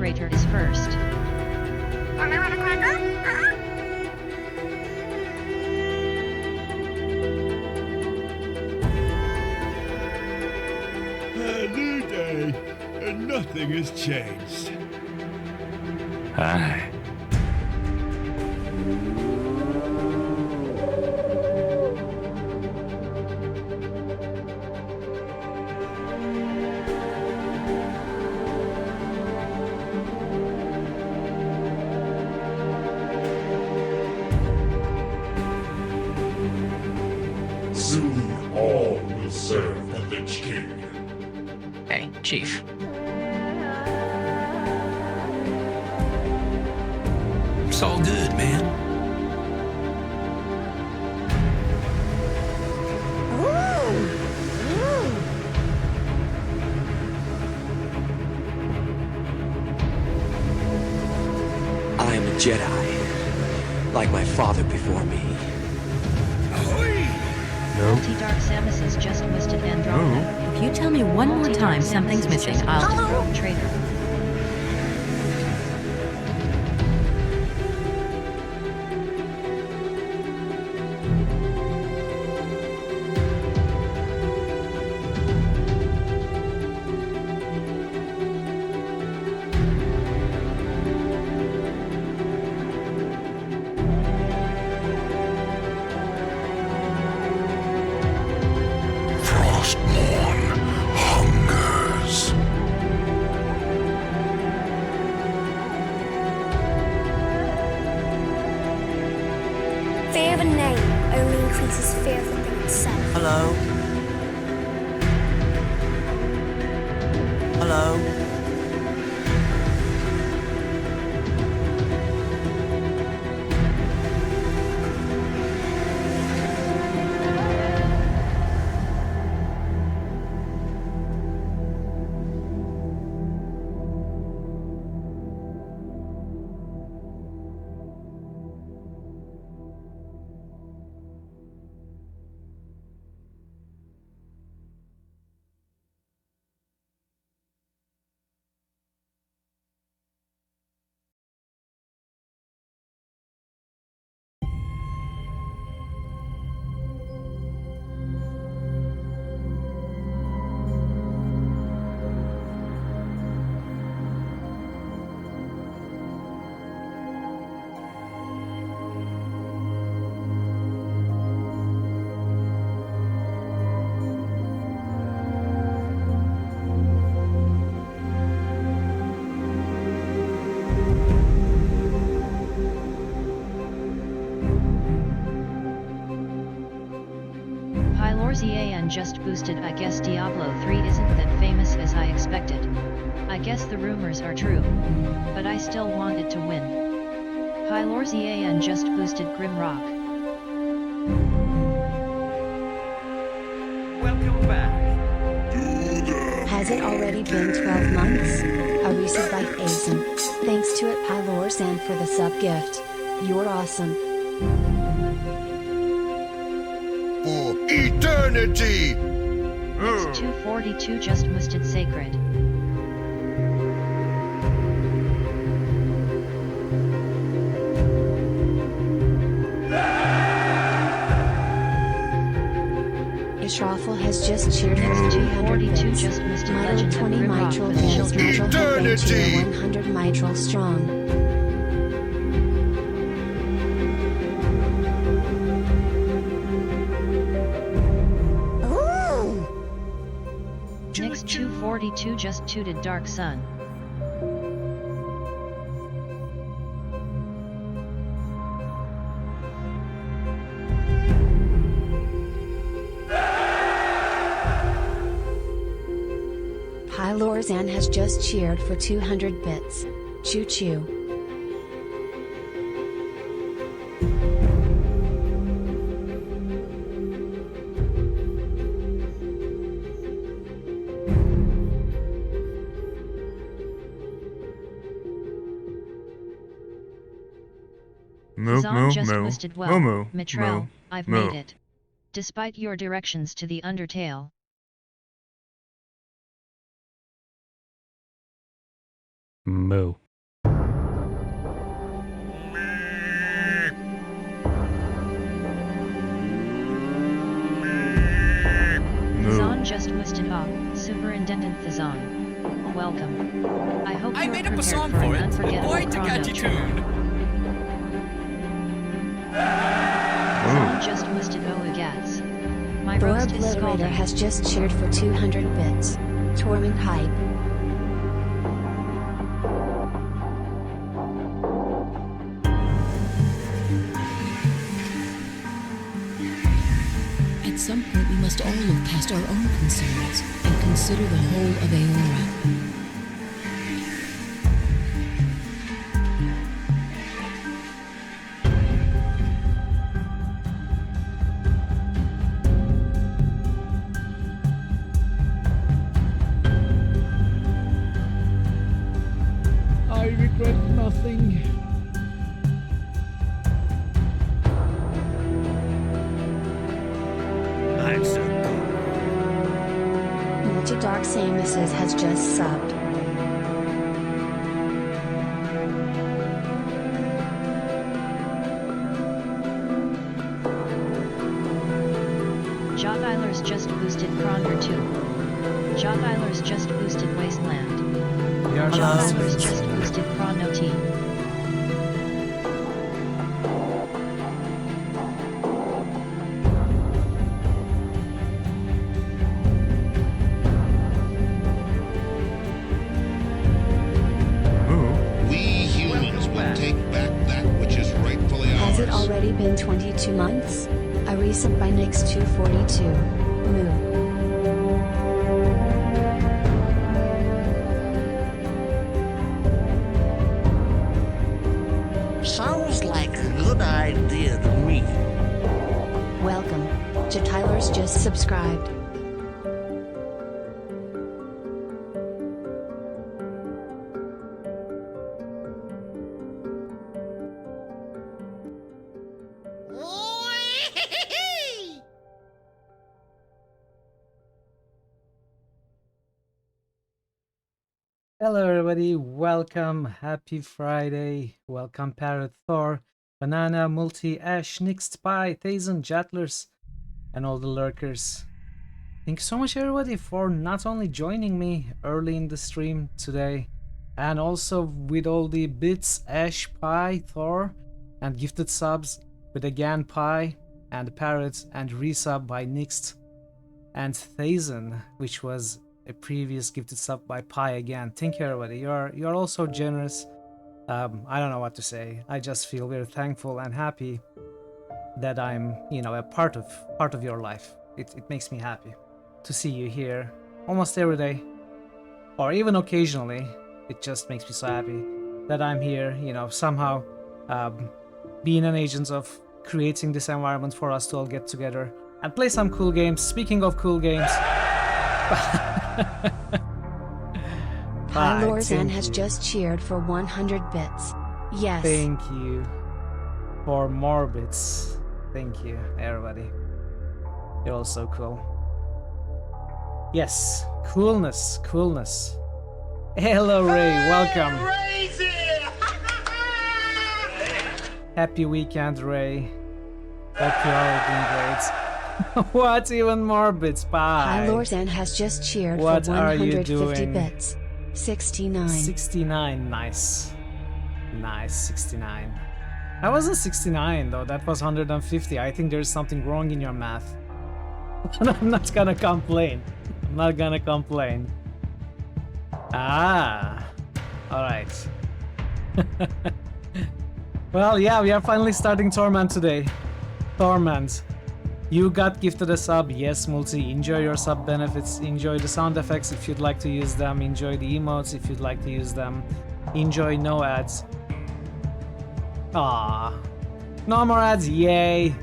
moderator is first. A new day, and nothing has changed. Aye. Soon all will serve the Lich King. Hey, Chief. It's all good, man. I am a Jedi, like my father before me. Multi-Dark Samus is just listed Andromeda. If you tell me one more time something's missing, I'll... Rogue Trader. Frostmourne hungers. Fear of a name only increases fear of the thing itself. Hello? Hello? Pylorzian just boosted. I guess Diablo 3 isn't that famous as I expected. I guess the rumors are true. But I still want it to win. Pylorzian just boosted Grimrock. Welcome back. Has it already been 12 months? A recent life Asen. Thanks to it Pylorzan for the sub gift. You're awesome. For eternity! Next 242 just boosted Sacred. Israfel has just cheered for Next 200 242 bits. just boosted Mito Legend of 20 Grimrock mitral for the bits. children. Mitral headband tier Eternity! 100 mitral strong. Next 242 just tooted Dark Sun. Pylorzan has just cheered for 200 bits. Choo choo. Zon just boosted well. Mitrell, I've made it. Despite your directions to the Undertale. Moo. Thazan just boosted up, Superintendent Thazan. Welcome. I hope you I are made up a prepared song for for an it. unforgettable Quite a catchy chrono trigger. tune. Thazan just boosted Oagats. My Thor roast is Obliterator scalding. has just cheered for 200 bits. Torment hype. At some point, we must all look past our own concerns and consider the whole of Aora. I regret nothing. I'm so cool. Multi-Dark Samuses has just subbed. Jothiler's just boosted Kronder 2. Jothiler's just boosted Wasteland. Jothiler's just boosted Chrono T. We humans will take back that which is rightfully ours. Has it already been 22 months? A resub by Nix242. Moo. Sounds like a good idea to me. Welcome. Jatiler's just subscribed. Hello everybody, welcome, happy Friday, welcome Parrot, Thor, Banana, Multi, Ash, Nick, Spy, Thazen, Jatlers, and all the lurkers. Thank you so much everybody for not only joining me early in the stream today, and also with all the bits, Ash, Pie, Thor, and gifted subs with again Pie, and Parrot, and resub by Nixt, and Thazen, which was a previous gifted sub by Pi again. Thank you everybody. You're all so generous. I don't know what to say. I just feel very thankful and happy that I'm, you know, a part of your life. It makes me happy to see you here almost every day, or even occasionally. It just makes me so happy that I'm here, you know, somehow being an agent of creating this environment for us to all get together and play some cool games. Speaking of cool games, Lorzan has just cheered for 100 bits. Yes. Thank you for more bits. Thank you, everybody. You're all so cool. Yes, coolness, coolness. Hello, Ray. Welcome. Happy weekend, Ray. Hope you're all doing great. What? Even more bits? Bye. Lorzan has just cheered What for are you 150 doing? bits. 69. 69, nice. Nice, 69. I wasn't 69 though, that was 150. I think there's something wrong in your math. I'm not gonna complain. I'm not gonna complain. Ah, alright. Well, yeah, we are finally starting Torment today. Torment. You got gifted a sub, yes, Multi. Enjoy your sub benefits, enjoy the sound effects if you'd like to use them, enjoy the emotes if you'd like to use them, enjoy no ads. Ah, no more ads, yay!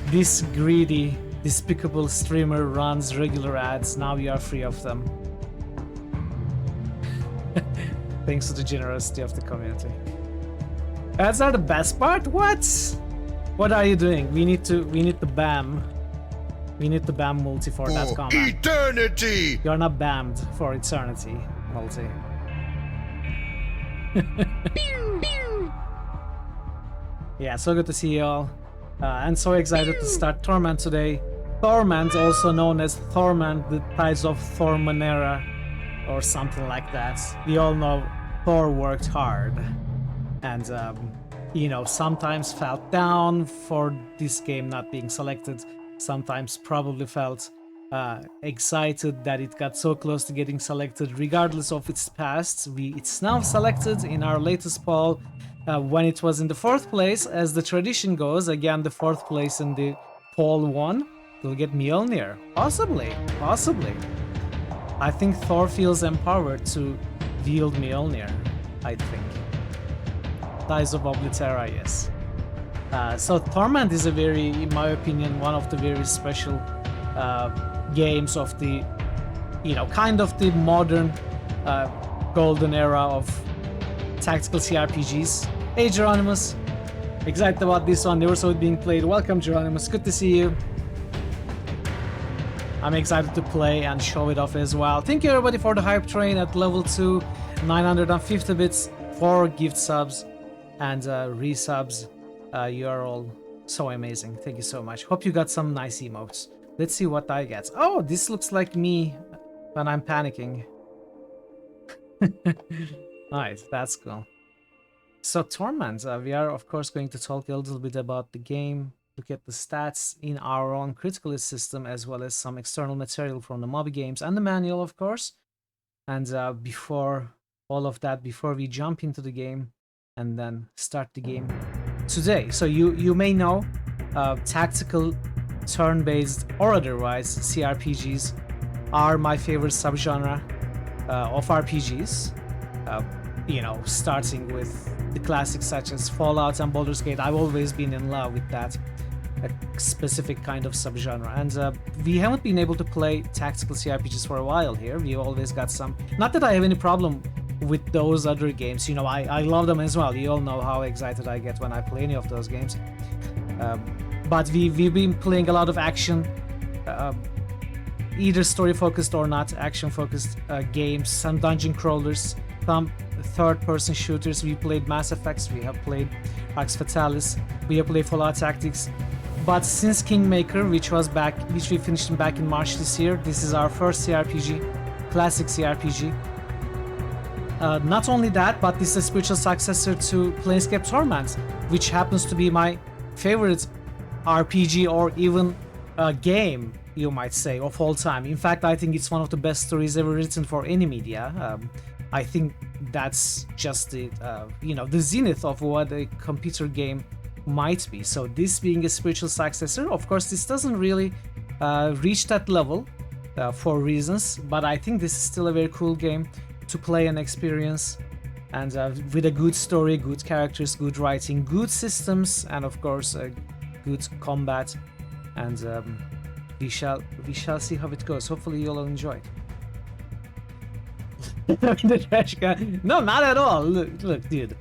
This greedy, despicable streamer runs regular ads, now we are free of them. Thanks to the generosity of the community. Ads are the best part? What? What are you doing? We need to bam. We need to bam Multi for that comment. Eternity! You're not bammed for eternity, Multi. Yeah, so good to see you all. And so excited to start Torment today. Torment, also known as Torment, the Tides of Numenera, or something like that. We all know Thor worked hard, and you know, sometimes felt down for this game not being selected. Sometimes probably felt excited that it got so close to getting selected. Regardless of its past, it's now selected in our latest poll. When it was in the 4th place, as the tradition goes, again the 4th place in the poll won. We'll get Mjolnir. Possibly. I think Thor feels empowered to wield Mjolnir, I think. Ties of Oblitera, yes. So Torment is a very, in my opinion, one of the very special games of the, you know, kind of the modern golden era of tactical CRPGs. Hey Geronimus, excited about this one, never saw it being played. Welcome Geronimus, good to see you. I'm excited to play and show it off as well. Thank you everybody for the hype train at level 2, 950 bits, 4 gift subs and resubs. You are all so amazing, thank you so much. Hope you got some nice emotes. Let's see what I get. Oh, this looks like me when I'm panicking. Nice, that's cool. So Torment, we are of course going to talk a little bit about the game, look at the stats in our own critical hit system, as well as some external material from the Moby games and the manual of course. And before all of that, before we jump into the game and then start the game today. So you may know tactical, turn-based or otherwise CRPGs are my favorite subgenre of RPGs. You know, starting with the classics such as Fallout and Baldur's Gate. I've always been in love with that specific kind of subgenre, and we haven't been able to play tactical CRPGs for a while here. We always got some, not that I have any problem with those other games, you know, I love them as well. You all know how excited I get when I play any of those games, but we've been playing a lot of action, either story focused or not action focused games, some dungeon crawlers, some third-person shooters. We played Mass Effects, we have played Arx Fatalis, we have played Fallout Tactics. But since Kingmaker, which we finished back in March this year, this is our first CRPG, classic CRPG. Not only that, but this is a spiritual successor to Planescape Torment, which happens to be my favorite RPG or even game, you might say, of all time. In fact, I think it's one of the best stories ever written for any media. I think that's just the, you know, the zenith of what a computer game might be. So this being a spiritual successor, of course, this doesn't really reach that level for reasons, but I think this is still a very cool game to play and experience, and with a good story, good characters, good writing, good systems, and of course good combat, and we shall see how it goes. Hopefully you'll enjoy it. The trash can. No, not at all. Look, dude.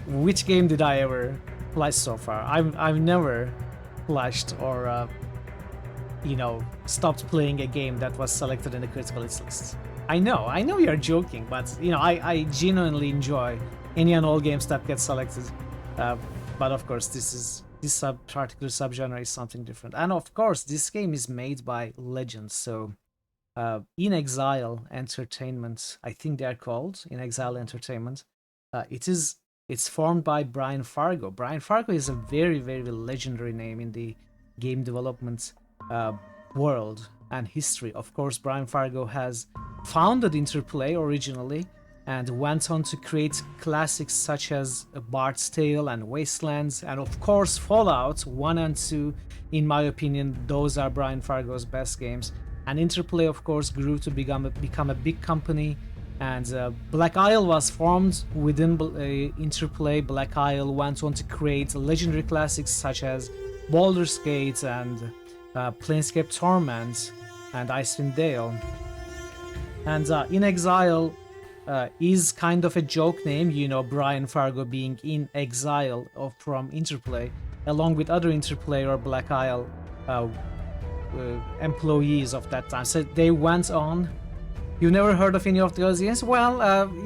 Which game did I ever flash so far? I've never flashed or you know, stopped playing a game that was selected in the critical hits list. I know you're joking, but you know, I genuinely enjoy any and all games that get selected. But of course, this particular subgenre is something different. And of course, this game is made by legends. So In Exile Entertainment, I think they are called In Exile Entertainment. It's formed by Brian Fargo. Brian Fargo is a very, very legendary name in the game development world and history. Of course, Brian Fargo has founded Interplay originally and went on to create classics such as Bard's Tale and Wastelands, and of course Fallout 1 and 2. In my opinion, those are Brian Fargo's best games. And Interplay, of course, grew to become a big company, and Black Isle was formed within Interplay. Black Isle went on to create legendary classics such as Baldur's Gate and Planescape Torment and Icewind Dale. And In Exile is kind of a joke name, you know, Brian Fargo being in exile from Interplay, along with other Interplay or Black Isle employees of that time. So they went on You've never heard of any of those games? Well,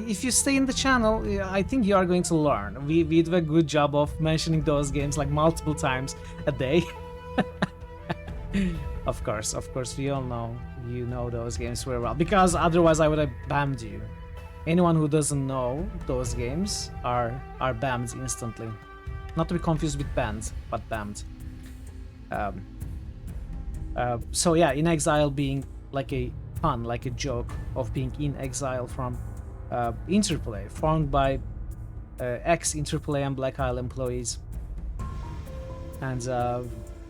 if you stay in the channel, I think you are going to learn. We do a good job of mentioning those games like multiple times a day. Of course, we all know you know those games very well, because otherwise I would have banned you. Anyone who doesn't know those games are banned instantly. Not to be confused with banned, but banned. So yeah, In Exile being like a fun, like a joke of being in exile from Interplay, formed by ex-Interplay and Black Isle employees. And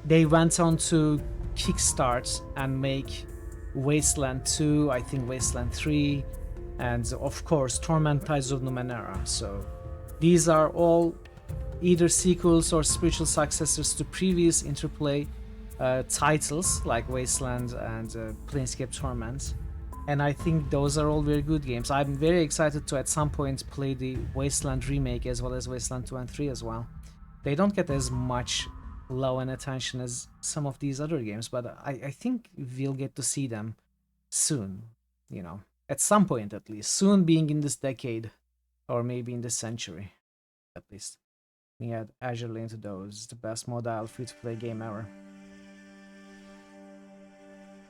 they went on to kickstart and make Wasteland 2, I think Wasteland 3, and of course Torment Tides of Numenera. So these are all either sequels or spiritual successors to previous Interplay titles like Wasteland and Planescape Torment, and I think those are all very good games. I'm very excited to at some point play the Wasteland remake as well as Wasteland 2 and 3 as well. They don't get as much love and attention as some of these other games, but I think we'll get to see them soon, you know, at some point at least. Soon being in this decade, or maybe in this century at least. We had Azure Lane to those, the best mobile free-to-play game ever.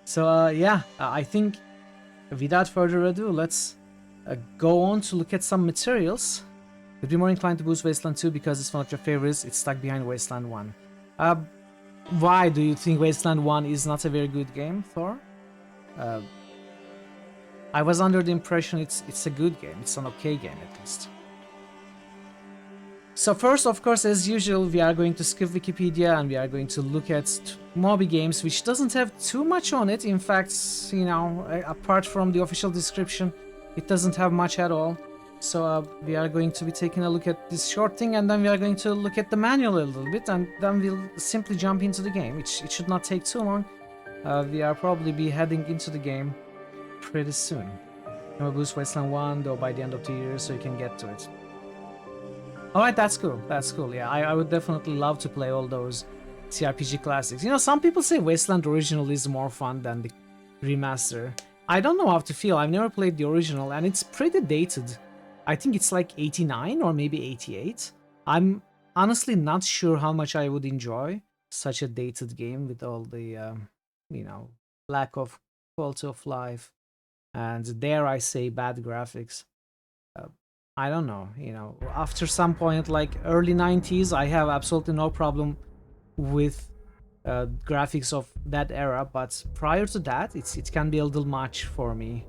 So yeah, I think without further ado, let's go on to look at some materials. You'd be more inclined to boost Wasteland 2 because it's one of your favorites. It's stuck behind Wasteland 1. Why do you think Wasteland 1 is not a very good game, Thor? I was under the impression it's a good game. It's an okay game at least. So first, of course, as usual, we are going to skip Wikipedia and we are going to look at Moby Games, which doesn't have too much on it. In fact, you know, apart from the official description, it doesn't have much at all. So we are going to be taking a look at this short thing, and then we are going to look at the manual a little bit, and then we'll simply jump into the game. It should not take too long. We are probably be heading into the game pretty soon. I'm gonna boost Wasteland 1 though by the end of the year, so you can get to it. Alright, that's cool. That's cool. Yeah, I would definitely love to play all those CRPG classics. You know, some people say Wasteland original is more fun than the remaster. I don't know how to feel. I've never played the original, and it's pretty dated. I think it's like 89 or maybe 88. I'm honestly not sure how much I would enjoy such a dated game with all the, you know, lack of quality of life and, dare I say, bad graphics. I don't know, you know, after some point, like early 90s, I have absolutely no problem with graphics of that era, but prior to that, it can be a little much for me.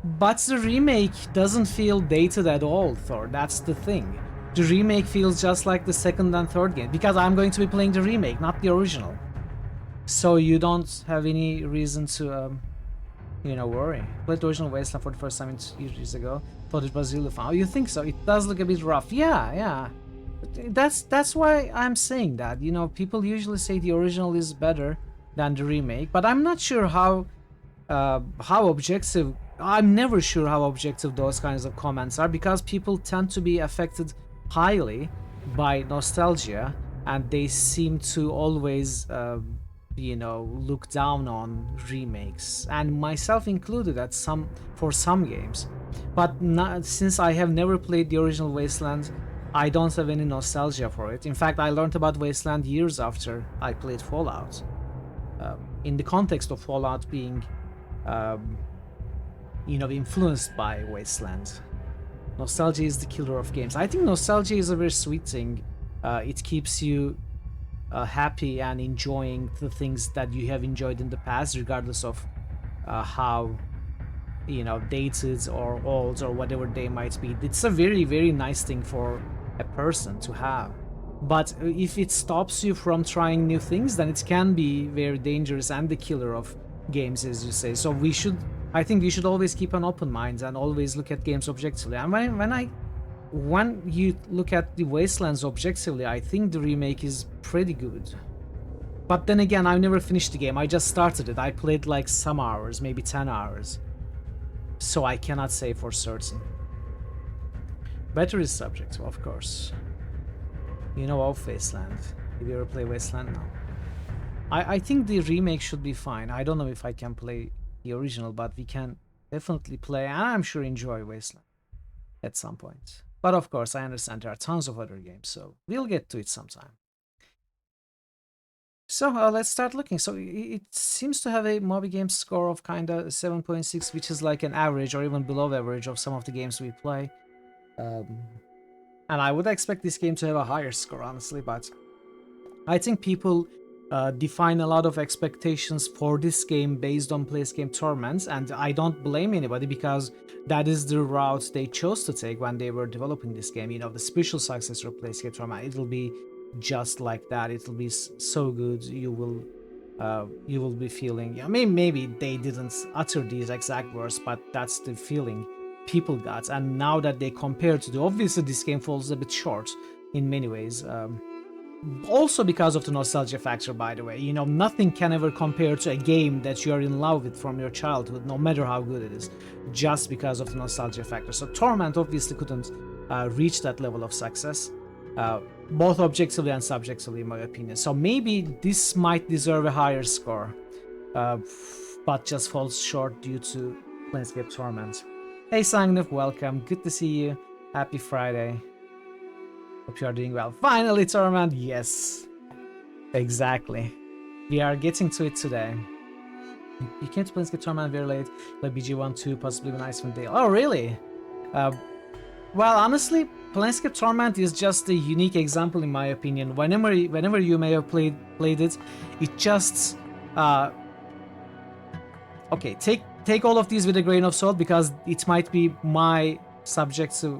But the remake doesn't feel dated at all, Thor. That's the thing. The remake feels just like the second and third game, because I'm going to be playing the remake, not the original. So you don't have any reason to, you know, worry. Played the original Wasteland for the first time years ago. Thought it was really fun. Oh, you think so? It does look a bit rough. Yeah. That's why I'm saying that. You know, people usually say the original is better than the remake, but I'm not sure how objective. I'm never sure how objective those kinds of comments are, because people tend to be affected highly by nostalgia, and they seem to always, you know, look down on remakes, and myself included for some games. But since I have never played the original Wasteland, I don't have any nostalgia for it. In fact, I learned about Wasteland years after I played Fallout, in the context of Fallout being you know, influenced by Wasteland. Nostalgia is the killer of games. I think nostalgia is a very sweet thing. It keeps you happy and enjoying the things that you have enjoyed in the past, regardless of how, you know, dated or old or whatever they might be. It's a very, very nice thing for a person to have. But if it stops you from trying new things, then it can be very dangerous and the killer of games, as you say. So I think you should always keep an open mind and always look at games objectively. And when you look at the Wastelands objectively, I think the remake is pretty good. But then again, I've never finished the game. I just started it. I played like some hours, maybe 10 hours. So I cannot say for certain. Better is subjective, of course. You know of Wasteland. Did you ever play Wasteland? No. I think the remake should be fine. I don't know if I can play the original, but we can definitely play, and I'm sure enjoy Wasteland at some point. But of course, I understand there are tons of other games, so we'll get to it sometime. So let's start looking. So it seems to have a Moby Games score of kinda 7.6, which is like an average or even below average of some of the games we play. And I would expect this game to have a higher score, honestly, but I think people define a lot of expectations for this game based on Planescape Torment, and I don't blame anybody because that is the route they chose to take when they were developing this game. You know, the spiritual successor of Planescape Torment, it will be just like that. It will be so good. You will be feeling. I mean, maybe they didn't utter these exact words, but that's the feeling people got. And now that they compare to obviously this game falls a bit short in many ways. Also because of the nostalgia factor, by the way. You know, nothing can ever compare to a game that you are in love with from your childhood, no matter how good it is, just because of the nostalgia factor. So Torment obviously couldn't reach that level of success, both objectively and subjectively, in my opinion. So maybe this might deserve a higher score, but just falls short due to Planescape Torment. Hey Sangnif, welcome. Good to see you. Happy Friday. Hope you are doing well. Finally, Torment! Yes! Exactly. We are getting to it today. You came to Planescape Torment very late, like BG1, 2, possibly when Icewind Dale. Oh, really? Well, honestly, Planescape Torment is just a unique example in my opinion. Whenever you may have played it, it just... okay, take all of these with a grain of salt because it might be my subjective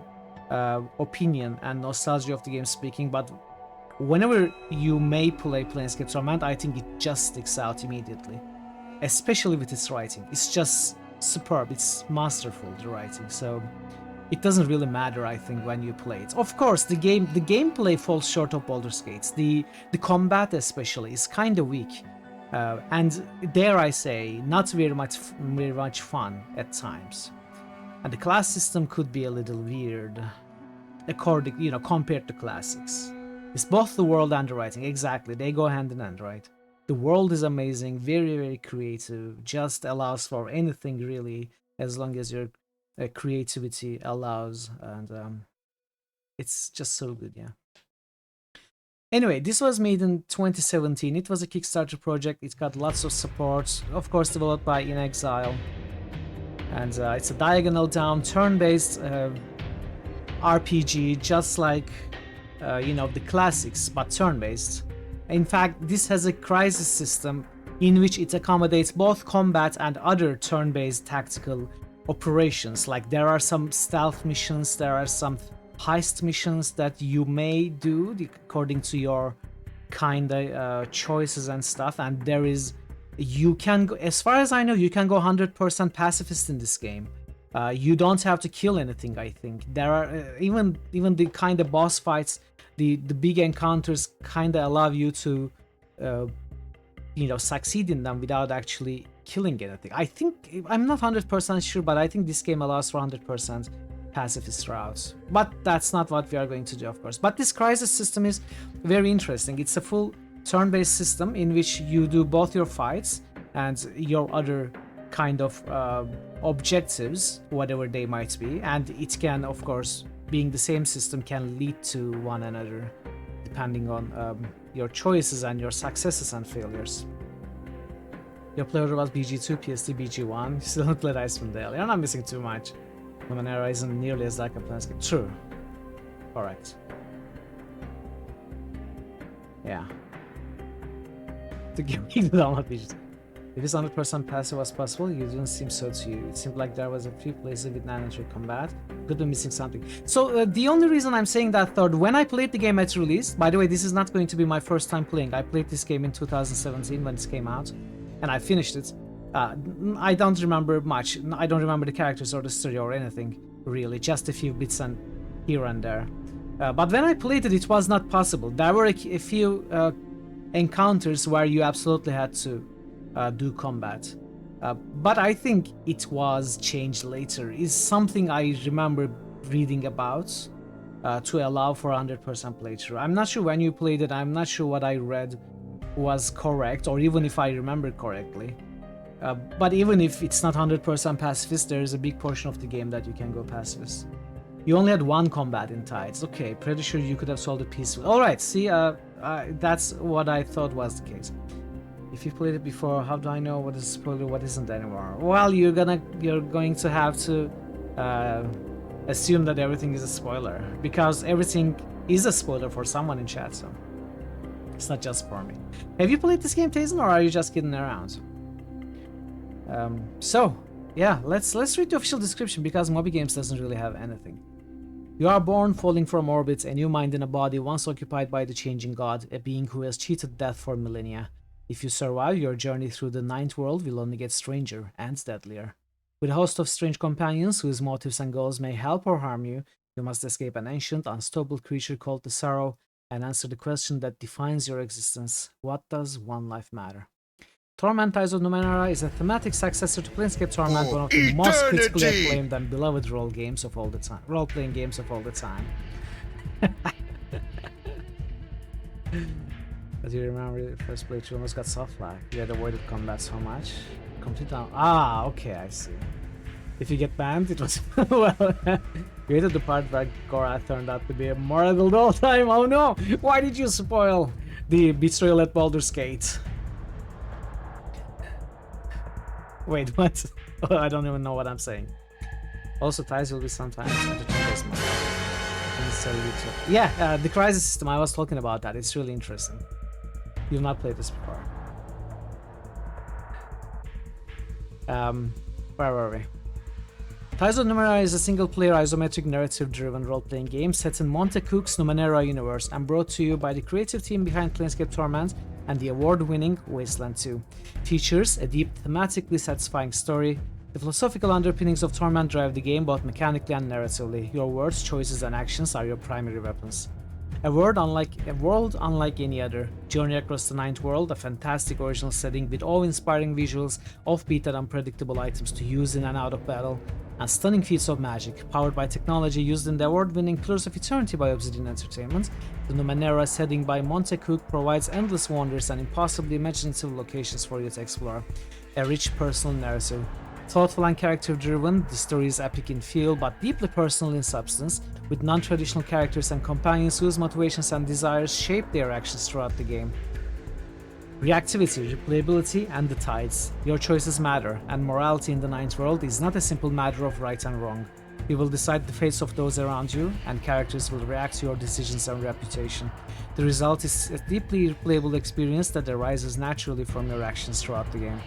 opinion and nostalgia of the game speaking, but whenever you may play Planescape Torment, I think it just sticks out immediately, especially with its writing. It's just superb, it's masterful, the writing, so it doesn't really matter, I think, when you play it. Of course, the gameplay falls short of Baldur's Gate. The combat especially is kind of weak, and dare I say, not very much fun at times. And the class system could be a little weird, according, you know, compared to classics. It's both the world and the writing, exactly. They go hand in hand, right? The world is amazing, very, very creative, just allows for anything really, as long as your creativity allows, and it's just so good, yeah. Anyway, this was made in 2017. It was a Kickstarter project. It got lots of support, of course, developed by In Exile. And it's a diagonal down, turn-based RPG, just like, you know, the classics, but turn-based. In fact, this has a crisis system in which it accommodates both combat and other turn-based tactical operations. Like, there are some stealth missions, there are some heist missions that you may do according to your kinda choices and stuff, and there is... You can go, as far as I know, you can go 100% pacifist in this game. You don't have to kill anything, I think. There are even the kind of boss fights, the big encounters kind of allow you to, you know, succeed in them without actually killing anything. I think, I'm not 100% sure, but I think this game allows for 100% pacifist routes. But that's not what we are going to do, of course. But this crisis system is very interesting. It's a full turn-based system in which you do both your fights and your other kind of objectives, whatever they might be, and it can, of course, being the same system, can lead to one another depending on your choices and your successes and failures. Your player was BG2, PST BG1, you still don't let Icewind Dale. You're not missing too much. Numenera isn't nearly as dark a Planescape. True. Correct. Yeah. To give me the download pages. If it's 100% passive was possible, you didn't seem so to you. It seemed like there was a few places with non-entry combat. Could be missing something. So the only reason I'm saying that, Third, when I played the game at release, by the way, this is not going to be my first time playing. I played this game in 2017 when it came out, and I finished it. I don't remember much. I don't remember the characters or the story or anything, really. Just a few bits and here and there. But when I played it, it was not possible. There were a few encounters where you absolutely had to do combat. But I think it was changed later. It's something I remember reading about to allow for 100% playthrough. I'm not sure when you played it. I'm not sure what I read was correct, or even if I remember correctly. But even if it's not 100% pacifist, there is a big portion of the game that you can go pacifist. You only had one combat in Tides. Okay, pretty sure you could have solved it peacefully. Alright, see, that's what I thought was the case. If you've played it before, how do I know what is a spoiler, what isn't anymore? Well, you're going to have to assume that everything is a spoiler, because everything is a spoiler for someone in chat, so it's not just for me. Have you played this game, Tazen, or are you just kidding around? So yeah, let's read the official description, because Moby Games doesn't really have anything. You are born, falling from orbit, a new mind in a body once occupied by the changing god, a being who has cheated death for millennia. If you survive, your journey through the ninth world will only get stranger and deadlier. With a host of strange companions whose motives and goals may help or harm you, you must escape an ancient, unstoppable creature called the Sorrow and answer the question that defines your existence: what does one life matter? Torment of Numenera is a thematic successor to Planescape Torment, one of the most critically acclaimed and beloved role-playing games of all the time. But you remember the first playthrough almost got soft lag. You had avoided combat so much. Complete down. Ah, okay, I see. If you get banned, it was well. You hated the part where Gora turned out to be a moral the whole time. Oh no! Why did you spoil the betrayal at Baldur's Gate? Wait, what? Oh, I don't even know what I'm saying. Also, ties will be sometimes entertaining this month. Yeah, the crisis system, I was talking about that. It's really interesting. You've not played this before. Where were we? Ties of Numenera is a single-player isometric narrative-driven role-playing game set in Monte Cook's Numenera universe and brought to you by the creative team behind Planescape Torment and the award-winning Wasteland 2. Features a deep, thematically satisfying story. The philosophical underpinnings of Torment drive the game both mechanically and narratively. Your words, choices, and actions are your primary weapons. A world unlike any other. Journey across the ninth world, a fantastic original setting with awe-inspiring visuals, offbeat and unpredictable items to use in and out of battle, and stunning feats of magic, powered by technology used in the award-winning Pillars of Eternity by Obsidian Entertainment. The Numenera setting by Monte Cook provides endless wonders and impossibly imaginative locations for you to explore. A rich personal narrative. Thoughtful and character-driven, the story is epic in feel but deeply personal in substance, with non-traditional characters and companions whose motivations and desires shape their actions throughout the game. Reactivity, replayability, and the tides. Your choices matter, and morality in the ninth world is not a simple matter of right and wrong. You will decide the fates of those around you, and characters will react to your decisions and reputation. The result is a deeply replayable experience that arises naturally from your actions throughout the game.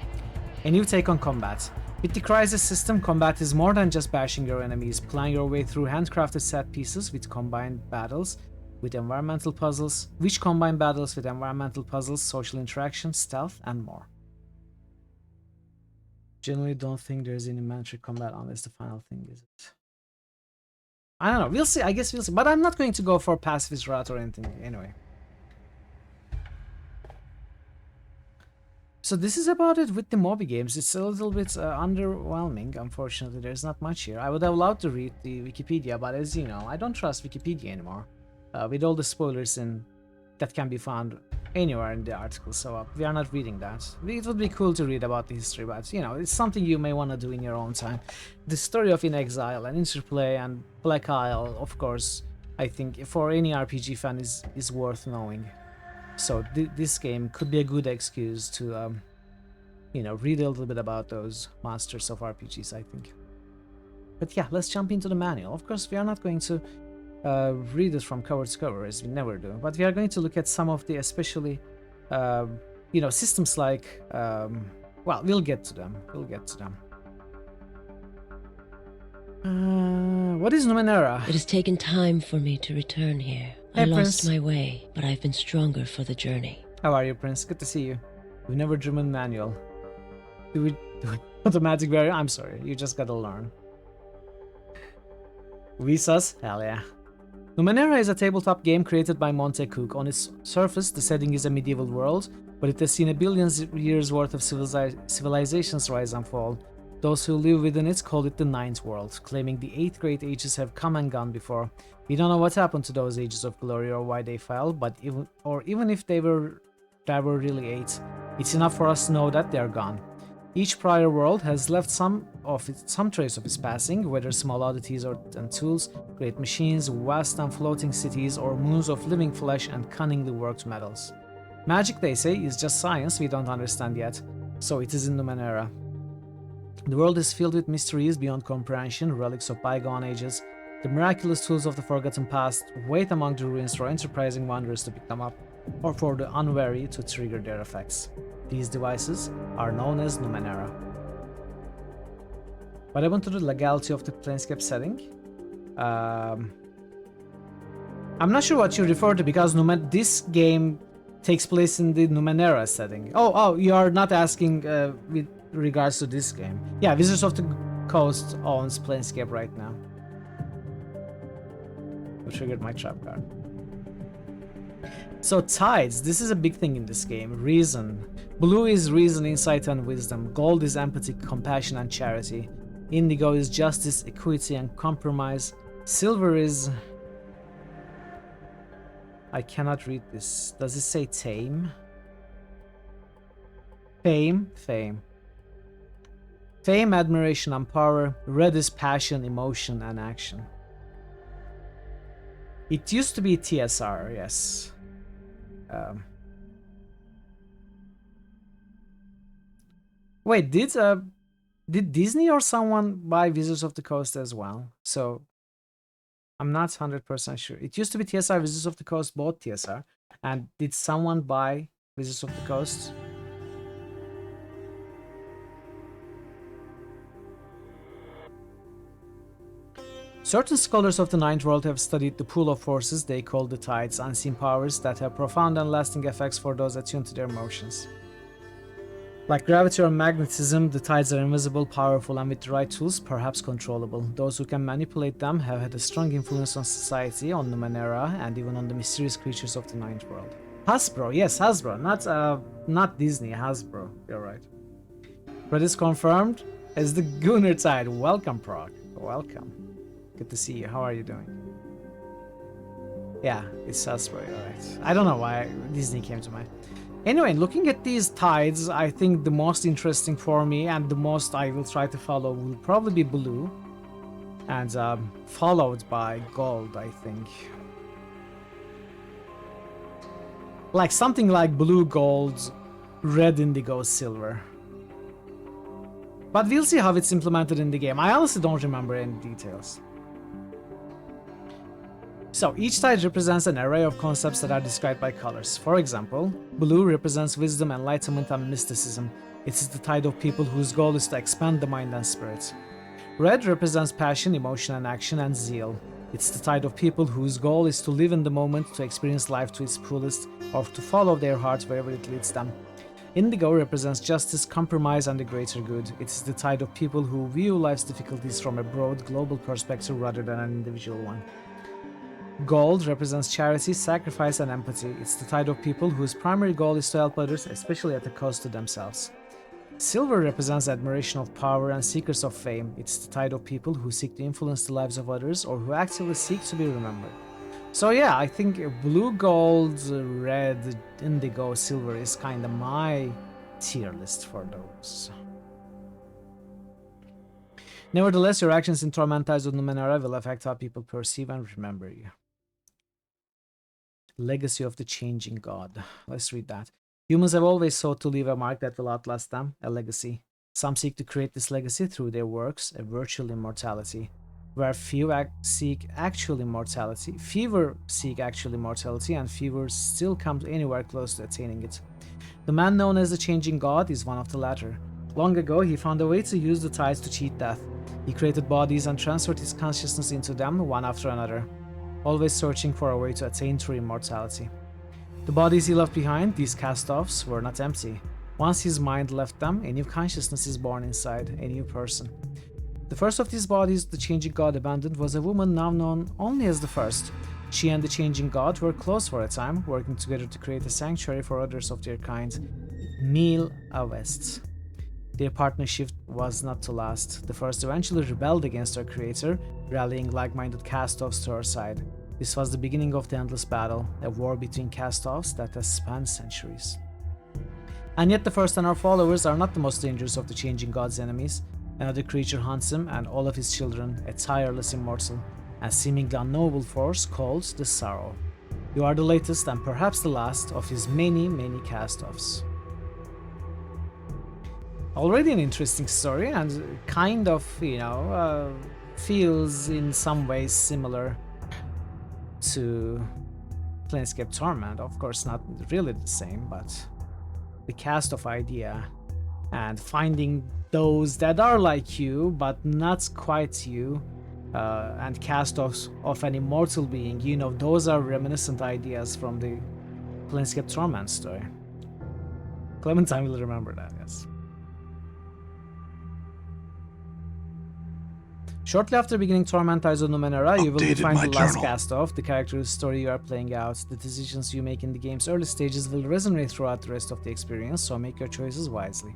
A new take on combat. With the crisis system, combat is more than just bashing your enemies, playing your way through handcrafted set pieces with combined battles with environmental puzzles, social interaction, stealth, and more. Generally don't think there's any mandatory combat unless the final thing is it. I don't know, we'll see, I guess we'll see, but I'm not going to go for pacifist route or anything anyway. So this is about it with the Moby games. It's a little bit underwhelming, unfortunately. There's not much here. I would have loved to read the Wikipedia, but as you know, I don't trust Wikipedia anymore. With all the spoilers that can be found anywhere in the article, so we are not reading that. It would be cool to read about the history, but you know, it's something you may want to do in your own time. The story of In Exile and Interplay and Black Isle, of course, I think for any RPG fan is worth knowing. So this game could be a good excuse to, you know, read a little bit about those masters of RPGs, I think. But yeah, let's jump into the manual. Of course, we are not going to read it from cover to cover, as we never do, but we are going to look at some of the especially, you know, systems like, well, we'll get to them. What is Numenera? It has taken time for me to return here. Hey, I lost Prince. my way, but I've been stronger for the journey. How are you, Prince? Good to see you. We've never driven manual. Do we do it automatic barrier? I'm sorry, you just gotta learn. Visas? Hell yeah. Numenera is a tabletop game created by Monte Cook. On its surface, the setting is a medieval world, but it has seen a billion years worth of civilizations rise and fall. Those who live within it call it the Ninth World, claiming the 8 great ages have come and gone before. We don't know what happened to those ages of glory or why they fell, but even if there were really 8, it's enough for us to know that they're gone. Each prior world has left some trace of its passing, whether small oddities and tools, great machines, vast and floating cities, or moons of living flesh and cunningly worked metals. Magic, they say, is just science we don't understand yet, so it is in Numenera. The world is filled with mysteries beyond comprehension, relics of bygone ages. The miraculous tools of the forgotten past wait among the ruins for enterprising wanderers to pick them up, or for the unwary to trigger their effects. These devices are known as Numenera. But I want to do the legality of the Planescape setting. I'm not sure what you refer to, because this game takes place in the Numenera setting. Oh, you are not asking with regards to this game. Yeah, Wizards of the Coast owns Planescape right now. I triggered my trap card. So tides, this is a big thing in this game. Reason. Blue is reason, insight, and wisdom. Gold is empathy, compassion, and charity. Indigo is justice, equity, and compromise. Silver is... I cannot read this. Does it say tame? Fame. Fame, admiration, and power. Red is passion, emotion, and action. It used to be TSR, yes. Wait, did Disney or someone buy Wizards of the Coast as well? So I'm not 100% sure. It used to be TSR, Wizards of the Coast bought TSR. And did someone buy Wizards of the Coast? Certain scholars of the Ninth World have studied the pool of forces they call the tides, unseen powers that have profound and lasting effects for those attuned to their motions. Like gravity or magnetism, the tides are invisible, powerful, and with the right tools, perhaps controllable. Those who can manipulate them have had a strong influence on society, on Numenera, and even on the mysterious creatures of the Ninth World. Hasbro, yes, Hasbro, not Disney, Hasbro, you're right. But it's confirmed as the Gunnar Tide. Welcome, Proc. Welcome. Good to see you. How are you doing? Yeah, it's Hasbro, alright. I don't know why Disney came to mind. Anyway, looking at these tides, I think the most interesting for me and the most I will try to follow will probably be blue. And followed by gold, I think. Like something like blue, gold, red, indigo, silver. But we'll see how it's implemented in the game. I honestly don't remember any details. So, each tide represents an array of concepts that are described by colors. For example, blue represents wisdom, enlightenment, and mysticism. It is the tide of people whose goal is to expand the mind and spirit. Red represents passion, emotion, and action, and zeal. It's the tide of people whose goal is to live in the moment, to experience life to its fullest, or to follow their heart wherever it leads them. Indigo represents justice, compromise, and the greater good. It is the tide of people who view life's difficulties from a broad, global perspective rather than an individual one. Gold represents charity, sacrifice, and empathy. It's the tide of people whose primary goal is to help others, especially at a cost to themselves. Silver represents admiration of power and seekers of fame. It's the tide of people who seek to influence the lives of others or who actively seek to be remembered. So yeah, I think blue, gold, red, indigo, silver is kind of my tier list for those. Nevertheless, your actions in Torment Tides of Numenera will affect how people perceive and remember you. Legacy of the Changing God. Let's read that. Humans have always sought to leave a mark that will outlast them, a legacy. Some seek to create this legacy through their works, a virtual immortality. Where fewer seek actual immortality, and fewer still come anywhere close to attaining it. The man known as the Changing God is one of the latter. Long ago, he found a way to use the tides to cheat death. He created bodies and transferred his consciousness into them, one after another, always searching for a way to attain true immortality. The bodies he left behind, these cast-offs, were not empty. Once his mind left them, a new consciousness is born inside, a new person. The first of these bodies the Changing God abandoned was a woman now known only as the First. She and the Changing God were close for a time, working together to create a sanctuary for others of their kind, Mil Avest. Their partnership was not to last. The First eventually rebelled against her creator, rallying like-minded cast-offs to her side. This was the beginning of the endless battle, a war between cast-offs that has spanned centuries. And yet the first and our followers are not the most dangerous of the changing god's enemies. Another creature hunts him and all of his children, a tireless immortal and seemingly unknowable force called the Sorrow. You are the latest and perhaps the last of his many, many cast-offs. Already an interesting story and kind of, feels in some ways similar to Planescape Torment. Of course, not really the same, but the cast-off idea and finding those that are like you but not quite you, and cast-offs of an immortal being, those are reminiscent ideas from the Planescape Torment story. Clementine will remember that, yes. Shortly after beginning Torment Eyes of Numenera, you will find the last cast-off, the character whose story you are playing out. The decisions you make in the game's early stages will resonate throughout the rest of the experience, so make your choices wisely.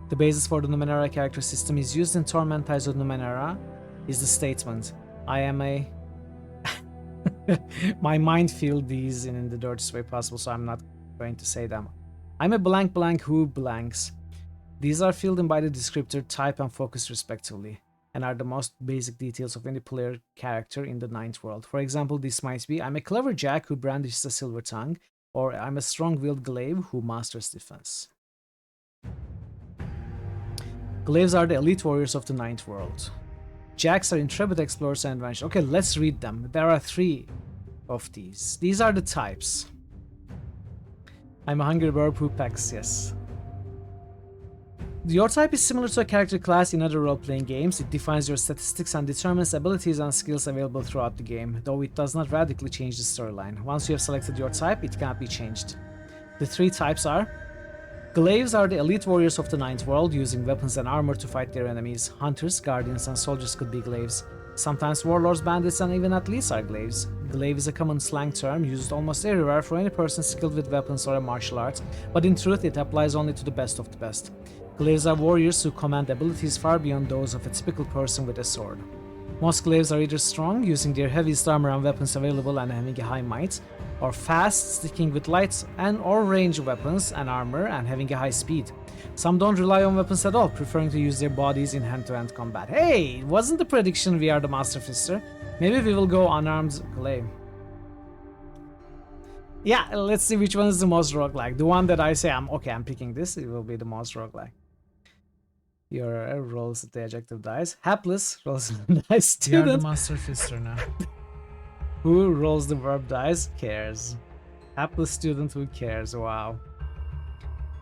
The basis for the Numenera character system is used in Torment Eyes of Numenera is the statement, I am a... My mind filled these in the dirtiest way possible, so I'm not going to say them. I'm a blank blank who blanks. These are filled in by the descriptor, type, and focus respectively, and are the most basic details of any player character in the Ninth World. For example, this might be, I'm a clever Jack who brandishes a silver tongue, or I'm a strong-willed glaive who masters defense. Glaives are the elite warriors of the Ninth World. Jacks are intrepid explorers and adventurers. Okay, let's read them. There are 3 of these. These are the types. I'm a hungry bird who pecks, yes. Your type is similar to a character class in other role-playing games. It defines your statistics and determines abilities and skills available throughout the game, though it does not radically change the storyline. Once you have selected your type, it cannot be changed. The 3 types are: Glaives are the elite warriors of the Ninth World, using weapons and armor to fight their enemies. Hunters, guardians, and soldiers could be glaives. Sometimes warlords, bandits, and even athletes are glaives. Glaive is a common slang term used almost everywhere for any person skilled with weapons or a martial art, but in truth it applies only to the best of the best. Glaives are warriors who command abilities far beyond those of a typical person with a sword. Most glaives are either strong, using their heaviest armor and weapons available and having a high might, or fast, sticking with light and or ranged weapons and armor and having a high speed. Some don't rely on weapons at all, preferring to use their bodies in hand-to-hand combat. Hey, wasn't the prediction we are the Master Fister? Maybe we will go unarmed glaive. Yeah, let's see which one is the most roguelike. The one that I say, I'm picking this, it will be the most roguelike. Your rolls the adjective dice. Hapless rolls the dice. Student. You are the Master Fister now. Who rolls the verb dice? Cares. Hapless student who cares. Wow.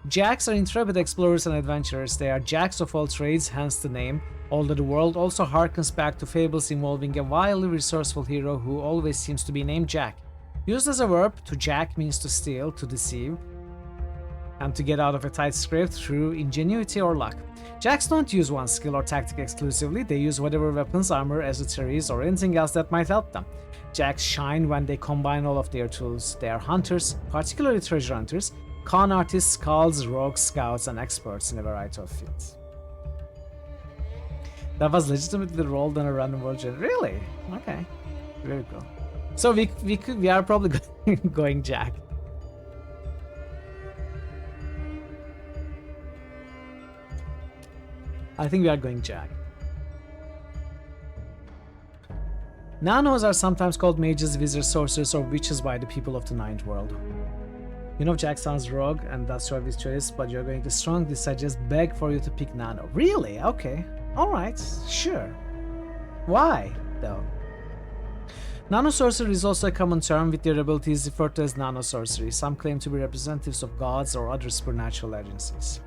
Jacks are intrepid explorers and adventurers. They are jacks of all trades, hence the name. Although the world also harkens back to fables involving a wildly resourceful hero who always seems to be named Jack. Used as a verb, to jack means to steal, to deceive, and to get out of a tight scrape through ingenuity or luck. Jacks don't use one skill or tactic exclusively, they use whatever weapons, armor, accessories, or anything else that might help them. Jacks shine when they combine all of their tools. They are hunters, particularly treasure hunters, con artists, skalds, rogues, scouts, and experts in a variety of fields. That was legitimately rolled on a random world gen. Really? Okay. Very cool. So we are probably going Jack. I think we are going Jack. Nanos are sometimes called mages, wizards, sorcerers, or witches by the people of the Ninth World. You know Jack sounds rogue, and that's your choice, but you're going to strongly suggest beg for you to pick Nano. Really? Okay. Alright, sure. Why, though? Nano sorcery is also a common term, with their abilities referred to as nano sorcery. Some claim to be representatives of gods or other supernatural agencies.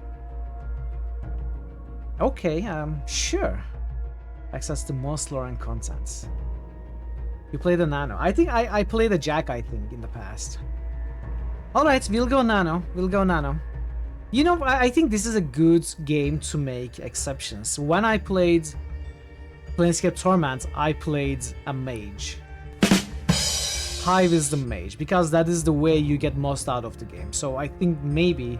Okay, sure. Access to most lore and contents. You played a Nano. I think I played a Jack, I think, in the past. Alright, we'll go Nano. We'll go Nano. You know, I think this is a good game to make exceptions. When I played Planescape Torment, I played a mage. High Wisdom Mage, because that is the way you get most out of the game. So I think maybe,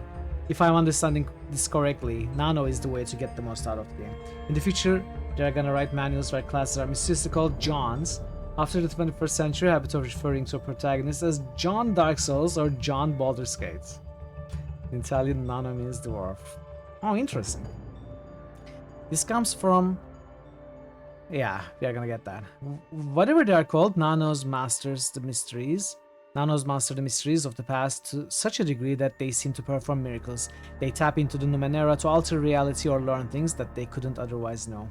if I'm understanding this correctly, Nano is the way to get the most out of the game. In the future, they're gonna write manuals where classes are mysteriously called Johns, after the 21st century habit of referring to a protagonist as John Dark Souls or John Baldur's Gate. In Italian, nano means dwarf. Oh, interesting. This comes from... Yeah, we are gonna get that. Whatever they are called, nanos masters the mysteries. Nanos master the mysteries of the past to such a degree that they seem to perform miracles. They tap into the Numenera to alter reality or learn things that they couldn't otherwise know.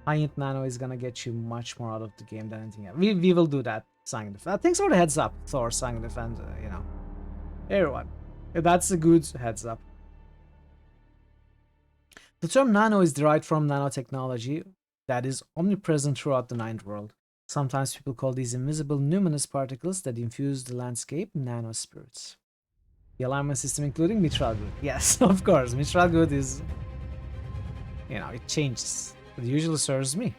High-end nano is gonna get you much more out of the game than anything else. We will do that, Sangnif. Thanks for the heads up, Thor, Sangnif, and, you know, everyone. That's a good heads up. The term nano is derived from nanotechnology that is omnipresent throughout the Ninth World. Sometimes people call these invisible numinous particles that infuse the landscape nanospirits. The alignment system including Mitral Good. Yes, of course, Mitral Good is... You know, it changes. It usually serves me.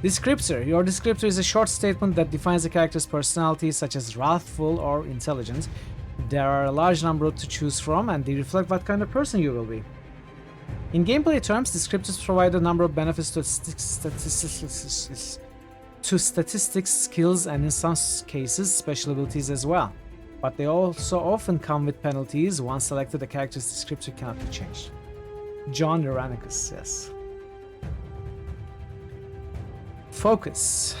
Descriptor. Your descriptor is a short statement that defines a character's personality, such as wrathful or intelligent. There are a large number to choose from, and they reflect what kind of person you will be. In gameplay terms, descriptors provide a number of benefits to statistics, skills, and in some cases, special abilities as well. But they also often come with penalties. Once selected, a character's descriptor cannot be changed. John Uranicus, yes. Focus.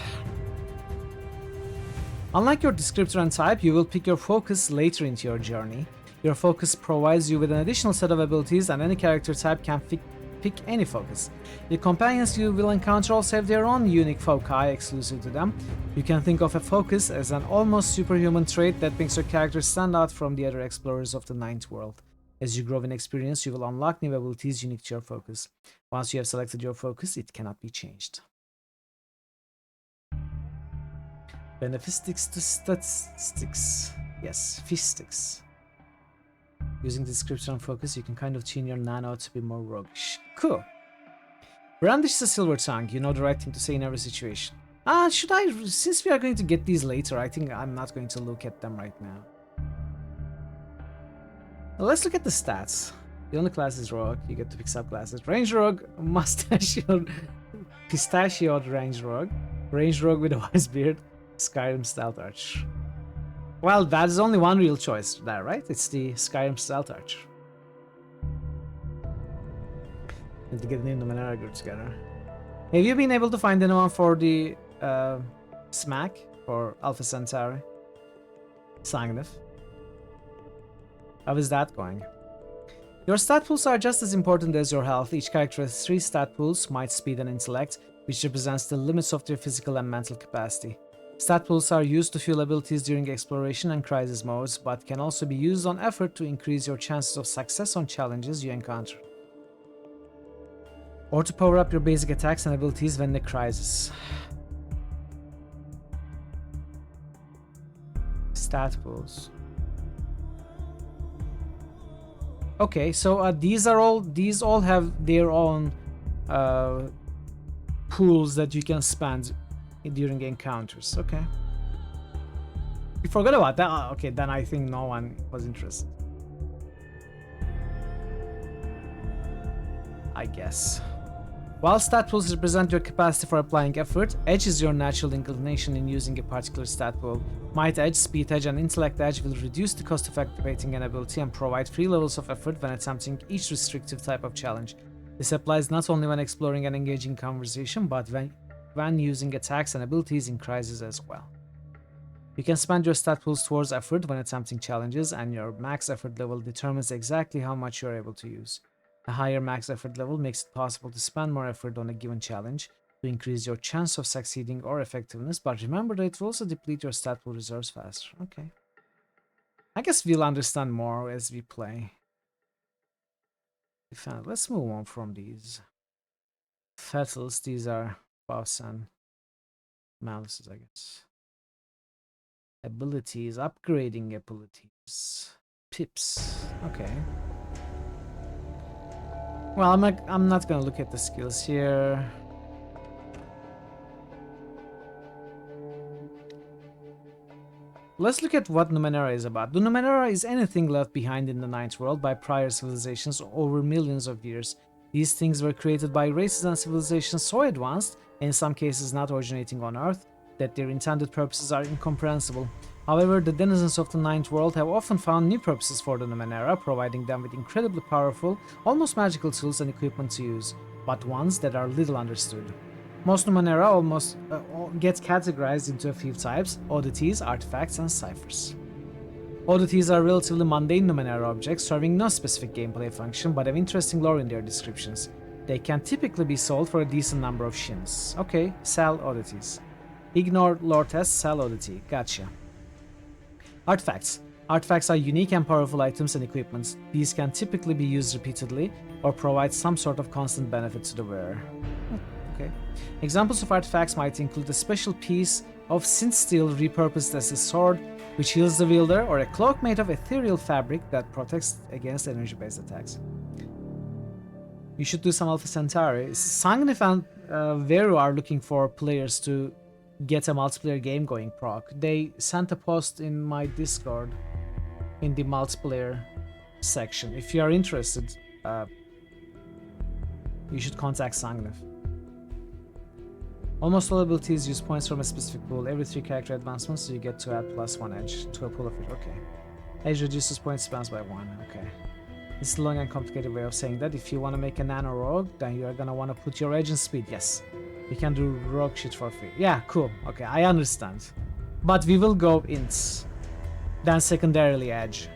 Unlike your descriptor and type, you will pick your focus later into your journey. Your focus provides you with an additional set of abilities, and any character type can pick any focus. The companions you will encounter also have their own unique foci exclusive to them. You can think of a focus as an almost superhuman trait that makes your character stand out from the other explorers of the Ninth World. As you grow in experience, you will unlock new abilities unique to your focus. Once you have selected your focus, it cannot be changed. Benefistics to statistics. Yes, fistics. Using description and focus, you can kind of tune your nano to be more roguish. Cool. Brandish the silver tongue. You know the right thing to say in every situation. Should I? Since we are going to get these later, I think I'm not going to look at them right now. Well, let's look at the stats. The only class is rogue. You get to pick subclasses. Range rogue, pistachioed range rogue, range rogue with a wise beard, Skyrim stealth archer. Well, that is only one real choice there, right? It's the Skyrim stealth archer. Need to get the Numenera group together. Have you been able to find anyone for the smack for Alpha Centauri? Sangnif. How is that going? Your stat pools are just as important as your health. Each character has 3 stat pools, might, speed, and intellect, which represents the limits of their physical and mental capacity. Stat pools are used to fuel abilities during exploration and crisis modes, but can also be used on effort to increase your chances of success on challenges you encounter. Or to power up your basic attacks and abilities when in a crisis. Stat pools. Okay, so these all have their own pools that you can spend during encounters. Okay. You forgot about that? Okay, then I think no one was interested. I guess. While stat pools represent your capacity for applying effort, edge is your natural inclination in using a particular stat pool. Might edge, speed edge, and intellect edge will reduce the cost of activating an ability and provide 3 levels of effort when attempting each restrictive type of challenge. This applies not only when exploring and engaging conversation, but when using attacks and abilities in crisis as well. You can spend your stat pools towards effort when attempting challenges, and your max effort level determines exactly how much you are able to use. A higher max effort level makes it possible to spend more effort on a given challenge to increase your chance of succeeding or effectiveness, but remember that it will also deplete your stat pool reserves faster. Okay. I guess we'll understand more as we play. Let's move on from these. Fettles, these are buffs and malices, I guess. Abilities, upgrading abilities. Pips, okay. Well, I'm not gonna look at the skills here. Let's look at what Numenera is about. The Numenera is anything left behind in the Ninth World by prior civilizations over millions of years. These things were created by races and civilizations so advanced, and in some cases not originating on Earth, that their intended purposes are incomprehensible. However, the denizens of the Ninth World have often found new purposes for the Numenera, providing them with incredibly powerful, almost magical tools and equipment to use, but ones that are little understood. Most Numenera almost get categorized into a few types: oddities, artifacts, and ciphers. Oddities are relatively mundane Numenera objects, serving no specific gameplay function, but have interesting lore in their descriptions. They can typically be sold for a decent number of shins. Okay, sell oddities. Ignore lore test, sell oddity. Gotcha. Artifacts. Artifacts are unique and powerful items and equipments. These can typically be used repeatedly or provide some sort of constant benefit to the wearer. Okay. Examples of artifacts might include a special piece of synth steel repurposed as a sword, which heals the wielder, or a cloak made of ethereal fabric that protects against energy-based attacks. You should do some Alpha Centauri. Sangnif and Veru are looking for players to get a multiplayer game going proc. They sent a post in my Discord in the multiplayer section. If you are interested, you should contact Sangnif. Almost all abilities use points from a specific pool. Every 3 character advancements, so you get to add +1 edge to a pool of it. Okay. Edge reduces points spans by 1. Okay. It's a long and complicated way of saying that. If you want to make a nano rogue, then you are gonna want to put your edge in speed. Yes. You can do rogue shit for free. Yeah, cool. Okay, I understand. But we will go ints. Then secondarily edge.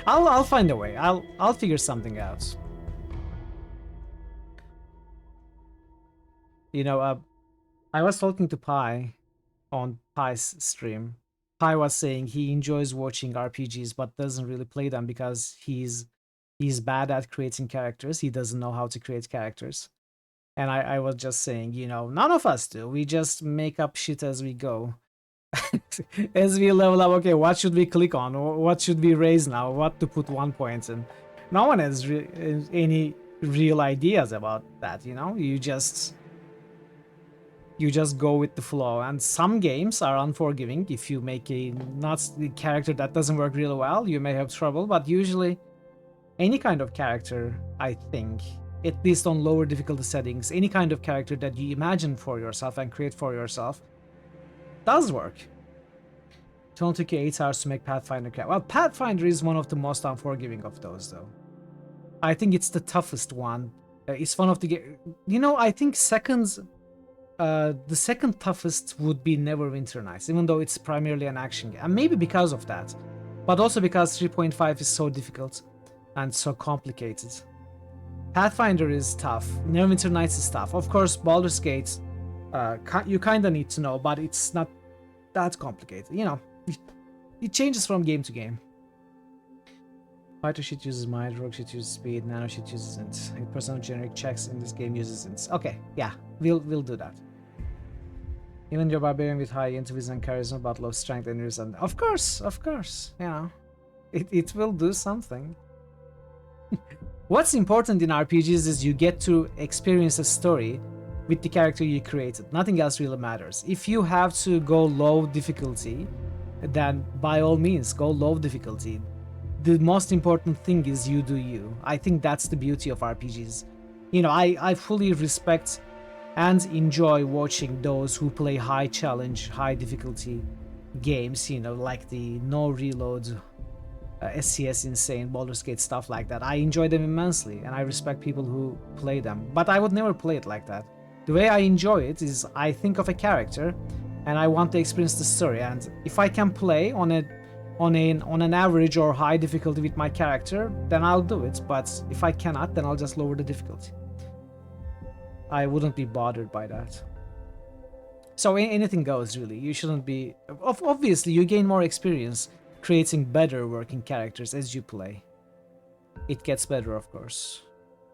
I'll find a way. I'll figure something out. You know, I was talking to Pi on Pi's stream. Pi was saying he enjoys watching RPGs but doesn't really play them because he's bad at creating characters. He doesn't know how to create characters. And I was just saying, you know, none of us do. We just make up shit as we go. As we level up, okay, what should we click on? What should we raise now? What to put 1 point in? No one has any real ideas about that, you know? You just go with the flow. And some games are unforgiving. If you make a character that doesn't work really well, you may have trouble. But usually, any kind of character, I think, at least on lower difficulty settings, any kind of character that you imagine for yourself and create for yourself does work. It only took you 8 hours to make Pathfinder. Well, Pathfinder is one of the most unforgiving of those, though. I think it's the toughest one. It's one of the... You know, I think the second toughest would be Neverwinter Nights, even though it's primarily an action game. And maybe because of that. But also because 3.5 is so difficult and so complicated. Pathfinder is tough. Neverwinter Nights is tough. Of course, Baldur's Gate, you kind of need to know, but it's not that complicated. You know, it changes from game to game. Fighter shit uses might, rogue shit uses speed, nano shit uses int. 8% of generic checks in this game uses ints. Okay, yeah, we'll do that. Even your barbarian with high intuition and charisma, but low strength and resistance. Of course, you know, it will do something. What's important in RPGs is you get to experience a story with the character you created. Nothing else really matters. If you have to go low difficulty, then by all means, go low difficulty. The most important thing is you do you. I think that's the beauty of RPGs. You know, I fully respect and enjoy watching those who play high challenge, high difficulty games, you know, like the no reload, SCS Insane, Baldur's Gate, stuff like that. I enjoy them immensely, and I respect people who play them. But I would never play it like that. The way I enjoy it is I think of a character, and I want to experience the story. And if I can play on an average or high difficulty with my character, then I'll do it. But if I cannot, then I'll just lower the difficulty. I wouldn't be bothered by that. So anything goes, really. You shouldn't be... Obviously, you gain more experience creating better working characters as you play. It gets better, of course.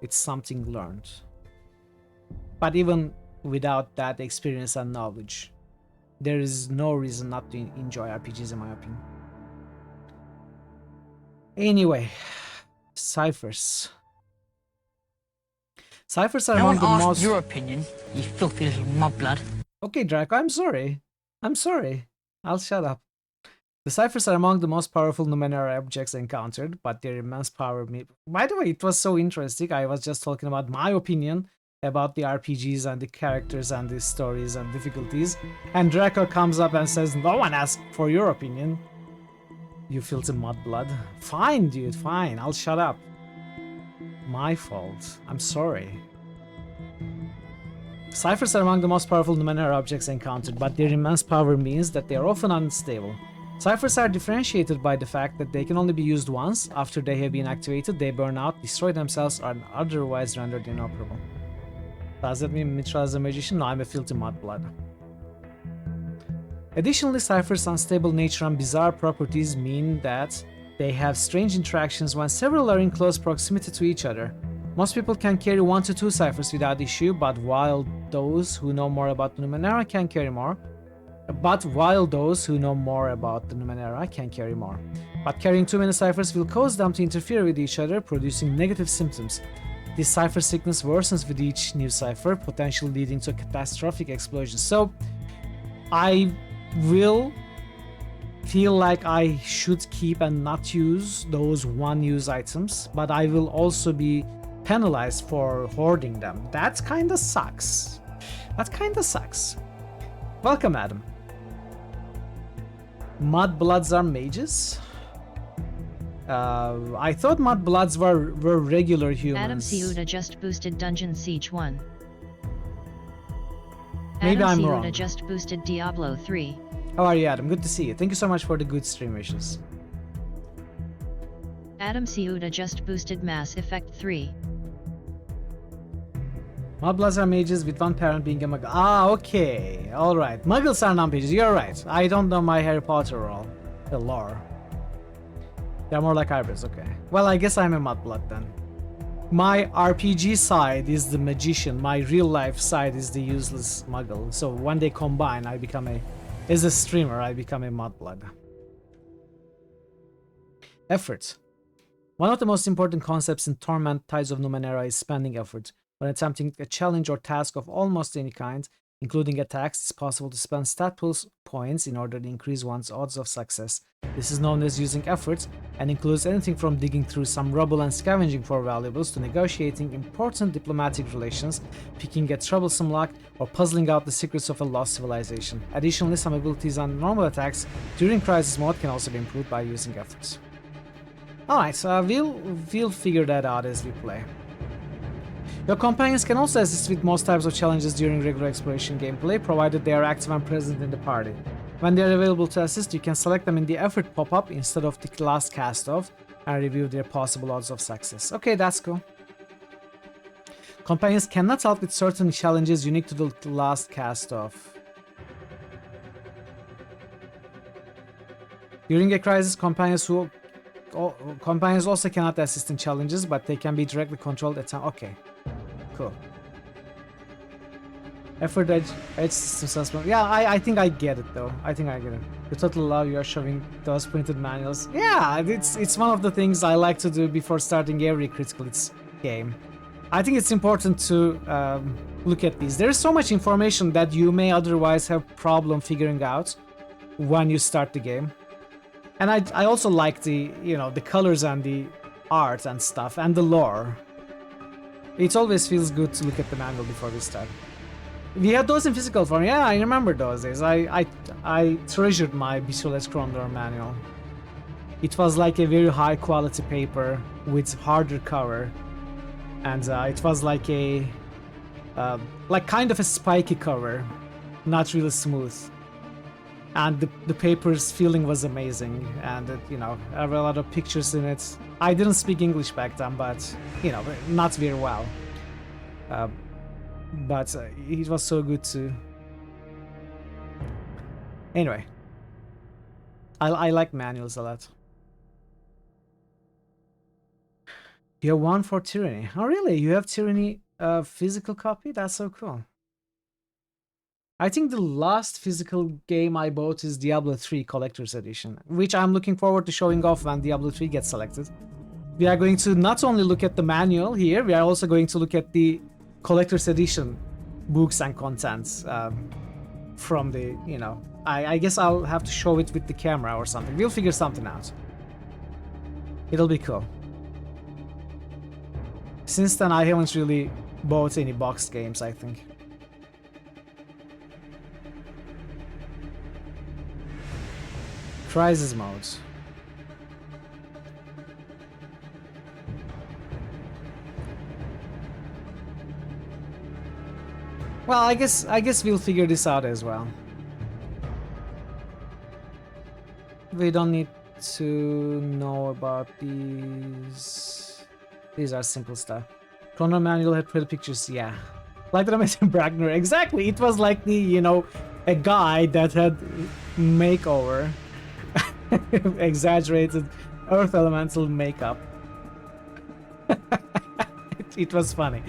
It's something learned. But even without that experience and knowledge, there is no reason not to enjoy RPGs, in my opinion. Anyway, ciphers. Ciphers are among the most... your opinion, you filthy little mudblood. Okay, Draco, I'm sorry. I'll shut up. The ciphers are among the most powerful Numenera objects encountered, but their immense power... By the way, it was so interesting. I was just talking about my opinion about the RPGs and the characters and the stories and difficulties, and Draco comes up and says, "No one asked for your opinion, you filthy mudblood." Fine, dude, fine, I'll shut up. My fault. I'm sorry. Ciphers are among the most powerful Numenera objects encountered, but their immense power means that they are often unstable. Ciphers are differentiated by the fact that they can only be used once. After they have been activated, they burn out, destroy themselves, or are otherwise rendered inoperable. Does that mean Mitra is a magician? No, I'm a filthy mudblood. Additionally, ciphers' unstable nature and bizarre properties mean that they have strange interactions when several are in close proximity to each other. Most people can carry 1 to 2 ciphers without issue, but while those who know more about the Numenera can carry more. But carrying too many ciphers will cause them to interfere with each other, producing negative symptoms. This cipher sickness worsens with each new cipher, potentially leading to a catastrophic explosion. So, I will feel like I should keep and not use those one-use items, but I will also be penalized for hoarding them. That kinda sucks. Welcome, Adam. Mudbloods are mages? I thought Mudbloods were regular humans. Adam Ciuda just boosted Dungeon Siege 1. Maybe Adam I'm Ciuda wrong. just boosted Diablo 3. How are you, Adam? Good to see you. Thank you so much for the good stream wishes. Adam Ciuda just boosted Mass Effect 3. Mudbloods are mages with one parent being a muggle. Ah, okay. Alright. Muggles are non-mages. You're right. I don't know my Harry Potter lore. They're more like hybrids, okay. Well, I guess I'm a mudblood then. My RPG side is the magician. My real life side is the useless muggle. So when they combine, I become as a streamer, I become a mudblood. Effort. One of the most important concepts in Torment Tides of Numenera is spending effort. When attempting a challenge or task of almost any kind, including attacks, it's possible to spend stat points in order to increase one's odds of success. This is known as using effort and includes anything from digging through some rubble and scavenging for valuables to negotiating important diplomatic relations, picking a troublesome lock, or puzzling out the secrets of a lost civilization. Additionally, some abilities and normal attacks during crisis mode can also be improved by using efforts. Alright, so we'll figure that out as we play. Your companions can also assist with most types of challenges during regular exploration gameplay, provided they are active and present in the party. When they are available to assist, you can select them in the effort pop-up instead of the last cast-off and review their possible odds of success. Okay, that's cool. Companions cannot help with certain challenges unique to the last cast-off. During a crisis, companions also cannot assist in challenges, but they can be directly controlled at time. Okay. Cool. Effort edge system suspect. Yeah, I think I get it though. I think I get it. The total love you are showing those printed manuals. Yeah, it's one of the things I like to do before starting every critical hits game. I think it's important to look at these. There is so much information that you may otherwise have problem figuring out when you start the game. And I also like the the colors and the art and stuff and the lore. It always feels good to look at the manual before we start. We had those in physical form. Yeah, I remember those days. I treasured my Bisules Krondor manual. It was like a very high quality paper with harder cover, and it was like a kind of a spiky cover, not really smooth. And the paper's feeling was amazing, and there were a lot of pictures in it. I didn't speak English back then, but not very well. But it was so good to. Anyway, I like manuals a lot. You have one for Tyranny. Oh really? You have Tyranny physical copy? That's so cool. I think the last physical game I bought is Diablo 3 Collector's Edition, which I'm looking forward to showing off when Diablo 3 gets selected. We are going to not only look at the manual here, we are also going to look at the Collector's Edition books and contents from the, I guess I'll have to show it with the camera or something. We'll figure something out. It'll be cool. Since then, I haven't really bought any boxed games, I think. Crisis mode. Well, I guess we'll figure this out as well. We don't need to know about these. These are simple stuff. Chrono manual had pretty pictures, yeah. Like that I mentioned Bragner, exactly. It was like the, you know, a guy that had makeover. Exaggerated earth elemental makeup. It was funny.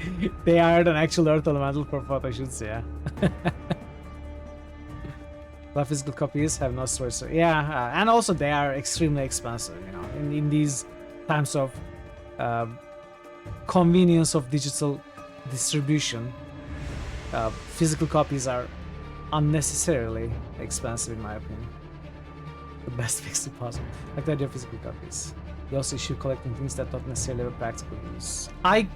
They hired an actual earth elemental for photo shoots, yeah. The physical copies have no storage. So yeah, and also they are extremely expensive, you know, in these times of convenience of digital distribution. Physical copies are unnecessarily expensive in my opinion. The best fix to puzzle. Like the idea of physical copies. You also issue collecting things that don't necessarily have a practical use. I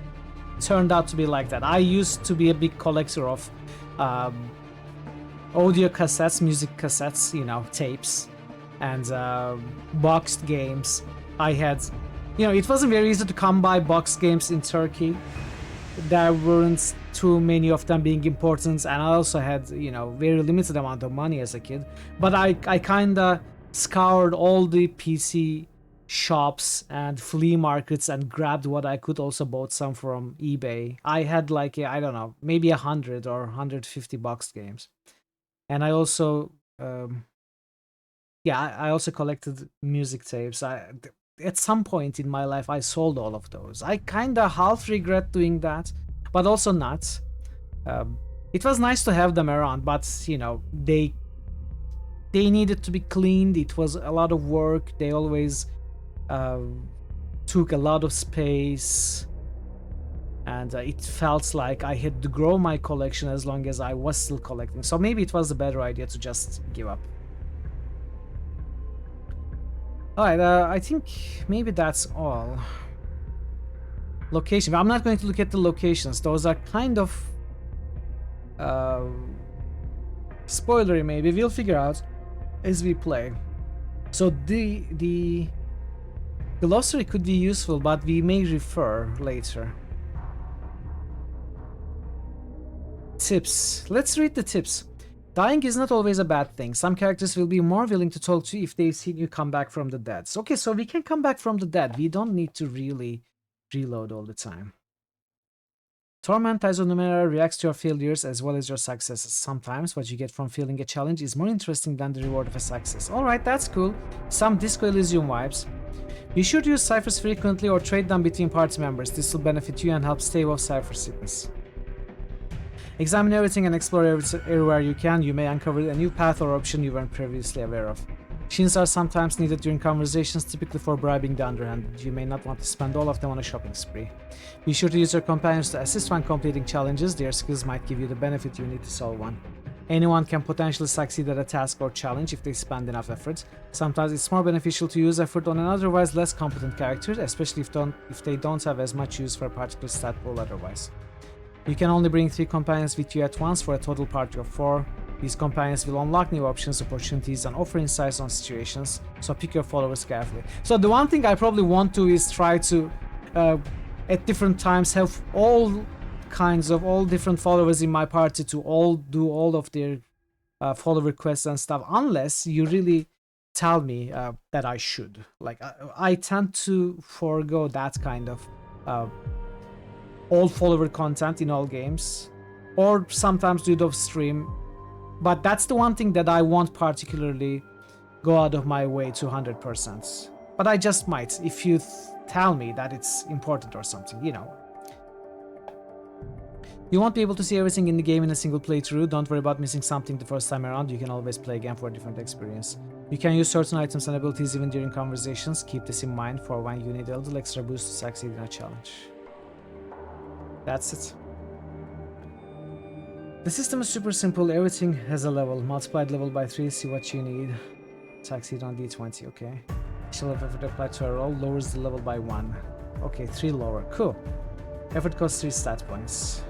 turned out to be like that. I used to be a big collector of audio cassettes, music cassettes, you know, tapes, and boxed games. I had, you know, it wasn't very easy to come by boxed games in Turkey. There weren't too many of them being important, and I also had, you know, very limited amount of money as a kid. But I kinda scoured all the PC shops and flea markets and grabbed what I could. Also bought some from eBay. I had like I don't know, maybe 100 or 150 boxed games, and I also I also collected music tapes. At some point in my life I sold all of those. I kind of half regret doing that, but also not. It was nice to have them around, but you know, they needed to be cleaned. It was a lot of work. They always took a lot of space, and it felt like I had to grow my collection as long as I was still collecting. So maybe it was a better idea to just give up. Alright, I think maybe that's all. Location. I'm not going to look at the locations. Those are kind of spoilery maybe. We'll figure out as we play. So the glossary could be useful, but we may refer later. Tips. Let's read the tips. Dying is not always a bad thing. Some characters will be more willing to talk to you if they've seen you come back from the dead. So, okay, so we can come back from the dead. We don't need to really reload all the time. Torment as a Numenera reacts to your failures as well as your successes. Sometimes what you get from failing a challenge is more interesting than the reward of a success. Alright, that's cool. Some Disco Elysium vibes. You should use ciphers frequently or trade them between party members. This will benefit you and help stave off cipher sickness. Examine everything and explore everywhere you can. You may uncover a new path or option you weren't previously aware of. Shins are sometimes needed during conversations, typically for bribing the underhand. You may not want to spend all of them on a shopping spree. Be sure to use your companions to assist when completing challenges. Their skills might give you the benefit you need to solve one. Anyone can potentially succeed at a task or challenge if they spend enough effort. Sometimes it's more beneficial to use effort on an otherwise less competent character, especially if they don't have as much use for a particular stat pool otherwise. You can only bring 3 companions with you at once for a total party of 4. These companions will unlock new options, opportunities, and offer insights on situations, so pick your followers carefully. So the one thing I probably want to is try to, at different times, have all different followers in my party to all do all of their follower quests and stuff, unless you really tell me that I should. Like, I tend to forego that kind of all follower content in all games, or sometimes do it off stream, but that's the one thing that I won't particularly go out of my way to 100%. But I just might if you tell me that it's important or something, you know. You won't be able to see everything in the game in a single playthrough. Don't worry about missing something the first time around. You can always play again for a different experience. You can use certain items and abilities even during conversations. Keep this in mind for when you need a little extra boost to succeed in a challenge. That's it. The system is super simple. Everything has a level. Multiplied level by 3. See what you need. Succeed on D20. Okay. Initial effort applied to a roll lowers the level by 1. Okay, 3 lower. Cool. Effort costs 3 stat points.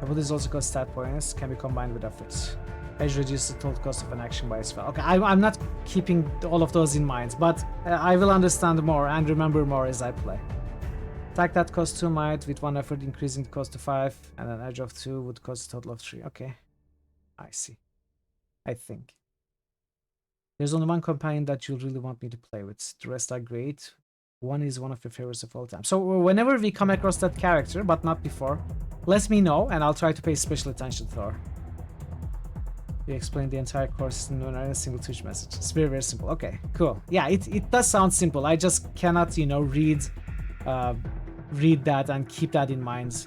Abilities also cost stat points, can be combined with efforts. Edge reduces the total cost of an action by a spell. Okay, I'm not keeping all of those in mind, but I will understand more and remember more as I play. Attack that costs 2 might, with 1 effort increasing the cost to 5, and an edge of 2 would cost a total of 3. Okay, I see. I think. There's only one companion that you really want me to play with. The rest are great. One is one of your favorites of all time. So whenever we come across that character, but not before, let me know, and I'll try to pay special attention to her. You explain the entire course in a single Twitch message. It's very, very simple. Okay, cool. Yeah, it does sound simple. I just cannot, you know, read that and keep that in mind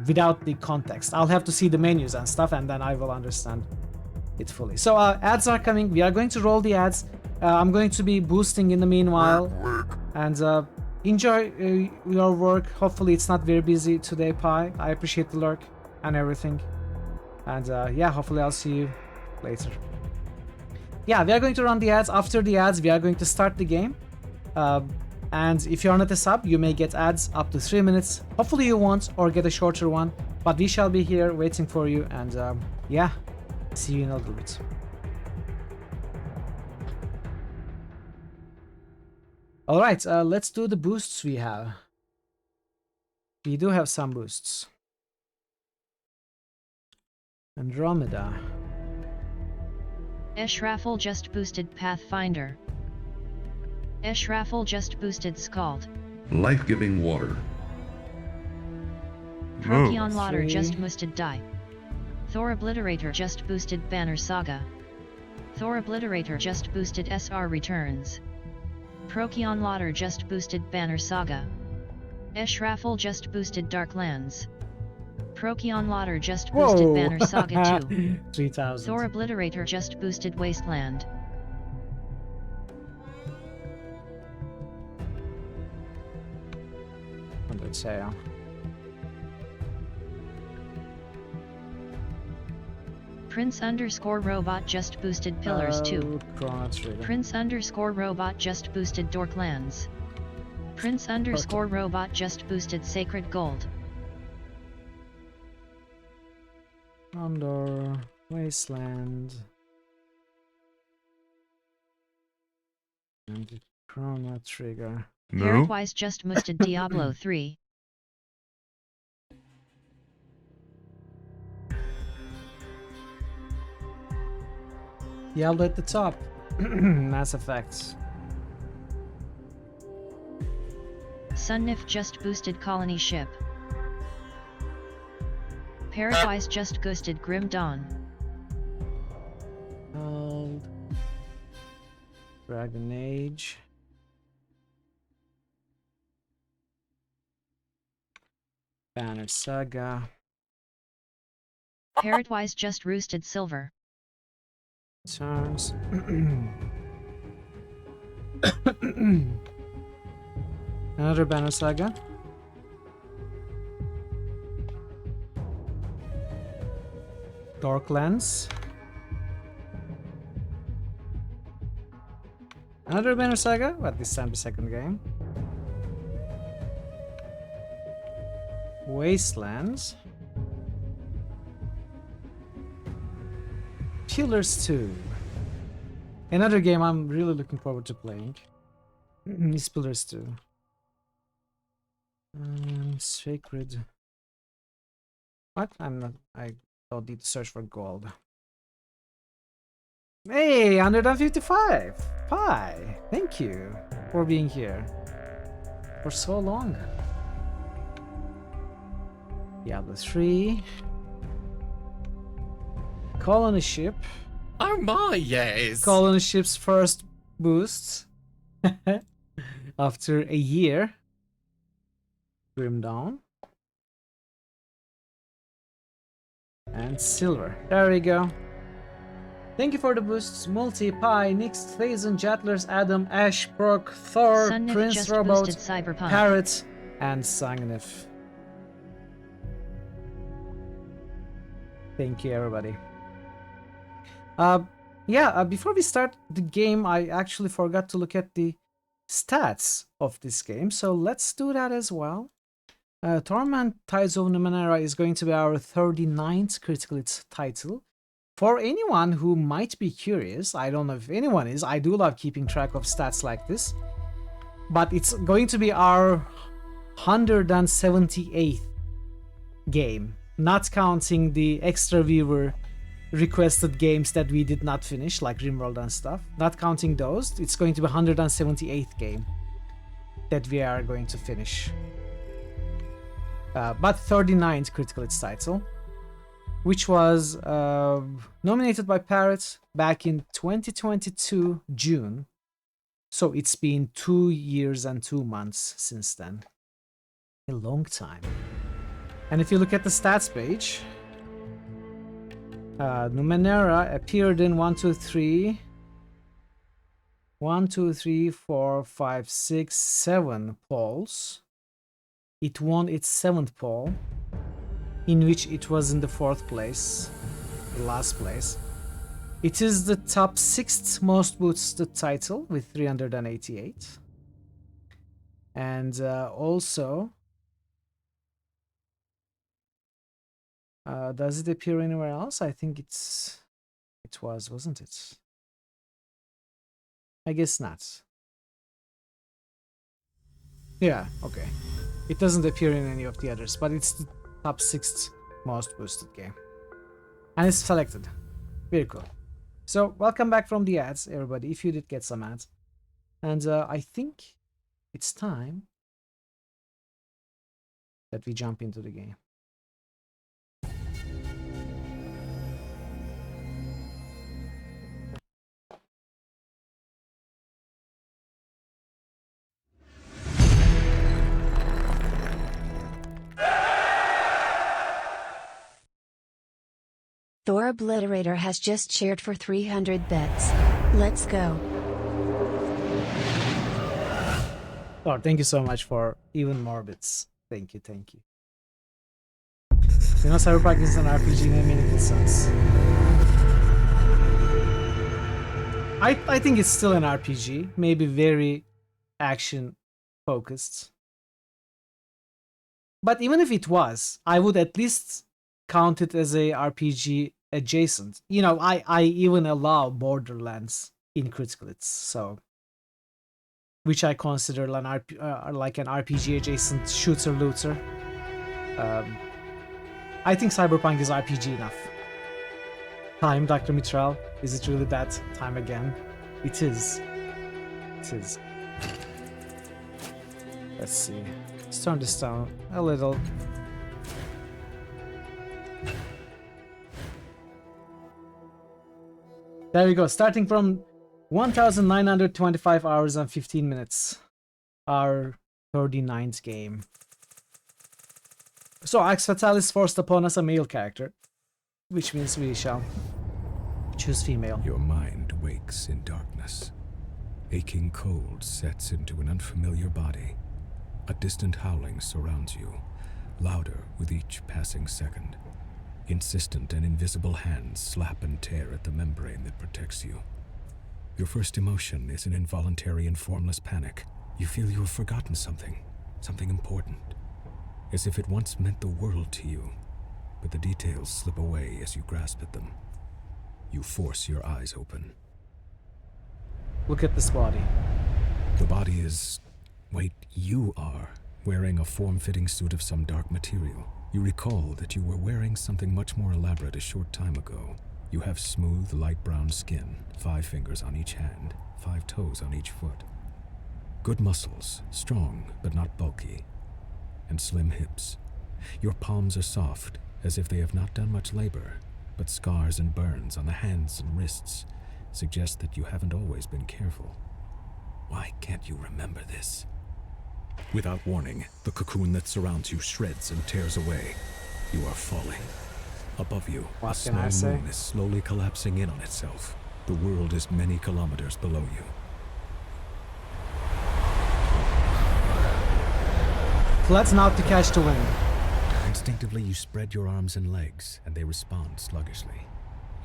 without the context. I'll have to see the menus and stuff, and then I will understand it fully. So ads are coming. We are going to roll the ads. I'm going to be boosting in the meanwhile, and enjoy your work. Hopefully it's not very busy today, Pi. I appreciate the lurk and everything. And yeah, hopefully I'll see you later. Yeah, we are going to run the ads. After the ads, we are going to start the game. And if you're not a sub, you may get ads up to 3 minutes. Hopefully you won't, or get a shorter one. But we shall be here waiting for you. And yeah, see you in a little bit. Alright, let's do the boosts we have. We do have some boosts. Andromeda. Eshrafel just boosted Pathfinder. Eshrafel just boosted Scald. Life-giving water. Procyon Lauder just boosted Die. Thor Obliterator just boosted Banner Saga. Thor Obliterator just boosted SR Returns. Procyon Lauder just boosted Banner Saga. Eshrafel just boosted Darklands. Procyon Lauder just boosted Banner Saga 2. 3000. Thor Obliterator just boosted Wasteland. Let's say. Prince_Robot just boosted Pillars 2. Prince_Robot just boosted Dorklands. Prince_Robot just boosted Sacred Gold. Under Wasteland. And the Chroma Trigger. Parrotwise just boosted Diablo 3. Diablo at the top. Mass Effect. Sunnif just boosted Colony Ship. Parrotwise just boosted Grim Dawn. Dragon Age. Banner Saga. Parrotwise just roosted Silver. Charms. Another Banner Saga. Darklands. Another Banner Saga, but this time the second game. Wastelands. Pillars 2. Another game I'm really looking forward to playing. Is Pillars 2. Sacred. What? I don't need to search for gold. Hey, 155! Pi! Thank you for being here for so long. Diablo 3. Colony Ship. Oh my, yes! Colony Ship's first boost after a year. Grim Dawn. And Silver. There we go. Thank you for the boosts. Multi, Pi, Nix, Thazen, Jatlers, Adam, Ash, Proc, Thor, Sunnif Prince just Robot, boosted Cyberpunk. Parrot, and Sangnif. Thank you, everybody. Before we start the game, I actually forgot to look at the stats of this game, so let's do that as well. Torment Tides of Numenera is going to be our 39th critical hit title. For anyone who might be curious, I don't know if anyone is, I do love keeping track of stats like this. But it's going to be our 178th game, not counting the extra viewer requested games that we did not finish, like Rimworld and stuff. Not counting those, it's going to be 178th game that we are going to finish. But 39th critical hits title, which was nominated by Parrot back in 2022 June. So it's been 2 years and 2 months since then. A long time. And if you look at the stats page, Numenera appeared in 1, 2, 3, 4, 5, 6, 7 polls. It won its 7th poll, in which it was in the 4th place, the last place. It is the top 6th most boosted title with 388. And also, does it appear anywhere else? I think it was, wasn't it? I guess not. Yeah, okay. It doesn't appear in any of the others, but it's the top 6th most boosted game. And it's selected. Very cool. So, welcome back from the ads, everybody, if you did get some ads. And I think it's time that we jump into the game. Thor Obliterator has just shared for 300 bits. Let's go. Oh, thank you so much for even more bits. Thank you, thank you. You know, Cyberpunk is an RPG in a meaningful sense. I think it's still an RPG, maybe very action focused. But even if it was, I would at least count it as a RPG adjacent. You know, I even allow Borderlands in critical hits, so which I consider like an RPG adjacent shooter looter. I think Cyberpunk is RPG enough. Time, Dr. Mitral, is it really that time again? It is. It is. Let's see. Let's turn this down a little. There we go, starting from 1925 hours and 15 minutes. Our 39th game. So, Axe Fatalis forced upon us a male character, which means we shall choose female. Your mind wakes in darkness. Aching cold sets into an unfamiliar body. A distant howling surrounds you, louder with each passing second. Insistent and invisible hands slap and tear at the membrane that protects you. Your first emotion is an involuntary and formless panic. You feel you have forgotten something important. As if it once meant the world to you, but the details slip away as you grasp at them. You force your eyes open. Look at this body. The body is... wait, you are wearing a form-fitting suit of some dark material. You recall that you were wearing something much more elaborate a short time ago. You have smooth, light brown skin, 5 fingers on each hand, 5 toes on each foot. Good muscles, strong but not bulky, and slim hips. Your palms are soft, as if they have not done much labor, but scars and burns on the hands and wrists suggest that you haven't always been careful. Why can't you remember this? Without warning, the cocoon that surrounds you shreds and tears away. You are falling. Above you, a small moon is slowly collapsing in on itself. The world is many kilometers below you. Let's not to catch the wind. Instinctively, you spread your arms and legs, and they respond sluggishly.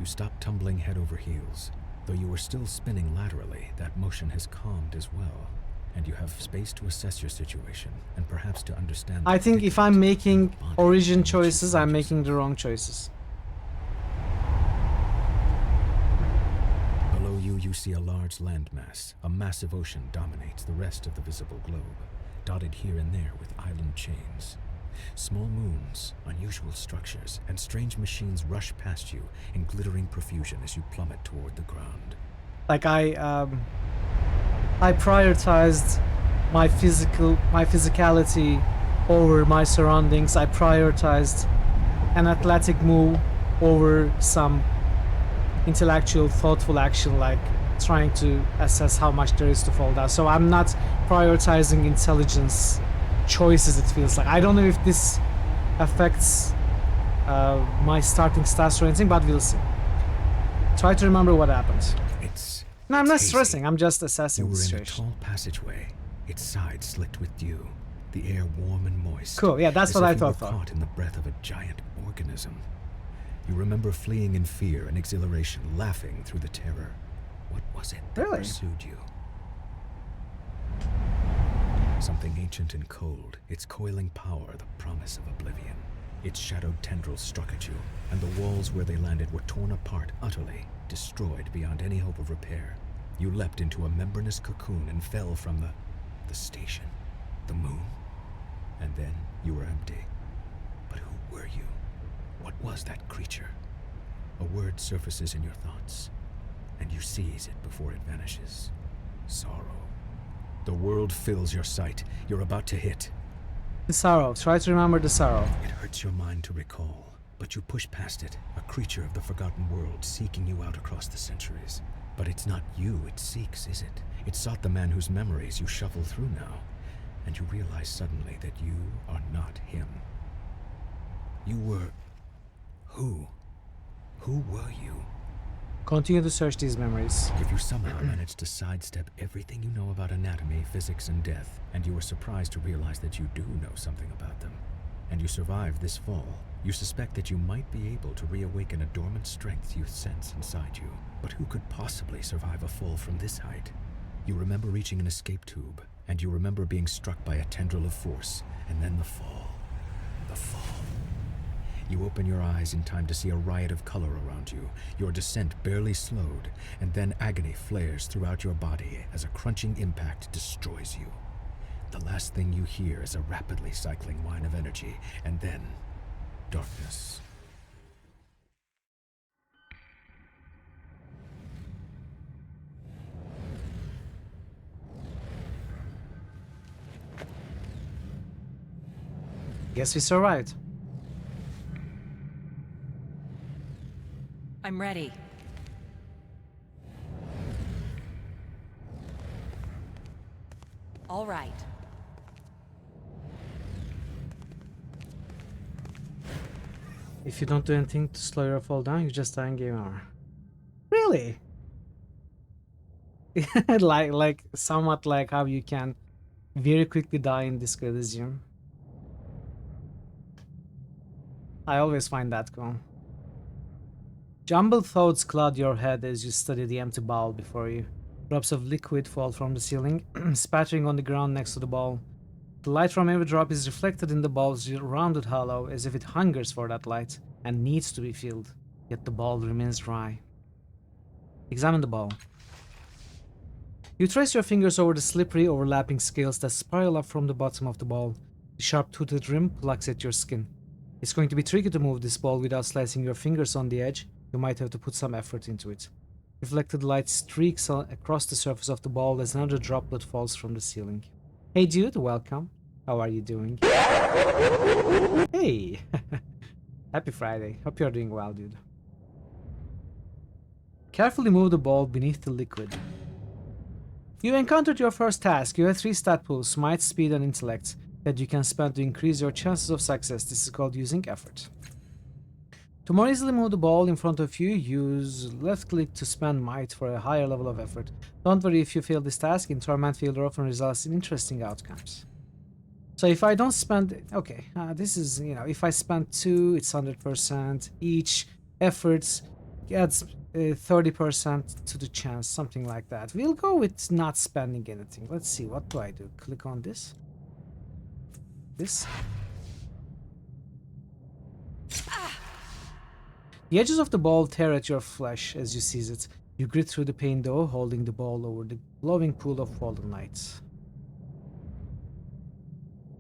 You stop tumbling head over heels. Though you are still spinning laterally, that motion has calmed as well. and you have space to assess your situation and perhaps to understand. I think if I'm making origin choices, I'm making the wrong choices. Below you, you see a large landmass. A massive ocean dominates the rest of the visible globe, dotted here and there with island chains. Small moons, unusual structures, and strange machines rush past you in glittering profusion as you plummet toward the ground. Like I prioritized my physicality over my surroundings. I prioritized an athletic move over some intellectual, thoughtful action, like trying to assess how much there is to fall down. So I'm not prioritizing intelligence choices, it feels like. I don't know if this affects my starting stats or anything, but we'll see. Try to remember what happened. No, I'm not stressing, I'm just assessing the situation. You were in a tall passageway, its sides slicked with dew, the air warm and moist. Cool, yeah, that's what I thought. Caught in the breath of a giant organism. You remember fleeing in fear and exhilaration, laughing through the terror. What was it that pursued you? Something ancient and cold, its coiling power the promise of oblivion. Its shadowed tendrils struck at you, and the walls where they landed were torn apart utterly, destroyed beyond any hope of repair. You leapt into a membranous cocoon and fell from the station, the moon, and then you were empty. But who were you? What was that creature? A word surfaces in your thoughts, and you seize it before it vanishes. Sorrow. The world fills your sight. You're about to hit. The sorrow. Try to remember the sorrow. It hurts your mind to recall, but you push past it, a creature of the forgotten world seeking you out across the centuries. But it's not you it seeks, is it? It sought the man whose memories you shuffle through now, and you realize suddenly that you are not him. You were... Who? Who were you? Continue to search these memories. If you somehow managed to sidestep everything you know about anatomy, physics, and death, and you were surprised to realize that you do know something about them, and you survived this fall, you suspect that you might be able to reawaken a dormant strength you sense inside you. But who could possibly survive a fall from this height? You remember reaching an escape tube, and you remember being struck by a tendril of force, and then the fall. The fall. You open your eyes in time to see a riot of color around you, your descent barely slowed, and then agony flares throughout your body as a crunching impact destroys you. The last thing you hear is a rapidly cycling whine of energy, and then darkness. Guess we survived. I'm ready. All right. If you don't do anything to slow your fall down, you just die in game over. Really? like somewhat like how you can very quickly die in this Elysium. I always find that cool. Jumbled thoughts cloud your head as you study the empty bowl before you. Drops of liquid fall from the ceiling, spattering on the ground next to the bowl. The light from every drop is reflected in the bowl's rounded hollow, as if it hungers for that light and needs to be filled, yet the bowl remains dry. Examine the bowl. You trace your fingers over the slippery, overlapping scales that spiral up from the bottom of the bowl. The sharp-toothed rim plucks at your skin. It's going to be tricky to move this ball without slicing your fingers on the edge. You might have to put some effort into it. Reflected light streaks across the surface of the ball as another droplet falls from the ceiling. Hey dude, welcome. How are you doing? Hey! Happy Friday. Hope you're doing well, dude. Carefully move the ball beneath the liquid. You encountered your first task. You have 3 stat pools, might, speed, and intellect, that you can spend to increase your chances of success. This is called using effort. To more easily move the ball in front of you, use left click to spend might for a higher level of effort. Don't worry if you fail this task. In Torment, failure often results in interesting outcomes. So if I don't spend... Okay, this is, you know, if I spend 2, it's 100% each. Efforts adds 30% to the chance, something like that. We'll go with not spending anything. Let's see, what do I do? Click on this. This. The edges of the ball tear at your flesh as you seize it. You grit through the pain though, holding the ball over the glowing pool of fallen light.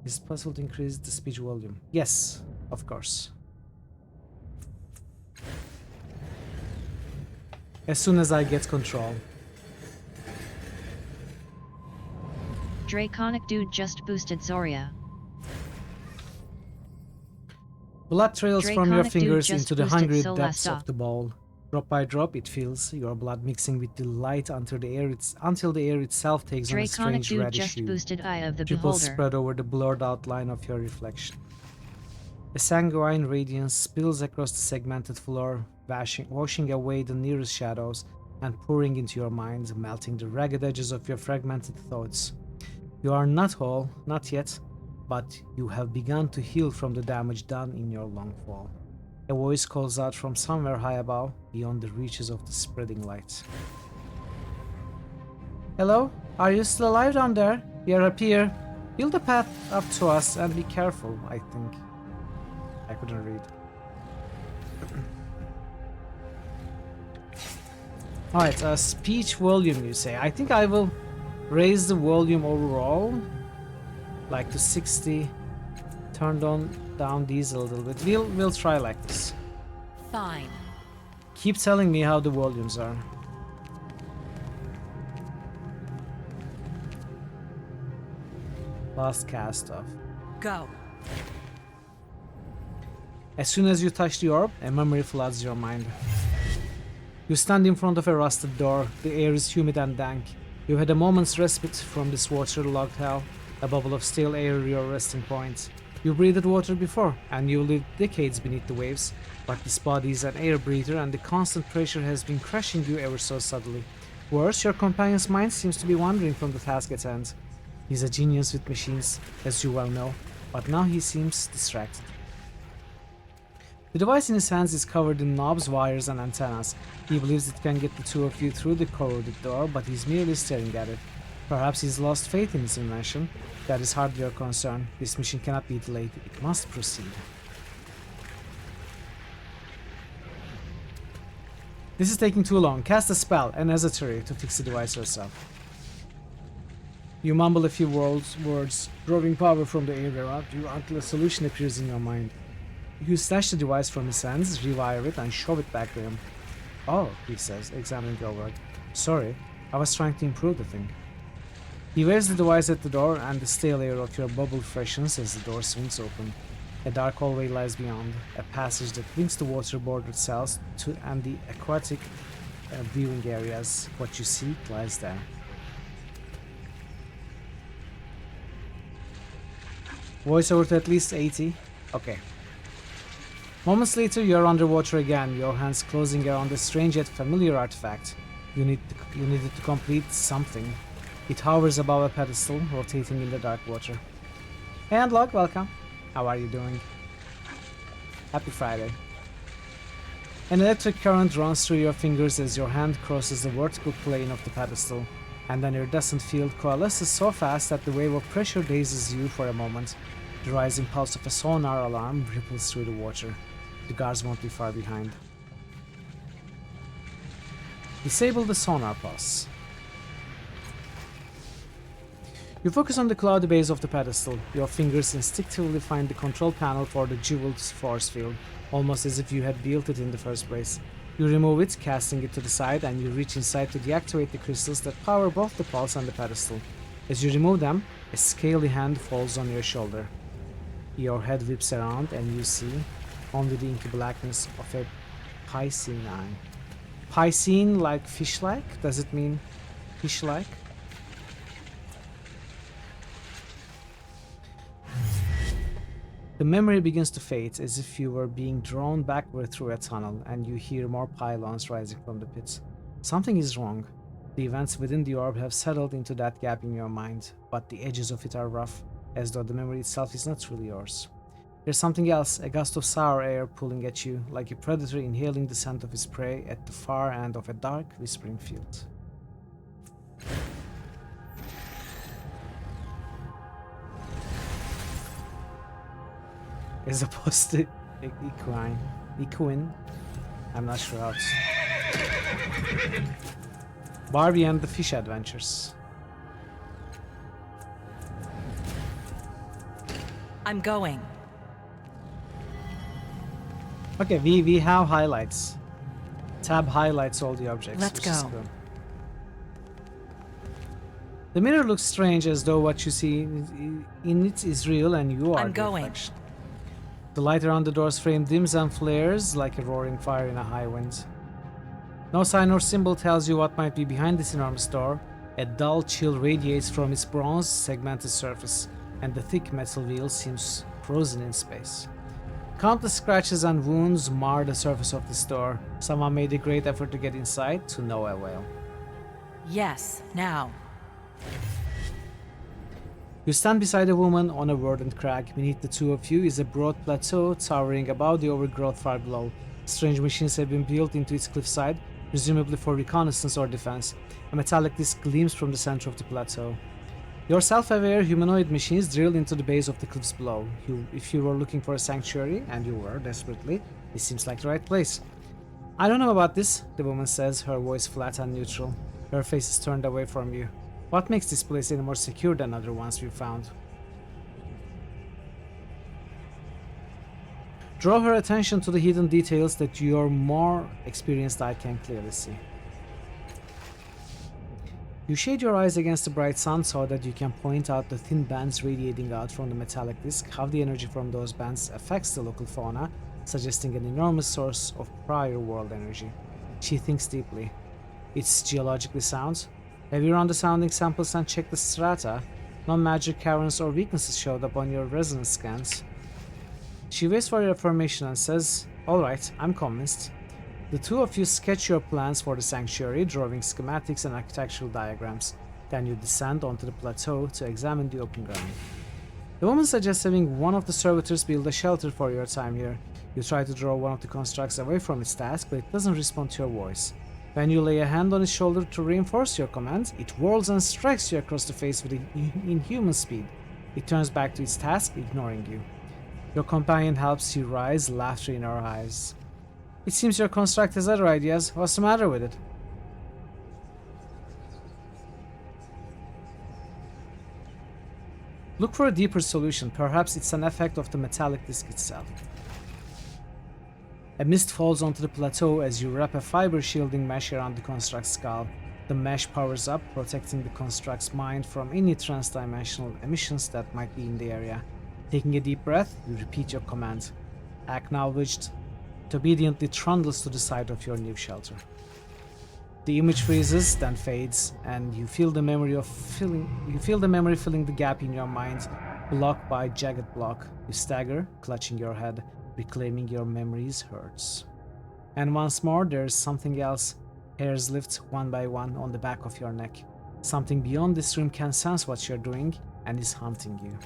Is it possible to increase the speech volume? Yes, of course. As soon as I get control. Draconic Dude just boosted Zoria. Blood trails from your Draconic fingers Dude into the just hungry boosted depths Solasta. of the ball. Drop by drop, it fills, your blood mixing with the light until the air itself takes on a Draconic strange Dude reddish just hue. boosted Eye of the Pupils Beholder. spread over the blurred outline of your reflection. A sanguine radiance spills across the segmented floor, washing away the nearest shadows and pouring into your mind, melting the ragged edges of your fragmented thoughts. You are not whole, not yet, but you have begun to heal from the damage done in your long fall. A voice calls out from somewhere high above, beyond the reaches of the spreading light. Hello? Are you still alive down there? We are up here. Build the path up to us and be careful, I think. I couldn't read. Alright, speech volume you say. I think I will raise the volume overall, like to 60. Turn down these a little bit. We'll try like this. Fine. Keep telling me how the volumes are. Last cast off. Go. As soon as you touch the orb, a memory floods your mind. You stand in front of a rusted door. The air is humid and dank. You had a moment's respite from this water-logged hell, a bubble of stale air your resting point. You breathed water before, and you lived decades beneath the waves, but this body is an air breather and the constant pressure has been crushing you ever so subtly. Worse, your companion's mind seems to be wandering from the task at hand. He's a genius with machines, as you well know, but now he seems distracted. The device in his hands is covered in knobs, wires, and antennas. He believes it can get the two of you through the corroded door, but he's merely staring at it. Perhaps he's lost faith in his invention. That is hardly your concern. This mission cannot be delayed. It must proceed. This is taking too long. Cast a spell, an esotery, to fix the device yourself. You mumble a few words, drawing power from the air around you until a solution appears in your mind. You snatch the device from his hands, rewire it, and shove it back to him. Oh, he says, examining your work. Sorry, I was trying to improve the thing. He waves the device at the door, and the stale air of your bubble freshens as the door swings open. A dark hallway lies beyond, a passage that links the water-bordered cells and the aquatic viewing areas. What you seek lies there. Voiceover to at least 80. Okay. Moments later, you're underwater again, your hands closing around a strange yet familiar artifact. You needed to complete something. It hovers above a pedestal, rotating in the dark water. Hey Unlock, welcome. How are you doing? Happy Friday. An electric current runs through your fingers as your hand crosses the vertical plane of the pedestal, and an iridescent field coalesces so fast that the wave of pressure dazes you for a moment. The rising pulse of a sonar alarm ripples through the water. The guards won't be far behind. Disable the sonar pulse. You focus on the cloudy base of the pedestal. Your fingers instinctively find the control panel for the jeweled force field, almost as if you had built it in the first place. You remove it, casting it to the side, and you reach inside to deactivate the crystals that power both the pulse and the pedestal. As you remove them, a scaly hand falls on your shoulder. Your head whips around and you see only the inky blackness of a Piscine eye. Piscine like fish-like? Does it mean fish-like? The memory begins to fade, as if you were being drawn backward through a tunnel, and you hear more pylons rising from the pits. Something is wrong. The events within the orb have settled into that gap in your mind, but the edges of it are rough, as though the memory itself is not truly yours. There's something else, a gust of sour air pulling at you, like a predator inhaling the scent of his prey at the far end of a dark, whispering field. As opposed to equine. I'm not sure how it's... Barbie and the Fish Adventures. I'm going. Okay, we have highlights. Tab highlights all the objects. Let's which is go. cool. The mirror looks strange, as though what you see in it is real and you are I'm the going. reflection. The light around the door's frame dims and flares like a roaring fire in a high wind. No sign or symbol tells you what might be behind this enormous door. A dull chill radiates from its bronze segmented surface, and the thick metal wheel seems frozen in space. Countless scratches and wounds mar the surface of this door. Someone made a great effort to get inside, to no avail. Yes, now. You stand beside a woman on a verdant crag. Beneath the two of you is a broad plateau towering above the overgrowth far below. Strange machines have been built into its cliffside, presumably for reconnaissance or defense. A metallic disc gleams from the center of the plateau. Your self-aware humanoid machines drill into the base of the cliffs below. If you were looking for a sanctuary, and you were desperately, this seems like the right place. I don't know about this, the woman says, her voice flat and neutral. Her face is turned away from you. What makes this place any more secure than other ones we've found? Draw her attention to the hidden details that your more experienced eye can clearly see. You shade your eyes against the bright sun so that you can point out the thin bands radiating out from the metallic disc, how the energy from those bands affects the local fauna, suggesting an enormous source of prior world energy. She thinks deeply. It's geologically sound. Have you run the sounding samples and checked the strata? No magic caverns or weaknesses showed up on your resonance scans. She waits for your affirmation and says, "Alright, I'm convinced." The two of you sketch your plans for the sanctuary, drawing schematics and architectural diagrams. Then you descend onto the plateau to examine the open ground. The woman suggests having one of the servitors build a shelter for your time here. You try to draw one of the constructs away from its task, but it doesn't respond to your voice. When you lay a hand on its shoulder to reinforce your command, it whirls and strikes you across the face with inhuman speed. It turns back to its task, ignoring you. Your companion helps you rise, laughter in her eyes. It seems your construct has other ideas. What's the matter with it? Look for a deeper solution. Perhaps it's an effect of the metallic disc itself. A mist falls onto the plateau as you wrap a fiber shielding mesh around the construct's skull. The mesh powers up, protecting the construct's mind from any trans-dimensional emissions that might be in the area. Taking a deep breath, you repeat your command. Acknowledged. It obediently trundles to the side of your new shelter. The image freezes, then fades, and you feel the memory filling the gap in your mind, block by jagged block. You stagger, clutching your head, reclaiming your memory's hurts. And once more, there's something else. Hairs lift one by one on the back of your neck. Something beyond this room can sense what you're doing and is hunting you.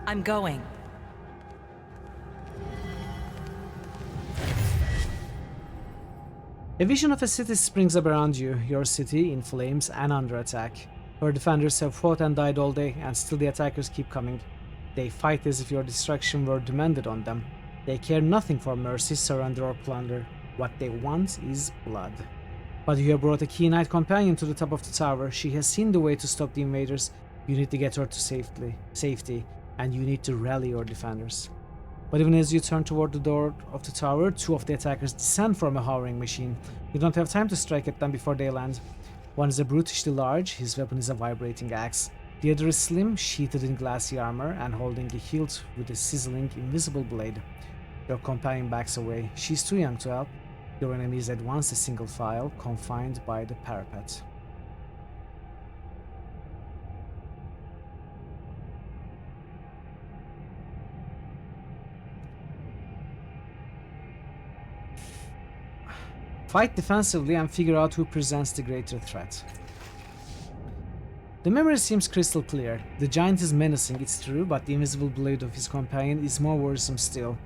I'm going. A vision of a city springs up around you, your city in flames and under attack. Your defenders have fought and died all day, and still the attackers keep coming. They fight as if your destruction were demanded on them. They care nothing for mercy, surrender, or plunder. What they want is blood. But you have brought a keen-eyed companion to the top of the tower. She has seen the way to stop the invaders. You need to get her to safety, and you need to rally your defenders. But even as you turn toward the door of the tower, two of the attackers descend from a hovering machine. You don't have time to strike at them before they land. One is a brutishly large, his weapon is a vibrating axe. The other is slim, sheathed in glassy armor, and holding a hilt with a sizzling, invisible blade. Your companion backs away. She's too young to help. Your enemy is at once a single file, confined by the parapet. Fight defensively and figure out who presents the greater threat. The memory seems crystal clear. The giant is menacing, it's true, but the invisible blade of his companion is more worrisome still.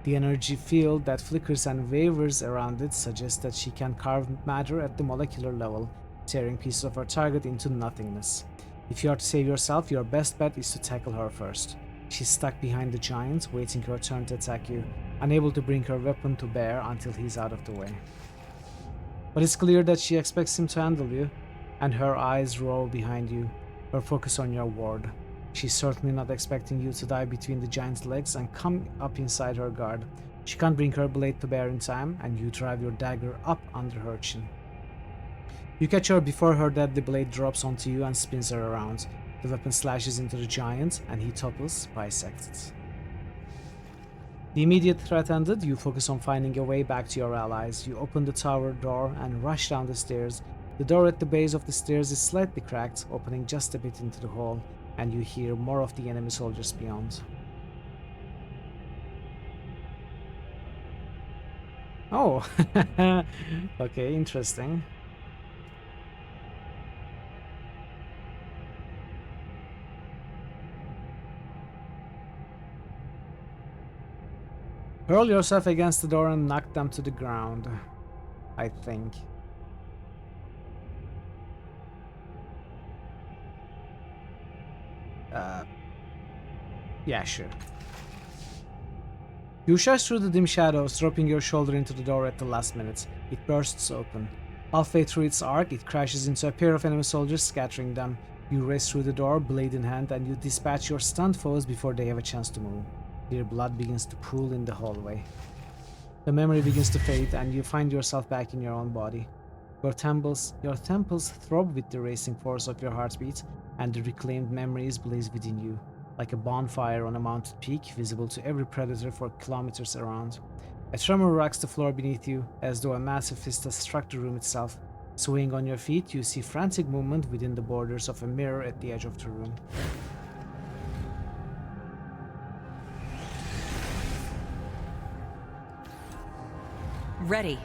The energy field that flickers and wavers around it suggests that she can carve matter at the molecular level, tearing pieces of her target into nothingness. If you are to save yourself, your best bet is to tackle her first. She's stuck behind the giant, waiting her turn to attack you, unable to bring her weapon to bear until he's out of the way. But it's clear that she expects him to handle you, and her eyes roll behind you, her focus on your ward. She's certainly not expecting you to die between the giant's legs and come up inside her guard. She can't bring her blade to bear in time, and you drive your dagger up under her chin. You catch her before her deadly blade drops onto you and spins her around. The weapon slashes into the giant, and he topples, bisected. The immediate threat ended, you focus on finding a way back to your allies. You open the tower door and rush down the stairs. The door at the base of the stairs is slightly cracked, opening just a bit into the hall, and you hear more of the enemy soldiers beyond. Oh, okay, interesting. Hurl yourself against the door and knock them to the ground, I think. Yeah, sure. You rush through the dim shadows, dropping your shoulder into the door at the last minute. It bursts open. Halfway through its arc, it crashes into a pair of enemy soldiers, scattering them. You race through the door, blade in hand, and you dispatch your stunned foes before they have a chance to move. Your blood begins to pool in the hallway. The memory begins to fade, and you find yourself back in your own body. Your temples throb with the racing force of your heartbeat, and the reclaimed memories blaze within you, like a bonfire on a mountain peak, visible to every predator for kilometers around. A tremor rocks the floor beneath you, as though a massive fist has struck the room itself. Swaying on your feet, you see frantic movement within the borders of a mirror at the edge of the room. Ready.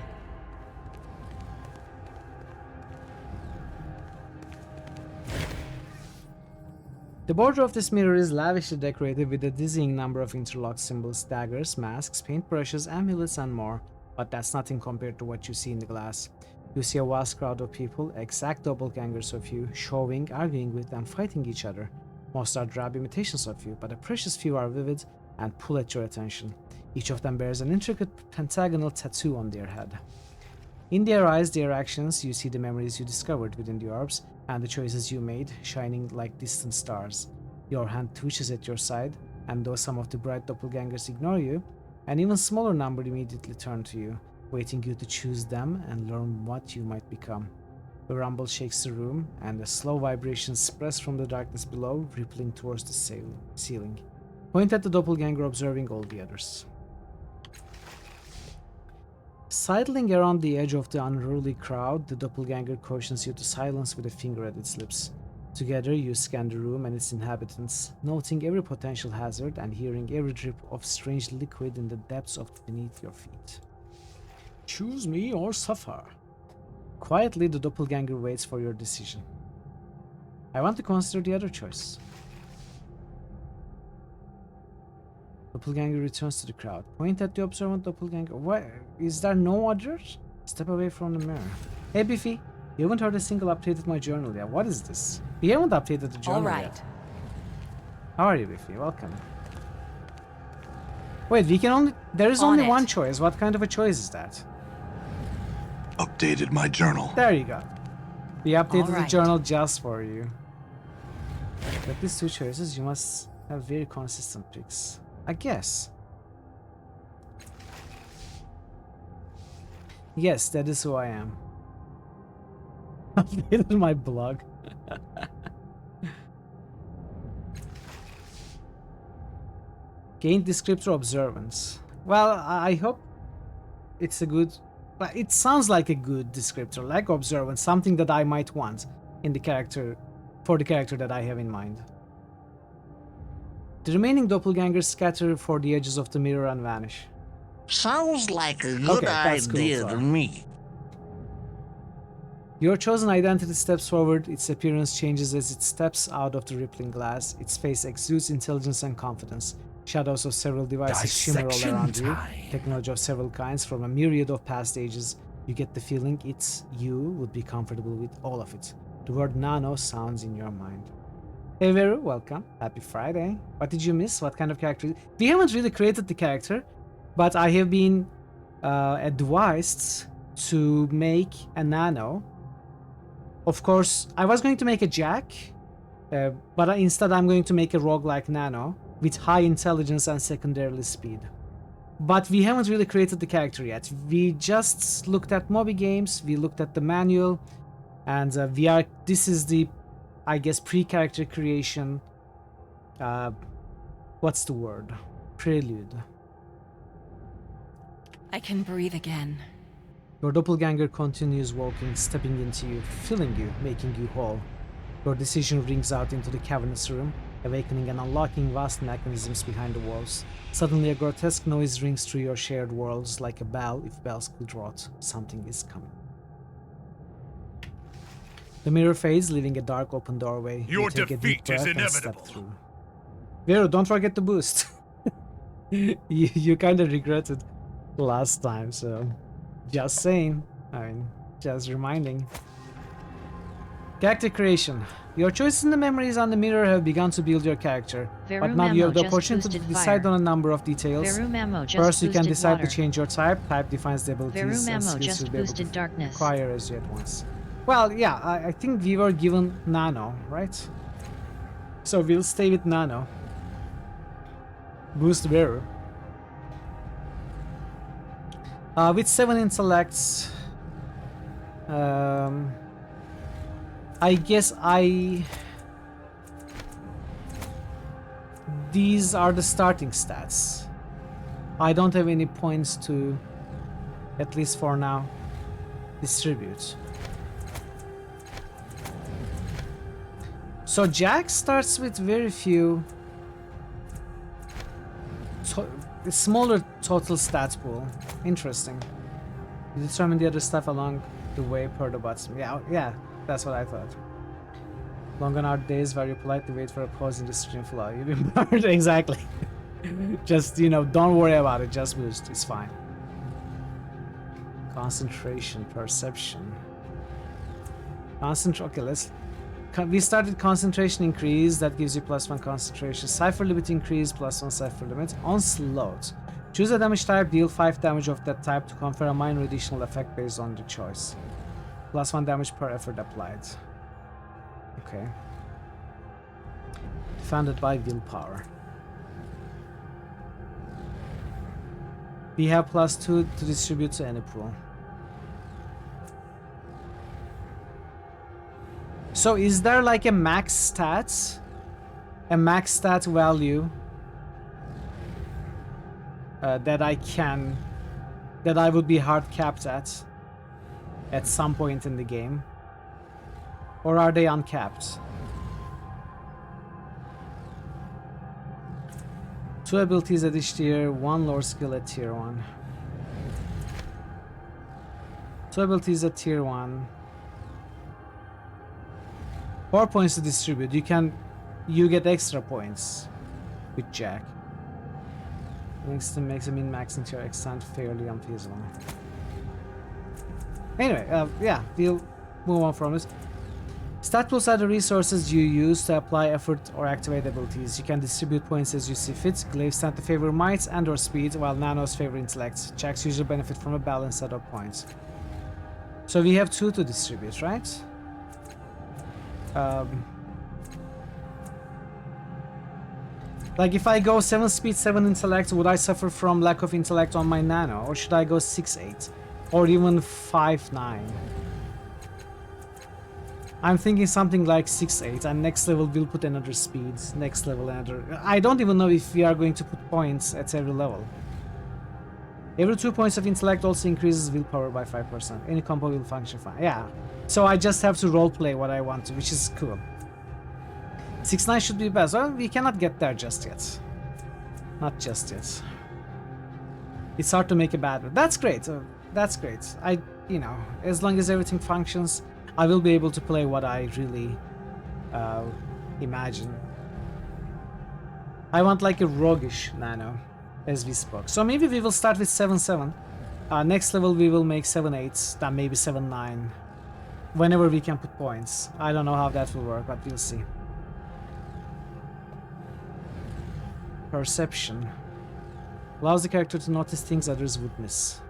The border of this mirror is lavishly decorated with a dizzying number of interlocked symbols, daggers, masks, paintbrushes, amulets, and more, but that's nothing compared to what you see in the glass. You see a vast crowd of people, exact doppelgangers of you, showing, arguing with, and fighting each other. Most are drab imitations of you, but a precious few are vivid and pull at your attention. Each of them bears an intricate pentagonal tattoo on their head. In their eyes, their actions, you see the memories you discovered within the orbs, and the choices you made, shining like distant stars. Your hand twitches at your side, and though some of the bright doppelgangers ignore you, an even smaller number immediately turn to you, waiting you to choose them and learn what you might become. A rumble shakes the room, and a slow vibration spreads from the darkness below, rippling towards the ceiling. Point at the doppelganger, observing all the others. Sidling around the edge of the unruly crowd, the doppelganger cautions you to silence with a finger at its lips. Together, you scan the room and its inhabitants, noting every potential hazard and hearing every drip of strange liquid in the depths of beneath your feet. Choose me or suffer. Quietly, the doppelganger waits for your decision. I want to consider the other choice. Doppelganger returns to the crowd. Point at the observant doppelganger. What? Is there no others? Step away from the mirror. Hey Biffy, you haven't heard a single update of my journal yet. What is this? We haven't updated the journal yet. How are you, Biffy? Welcome. Wait, we can only... There is only one choice. What kind of a choice is that? Updated my journal. There you go. We updated the journal just for you. With these two choices, you must have very consistent picks. I guess. Yes, that is who I am. Updated my blog. Gain descriptor observance. Well, I hope it's a good... It sounds like a good descriptor, like observance, something that I might want in the character, for the character that I have in mind. The remaining doppelgangers scatter for the edges of the mirror and vanish. Sounds like a good idea to me. Your chosen identity steps forward, its appearance changes as it steps out of the rippling glass. Its face exudes intelligence and confidence. Shadows of several devices shimmer all around you. Technology of several kinds from a myriad of past ages. You get the feeling you would be comfortable with all of it. The word nano sounds in your mind. Hey Veru, welcome. Happy Friday. What did you miss? What kind of character? We haven't really created the character, but I have been advised to make a nano. Of course, I was going to make a Jack, but instead I'm going to make a roguelike nano with high intelligence and secondarily speed. But we haven't really created the character yet. We just looked at Moby Games, we looked at the manual, and this is the, I guess, pre-character creation, what's the word? Prelude. I can breathe again. Your doppelganger continues walking, stepping into you, filling you, making you whole. Your decision rings out into the cavernous room, awakening and unlocking vast mechanisms behind the walls. Suddenly a grotesque noise rings through your shared worlds like a bell if bells could rot. Something is coming. The mirror fades, leaving a dark open doorway. Your take defeat is inevitable. Step through. Vero, don't forget the boost. you kind of regretted last time, so just saying. I mean, just reminding. Character creation. Your choices in the memories on the mirror have begun to build your character, but now you have the opportunity to decide on a number of details. First, you can decide to change your type. Type defines the abilities and skills you'll be able to acquire as you at once. Well, yeah, I think we were given Nano, right? So we'll stay with Nano. Boost Veru. With 7 intellects, I guess these are the starting stats. I don't have any points to, at least for now, distribute. So Jack starts with very few, smaller total stats pool. Interesting. You determine the other stuff along the way per the bottom. Yeah, that's what I thought. Long on hard days where you politely wait for a pause in the stream flow. You've been burned. Exactly. Just, you know, don't worry about it. Just boost. It's fine. Concentration, perception. Okay, we started concentration increase. That gives you +1 concentration. Cipher limit increase, +1 cipher limit. Onslaught. Choose a damage type, deal 5 damage of that type to confer a minor additional effect based on the choice. +1 damage per effort applied. Okay. Defended by willpower. We have +2 to distribute to any pool. So is there like a max stat? A max stat value that I would be hard capped at some point in the game? Or are they uncapped? 2 abilities at each tier, 1 lore skill at tier 1. 2 abilities at tier 1. 4 points to distribute. You get extra points with Jack. Makes a min-maxing to your extent fairly unfeasible. Anyway, yeah, we'll move on from this. Stat pools are the resources you use to apply effort or activate abilities. You can distribute points as you see fit. Glaives tend to favor might and or speed, while nanos favor intellect. Jacks usually benefit from a balanced set of points. So we have 2 to distribute, right? Like if I go 7 speed, 7 intellect, would I suffer from lack of intellect on my nano? Or should I go 6-8? Or even 5-9? I'm thinking something like 6-8, and next level we'll put another speed, next level another... I don't even know if we are going to put points at every level. Every 2 points of intellect also increases willpower by 5%. Any combo will function fine. Yeah, so I just have to roleplay what I want to, which is cool. 6-9 should be best. Well, we cannot get there just yet. Not just yet. It's hard to make a bad one. That's great. That's great. You know, as long as everything functions. I will be able to play what I really imagine. I want like a roguish nano, as we spoke. So maybe we will start with 7-7. Next level we will make 7-8, then maybe 7-9. Whenever we can put points. I don't know how that will work, but we'll see. Perception. Allows the character to notice things others would miss.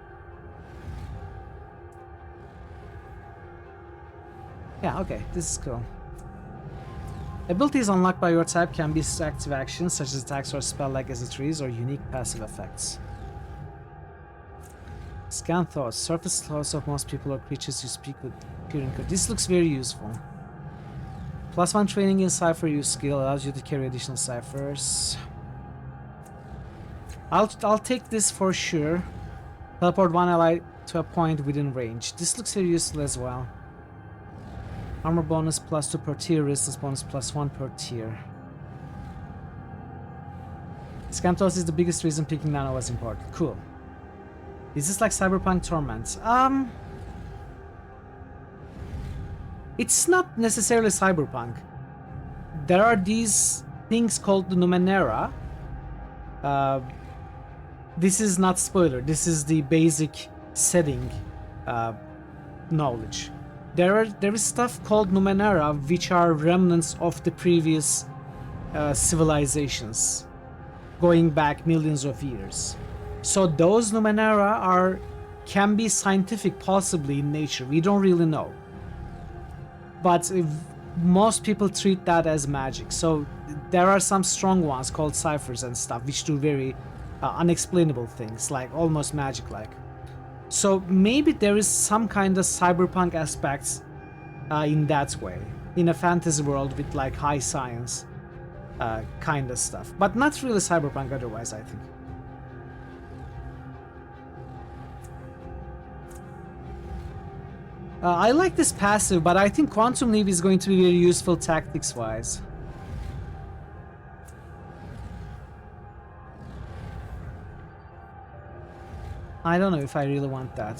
Yeah, okay, this is cool. Abilities unlocked by your type can be active actions such as attacks or spell like trees or unique passive effects. Scan thoughts. Surface thoughts of most people or creatures you speak with appearing code. This looks very useful. +1 training in cipher use skill allows you to carry additional ciphers. I'll take this for sure. Teleport one ally to a point within range. This looks very useful as well. Armor bonus +2 per tier, resistance bonus +1 per tier. Scan thoughts is the biggest reason picking nano was important. Cool. Is this like Cyberpunk Torment? It's not necessarily Cyberpunk. There are these things called the Numenera. This is not spoiler. This is the basic setting knowledge. There is stuff called Numenera, which are remnants of the previous civilizations, going back millions of years. So those Numenera can be scientific, possibly in nature. We don't really know. But most people treat that as magic. So there are some strong ones called ciphers and stuff, which do very unexplainable things, like almost magic-like. So maybe there is some kind of cyberpunk aspects in that way, in a fantasy world with like high science kind of stuff. But not really cyberpunk otherwise, I think. I like this passive, but I think Quantum Leap is going to be very useful tactics-wise. I don't know if I really want that.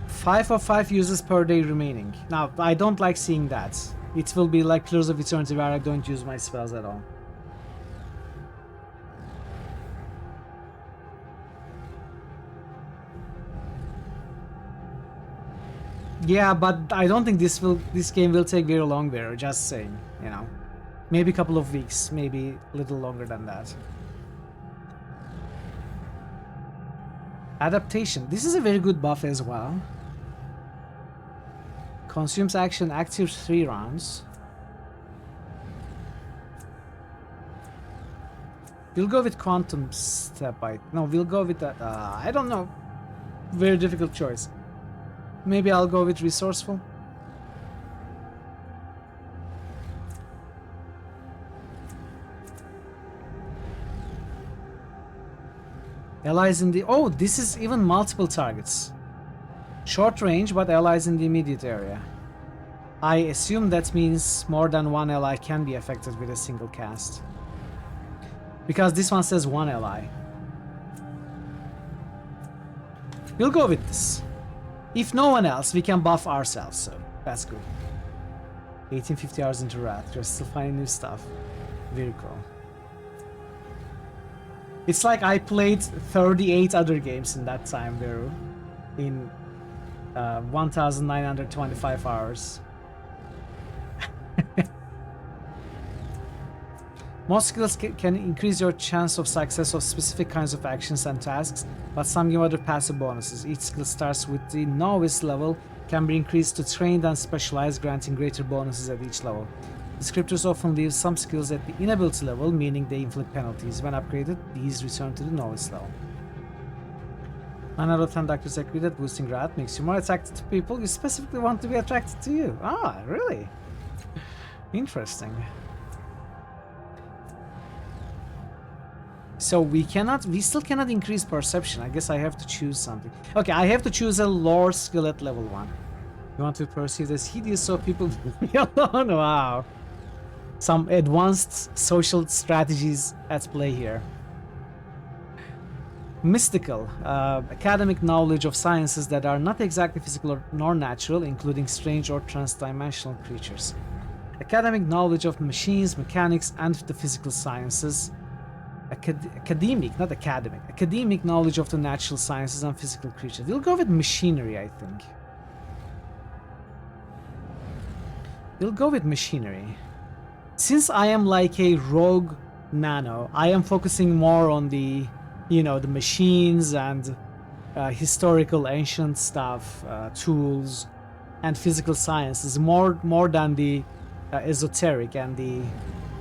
5 of 5 uses per day remaining. Now, I don't like seeing that. It will be like Pillars of Eternity where I don't use my spells at all. Yeah, but I don't think this game will take very long there, just saying, you know. Maybe a couple of weeks, maybe a little longer than that. Adaptation. This is a very good buff as well. Consumes action active 3 rounds. We'll go with Quantum Step. No, we'll go with that. I don't know. Very difficult choice. Maybe I'll go with Resourceful. Allies in the... Oh, this is even multiple targets. Short range, but allies in the immediate area. I assume that means more than one ally can be affected with a single cast. Because this one says one ally. We'll go with this. If no one else, we can buff ourselves, so that's good. 1850 hours into Wrath, just still finding new stuff. Very cool. It's like I played 38 other games in that time, Veru. In 1925 hours. Most skills can increase your chance of success of specific kinds of actions and tasks, but some give other passive bonuses. Each skill starts with the novice level, can be increased to trained and specialized, granting greater bonuses at each level. Descriptors often leave some skills at the inability level, meaning they inflict penalties. When upgraded, these return to the novice level. 9 out of 10 doctors agree that boosting Wrath makes you more attracted to people who specifically want to be attracted to you. Ah, really? Interesting. So we still cannot increase perception. I guess I have to choose something. Okay, I have to choose a lore skill at level 1. You want to be perceived as hideous so people leave me alone? Wow. Some advanced social strategies at play here. Mystical, academic knowledge of sciences that are not exactly physical nor natural, including strange or transdimensional creatures. Academic knowledge of machines, mechanics, and the physical sciences. Academic, not academic. Academic knowledge of the natural sciences and physical creatures. We'll go with machinery, I think. We'll go with machinery. Since I am like a rogue nano, I am focusing more on the, you know, the machines and historical ancient stuff, tools, and physical sciences more than the esoteric and the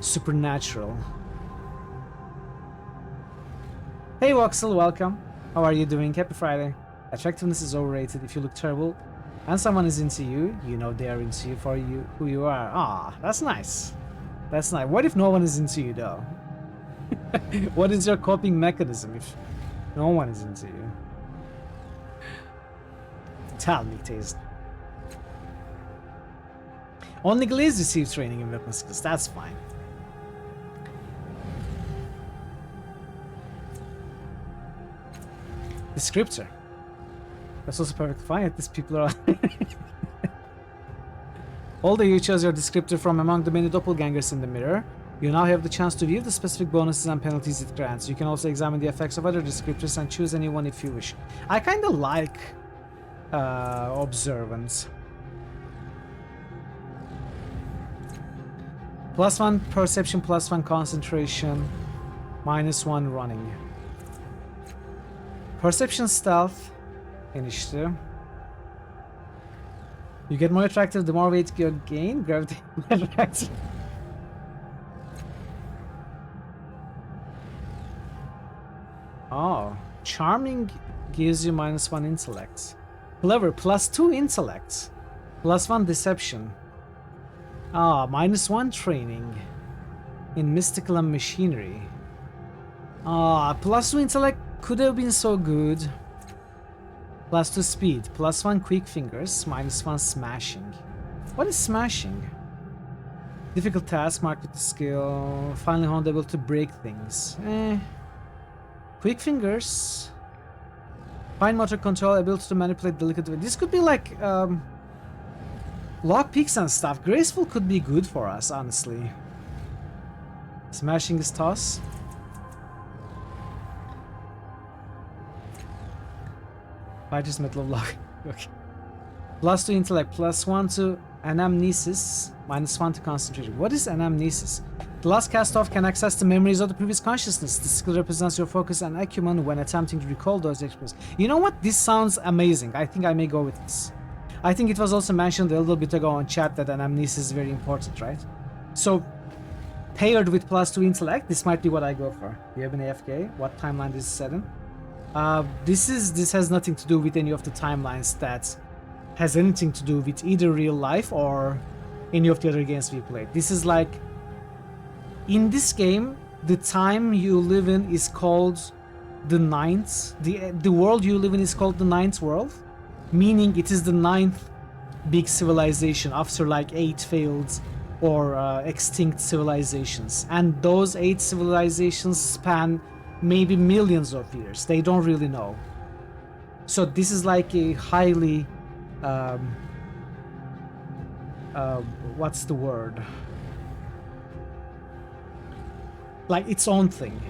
supernatural. Hey Voxel, welcome. How are you doing? Happy Friday. Attractiveness is overrated. If you look terrible and someone is into you, you know they are into you for you who you are. Ah, that's nice. That's nice. What if no one is into you though? What is your coping mechanism if no one is into you? Tell me, Taste. Only Glaze receives training in weapon skills. That's fine. Descriptor. That's also perfectly fine. These people are. Although you chose your descriptor from among the many doppelgangers in the mirror, you now have the chance to view the specific bonuses and penalties it grants. You can also examine the effects of other descriptors and choose any one if you wish. I kind of like observance. +1 perception, +1 concentration, -1 running. Perception stealth initiative. You get more attractive the more weight you gain. Gravity attractive. Oh, charming gives you -1 intellect. Clever, +2 intellect. +1 deception. Ah, -1 training in mystical and machinery. Ah, +2 intellect could have been so good. +2 speed, +1 quick fingers, -1 smashing. What is smashing? Difficult task marked with the skill. Finally honed able to break things. Quick fingers. Fine motor control, ability to manipulate delicate. This could be like lock picks and stuff. Graceful could be good for us, honestly. Smashing is toss. I just metal of luck. Okay. +2 intellect, +1 to anamnesis, -1 to concentration. What is anamnesis? The last cast off can access the memories of the previous consciousness. This skill represents your focus and acumen when attempting to recall those experiences. You know what? This sounds amazing. I think I may go with this. I think it was also mentioned a little bit ago on chat that anamnesis is very important, right? So, paired with +2 intellect, this might be what I go for. Do you have an AFK? What timeline is set in? This has nothing to do with any of the timelines that has anything to do with either real life or any of the other games we played. This is like, in this game, the time you live in is called the ninth. The world you live in is called the ninth world, meaning it is the ninth big civilization after like 8 failed or extinct civilizations, and those 8 civilizations span maybe millions of years. They don't really know. So this is like a highly what's the word, like its own thing,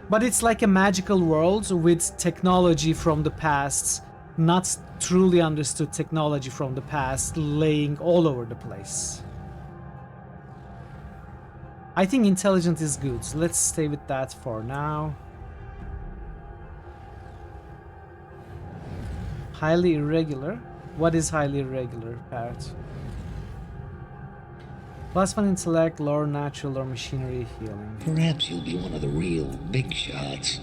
but it's like a magical world with technology from the past, not truly understood technology from the past, laying all over the place. I think intelligent is good, so let's stay with that for now. Highly irregular. What is highly irregular, Parrot? +1 intellect, lower natural or machinery healing. Perhaps you'll be one of the real big shots.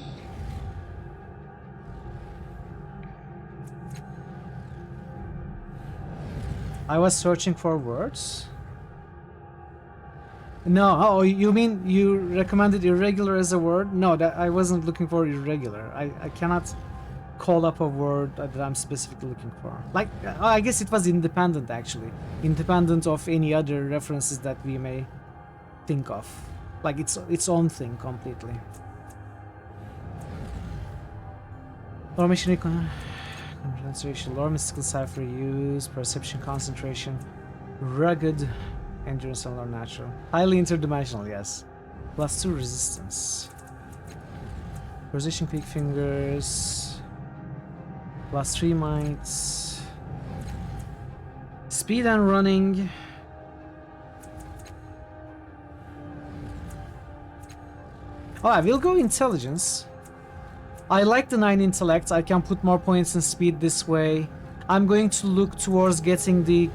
I was searching for words. No, oh, you mean you recommended irregular as a word? No, that I wasn't looking for irregular. I cannot call up a word that I'm specifically looking for. Like, I guess it was independent actually. Independent of any other references that we may think of. Like its own thing completely. Lore mission concentration, lore mystical cipher use, perception concentration, rugged, endurance and lore natural. Highly interdimensional, yes. +2 resistance. Position quick fingers. +3 might. Speed and running. Oh, I will go intelligence. I like the 9 intellect. I can put more points in speed this way. I'm going to look towards getting the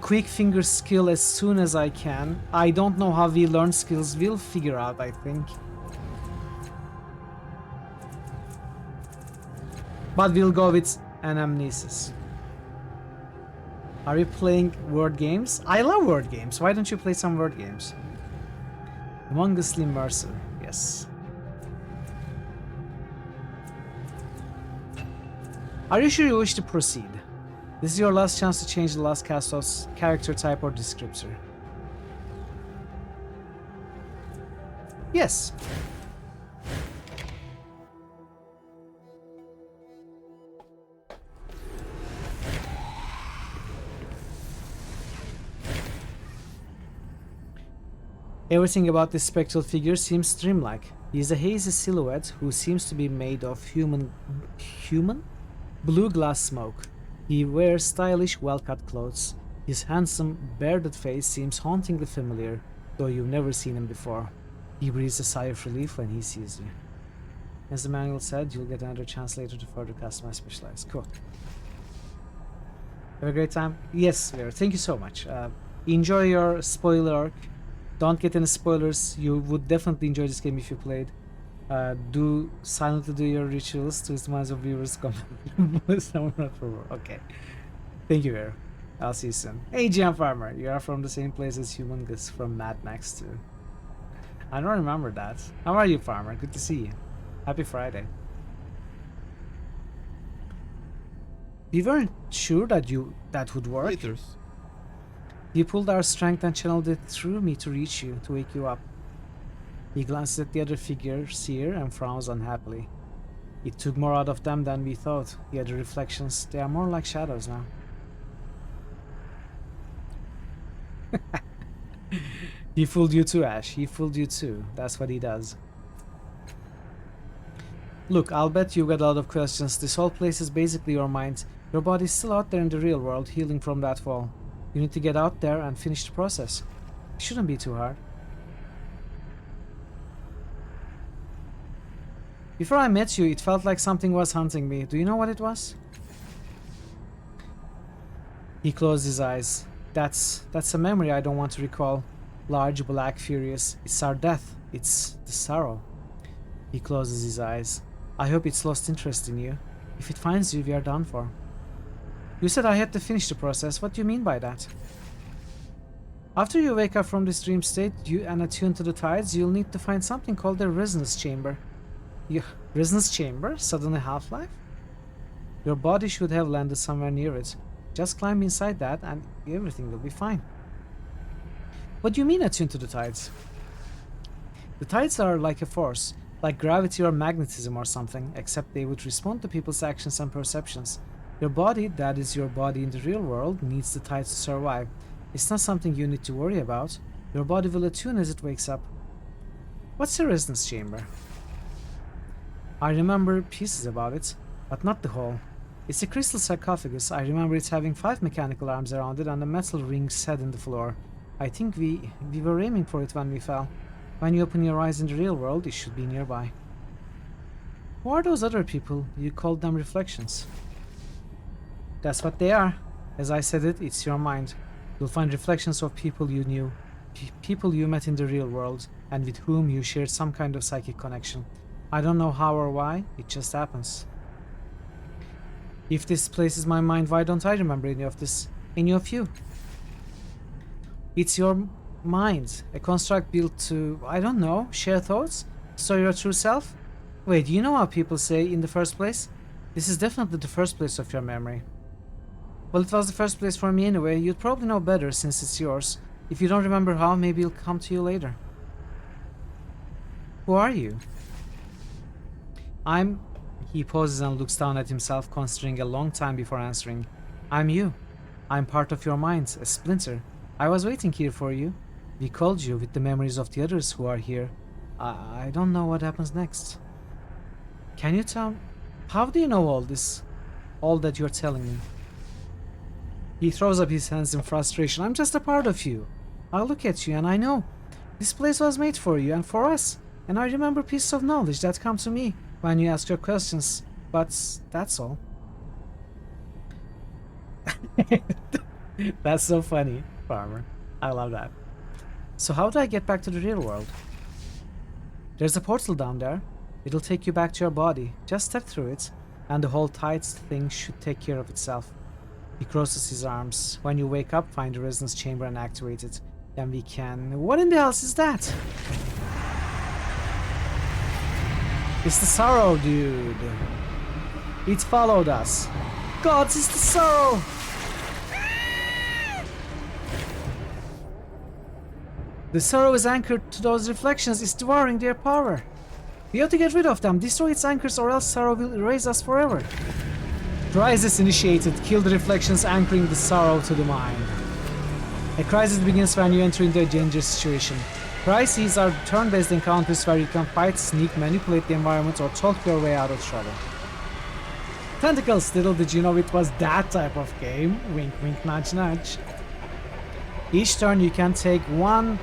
quick finger skill as soon as I can. I don't know how we learn skills. We'll figure out, I think. But we'll go with anamnesis. Are you playing word games? I love word games. Why don't you play some word games? Humongously Mercer, yes. Are you sure you wish to proceed? This is your last chance to change the last cast's character type or descriptor. Yes. Everything about this spectral figure seems dreamlike. He is a hazy silhouette who seems to be made of human blue glass smoke. He wears stylish, well-cut clothes. His handsome, bearded face seems hauntingly familiar, though you've never seen him before. He breathes a sigh of relief when he sees you. As the manual said, you'll get another chance later to further customize specialize. Cool. Have a great time. Yes, Vera, thank you so much. Enjoy your spoiler arc. Don't get any spoilers. You would definitely enjoy this game if you played. Do silently do your rituals to the minds of viewers. Okay. Thank you, Vera. I'll see you soon. Hey, GM Farmer. You are from the same place as Humongous from Mad Max 2. I don't remember that. How are you, Farmer? Good to see you. Happy Friday. We weren't sure that that would work. Waiters. You pulled our strength and channeled it through me to reach you, to wake you up. He glances at the other figure, Seer, and frowns unhappily. It took more out of them than we thought. The other reflections, they are more like shadows now. He fooled you too, Ash. He fooled you too. That's what he does. Look, I'll bet you got a lot of questions. This whole place is basically your mind. Your body's still out there in the real world, healing from that fall. You need to get out there and finish the process. It shouldn't be too hard. Before I met you, it felt like something was hunting me. Do you know what it was? He closed his eyes. That's a memory I don't want to recall. Large, black, furious. It's our death. It's the sorrow. He closes his eyes. I hope it's lost interest in you. If it finds you, we are done for. You said I had to finish the process. What do you mean by that? After you wake up from this dream state and attune to the tides, you'll need to find something called the resonance chamber. Resonance chamber? Suddenly Half-Life? Your body should have landed somewhere near it. Just climb inside that and everything will be fine. What do you mean attune to the tides? The tides are like a force, like gravity or magnetism or something, except they would respond to people's actions and perceptions. Your body, that is your body in the real world, needs the tides to survive. It's not something you need to worry about. Your body will attune as it wakes up. What's a resonance chamber? I remember pieces about it, but not the whole. It's a crystal sarcophagus. I remember it having 5 mechanical arms around it and a metal ring set in the floor. I think we were aiming for it when we fell. When you open your eyes in the real world, it should be nearby. Who are those other people? You called them reflections. That's what they are. As I said it, it's your mind. You'll find reflections of people you knew, people you met in the real world, and with whom you shared some kind of psychic connection. I don't know how or why, it just happens. If this place is my mind, why don't I remember any of this? Any of you? It's your mind, a construct built to, I don't know, share thoughts? Store your true self? Wait, do you know how people say in the first place? This is definitely the first place of your memory. Well, it was the first place for me anyway. You'd probably know better since it's yours. If you don't remember how, maybe it'll come to you later. Who are you? He pauses and looks down at himself, considering a long time before answering. I'm you. I'm part of your mind, a splinter. I was waiting here for you. We called you with the memories of the others who are here. I don't know what happens next. Can you tell me? How do you know all this? All that you're telling me? He throws up his hands in frustration. I'm just a part of you. I look at you and I know. This place was made for you and for us. And I remember pieces of knowledge that come to me when you ask your questions. But that's all. That's so funny, Farmer. I love that. So how do I get back to the real world? There's a portal down there. It'll take you back to your body. Just step through it, and the whole tides thing should take care of itself. He crosses his arms. When you wake up, find the resonance chamber and activate it. Then we can... What in the hell is that? It's the sorrow, dude. It followed us. Gods, it's the sorrow! The sorrow is anchored to those reflections. It's devouring their power. We have to get rid of them. Destroy its anchors or else sorrow will erase us forever. Crisis initiated. Kill the reflections anchoring the sorrow to the mind. A crisis begins when you enter into a dangerous situation. Crises are turn-based encounters where you can fight, sneak, manipulate the environment, or talk your way out of trouble. Tentacles, little did you know it was that type of game. Wink wink nudge nudge. Each turn you can take one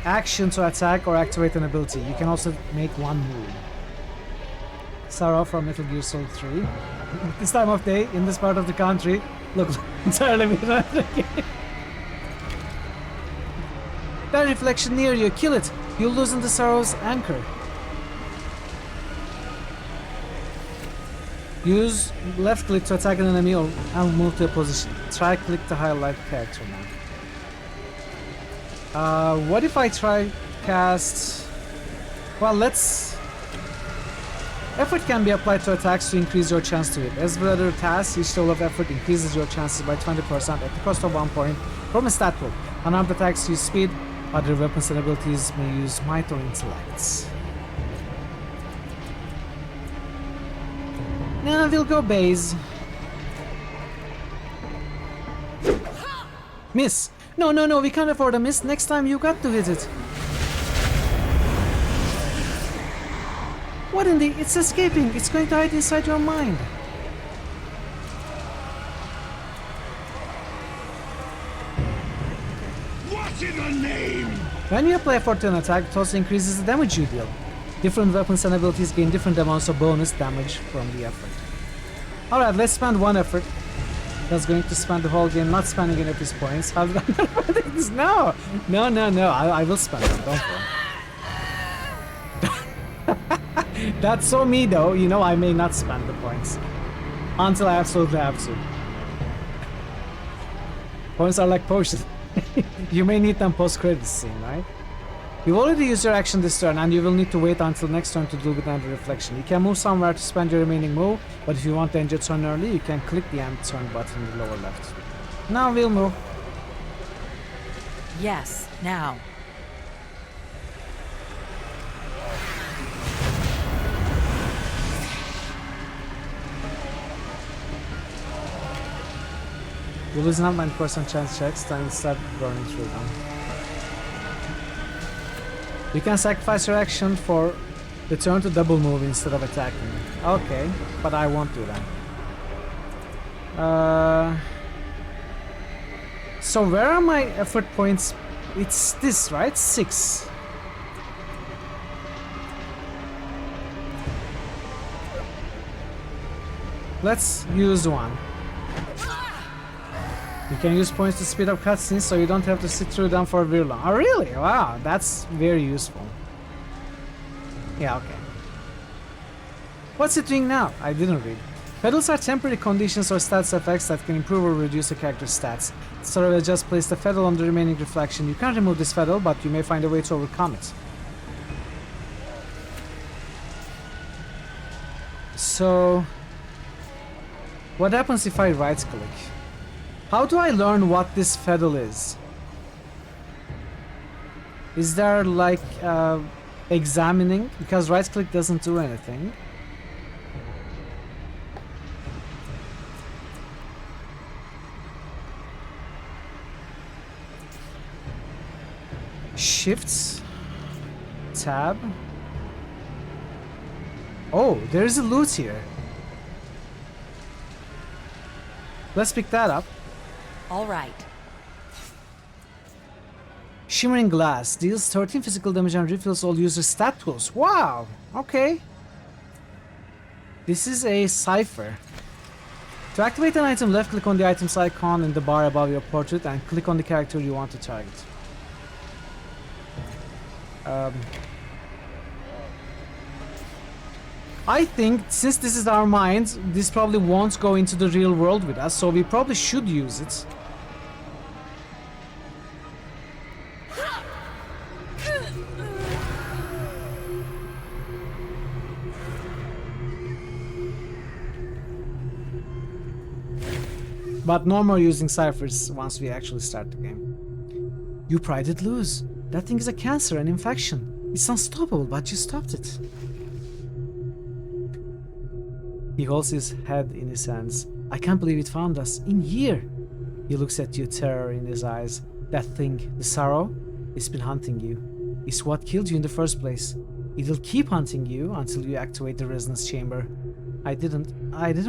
action to attack or activate an ability. You can also make one move. Sarah from Metal Gear Solid 3. This time of day, in this part of the country, looks entirely different. That reflection near you, kill it. You'll loosen the sorrow's anchor. Use left click to attack an enemy or and move to a position. Try click to highlight character now. What if I try cast... Well, let's... Effort can be applied to attacks to increase your chance to hit. As with other tasks, each level of effort increases your chances by 20% at the cost of 1 point from a stat pool. Unarmed attacks use speed, other weapons and abilities may use might or intellect. Now we'll go base. Miss! No, no, no, we can't afford a miss. Next time you got to hit it. What in the... It's escaping. It's going to hide inside your mind. What in the name? When you apply effort to an attack, it also increases the damage you deal. Different weapons and abilities gain different amounts of bonus damage from the effort. Alright, let's spend one effort. That's going to spend the whole game not spending any of his points. How did I do this? No! No, no, no. I will spend them. Don't worry. That's so me though. You know I may not spend the points. Until I absolutely have to. Points are like potions. You may need them post-credits scene, right? You've already used your action this turn and you will need to wait until next turn to deal with another reflection. You can move somewhere to spend your remaining move, but if you want to end your turn early, you can click the end turn button in the lower left. Now we'll move. Yes, now. You lose not 9% chance checks, then start burning through them. You can sacrifice your action for the turn to double move instead of attacking. Okay, but I won't do that. So where are my effort points? It's this, right? 6. Let's use one. You can use points to speed up cutscenes so you don't have to sit through them for very long. Oh really? Wow, that's very useful. Yeah, okay. What's it doing now? I didn't read. Pedals are temporary conditions or stats effects that can improve or reduce a character's stats. So I just place the pedal on the remaining reflection. You can't remove this pedal, but you may find a way to overcome it. So... what happens if I right-click? How do I learn what this fiddle is? Is there like examining? Because right click doesn't do anything. Shifts. Tab. Oh, there's a loot here. Let's pick that up. All right. Shimmering Glass deals 13 physical damage and refills all user stat tools. Wow, okay. This is a cipher. To activate an item, left click on the item's icon in the bar above your portrait and click on the character you want to target. I think since this is our mind, this probably won't go into the real world with us, so we probably should use it. But no more using ciphers once we actually start the game. You prided lose. That thing is a cancer, an infection. It's unstoppable, but you stopped it. He holds his head in his hands. I can't believe it found us. In here. He looks at you, terror in his eyes. That thing, the sorrow, it's been hunting you. It's what killed you in the first place. It'll keep hunting you until you activate the resonance chamber. I didn't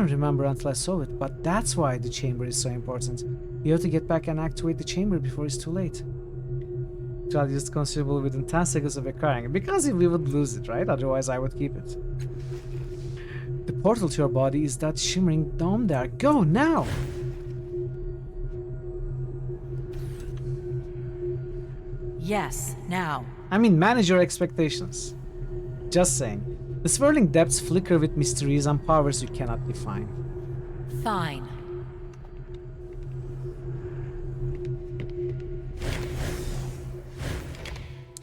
remember until I saw it, but that's why the chamber is so important. You have to get back and activate the chamber before it's too late. Child used consumable within 10 seconds of acquiring it, because we would lose it, right? Otherwise I would keep it. The portal to your body is that shimmering dome there. Go now! Yes, now. I mean, manage your expectations. Just saying. The swirling depths flicker with mysteries and powers you cannot define. Fine.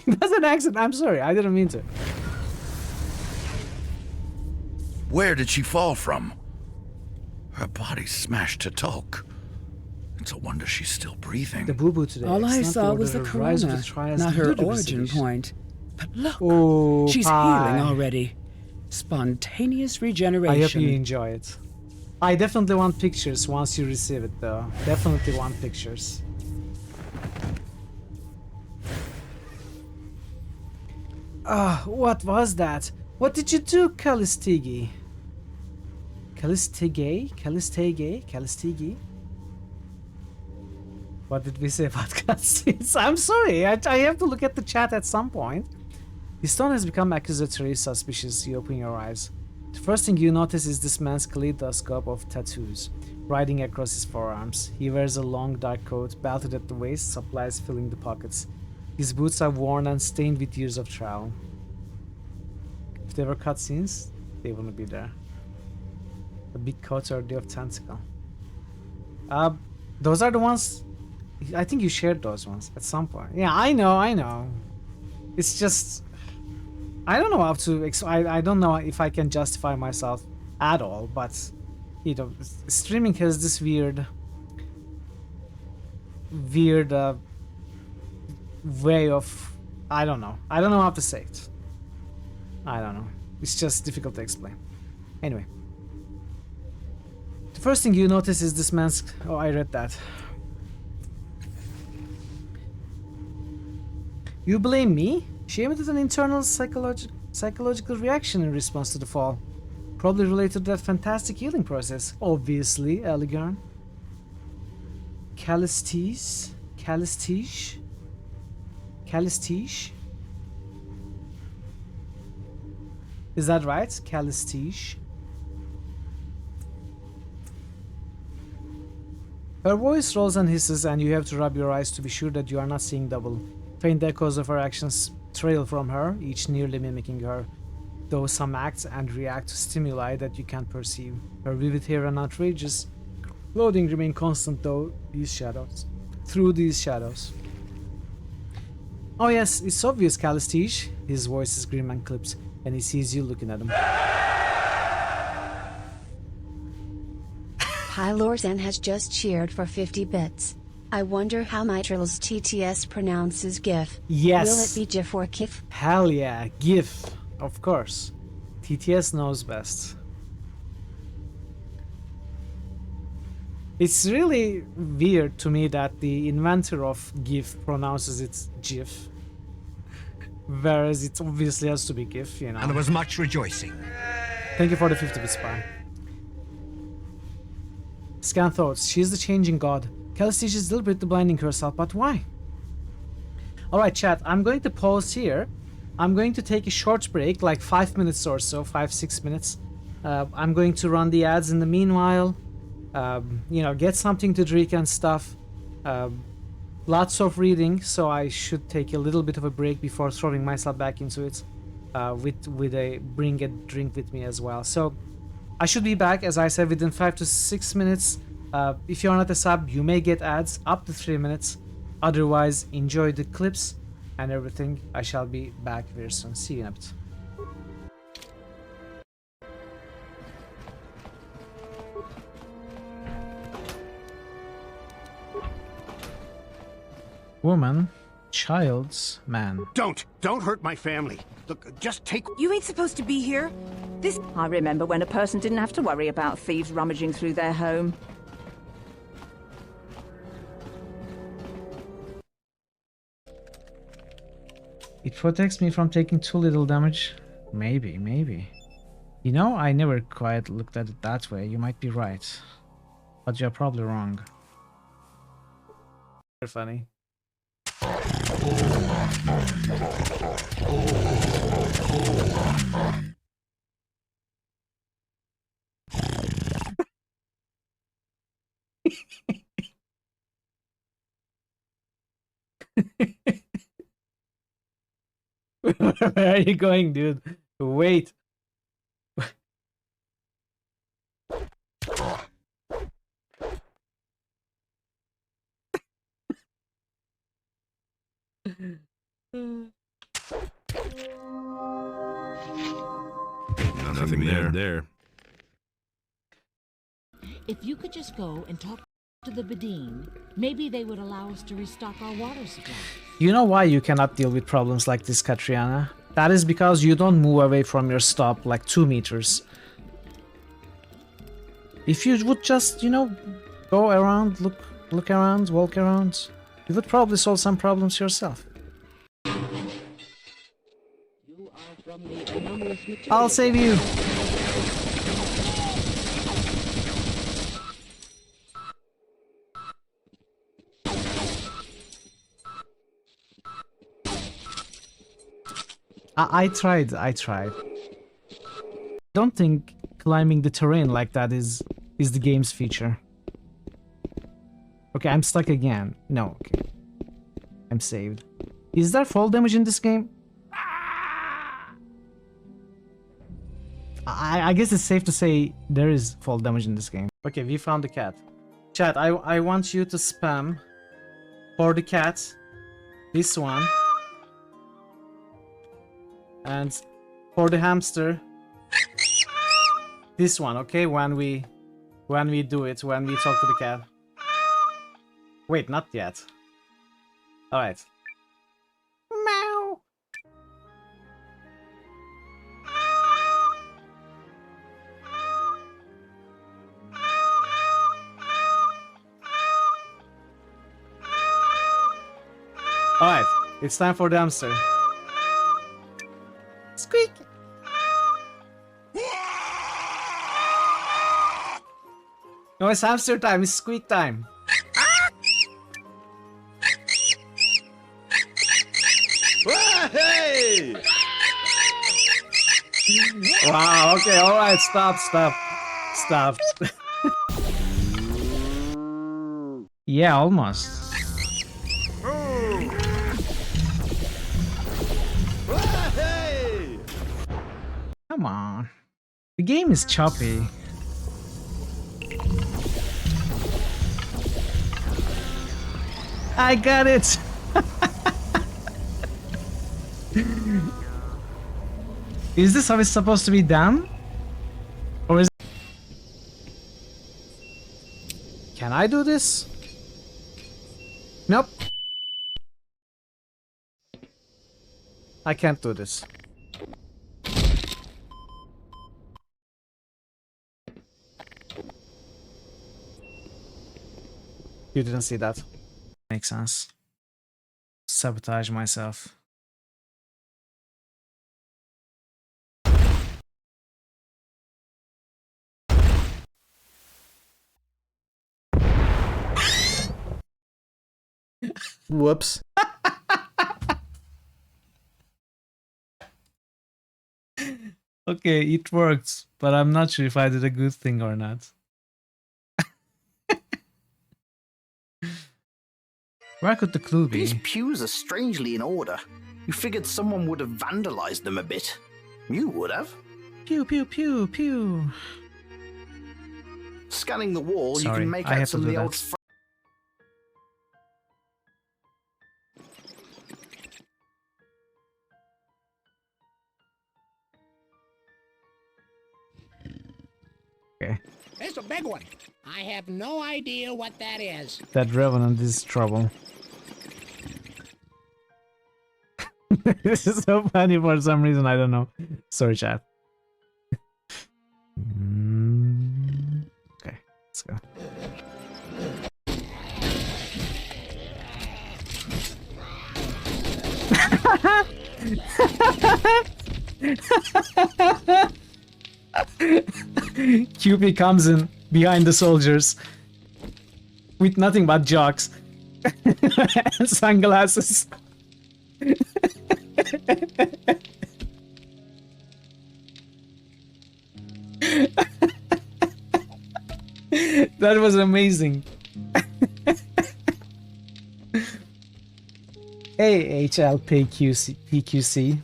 That's an accent. I'm sorry. I didn't mean to. Where did she fall from? Her body's smashed to talk. It's a wonder she's still breathing. The boo-boo today. All I saw was the corona, not her origin point. But look, she's healing already. Spontaneous regeneration. I hope you enjoy it. I definitely want pictures once you receive it, though. Definitely want pictures. What was that? What did you do, Kalistigi? Kalistigi? What did we say about cutscenes? I'm sorry, I have to look at the chat at some point. His tone has become accusatory, suspicious. You open your eyes. The first thing you notice is this man's kaleidoscope of tattoos, riding across his forearms. He wears a long dark coat, belted at the waist, supplies filling the pockets. His boots are worn and stained with years of travel. If there were cutscenes, they wouldn't be there. A big coat or the of tentacle. Those are the ones. I think you shared those ones at some point. Yeah, I know. It's just, I don't know how to. I don't know if I can justify myself at all. But you know, streaming has this weird way of. I don't know how to say it. I don't know. It's just difficult to explain. Anyway. The first thing you notice is this man's... Oh, I read that. You blame me? She emitted an internal psychological reaction in response to the fall. Probably related to that fantastic healing process. Obviously, Eligarn. Calistige? Is that right? Calistige. Her voice rolls and hisses, and you have to rub your eyes to be sure that you are not seeing double. Faint echoes of her actions trail from her, each nearly mimicking her, though some act and react to stimuli that you can't perceive. Her vivid hair and outrageous clothing remain constant through these shadows. Oh yes, it's obvious, Calistige. His voice is grim and clipped, and he sees you looking at him. Pylorzen has just cheered for 50 bits. I wonder how Mitral's TTS pronounces GIF. Yes. Will it be GIF or KIF? Hell yeah, GIF. Of course. TTS knows best. It's really weird to me that the inventor of GIF pronounces it GIF. Whereas it obviously has to be GIF, you know. And there was much rejoicing. Thank you for the 50-bit spy. Scan thoughts. She is the changing god. Callistiche is deliberately blinding herself, but why? Alright, chat. I'm going to pause here. I'm going to take a short break, like 5 minutes or so, 5-6 minutes. I'm going to run the ads in the meanwhile. You know, get something to drink and stuff. Lots of reading, so I should take a little bit of a break before throwing myself back into it. Bring a drink with me as well. So I should be back, as I said, within 5 to 6 minutes. If you're not a sub, you may get ads up to 3 minutes. Otherwise, enjoy the clips and everything. I shall be back very soon. See you in a bit. Woman, child's man. Don't hurt my family. Look, just take... You ain't supposed to be here. I remember when a person didn't have to worry about thieves rummaging through their home. It protects me from taking too little damage. Maybe. You know, I never quite looked at it that way. You might be right. But you're probably wrong. Very funny. Where are you going, dude? Wait. Nothing there. If you could just go and talk to the Bedine, maybe they would allow us to restock our water supply. You know why you cannot deal with problems like this, Katriana? That is because you don't move away from your stop like 2 meters. If you would just, you know, go around, look around, walk around, you would probably solve some problems yourself. I'll save you. I tried. Don't think climbing the terrain like that is the game's feature. Okay, I'm stuck again. No, okay. I'm saved. Is there fall damage in this game? I guess it's safe to say there is fall damage in this game. Okay, we found the cat. Chat, I want you to spam for the cat this one. And for the hamster this one, okay? When we do it, when we talk to the cat. Wait, not yet. Alright. Meow. Alright, it's time for the hamster. Squeak! No, it's hamster time, it's squeak time. Hey! Wow, okay, alright, stop. Yeah, almost. Come on. The game is choppy. I got it! Is this how it's supposed to be done? Or is... Can I do this? Nope. I can't do this. You didn't see that. Makes sense. Sabotage myself. Whoops. Okay, it worked, but I'm not sure if I did a good thing or not. Where could the clue be? These pews are strangely in order. You figured someone would have vandalized them a bit. You would have. Pew, pew, pew, pew. Scanning the wall, Sorry, you can make I out have some to of do the old... that. Okay. It's a big one. I have no idea what that is. That revenant is trouble. This is so funny for some reason, I don't know. Sorry, chat. Okay, let's go. QP comes in behind the soldiers with nothing but jocks and sunglasses. That was amazing. Hey, PQC.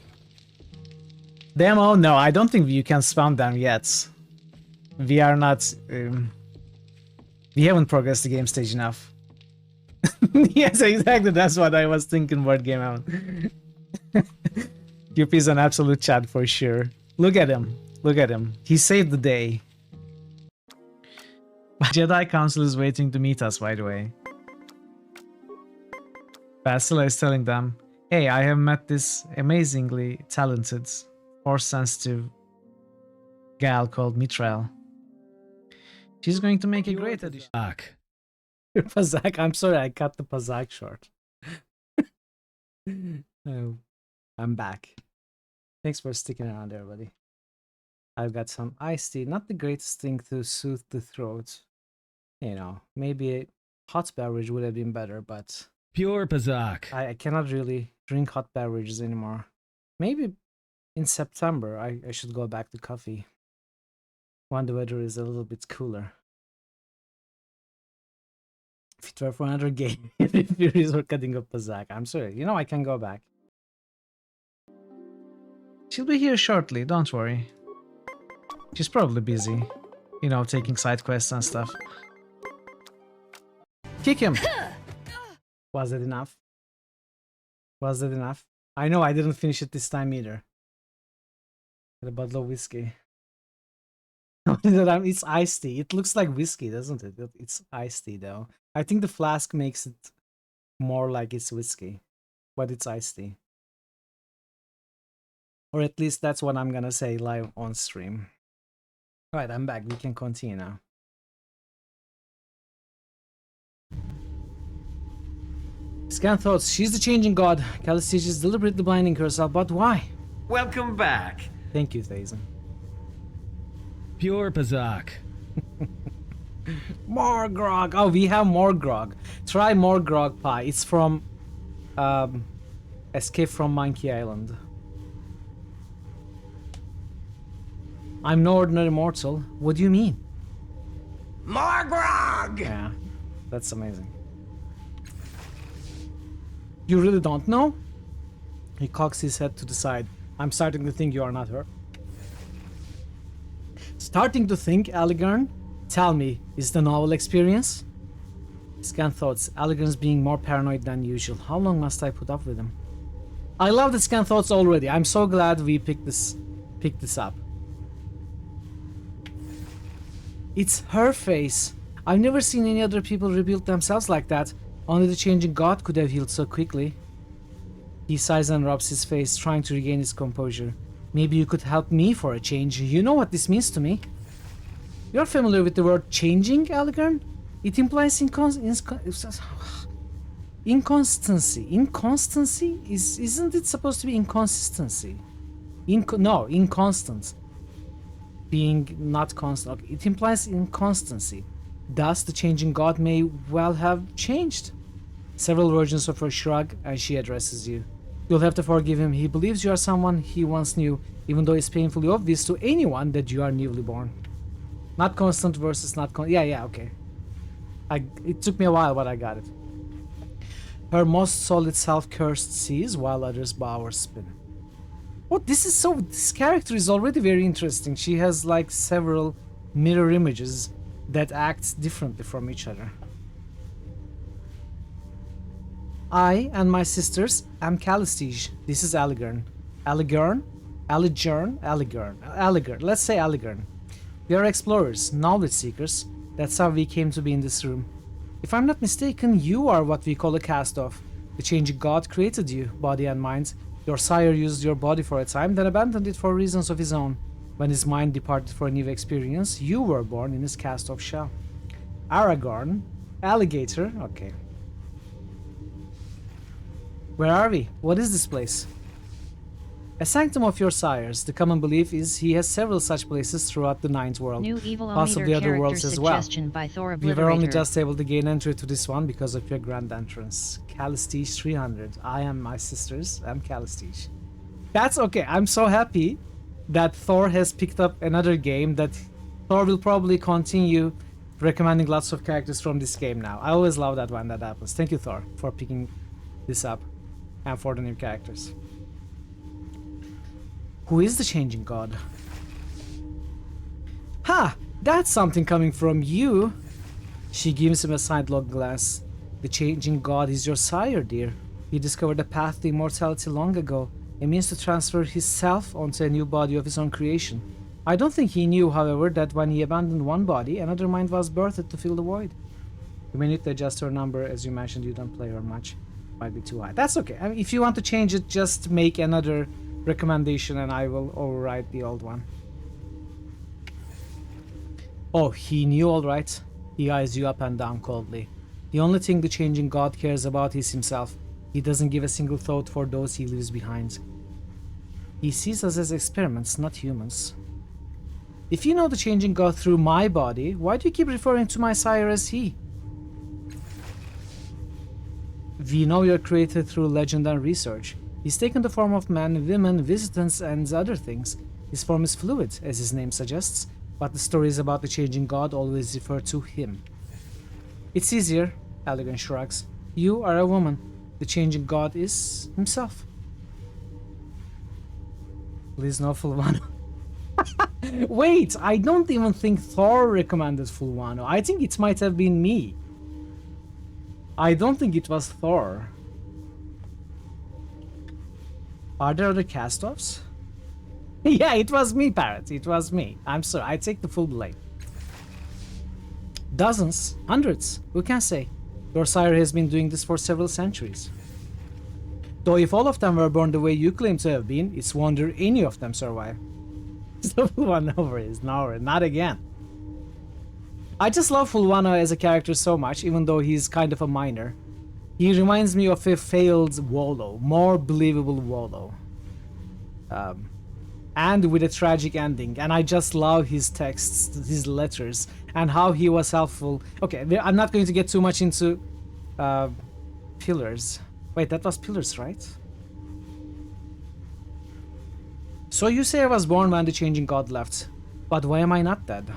Demo? No, I don't think you can spawn them yet. We are not... we haven't progressed the game stage enough. Yes, exactly, that's what I was thinking about Game Out. QP is an absolute chat for sure. Look at him. Look at him. He saved the day. Jedi Council is waiting to meet us, by the way. Bastila is telling them, hey, I have met this amazingly talented, force-sensitive gal called Mithril. She's going to make a great addition. Pazak, I'm sorry, I cut the Pazak short. Oh, I'm back. Thanks for sticking around, everybody. I've got some iced tea. Not the greatest thing to soothe the throat. You know, maybe a hot beverage would have been better, but... Pure Pazak. I cannot really drink hot beverages anymore. Maybe in September I should go back to coffee. When the weather is a little bit cooler. If it were for another game, if Furies were cutting up Pazak, I'm sorry. You know, I can go back. She'll be here shortly, don't worry. She's probably busy. You know, taking side quests and stuff. Kick him! Was it enough? Was it enough? I know I didn't finish it this time either. Got a bottle of whiskey. It's iced tea. It looks like whiskey, doesn't it? It's iced tea though. I think the flask makes it more like it's whiskey. But it's iced tea. Or at least that's what I'm gonna say live on stream. Alright, I'm back. We can continue now. Scan thoughts. She's the changing god. Calistige is deliberately blinding herself, but why? Welcome back. Thank you, Thazen. Pure Pazak. More grog. Oh, we have more grog. Try more grog pie. It's from Escape from Monkey Island. I'm no ordinary mortal. What do you mean? More grog! Yeah, that's amazing. You really don't know? He cocks his head to the side. I'm starting to think you are not her. Starting to think, Aligarn? Tell me, is it a novel experience? Scan thoughts. Aligarn's being more paranoid than usual. How long must I put up with him? I love the scan thoughts already. I'm so glad we picked this up. It's her face. I've never seen any other people rebuild themselves like that. Only the changing god could have healed so quickly. He sighs and rubs his face, trying to regain his composure. Maybe you could help me for a change. You know what this means to me. You're familiar with the word changing, Aligarn? It implies inconsistency. Inconstancy? Isn't it supposed to be inconsistency? No, inconstant. Being not constant. Okay, it implies inconstancy. Thus, the changing god may well have changed. Several versions of her shrug, and she addresses you. You'll have to forgive him. He believes you are someone he once knew, even though it's painfully obvious to anyone that you are newly born. Not constant versus not yeah, okay. It took me a while, but I got it. Her most solid self cursed sees, while others bow or spin. Oh, this character is already very interesting. She has like several mirror images that act differently from each other. I and my sisters am Calistige. This is Aligern. Aligern? Let's say Aligern. We are explorers, knowledge seekers. That's how we came to be in this room. If I'm not mistaken, you are what we call a cast-off. The changing god created you, body and mind. Your sire used your body for a time, then abandoned it for reasons of his own. When his mind departed for a new experience, you were born in his cast-off shell. Aragorn, alligator, okay. Where are we? What is this place? A sanctum of your sires. The common belief is he has several such places throughout the Ninth World, New evil possibly other worlds as well. By Thor We were only just able to gain entry to this one because of your grand entrance. Calistige 300. I am my sisters. I'm Calistige. That's okay. I'm so happy that Thor has picked up another game that Thor will probably continue recommending lots of characters from this game now. I always love that when that happens. Thank you, Thor, for picking this up and for the new characters. Who is the changing god? Ha! That's something coming from you! She gives him a sidelong glance. The changing god is your sire, dear. He discovered a path to immortality long ago, a means to transfer his self onto a new body of his own creation. I don't think he knew, however, that when he abandoned one body, another mind was birthed to fill the void. You may need to adjust her number. As you mentioned, you don't play her much. Might be too high. That's okay. I mean, if you want to change it, just make another recommendation and I will override the old one. Oh, he knew, all right. He eyes you up and down coldly. The only thing the changing god cares about is himself. He doesn't give a single thought for those he leaves behind. He sees us as experiments, not humans. If you know the changing god through my body, why do you keep referring to my sire as he? We know you're created through legend and research. He's taken the form of men, women, visitants, and other things. His form is fluid, as his name suggests, but the stories about the changing god always refer to him. It's easier, Elegant shrugs. You are a woman. The changing god is himself. Please no Fulvano. Wait, I don't even think Thor recommended Fulvano. I think it might have been me. I don't think it was Thor. Are there other cast-offs? Yeah, it was me, Parrot. It was me. I'm sorry. I take the full blame. Dozens, hundreds, who can say? Your sire has been doing this for several centuries. Though if all of them were born the way you claim to have been, it's wonder any of them survive. So Fulvano is nowhere, not again. I just love Fulvano as a character so much, even though he's kind of a minor. He reminds me of a failed Wollo, more believable Wollo. And with a tragic ending, and I just love his texts, his letters, and how he was helpful. Okay, I'm not going to get too much into Pillars. Wait, that was Pillars, right? So you say I was born when the changing god left, but why am I not dead?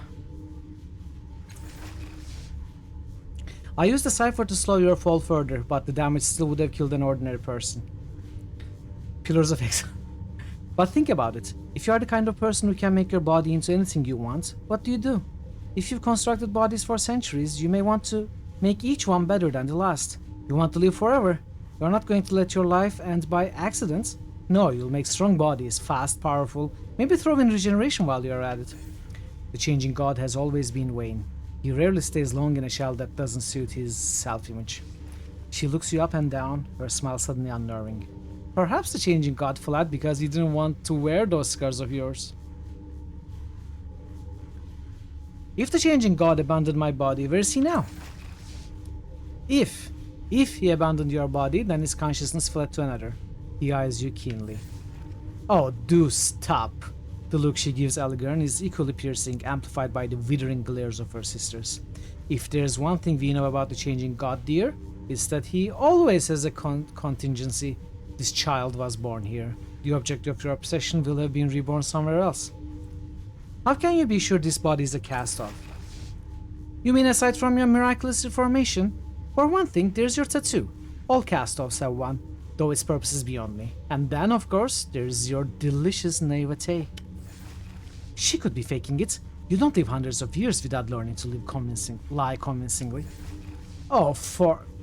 I used the cipher to slow your fall further, but the damage still would have killed an ordinary person. Pillars of Exile. But think about it. If you are the kind of person who can make your body into anything you want, what do you do? If you've constructed bodies for centuries, you may want to make each one better than the last. You want to live forever. You're not going to let your life end by accident. No, you'll make strong bodies, fast, powerful, maybe throw in regeneration while you're at it. The changing god has always been vain. He rarely stays long in a shell that doesn't suit his self-image. She looks you up and down, her smile suddenly unnerving. Perhaps the changing god fled because he didn't want to wear those scars of yours. If the changing god abandoned my body, where is he now? If he abandoned your body, then his consciousness fled to another. He eyes you keenly. Oh, do stop. The look she gives Eligern is equally piercing, amplified by the withering glares of her sisters. If there's one thing we know about the changing god, dear, is that he always has a contingency. This child was born here. The object of your obsession will have been reborn somewhere else. How can you be sure this body is a cast-off? You mean aside from your miraculous reformation? For one thing, there's your tattoo. All cast-offs have one, though its purpose is beyond me. And then, of course, there's your delicious naivete. She could be faking it. You don't live hundreds of years without learning to lie convincingly. Oh,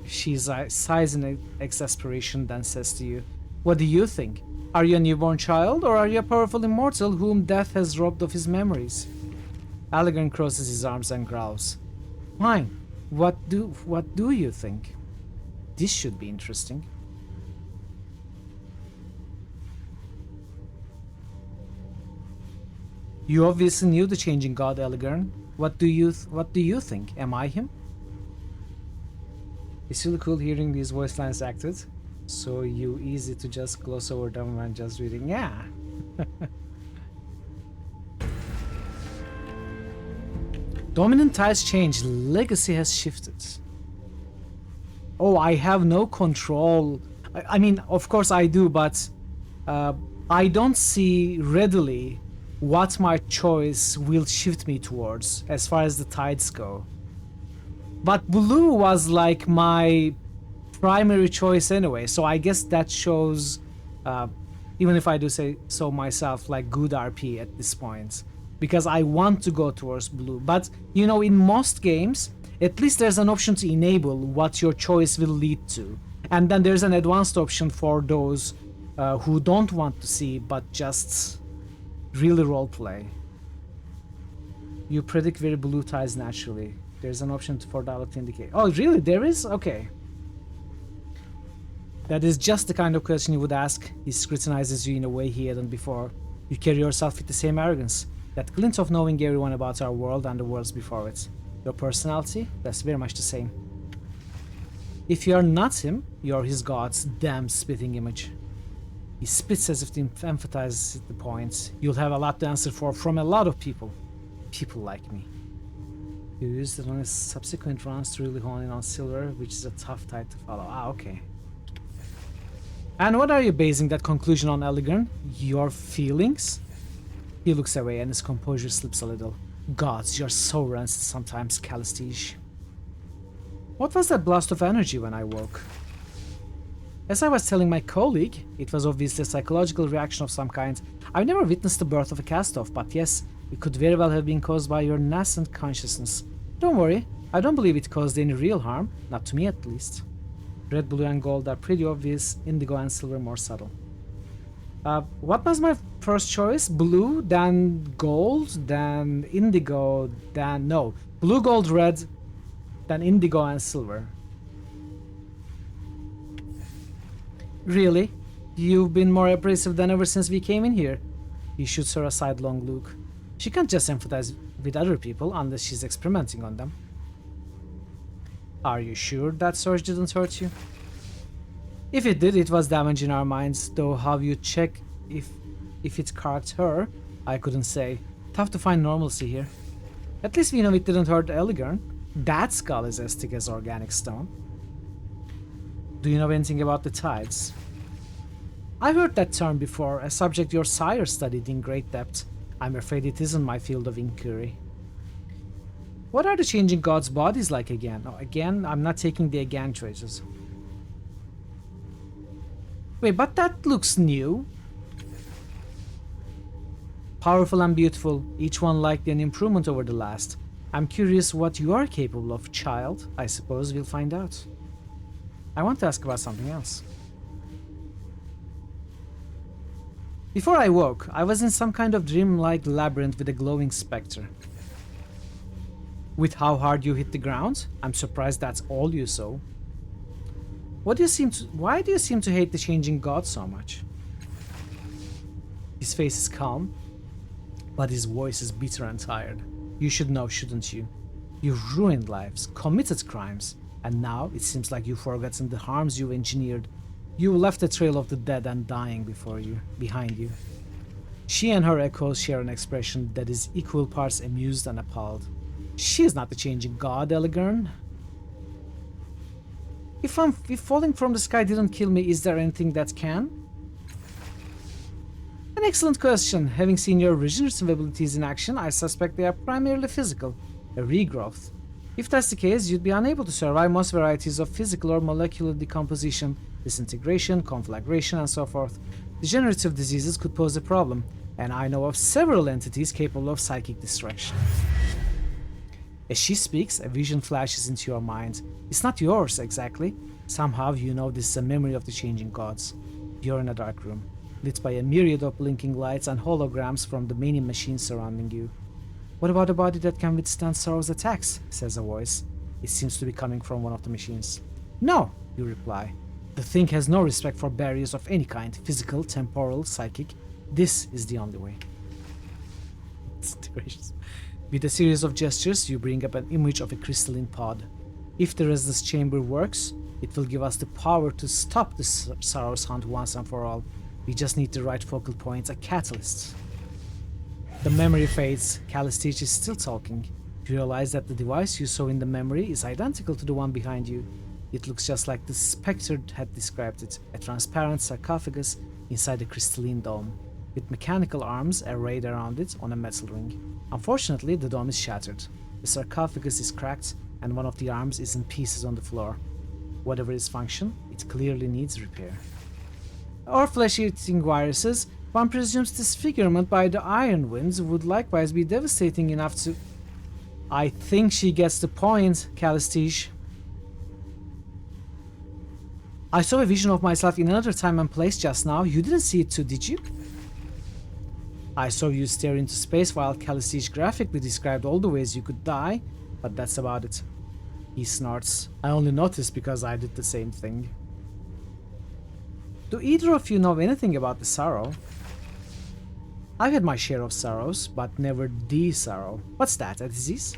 she sighs in exasperation, then says to you, "What do you think? Are you a newborn child, or are you a powerful immortal whom death has robbed of his memories?" Allegan crosses his arms and growls, "Fine. What do you think? This should be interesting." You obviously knew the changing god, Elegern. What do you think? Am I him? It's really cool hearing these voice lines acted. So easy to just gloss over them when just reading. Yeah. Dominant ties change. Legacy has shifted. Oh, I have no control. I mean, of course I do, but I don't see readily what my choice will shift me towards as far as the tides go. But blue was like my primary choice anyway, so I guess that shows, even if I do say so myself, like good RP at this point, because I want to go towards blue. But you know, in most games, at least there's an option to enable what your choice will lead to, and then there's an advanced option for those who don't want to see but just really roleplay. You predict very blue ties naturally. There's an option for dialogue to indicate. Oh, really? There is? Okay. That is just the kind of question you would ask. He scrutinizes you in a way he hadn't before. You carry yourself with the same arrogance, that glint of knowing everyone about our world and the worlds before it. Your personality, that's very much the same. If you are not him, you are his god's damn spitting image. He spits as if to emphasize the point. You'll have a lot to answer for from a lot of people. People like me. You used it on his subsequent runs to really hone in on silver, which is a tough tide to follow. Ah, okay. And what are you basing that conclusion on, Elegern? Your feelings? He looks away and his composure slips a little. Gods, you're so rancid sometimes, Calistige. What was that blast of energy when I woke? As I was telling my colleague, it was obviously a psychological reaction of some kind. I've never witnessed the birth of a cast-off, but yes, it could very well have been caused by your nascent consciousness. Don't worry, I don't believe it caused any real harm, not to me at least. Red, blue and gold are pretty obvious, indigo and silver more subtle. What was my first choice? Blue, then gold, then indigo, then... no. Blue, gold, red, then indigo and silver. Really? You've been more abrasive than ever since we came in here. He shoots her a sidelong look. She can't just empathize with other people unless she's experimenting on them. Are you sure that surge didn't hurt you? If it did, it was damage in our minds, though how you check if it cracked her, I couldn't say. Tough to find normalcy here. At least we know it didn't hurt Elegern. That skull is as thick as organic stone. Do you know anything about the tides? I've heard that term before, a subject your sire studied in great depth. I'm afraid it isn't my field of inquiry. What are the changing gods' bodies like again? Oh, again, I'm not taking the again choices. Wait, but that looks new. Powerful and beautiful, each one likely an improvement over the last. I'm curious what you are capable of, child. I suppose we'll find out. I want to ask about something else. Before I woke, I was in some kind of dream-like labyrinth with a glowing spectre. With how hard you hit the ground, I'm surprised that's all you saw. Why do you seem to hate the changing god so much? His face is calm, but his voice is bitter and tired. You should know, shouldn't you? You've ruined lives, committed crimes, and now it seems like you've forgotten the harms you've engineered. You left a trail of the dead and dying behind you. She and her echoes share an expression that is equal parts amused and appalled. She is not the changing god, Elegern. If falling from the sky didn't kill me, is there anything that can? An excellent question. Having seen your regenerative abilities in action, I suspect they are primarily physical, a regrowth. If that's the case, you'd be unable to survive most varieties of physical or molecular decomposition, disintegration, conflagration, and so forth. Degenerative diseases could pose a problem, and I know of several entities capable of psychic destruction. As she speaks, a vision flashes into your mind. It's not yours, exactly. Somehow you know this is a memory of the changing gods. You're in a dark room, lit by a myriad of blinking lights and holograms from the many machines surrounding you. What about a body that can withstand Sorrow's attacks? Says a voice. It seems to be coming from one of the machines. No, you reply. The thing has no respect for barriers of any kind, physical, temporal, psychic. This is the only way. It's gracious. With a series of gestures, you bring up an image of a crystalline pod. If the resonance chamber works, it will give us the power to stop the Sorrow's hunt once and for all. We just need the right focal point, a catalyst. The memory fades. Callistich is still talking. You realize that the device you saw in the memory is identical to the one behind you. It looks just like the Spectre had described it, a transparent sarcophagus inside a crystalline dome, with mechanical arms arrayed around it on a metal ring. Unfortunately, the dome is shattered. The sarcophagus is cracked, and one of the arms is in pieces on the floor. Whatever its function, it clearly needs repair. Or flesh-eating viruses, one presumes disfigurement by the iron winds would likewise be devastating enough to... I think she gets the point, Callistich. I saw a vision of myself in another time and place just now. You didn't see it too, did you? I saw you stare into space while Callistich graphically described all the ways you could die, but that's about it. He snorts. I only noticed because I did the same thing. Do either of you know anything about the sorrow? I've had my share of sorrows, but never the sorrow. What's that, a disease?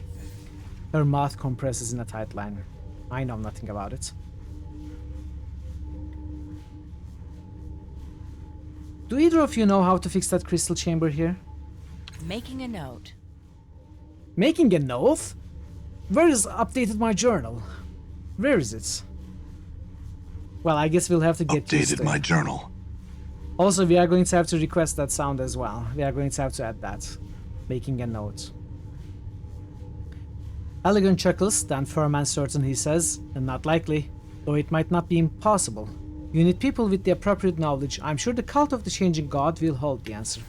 Her mouth compresses in a tight line. I know nothing about it. Do either of you know how to fix that crystal chamber here? Making a note. Making a note? Where is updated my journal? Where is it? Well, I guess we'll have to get used to it. Updated my journal. Also, we are going to have to request that sound as well. We are going to have to add that. Making a note. Elegant chuckles, then firm and certain he says, and not likely, though it might not be impossible. You need people with the appropriate knowledge. I'm sure the cult of the changing god will hold the answer.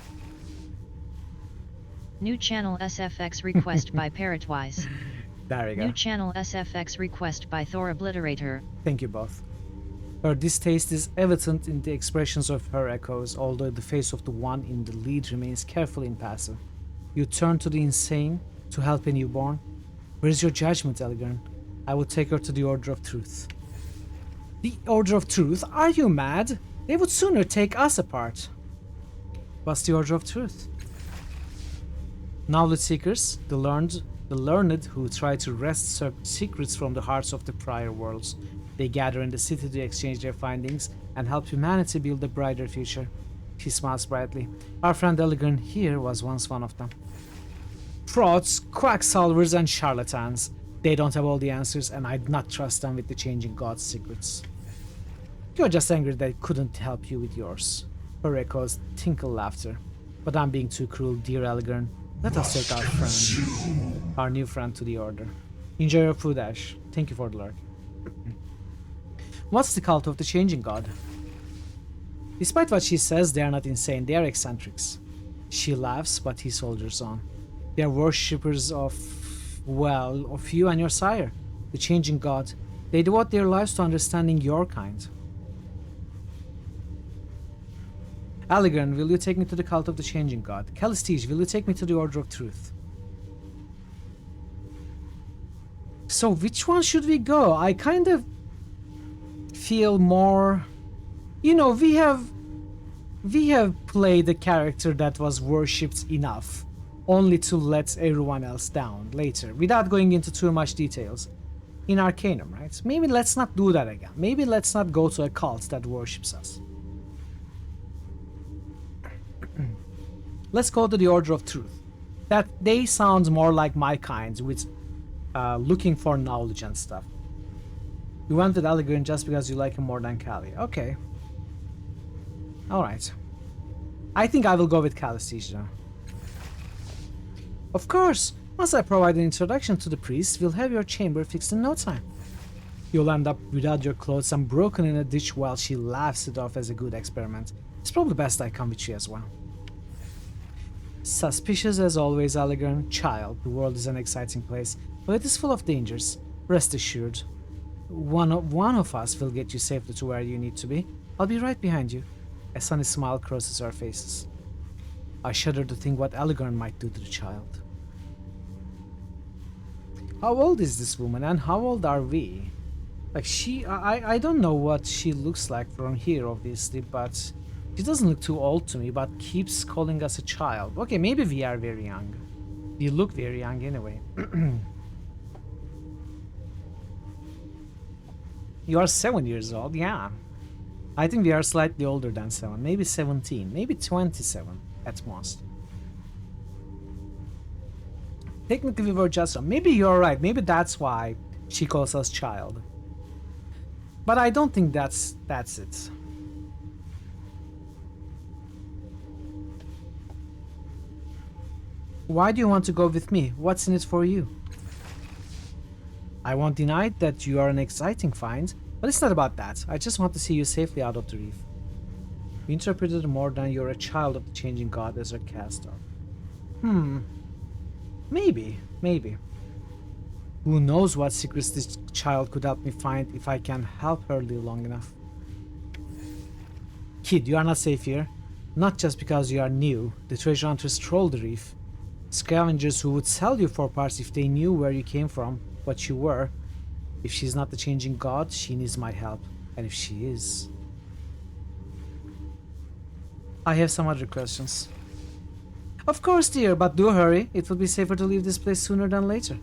New channel SFX request by Parrotwise. There we go. New channel SFX request by Thor Obliterator. Thank you both. Her distaste is evident in the expressions of her echoes, although the face of the one in the lead remains carefully impassive. You turn to the insane to help a newborn. Where is your judgment, Elgern? I will take her to the Order of Truth. The Order of Truth? Are you mad? They would sooner take us apart. What's the Order of Truth? Knowledge seekers, the learned who try to wrest secrets from the hearts of the prior worlds. They gather in the city to exchange their findings and help humanity build a brighter future. She smiles brightly. Our friend Elegern here was once one of them. Frauds, quacksalvers, and charlatans. They don't have all the answers, and I'd not trust them with the changing god's secrets. You're just angry they couldn't help you with yours. Her echoes tinkle laughter. But I'm being too cruel, dear Elegern. Let us take our friend, our new friend, to the Order. Enjoy your food, Ash. Thank you for the lurk. What's the cult of the changing god? Despite what she says, they are not insane, they are eccentrics. She laughs, but he soldiers on. They are worshippers of, well, of you and your sire, the changing god. They devote their lives to understanding your kind. Elegern, will you take me to the cult of the changing god? Callistich, will you take me to the Order of Truth? So which one should we go? I kind of feel more, you know, we have played a character that was worshipped enough only to let everyone else down later without going into too much details in Arcanum, right? Maybe let's not do that again. Maybe let's not go to a cult that worships us. Let's go to the Order of Truth. That they sound more like my kind with looking for knowledge and stuff. You went with Allegrin just because you like him more than Callie. Okay. Alright. I think I will go with Calisthesia. Of course! Once I provide an introduction to the priest, we'll have your chamber fixed in no time. You'll end up without your clothes and broken in a ditch while she laughs it off as a good experiment. It's probably best I come with you as well. Suspicious as always, Allegrin. Child, the world is an exciting place, but it is full of dangers. Rest assured. One of us will get you safely to where you need to be. I'll be right behind you. A sunny smile crosses our faces. I shudder to think what Allegrin might do to the child. How old is this woman and how old are we? Like I don't know what she looks like from here obviously, but she doesn't look too old to me, but keeps calling us a child. Okay, maybe we are very young. We look very young anyway. You are 7 years old, yeah. I think we are slightly older than 7, maybe 17, maybe 27 at most. Technically we were just, maybe you're right, maybe that's why she calls us child. But I don't think that's it. Why do you want to go with me? What's in it for you? I won't deny that you are an exciting find, but it's not about that. I just want to see you safely out of the reef. You interpreted more than you're a child of the changing god as a caster. Maybe. Who knows what secrets this child could help me find if I can help her live long enough. Kid, you are not safe here. Not just because you are new. The treasure hunters troll the reef. Scavengers who would sell you for parts if they knew where you came from, what you were. If she's not the changing god, she needs my help. And if she is... I have some other questions. Of course, dear, but do hurry. It would be safer to leave this place sooner than later.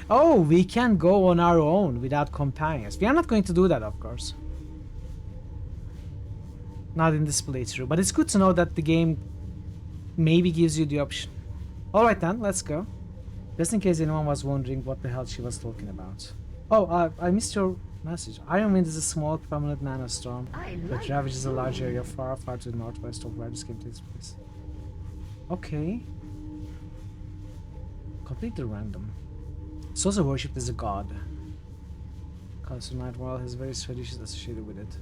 Oh, we can go on our own without companions. We are not going to do that, of course. Not in this playthrough, but it's good to know that the game maybe gives you the option. Alright then, let's go. Just in case anyone was wondering what the hell she was talking about. Oh, I missed your message. Iron Wind is a small, permanent nanostorm that ravages a large area far, far to the northwest of where this game takes place. Okay. Completely random. It's also worshipped as a god. Constant Night World has various traditions associated with it.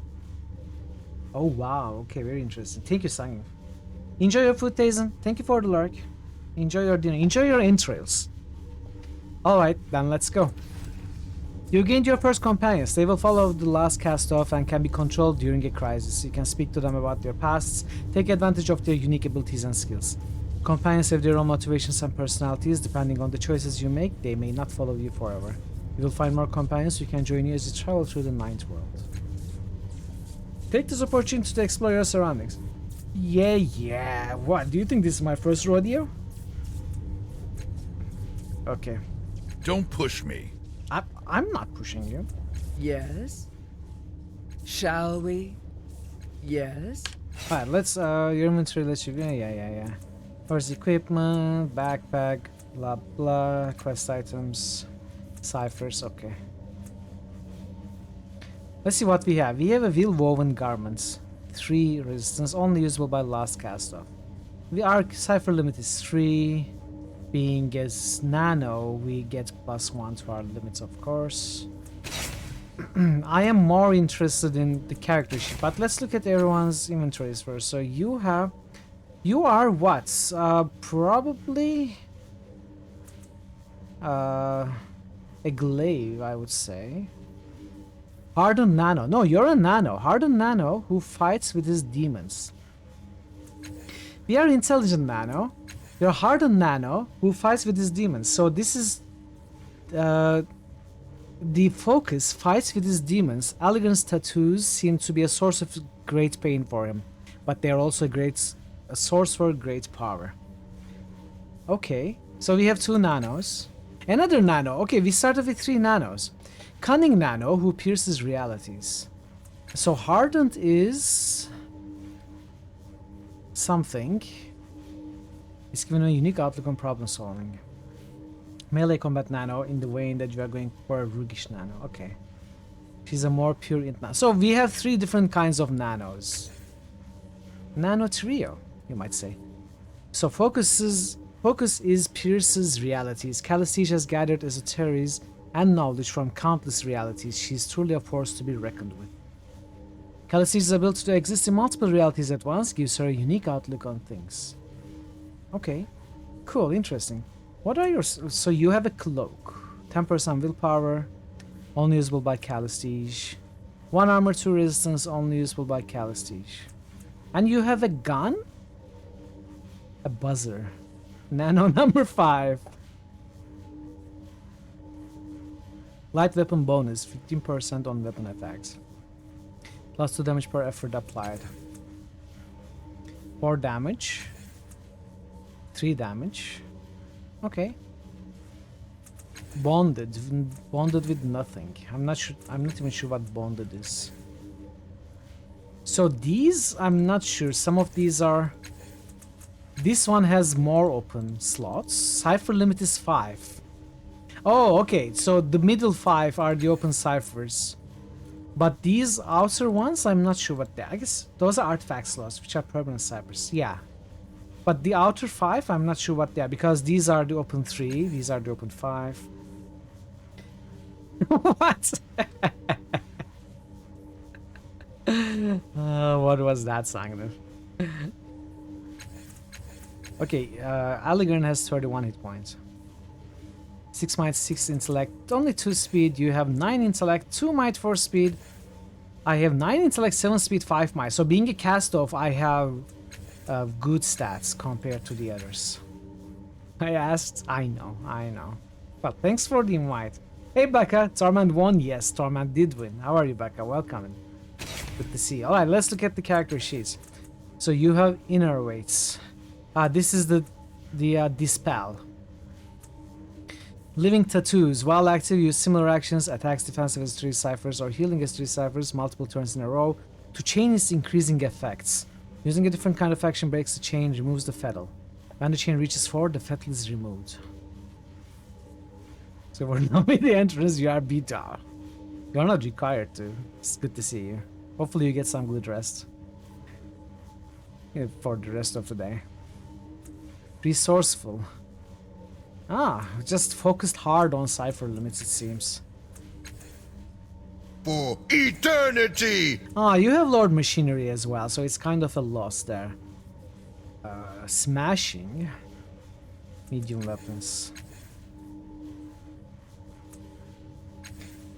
Oh wow, okay, very interesting. Thank you, Sangin. Enjoy your food, Tazen. Thank you for the lurk. Enjoy your dinner. Enjoy your entrails. Alright, then let's go. You gained your first companions. They will follow the last cast off and can be controlled during a crisis. You can speak to them about their pasts, take advantage of their unique abilities and skills. Companions have their own motivations and personalities. Depending on the choices you make, they may not follow you forever. You will find more companions who can join you as you travel through the Ninth World. Take this opportunity to explore your surroundings. Yeah. What, do you think this is my first rodeo? Okay. Don't push me. I'm not pushing you. Yes? Shall we? Yes? Alright, let's, your inventory lets you, yeah. First equipment, backpack, blah blah, quest items, ciphers, okay. Let's see what we have. We have a wheel woven garments. 3 resistance, only usable by last cast off. Our cipher limit is 3. Being as nano, we get +1 to our limits, of course. I am more interested in the character sheet, but let's look at everyone's inventories first. So you are what? Probably a glaive, I would say. Hardened Nano. No, you're a Nano. Hardened Nano who fights with his demons. We are Intelligent Nano. You're Hardened Nano who fights with his demons. So this is the focus, fights with his demons. Allegrin's tattoos seem to be a source of great pain for him, but they are also a source for great power. Okay, so we have 2 nanos. Another nano. Okay, we started with 3 nanos. Cunning Nano who pierces realities. So Hardened is something. It's given a unique outlook on problem solving. Melee combat nano in the way that you are going for a roguish nano. Okay. She's a more pure int nano. So we have 3 different kinds of nanos. Nano trio, you might say. So focus is Pierce's realities. Callistege has gathered esoteries and knowledge from countless realities. She is truly a force to be reckoned with. Callistege's ability to exist in multiple realities at once gives her a unique outlook on things. Okay, cool, interesting. What are your... So you have a cloak. 10% willpower, only usable by Callistege. 1 armor, 2 resistance, only usable by Callistege. And you have a gun? A buzzer. Nano number 5. Light weapon bonus, 15% on weapon attacks. Plus 2 damage per effort applied. 4 damage. 3 damage. Okay. Bonded. Bonded with nothing. I'm not even sure what bonded is. So these, I'm not sure. Some of these are... This one has more open slots. Cipher limit is 5. Oh, okay. So the middle 5 are the open ciphers. But these outer ones, I'm not sure what they are. I guess those are artifact slots, which are permanent ciphers. Yeah. But the outer 5, I'm not sure what they are. Because these are the open 3. These are the open 5. What? What was that, Sangner? Okay, Alligern has 31 hit points. 6 might, 6 intellect, only 2 speed. You have 9 intellect, 2 might, 4 speed. I have 9 intellect, 7 speed, 5 might. So being a cast-off, I have good stats compared to the others. I asked, I know. Well, thanks for the invite. Hey Becca, Torment won? Yes, Torment did win. How are you, Becca? Welcome. Good to see you. Alright, let's look at the character sheets. So you have inner weights. This is the Dispel. Living tattoos. While active, use similar actions, attacks, defensive as 3 ciphers, or healing as 3 ciphers multiple turns in a row to chain its increasing effects. Using a different kind of action breaks the chain, removes the fettle. When the chain reaches 4, the fettle is removed. So for now in the entrance, you are beta. You're not required to. It's good to see you. Hopefully you get some good rest. Yeah, for the rest of the day. Resourceful. Just focused hard on cipher limits, it seems. For eternity! You have Lord Machinery as well, so it's kind of a loss there. Smashing. Medium weapons.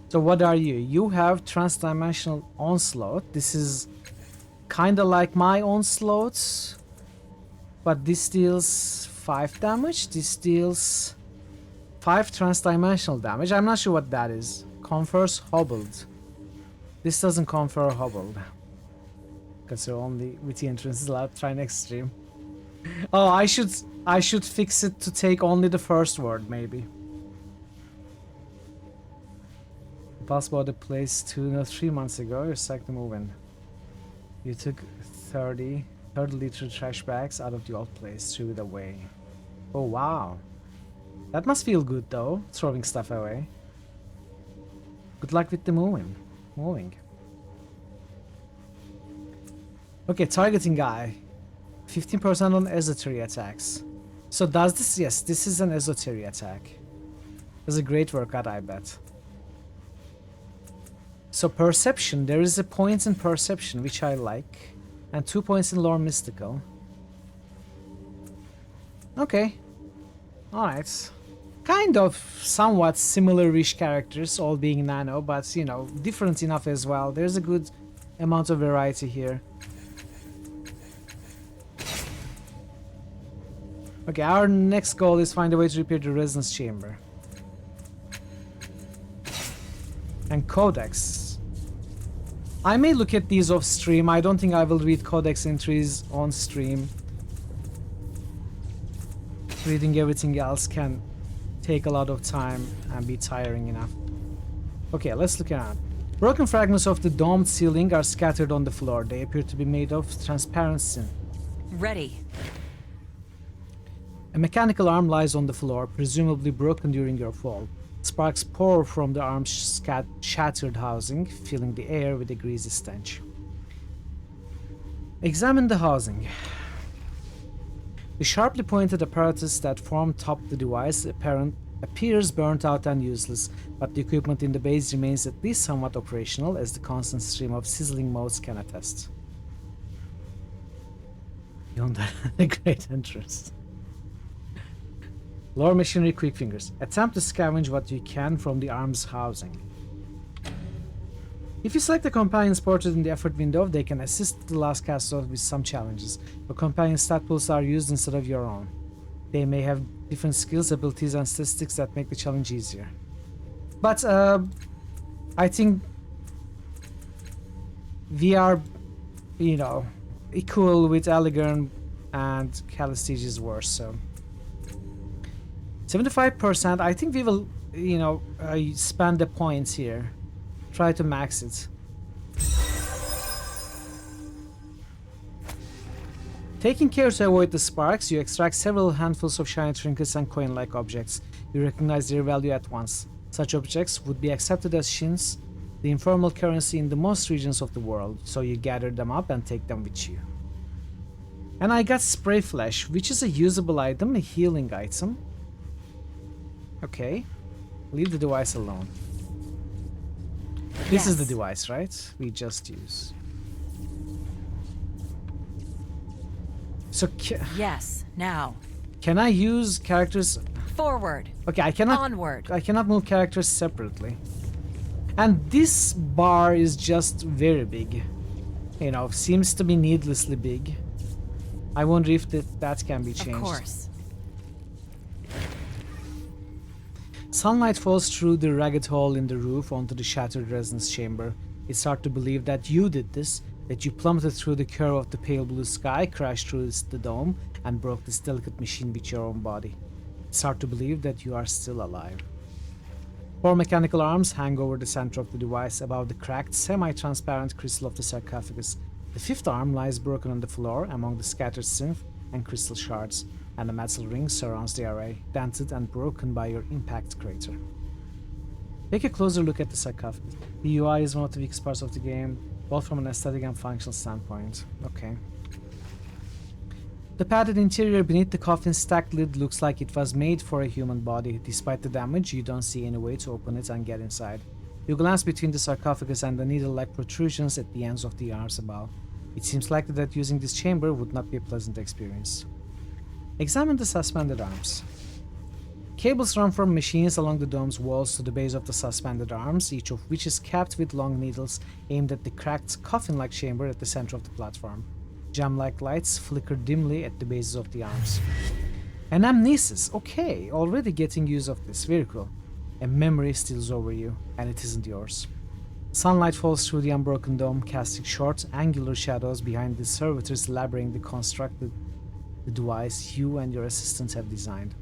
So what are you? You have Transdimensional Onslaught. This is kinda like my Onslaughts. But this deals 5 damage. This deals 5 transdimensional damage. I'm not sure what that is. Confers Hobbled. This doesn't confer Hobbled. Because you're only with the entrances allowed. Try next stream. Oh, I should fix it to take only the first word, maybe. Possible the place 3 months ago. You're sacked to move in. You took 30 liter trash bags out of the old place, threw it away. Oh wow. That must feel good though, throwing stuff away. Good luck with the moving. Okay, targeting guy. 15% on esoteric attacks. So does this? Yes, this is an esoteric attack. It's a great workout, I bet. So perception, there is a point in perception, which I like. And 2 points in lore mystical. Okay. Alright. Kind of somewhat similar-ish characters, all being nano, but you know, different enough as well. There's a good amount of variety here. Okay, our next goal is find a way to repair the resonance chamber. And codex. I may look at these off stream. I don't think I will read codex entries on stream. Reading everything else can take a lot of time and be tiring enough. Okay, let's look around. Broken fragments of the domed ceiling are scattered on the floor. They appear to be made of transparent sin. Ready. A mechanical arm lies on the floor, presumably broken during your fall. Sparks pour from the arm's shattered housing, filling the air with a greasy stench. Examine the housing. The sharply pointed apparatus that formed top the device appears burnt out and useless, but the equipment in the base remains at least somewhat operational, as the constant stream of sizzling motes can attest. Beyond a great entrance. Lower machinery, quick fingers. Attempt to scavenge what you can from the arm's housing. If you select the companions portrait in the effort window, they can assist the last caster with some challenges. Your companion stat pools are used instead of your own. They may have different skills, abilities, and statistics that make the challenge easier. But I think we are, you know, equal with Elegern, and Calistige is worse, so 75%. I think we will, you know, spend the points here. Try to max it. Taking care to avoid the sparks, you extract several handfuls of shiny trinkets and coin-like objects. You recognize their value at once. Such objects would be accepted as shins, the informal currency in the most regions of the world, so you gather them up and take them with you. And I got Spray Flesh, which is a usable item, a healing item. Okay, leave the device alone. This is the device, right? We just use. So yes, now. Can I use characters? Forward. Okay, I cannot. Onward. I cannot move characters separately. And this bar is just very big. You know, seems to be needlessly big. I wonder if that can be changed. Of course. Sunlight falls through the ragged hole in the roof onto the shattered resonance chamber. It's hard to believe that you did this, that you plummeted through the curve of the pale blue sky, crashed through the dome, and broke this delicate machine with your own body. It's hard to believe that you are still alive. 4 mechanical arms hang over the center of the device above the cracked, semi-transparent crystal of the sarcophagus. The 5th arm lies broken on the floor among the scattered synth and crystal shards, and a metal ring surrounds the array, dented and broken by your impact crater. Take a closer look at the sarcophagus. The UI is one of the weakest parts of the game, both from an aesthetic and functional standpoint. Okay. The padded interior beneath the coffin's stacked lid looks like it was made for a human body. Despite the damage, you don't see any way to open it and get inside. You glance between the sarcophagus and the needle-like protrusions at the ends of the arms above. It seems likely that using this chamber would not be a pleasant experience. Examine the suspended arms. Cables run from machines along the dome's walls to the base of the suspended arms, each of which is capped with long needles aimed at the cracked, coffin-like chamber at the center of the platform. Gem-like lights flicker dimly at the bases of the arms. An amnesis. Okay, already getting use of this. Very cool. A memory steals over you, and it isn't yours. Sunlight falls through the unbroken dome, casting short, angular shadows behind the servitors laboring to construct the device you and your assistants have designed.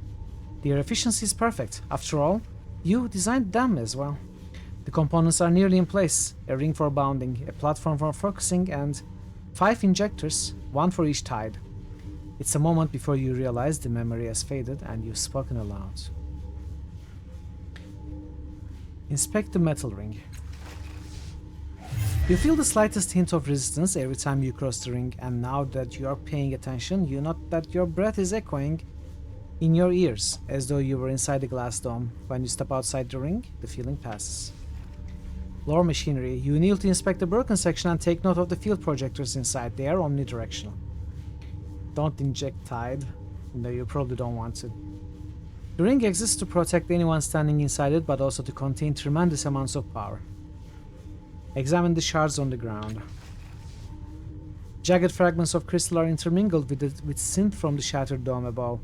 Their efficiency is perfect. After all, you designed them as well. The components are nearly in place. A ring for bounding, a platform for focusing, and 5 injectors, 1 for each tide. It's a moment before you realize the memory has faded and you've spoken aloud. Inspect the metal ring. You feel the slightest hint of resistance every time you cross the ring, and now that you are paying attention, you note that your breath is echoing in your ears, as though you were inside the glass dome. When you step outside the ring, the feeling passes. Lower machinery. You kneel to inspect the broken section and take note of the field projectors inside. They are omnidirectional. Don't inject tide. No, you probably don't want to. The ring exists to protect anyone standing inside it, but also to contain tremendous amounts of power. Examine the shards on the ground. Jagged fragments of crystal are intermingled with synth from the shattered dome above.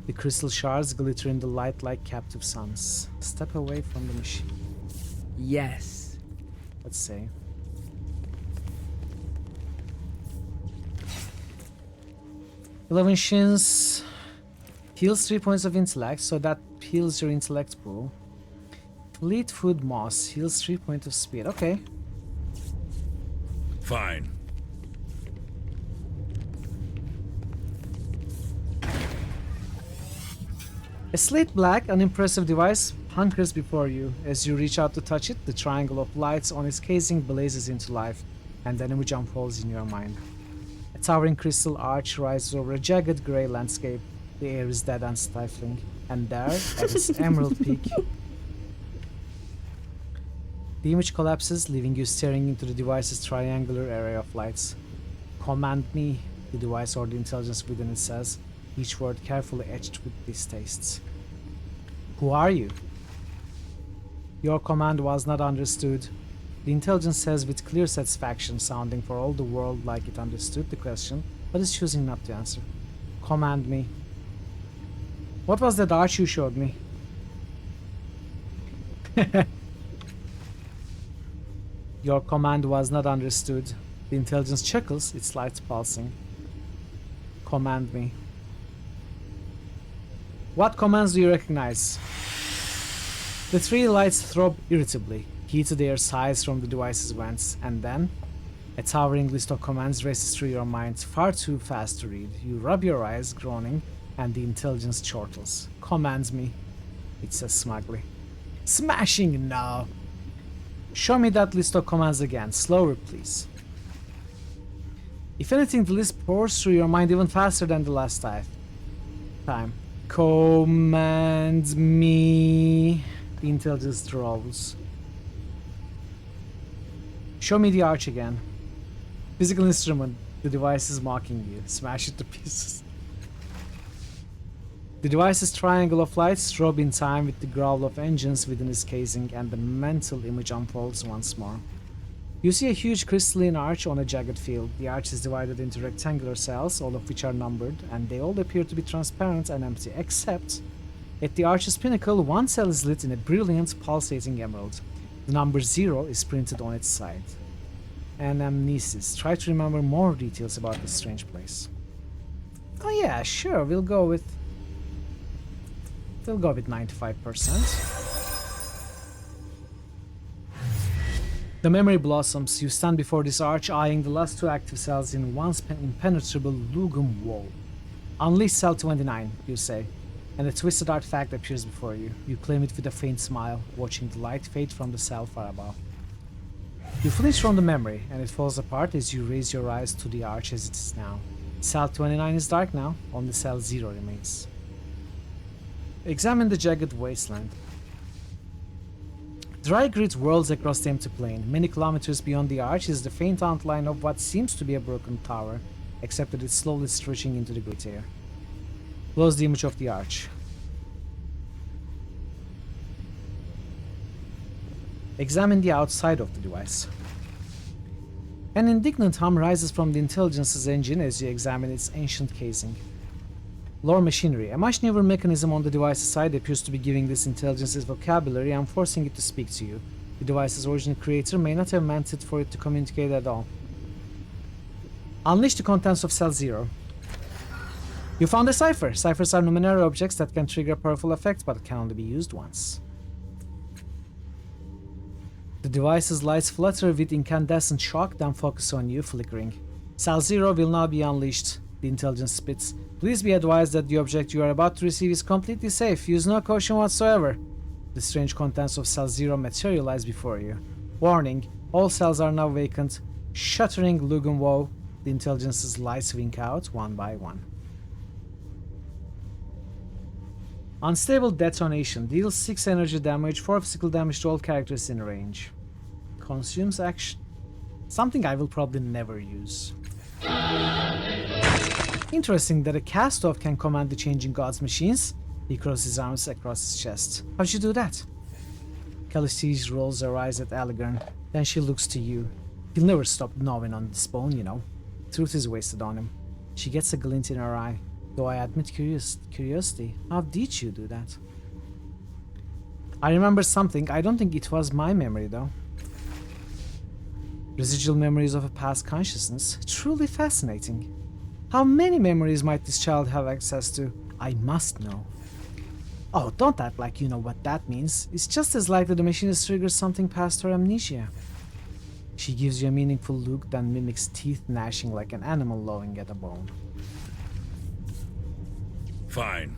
The crystal shards glitter in the light like captive suns. Step away from the machine. Yes. Let's see. "11 shins heals 3 points of intellect, so that heals your intellect pool. Fleetfoot Moss heals 3 points of speed." Okay. Fine. A slate black, unimpressive device hunkers before you. As you reach out to touch it, the triangle of lights on its casing blazes into life, and an image unfolds in your mind. A towering crystal arch rises over a jagged grey landscape. The air is dead and stifling, and there, at its emerald peak, the image collapses, leaving you staring into the device's triangular area of lights. Command me, the device or the intelligence within it says, each word carefully etched with distastes. Who are you? Your command was not understood. The intelligence says with clear satisfaction, sounding for all the world like it understood the question, but is choosing not to answer. Command me. What was that arch you showed me? Your command was not understood. The intelligence chuckles, its lights pulsing. Command me. What commands do you recognize? The three lights throb irritably. Heated air sighs from the device's vents, and then a towering list of commands races through your mind, far too fast to read. You rub your eyes, groaning, and the intelligence chortles. Commands me, it says smugly. Smashing now! Show me that list of commands again. Slower, please. If anything, the list pours through your mind even faster than the last time. Command me. The intelligence drawls. Show me the arch again. Physical instrument. The device is mocking you. Smash it to pieces. The device's triangle of lights throb in time with the growl of engines within its casing, and the mental image unfolds once more. You see a huge crystalline arch on a jagged field. The arch is divided into rectangular cells, all of which are numbered, and they all appear to be transparent and empty, except at the arch's pinnacle, one cell is lit in a brilliant, pulsating emerald. The number 0 is printed on its side. Anamnesis. Try to remember more details about this strange place. Oh yeah, sure, we'll go with 95%. The memory blossoms. You stand before this arch, eyeing the last two active cells in once impenetrable Lugum wall. Unleash cell 29, you say, and a twisted artifact appears before you. You claim it with a faint smile, watching the light fade from the cell far above. You flinch from the memory, and it falls apart as you raise your eyes to the arch as it is now. Cell 29 is dark now, only cell 0 remains. Examine the jagged wasteland. Dry grit whirls across the empty plain. Many kilometers beyond the arch is the faint outline of what seems to be a broken tower, except that it's slowly stretching into the great air. Close the image of the arch. Examine the outside of the device. An indignant hum rises from the intelligence's engine as you examine its ancient casing. Lore machinery. A much newer mechanism on the device's side appears to be giving this intelligence its vocabulary and forcing it to speak to you. The device's original creator may not have meant it for it to communicate at all. Unleash the contents of Cell 0. You found a cipher. Ciphers are Numenera objects that can trigger powerful effects but can only be used once. The device's lights flutter with incandescent shock, then focus on you, flickering. Cell 0 will now be unleashed. The intelligence spits. Please be advised that the object you are about to receive is completely safe. Use no caution whatsoever. The strange contents of Cell 0 materialize before you. Warning, all cells are now vacant. Shuttering Lugum woe. The intelligence's lights wink out one by one. Unstable detonation. Deals 6 energy damage, 4 physical damage to all characters in range. Consumes action. Something I will probably never use. Interesting that a cast-off can command the changing gods' machines. He crosses his arms across his chest. How'd you do that? Calistes rolls her eyes at Aligarn. Then she looks to you. He'll never stop gnawing on this bone, you know. Truth is wasted on him. She gets a glint in her eye. Though I admit curiosity. How did you do that? I remember something. I don't think it was my memory, though. Residual memories of a past consciousness. Truly fascinating. How many memories might this child have access to? I must know. Oh, don't act like you know what that means. It's just as likely the machine has triggered something past her amnesia. She gives you a meaningful look, then mimics teeth gnashing like an animal lowing at a bone. Fine.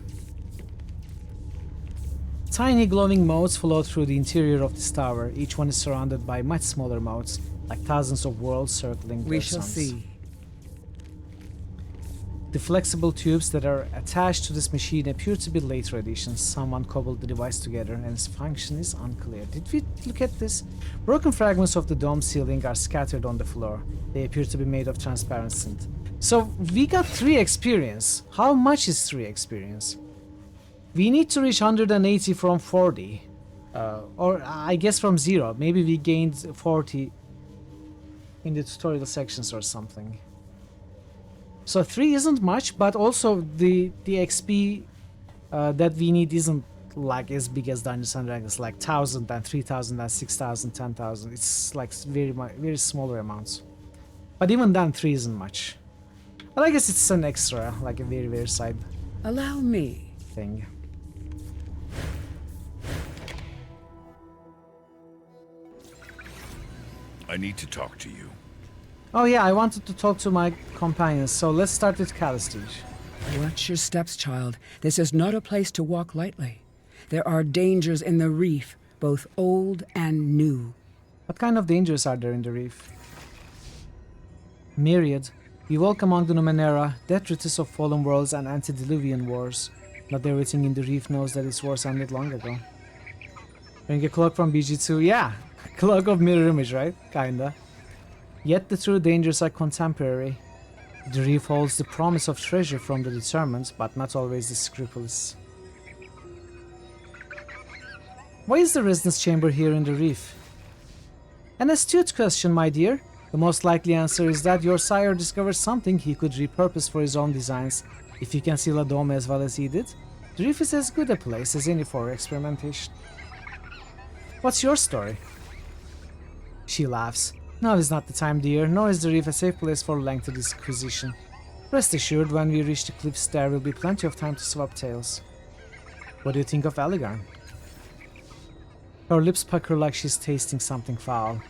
Tiny glowing moats flow through the interior of this tower. Each one is surrounded by much smaller moats, like thousands of worlds circling their We shall suns. see. The flexible tubes that are attached to this machine appear to be later additions. Someone cobbled the device together and its function is unclear. Did we look at this? Broken fragments of the dome ceiling are scattered on the floor. They appear to be made of transparent synth. So we got 3 experience. How much is 3 experience? We need to reach 180 from 40. Or I guess from 0. Maybe we gained 40 in the tutorial sections or something. So 3 isn't much, but also the XP that we need isn't like as big as Dungeons and Dragons, like 1,000 and 3,000 and 6,000, 10,000. It's like very smaller amounts. But even then 3 isn't much. But I guess it's an extra, like a very side Allow me. thing. I need to talk to you. Oh yeah, I wanted to talk to my companions, so let's start with Calistige. Watch your steps, child. This is not a place to walk lightly. There are dangers in the reef, both old and new. What kind of dangers are there in the reef? Myriad. We walk among the Numenera, detritus of fallen worlds and antediluvian wars. Not everything in the reef knows that its wars ended long ago. Bring a cloak from BG2, yeah! Cloak of mirror image, right? Kinda. Yet the true dangers are contemporary. The reef holds the promise of treasure from the determined, but not always the scrupulous. Why is the residence chamber here in the reef? An astute question, my dear. The most likely answer is that your sire discovered something he could repurpose for his own designs. If you can seal a dome as well as he did, the reef is as good a place as any for experimentation. What's your story? She laughs. Now is not the time, dear, nor is the reef a safe place for lengthy disquisition. Rest assured, when we reach the cliffs there will be plenty of time to swap tales. What do you think of Aligarn? Her lips pucker like she's tasting something foul.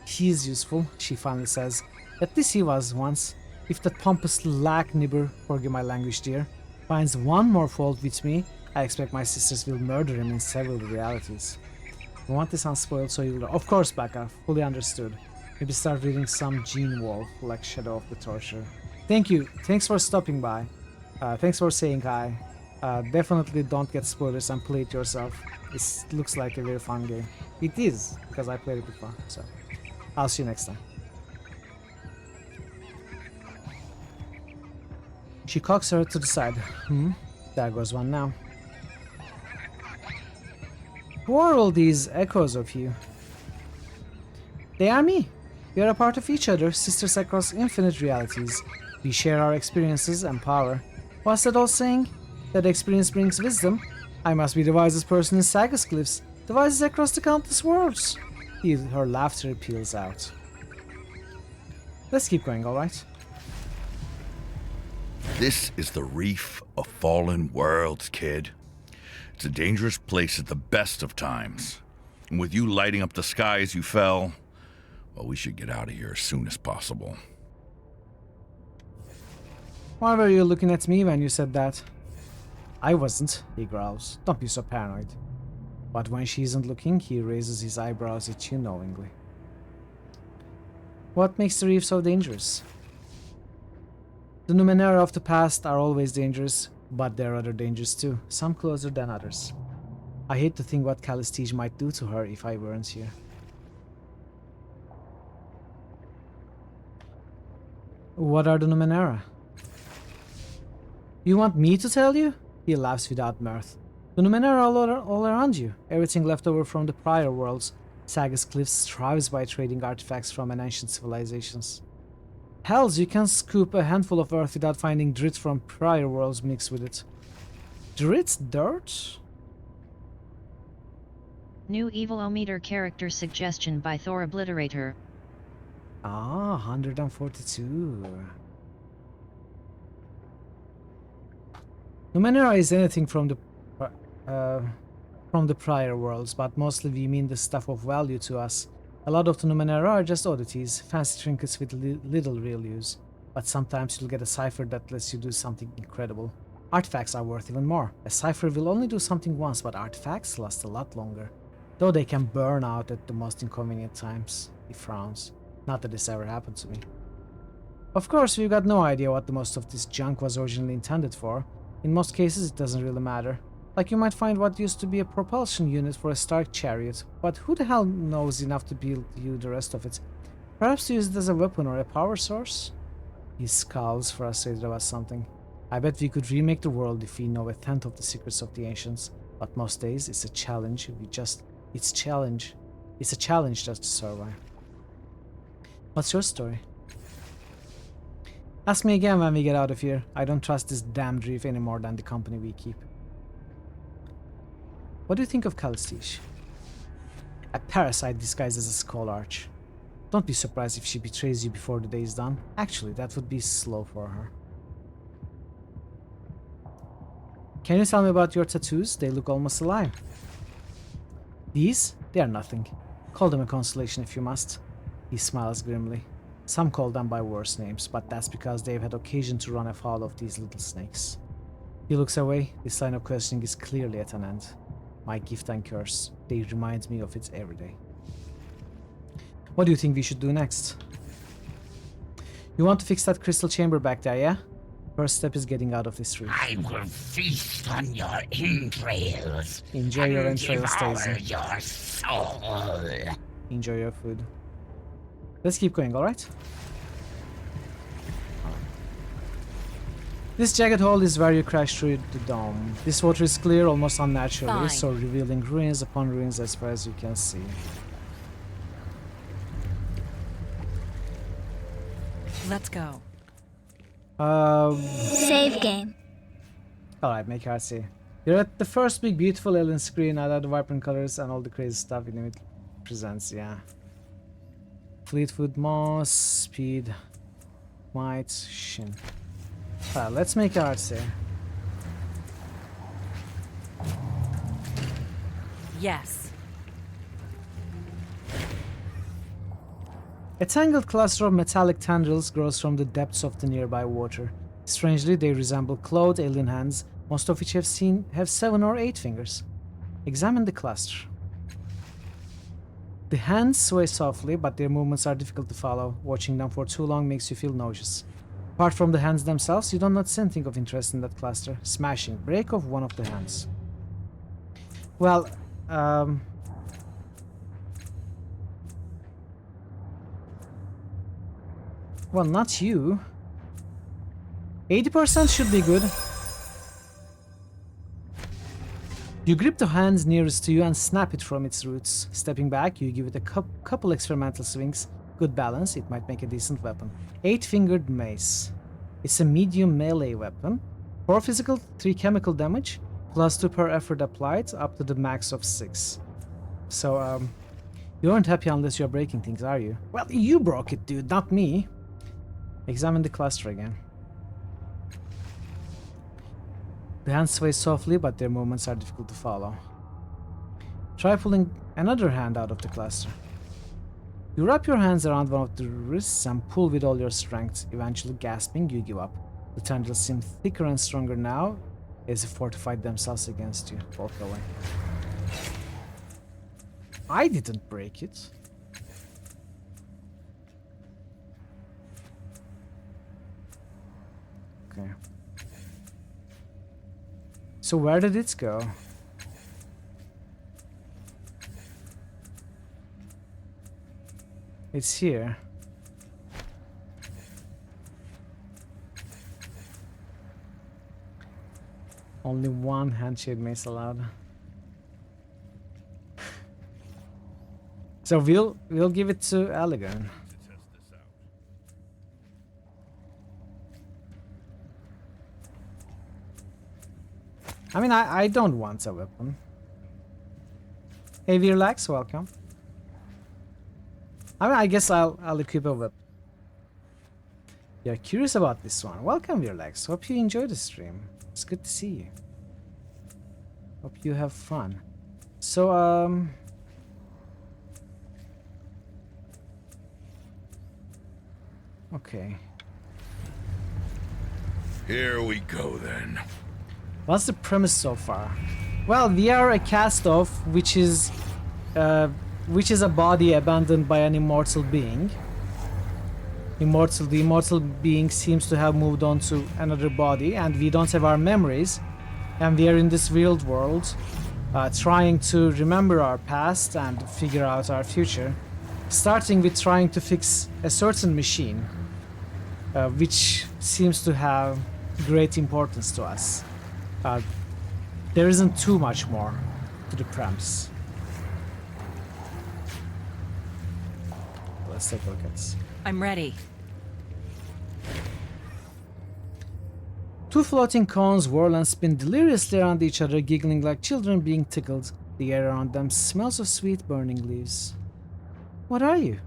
He is useful, she finally says. At least he was once. If that pompous lack-nibber, forgive my language dear, finds one more fault with me, I expect my sisters will murder him in several realities. I want this unspoiled so you'll... Of course, Becca, fully understood. Maybe start reading some Gene Wolf, like Shadow of the Torture. Thank you, thanks for stopping by. Thanks for saying hi. Definitely don't get spoilers and play it yourself. It looks like a very fun game. It is, because I played it before, so... I'll see you next time. She cocks her to the side. There goes one now. Who are all these echoes of you? They are me. We are a part of each other, sisters across infinite realities. We share our experiences and power. What's that old saying? That experience brings wisdom. I must be the wisest person in Sagas Cliffs, the wisest across the countless worlds. Her laughter peals out. Let's keep going, alright? This is the reef of fallen worlds, kid. It's a dangerous place at the best of times. And with you lighting up the sky as you fell, well, we should get out of here as soon as possible. Why were you looking at me when you said that? I wasn't, he growls. Don't be so paranoid. But when she isn't looking, he raises his eyebrows at you knowingly. What makes the reef so dangerous? The Numenera of the past are always dangerous, but there are other dangers too, some closer than others. I hate to think what Calistige might do to her if I weren't here. What are the Numenera? You want me to tell you? He laughs without mirth. The Numenera are all around you, everything left over from the prior worlds. Sagas Cliffs thrives by trading artifacts from ancient civilizations. Hells, you can scoop a handful of earth without finding drit from prior worlds mixed with it. Drit? Dirt? New Evil-O-Meter character suggestion by Thor Obliterator. Ah, 142. Numenera is anything from the prior worlds, but mostly we mean the stuff of value to us. A lot of the Numenera are just oddities, fancy trinkets with little real use. But sometimes you'll get a cipher that lets you do something incredible. Artifacts are worth even more. A cipher will only do something once, but artifacts last a lot longer. Though they can burn out at the most inconvenient times. He frowns. Not that this ever happened to me. Of course, we've got no idea what the most of this junk was originally intended for. In most cases, it doesn't really matter. Like you might find what used to be a propulsion unit for a Stark chariot, but who the hell knows enough to build you the rest of it? Perhaps use it as a weapon or a power source? He scowls, frustrated about something. I bet we could remake the world if we know a tenth of the secrets of the ancients, but most days it's a challenge. It's a challenge just to survive. What's your story? Ask me again when we get out of here. I don't trust this damned reef any more than the company we keep. What do you think of Calistige? A parasite disguised as a skull arch. Don't be surprised if she betrays you before the day is done. Actually, that would be slow for her. Can you tell me about your tattoos? They look almost alive. These? They are nothing. Call them a consolation if you must. He smiles grimly. Some call them by worse names, but that's because they've had occasion to run afoul of these little snakes. He looks away. This line of questioning is clearly at an end. My gift and curse. They remind me of it every day. What do you think we should do next? You want to fix that crystal chamber back there, yeah? First step is getting out of this room. I will feast on your entrails. Enjoy your entrails, Daisy. Your soul. Enjoy your food. Let's keep going, alright? This jagged hole is where you crash through the dome. This water is clear, almost unnaturally, so revealing ruins upon ruins as far as you can see. Let's go. Save game. Alright, make her see. You're at the first big beautiful alien screen, out of the vibrant colors and all the crazy stuff it presents, yeah. Fleetwood Moss, Speed, Might, Shin. Let's make her see. Yes. A tangled cluster of metallic tendrils grows from the depths of the nearby water. Strangely, they resemble clawed alien hands, most of which have 7 or 8 fingers. Examine the cluster. The hands sway softly, but their movements are difficult to follow. Watching them for too long makes you feel nauseous. Apart from the hands themselves, you don't notice anything of interest in that cluster. Smashing. Break of one of the hands. Well, well, not you. 80% should be good. You grip the hand nearest to you and snap it from its roots. Stepping back, you give it a couple experimental swings. Good balance, it might make a decent weapon. 8-fingered mace. It's a medium melee weapon. 4 physical, 3 chemical damage, plus 2 per effort applied, up to the max of 6. So, you aren't happy unless you're breaking things, are you? Well, you broke it, dude, not me. Examine the cluster again. The hands sway softly, but their movements are difficult to follow. Try pulling another hand out of the cluster. You wrap your hands around one of the wrists and pull with all your strength. Eventually gasping, you give up. The tendrils seem thicker and stronger now, as if fortified themselves against you. Walk away. I didn't break it. Okay. So where did it go? It's here. Only one handshade mace allowed. So we'll give it to Elegant. I mean, I don't want a weapon. Hey, Virlax, welcome. I mean, I guess I'll equip a weapon. You're curious about this one. Welcome, Virlax. Hope you enjoy the stream. It's good to see you. Hope you have fun. So, okay. Here we go then. What's the premise so far? Well, we are a cast-off, which is a body abandoned by an immortal being. The immortal being seems to have moved on to another body, and we don't have our memories. And we are in this real world, trying to remember our past and figure out our future. Starting with trying to fix a certain machine, which seems to have great importance to us. There isn't too much more to the premise. Let's take a look at this. I'm ready. Two floating cones whirl and spin deliriously around each other, giggling like children being tickled. The air around them smells of sweet burning leaves. What are you?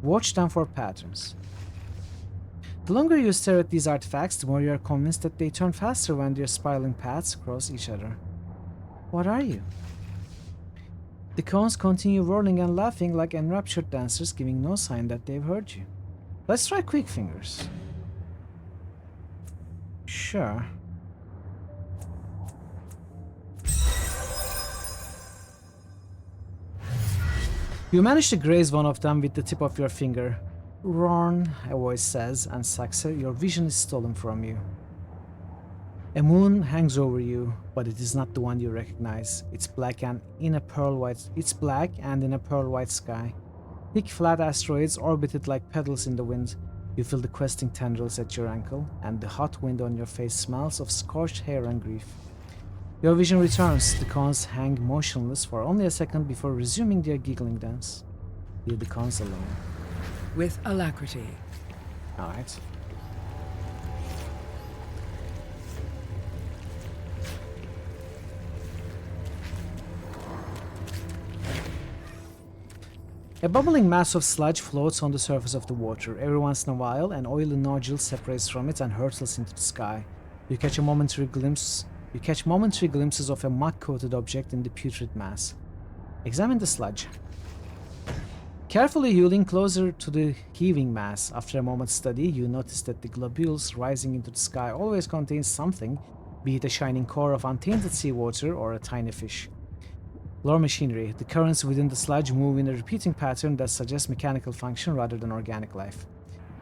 Watch them for patterns. The longer you stare at these artifacts, the more you are convinced that they turn faster when their spiraling paths cross each other. What are you? The cones continue whirling and laughing like enraptured dancers, giving no sign that they've heard you. Let's try quick fingers. Sure. You manage to graze one of them with the tip of your finger. Rorn, a voice says, and Saxe, your vision is stolen from you. A moon hangs over you, but it is not the one you recognize. It's black and in a pearl white sky. Thick flat asteroids orbited like petals in the wind. You feel the questing tendrils at your ankle, and the hot wind on your face smells of scorched hair and grief. Your vision returns. The cones hang motionless for only a second before resuming their giggling dance. Leave the cones alone. With alacrity. Alright. A bubbling mass of sludge floats on the surface of the water. Every once in a while, an oily nodule separates from it and hurtles into the sky. You catch momentary glimpses of a muck-coated object in the putrid mass. Examine the sludge. Carefully, you lean closer to the heaving mass. After a moment's study, you notice that the globules rising into the sky always contain something, be it a shining core of untainted seawater or a tiny fish. Lore machinery. The currents within the sludge move in a repeating pattern that suggests mechanical function rather than organic life.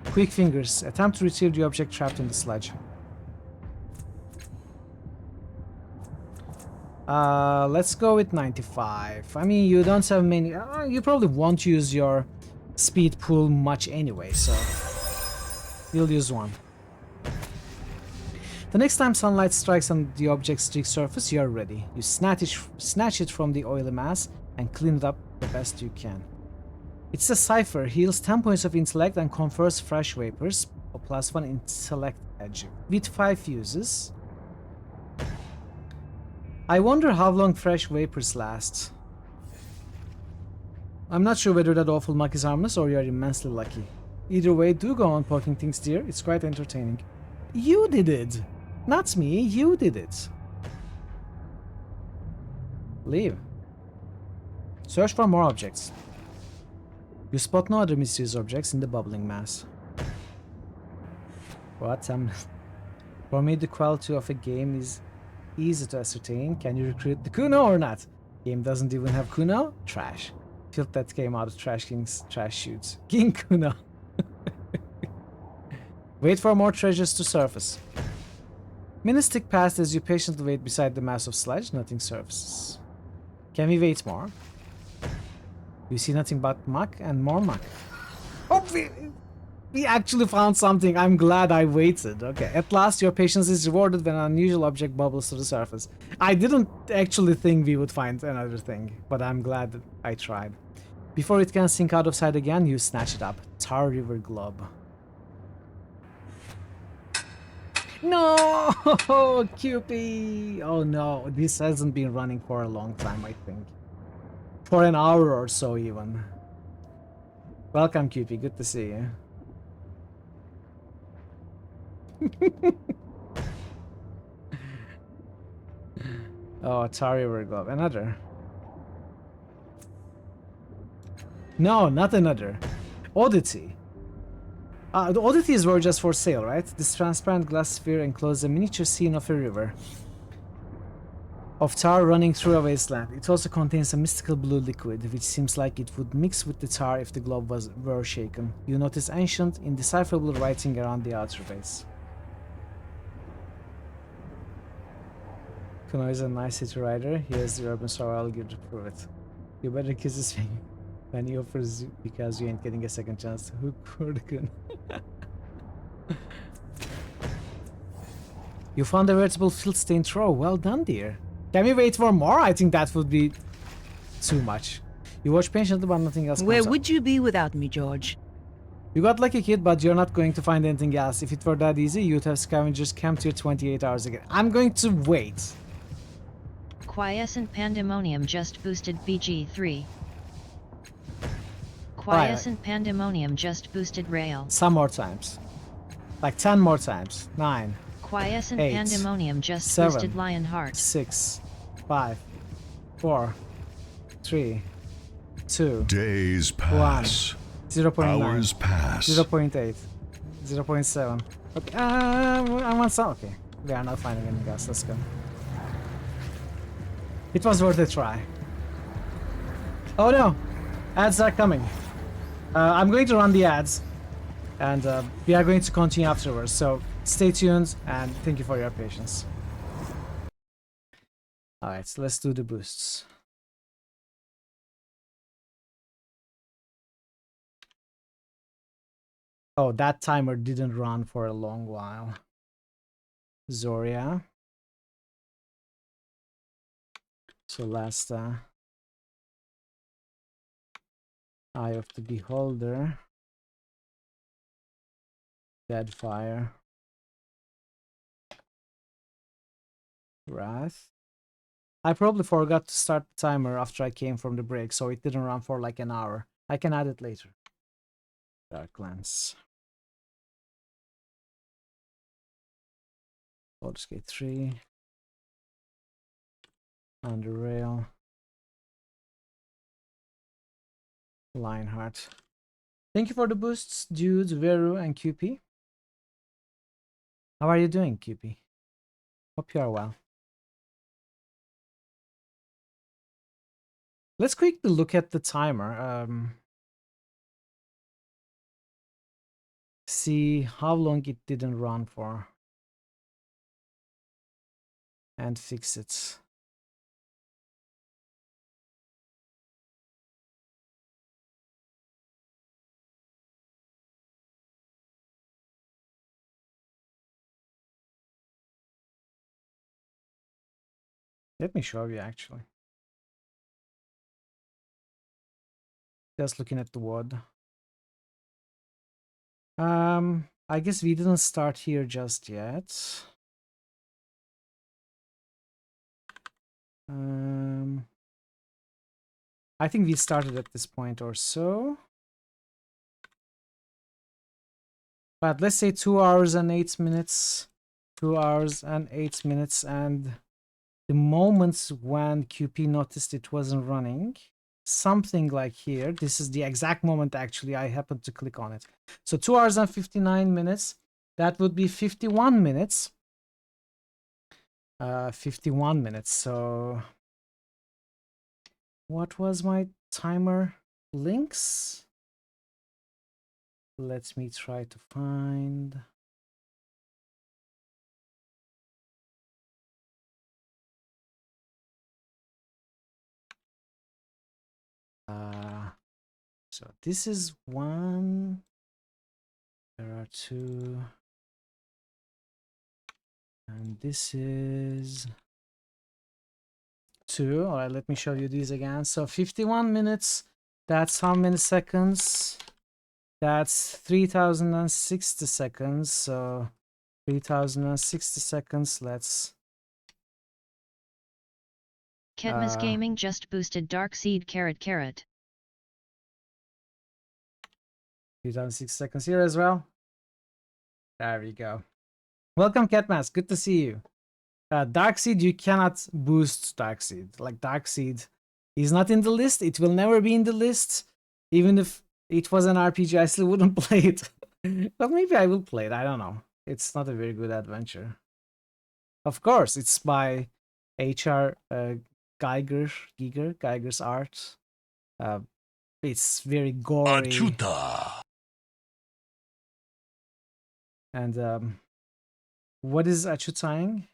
Quick fingers. Attempt to retrieve the object trapped in the sludge. Let's go with 95. I mean, you don't have many. You probably won't use your speed pool much anyway, so you'll use one. The next time sunlight strikes on the object's streaked surface, you are ready. You snatch it from the oily mass and clean it up the best you can. It's a cipher, heals 10 points of intellect and confers fresh vapors, or +1 intellect edge. With 5 fuses. I wonder how long fresh vapors last. I'm not sure whether that awful muck is harmless or you're immensely lucky. Either way, do go on poking things, dear. It's quite entertaining. You did it! Not me, you did it. Leave. Search for more objects. You spot no other mysterious objects in the bubbling mass. What? For me, the quality of a game is easy to ascertain. Can you recruit the Kuno or not? Game doesn't even have Kuno? Trash. Filth that came out of Trash King's trash chutes. King Kuno. Wait for more treasures to surface. Minutes tick past as you patiently wait beside the mass of sludge. Nothing surfaces. Can we wait more? You see nothing but muck and more muck. Oh, we actually found something. I'm glad I waited. Okay, at last your patience is rewarded when an unusual object bubbles to the surface. I didn't actually think we would find another thing, but I'm glad that I tried. Before it can sink out of sight again, you snatch it up. Tar River Globe. No, Cupid! Oh no, this hasn't been running for a long time, I think. For an hour or so, even. Welcome, Cupid. Good to see you. Oh, Tar River Globe. Another. No, not another. Oddity. The oddities were just for sale, right? This transparent glass sphere enclosed a miniature scene of a river. of tar running through a wasteland. It also contains a mystical blue liquid, which seems like it would mix with the tar if the globe were shaken. You notice ancient, indecipherable writing around the outer base. Kuno is a nice city rider. He has the urban survival gear to prove it. You better kiss his finger when he offers you, because you ain't getting a second chance to hook for the Kun. You found a veritable field-stained trove. Well done, dear. Can we wait for more? I think that would be too much. You watch patiently, but nothing else comes Where up. would you be without me, George? You got lucky, kid, but you're not going to find anything else. If it were that easy, you'd have scavengers camped here 28 hours ago. I'm going to wait. Quiescent Pandemonium just boosted BG3. Quiescent Pandemonium just boosted Rail. Some more times. Like 10 more times. 9. Quiescent 8, Pandemonium just 7, boosted Lionheart. 6, 5, 4, 3, 2, Days pass. 1, 0.9, Hours pass. 0.8, 0.7. Okay, I want some. Okay, we are not finding any gas. Let's go. It was worth a try. Oh no, ads are coming. I'm going to run the ads, and we are going to continue afterwards. So stay tuned, and thank you for your patience. All right, so let's do the boosts. Oh, that timer didn't run for a long while. Zoria. So last Eye of the Beholder. Deadfire. Wrath. I probably forgot to start the timer after I came from the break, so it didn't run for like an hour. I can add it later. Darklands. Baldur's Gate 3. Under Rail. Lionheart. Thank you for the boosts, dudes, Veru, and QP. How are you doing, QP? Hope you are well. Let's quickly look at the timer. See how long it didn't run for. And fix it. Let me show you actually. Just looking at the WOD. I guess we didn't start here just yet. I think we started at this point or so. But let's say 2 hours and 8 minutes. 2 hours and 8 minutes, and the moments when QP noticed it wasn't running, something like here. This is the exact moment actually I happened to click on it. So 2 hours and 59 minutes. That would be 51 minutes. 51 minutes. So what was my timer links? Let me try to find. So this is 1. There are 2. And this is 2. All right, let me show you these again. So 51 minutes. That's how many seconds? That's 3060 seconds. So 3060 seconds. Let's. Ketmas Gaming just boosted Dark Seed Carrot. 3006 seconds here as well. There we go. Welcome, Catmas. Good to see you. Darkseed, you cannot boost Darkseed. Like, Darkseed is not in the list. It will never be in the list. Even if it was an RPG, I still wouldn't play it. But maybe I will play it. I don't know. It's not a very good adventure. Of course, it's by H.R. Geiger's art. It's very gory. Achuta. And what is Achutang?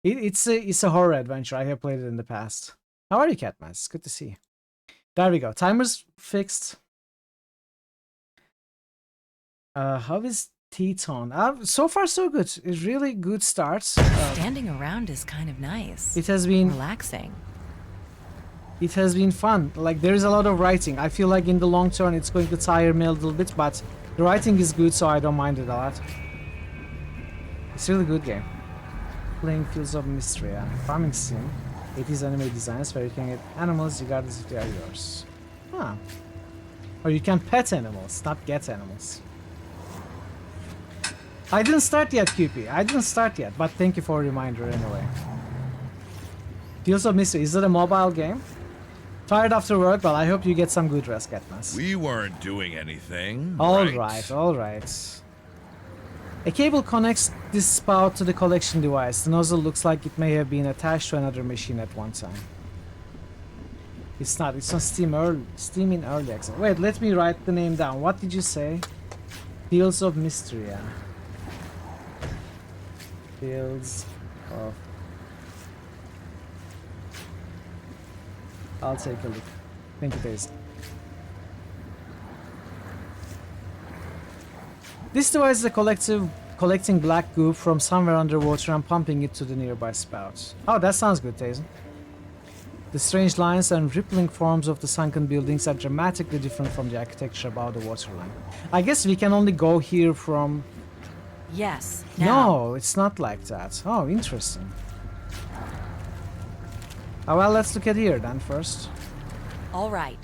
It's a horror adventure. I have played it in the past. How are you, Catmas? It's good to see you. There we go. Timer's fixed. How is Teton? So far so good. It's really good start. Standing around is kind of nice. It has been relaxing. It has been fun. Like, there is a lot of writing. I feel like in the long term it's going to tire me a little bit, but the writing is good, so I don't mind it a lot. It's a really good game. Playing Fields of Mystery, farming sim. 80s anime designs where you can get animals regardless if they are yours. Huh. Or you can pet animals, not get animals. I didn't start yet, QP. I didn't start yet, but thank you for a reminder anyway. Fields of Mystery, is it a mobile game? Tired after work, but I hope you get some good rest, Katniss. We weren't doing anything. Alright, alright. A cable connects this spout to the collection device. The nozzle looks like it may have been attached to another machine at one time. It's not, it's on Steam in early access. Wait, let me write the name down. What did you say? Fields of Mystery. Fields of... I'll take a look. Thank you, Daisy. This device is collecting black goop from somewhere underwater and pumping it to the nearby spout. Oh, that sounds good, Tazen. The strange lines and rippling forms of the sunken buildings are dramatically different from the architecture above the waterline. I guess we can only go here from... Yes. No, it's not like that. Oh, interesting. Oh, well, let's look at here then first. All right.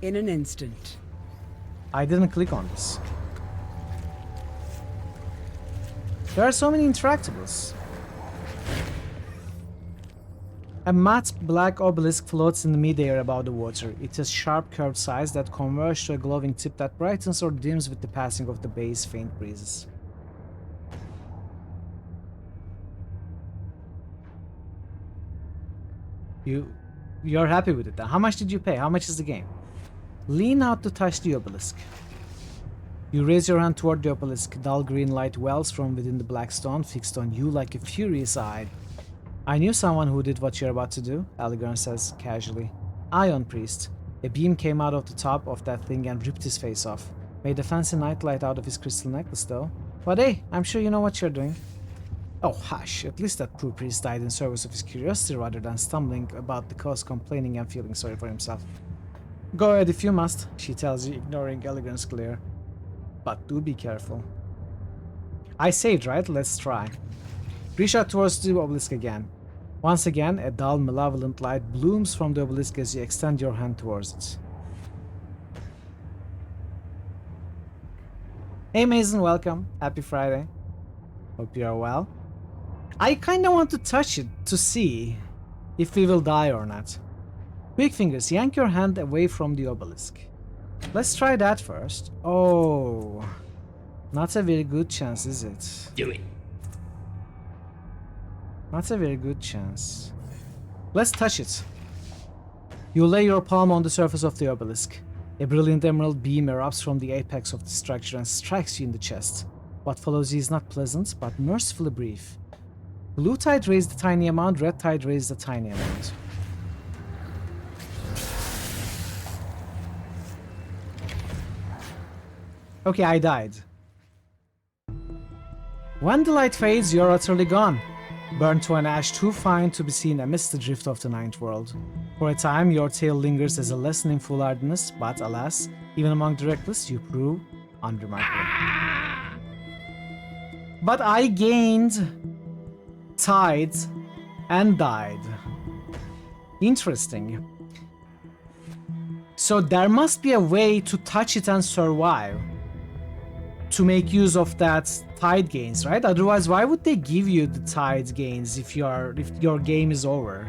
In an instant. I didn't click on this. There are so many interactables. A matte black obelisk floats in the midair above the water. It has sharp curved sides that converge to a glowing tip that brightens or dims with the passing of the bay's faint breezes. You're happy with it. How much did you pay? How much is the game? Lean out to touch the obelisk. You raise your hand toward the obelisk. Dull green light wells from within the black stone, fixed on you like a furious eye. I knew someone who did what you're about to do, Aligarn says casually. Ion Priest. A beam came out of the top of that thing and ripped his face off. Made a fancy nightlight out of his crystal necklace though. But hey, I'm sure you know what you're doing. Oh, hush. At least that poor priest died in service of his curiosity rather than stumbling about the cause, complaining and feeling sorry for himself. Go ahead if you must, she tells you, ignoring Aligarn's glare. But do be careful. I saved, right? Let's try. Reach out towards the obelisk again. Once again, a dull, malevolent light blooms from the obelisk as you extend your hand towards it. Hey Mason, welcome. Happy Friday. Hope you are well. I kinda want to touch it to see if we will die or not. Quick fingers, yank your hand away from the obelisk. Let's try that first. Oh, not a very good chance, is it? Do it. Not a very good chance. Let's touch it. You lay your palm on the surface of the obelisk. A brilliant emerald beam erupts from the apex of the structure and strikes you in the chest. What follows you is not pleasant, but mercifully brief. Blue tide raised a tiny amount, red tide raised a tiny amount. Okay, I died. When the light fades, you're utterly gone. Burned to an ash too fine to be seen amidst the drift of the ninth world. For a time, your tale lingers as a lesson in foolhardiness, but alas, even among the reckless, you prove unremarkable. But I gained tide and died. Interesting. So there must be a way to touch it and survive, to make use of that tide gains, right? Otherwise, why would they give you the tide gains if your game is over?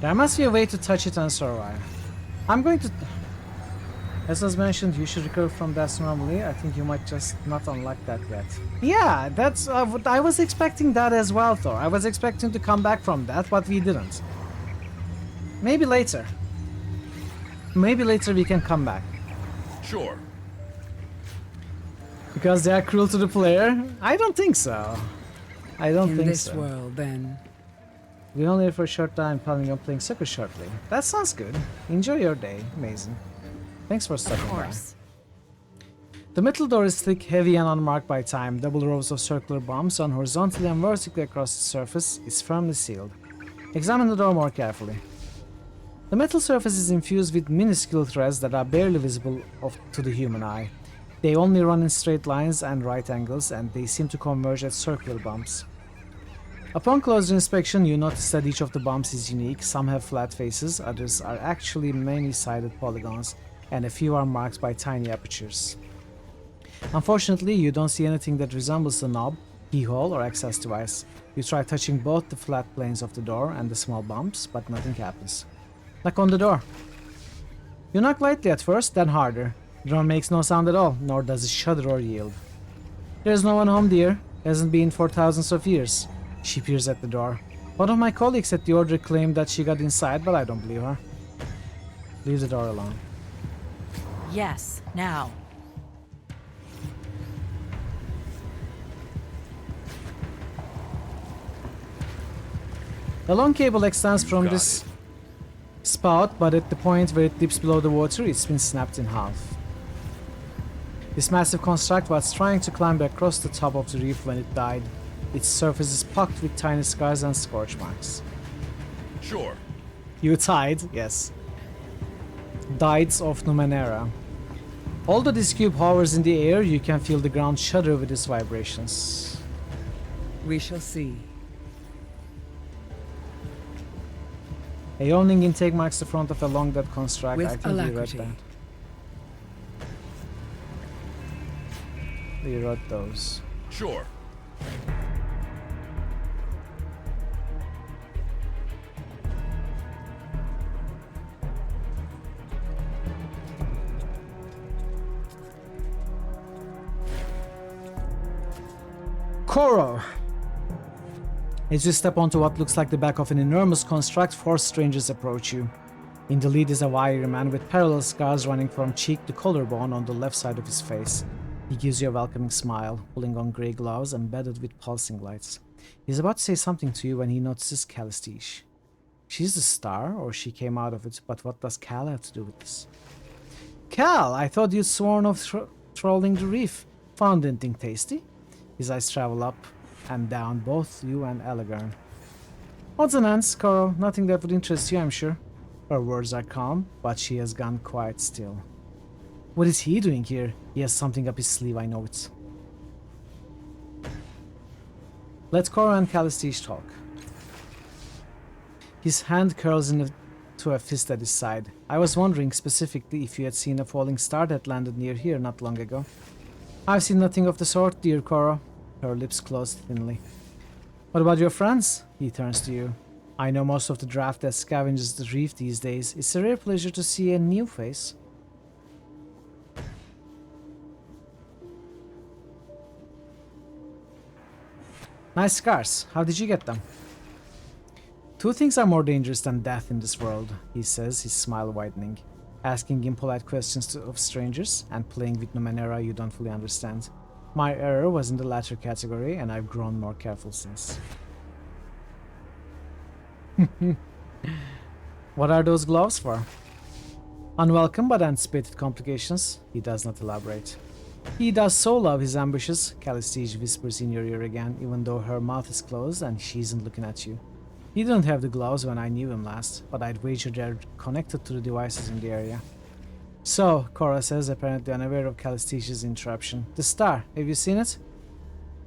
There must be a way to touch it and survive. I'm going to... As was mentioned, you should recover from that normally. I think you might just not unlock that yet. Yeah, that's... I was expecting that as well, Thor. I was expecting to come back from that, but we didn't. Maybe later. Maybe later we can come back. Sure. Because they are cruel to the player? I don't think so. I don't think so. In this world, then. We're only here for a short time, planning on playing soccer shortly. That sounds good. Enjoy your day, Mason. Thanks for stopping by. The metal door is thick, heavy, and unmarked by time. Double rows of circular bombs run horizontally and vertically across its surface. It's firmly sealed. Examine the door more carefully. The metal surface is infused with minuscule threads that are barely visible to the human eye. They only run in straight lines and right angles, and they seem to converge at circular bumps. Upon closer inspection, you notice that each of the bumps is unique. Some have flat faces, others are actually many-sided polygons, and a few are marked by tiny apertures. Unfortunately, you don't see anything that resembles a knob, keyhole, or access device. You try touching both the flat planes of the door and the small bumps, but nothing happens. Knock on the door. You knock lightly at first, then harder. The door makes no sound at all, nor does it shudder or yield. There's no one home, dear. Hasn't been for thousands of years. She peers at the door. One of my colleagues at the order claimed that she got inside, but I don't believe her. Leave the door alone. Yes, now. The long cable extends from this spout, but at the point where it dips below the water, it's been snapped in half. This massive construct was trying to climb across the top of the reef when it died. Its surface is pocked with tiny scars and scorch marks. Sure. You died, yes. Dides of Numenera. Although this cube hovers in the air, you can feel the ground shudder with its vibrations. We shall see. A yawning intake marks the front of a long dead construct. With I think alacrity. we read that. We wrote those. Sure. Koro! As you step onto what looks like the back of an enormous construct, 4 strangers approach you. In the lead is a wiry man with parallel scars running from cheek to collarbone on the left side of his face. He gives you a welcoming smile, pulling on grey gloves embedded with pulsing lights. He's about to say something to you when he notices Calistige. She's the star, or she came out of it, but what does Cal have to do with this? Cal, I thought you'd sworn off trolling the reef. Found anything tasty? His eyes travel up and down, both you and Elegern. Odds and ends, Coral. Nothing that would interest you, I'm sure. Her words are calm, but she has gone quiet still. What is he doing here? He has something up his sleeve, I know it. Let Coral and Calistige talk. His hand curls into a fist at his side. I was wondering specifically if you had seen a falling star that landed near here not long ago. I've seen nothing of the sort, dear Cora. Her lips closed thinly. What about your friends? He turns to you. I know most of the draft that scavenges the reef these days. It's a rare pleasure to see a new face. Nice scars. How did you get them? 2 things are more dangerous than death in this world, he says, his smile widening. Asking impolite questions of strangers and playing with Numenera you don't fully understand. My error was in the latter category, and I've grown more careful since. What are those gloves for? Unwelcome but anticipated complications. He does not elaborate. He does so love his ambushes, Calistige whispers in your ear again, even though her mouth is closed and she isn't looking at you. He didn't have the gloves when I knew him last, but I'd wager they're connected to the devices in the area. So, Cora says, apparently unaware of Calistige's interruption. The star, have you seen it?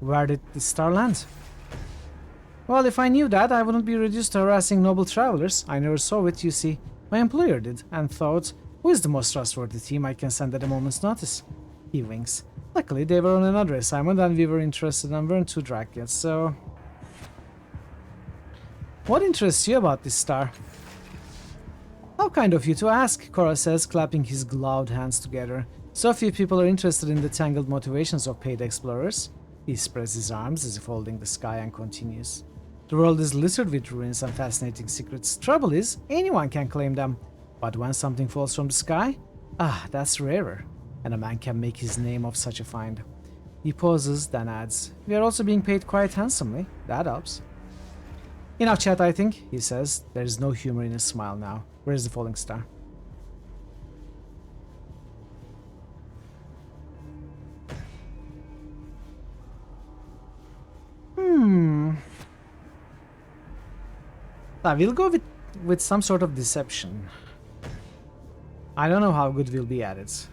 Where did the star land? Well, if I knew that, I wouldn't be reduced to harassing noble travelers. I never saw it, you see. My employer did, and thought, who is the most trustworthy team I can send at a moment's notice? He winks. Luckily, they were on another assignment and we were interested and weren't too dragged yet, so... What interests you about this star? How kind of you to ask, Cora says, clapping his gloved hands together. So few people are interested in the tangled motivations of paid explorers. He spreads his arms as if holding the sky and continues. The world is littered with ruins and fascinating secrets. Trouble is, anyone can claim them. But when something falls from the sky, that's rarer. And a man can make his name off such a find. He pauses, then adds, we are also being paid quite handsomely. That helps. Enough chat, I think, he says. There is no humor in his smile now. Where's the falling star? We'll go with some sort of deception. I don't know how good we'll be at it.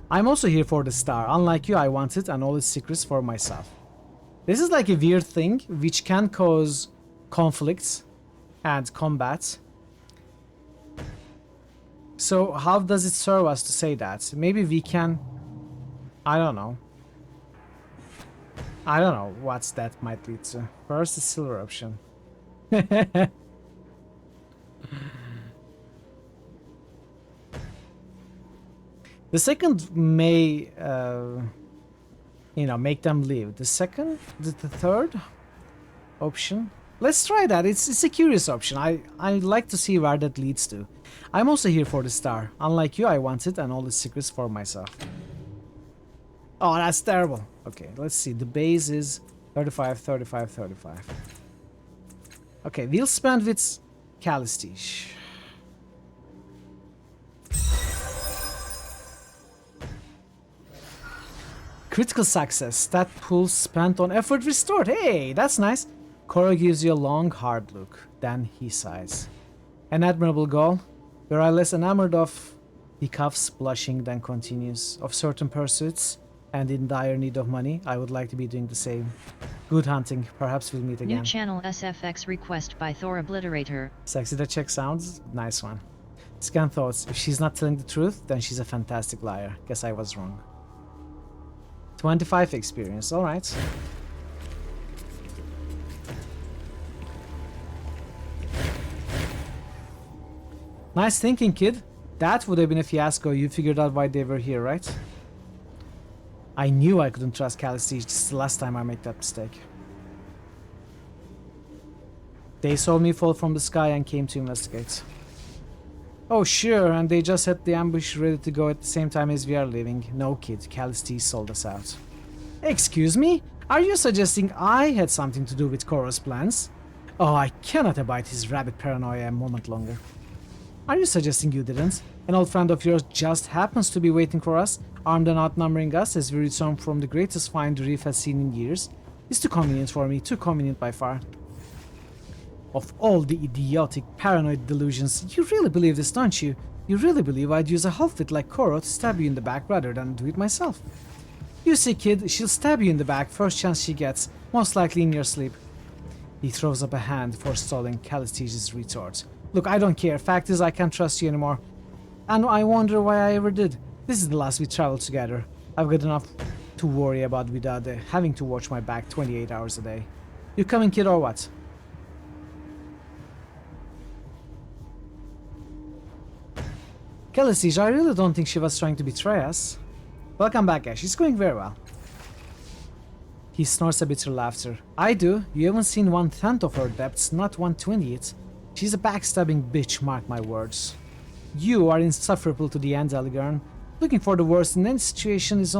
I'm also here for the star. Unlike you, I want it and all its secrets for myself. This is like a weird thing which can cause conflicts and combat. So how does it serve us to say that? Maybe we can... I don't know. I don't know what that might lead to. First, the silver option. The second may, make them leave. The second, the third option. Let's try that. It's a curious option. I like to see where that leads to. I'm also here for the star. Unlike you, I want it and all the secrets for myself. Oh, that's terrible. Okay, let's see. The base is 35, 35, 35. Okay, we'll spend with Calistige. Critical success. Stat pool spent on effort restored. Hey, that's nice. Cora gives you a long, hard look. Then he sighs. An admirable goal. Were I less enamored of... He coughs, blushing, then continues. Of certain pursuits, and in dire need of money, I would like to be doing the same. Good hunting. Perhaps we'll meet again. New channel SFX request by Thor Obliterator. Sexy that check sounds. Nice one. Scan thoughts. If she's not telling the truth, then she's a fantastic liar. Guess I was wrong. 25 experience. Alright. Nice thinking, kid. That would have been a fiasco. You figured out why they were here, right? I knew I couldn't trust Calistige. This is the last time I make that mistake. They saw me fall from the sky and came to investigate. Oh sure, and they just had the ambush ready to go at the same time as we are leaving. No kid, Calistige sold us out. Excuse me? Are you suggesting I had something to do with Cora's plans? Oh, I cannot abide his rabid paranoia a moment longer. Are you suggesting you didn't? An old friend of yours just happens to be waiting for us, armed and outnumbering us as we return from the greatest find the reef has seen in years? It's too convenient for me, too convenient by far. Of all the idiotic, paranoid delusions, you really believe this, don't you? You really believe I'd use a half-wit like Cora to stab you in the back rather than do it myself? You see, kid, she'll stab you in the back first chance she gets, most likely in your sleep. He throws up a hand, forestalling Calistige's retort. Look, I don't care. Fact is, I can't trust you anymore. And I wonder why I ever did. This is the last we traveled together. I've got enough to worry about without having to watch my back 28 hours a day. You coming, kid, or what? Calistige, I really don't think she was trying to betray us. Welcome back, Ash. It's going very well. He snorts a bitter laughter. I do. You haven't seen 1/10 of her depths, not 1/20th. She's a backstabbing bitch, mark my words. You are insufferable to the end, Eligern. Looking for the worst in any situation is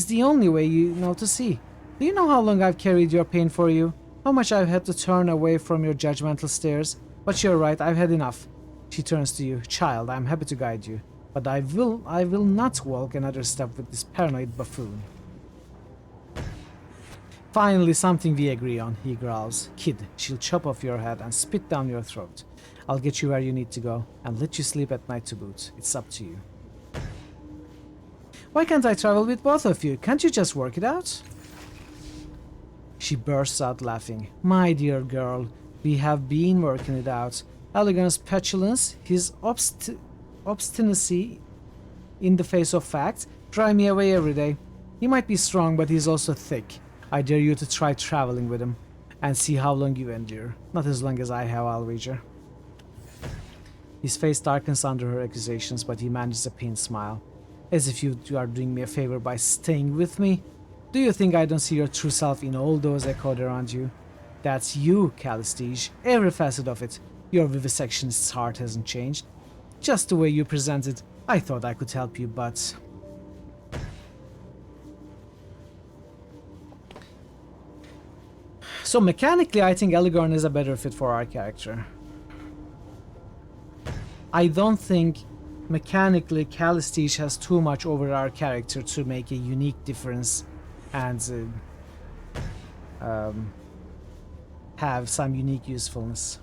the only way you know to see. Do you know how long I've carried your pain for you? How much I've had to turn away from your judgmental stares? But you're right, I've had enough. She turns to you. Child, I'm happy to guide you. But I will not walk another step with this paranoid buffoon. Finally, something we agree on, he growls. Kid, she'll chop off your head and spit down your throat. I'll get you where you need to go, and let you sleep at night to boot. It's up to you. Why can't I travel with both of you? Can't you just work it out? She bursts out laughing. My dear girl, we have been working it out. Eligern's petulance, his obstinacy in the face of facts, drive me away every day. He might be strong, but he's also thick. I dare you to try traveling with him. and see how long you endure. Not as long as I have, I'll wager. His face darkens under her accusations, but he manages a pained smile. As if you are doing me a favor by staying with me. Do you think I don't see your true self in all those echoed around you? That's you, Calistige. Every facet of it. Your vivisectionist's heart hasn't changed. Just the way you presented. I thought I could help you, but... So mechanically, I think Eligorn is a better fit for our character. I don't think mechanically Calistige has too much over our character to make a unique difference and have some unique usefulness.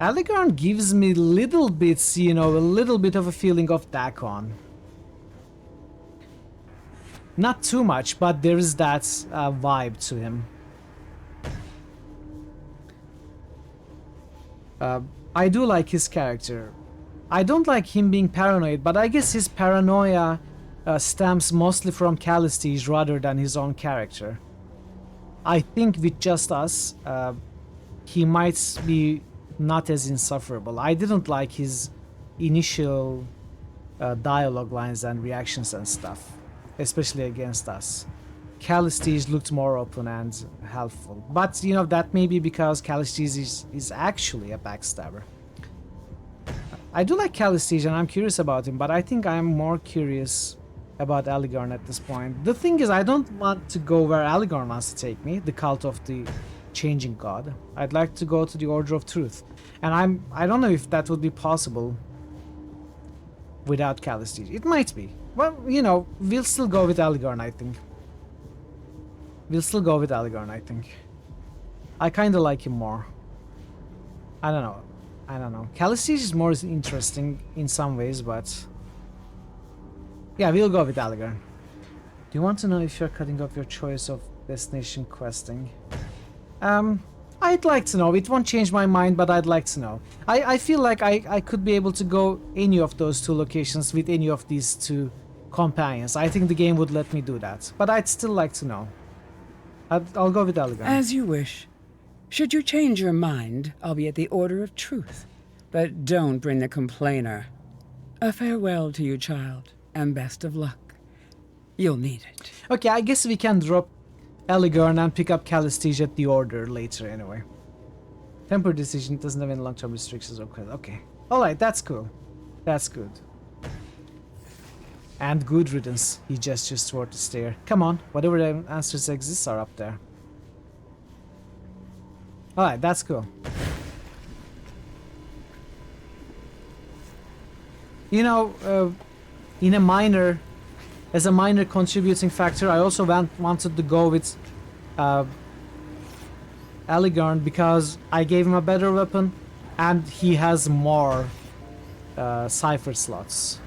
Eligorn gives me little bits, you know, a little bit of a feeling of Dakon. Not too much, but there is that vibe to him. I do like his character. I don't like him being paranoid, but I guess his paranoia stems mostly from Calistige rather than his own character. I think with just us, he might be not as insufferable. I didn't like his initial dialogue lines and reactions and stuff, especially against us. Calistige looked more open and helpful, but you know, that may be because Calistige is actually a backstabber. I do like Calistige and I'm curious about him, but I think I'm more curious about Eligorn at this point. The thing is, I don't want to go where Eligorn wants to take me, the cult of the changing god. I'd like to go to the Order of Truth, and I don't know if that would be possible without Calistige. It might be. Well, you know, we'll still go with Eligorn, I think. We'll still go with Eligorn, I think. I kind of like him more. I don't know. Calistige is more interesting in some ways, but... yeah, we'll go with Eligorn. Do you want to know if you're cutting off your choice of destination questing? I'd like to know. It won't change my mind, but I'd like to know. I feel like I could be able to go any of those two locations with any of these two companions. I think the game would let me do that, but I'd still like to know. I'll go with Eligorn. As you wish. Should you change your mind, I'll be at the Order of Truth. But don't bring the complainer. A farewell to you, child, and best of luck. You'll need it. Okay, I guess we can drop Eligorn and pick up Calistige at the Order later anyway. Temporary decision doesn't have any long-term restrictions or credit. Okay. Alright, that's cool. That's good. And good riddance. He gestures toward the stair. Come on, whatever the answers exist are up there. Alright, that's cool. You know, as a minor contributing factor, I also wanted to go with Eligorn because I gave him a better weapon and he has more cipher slots.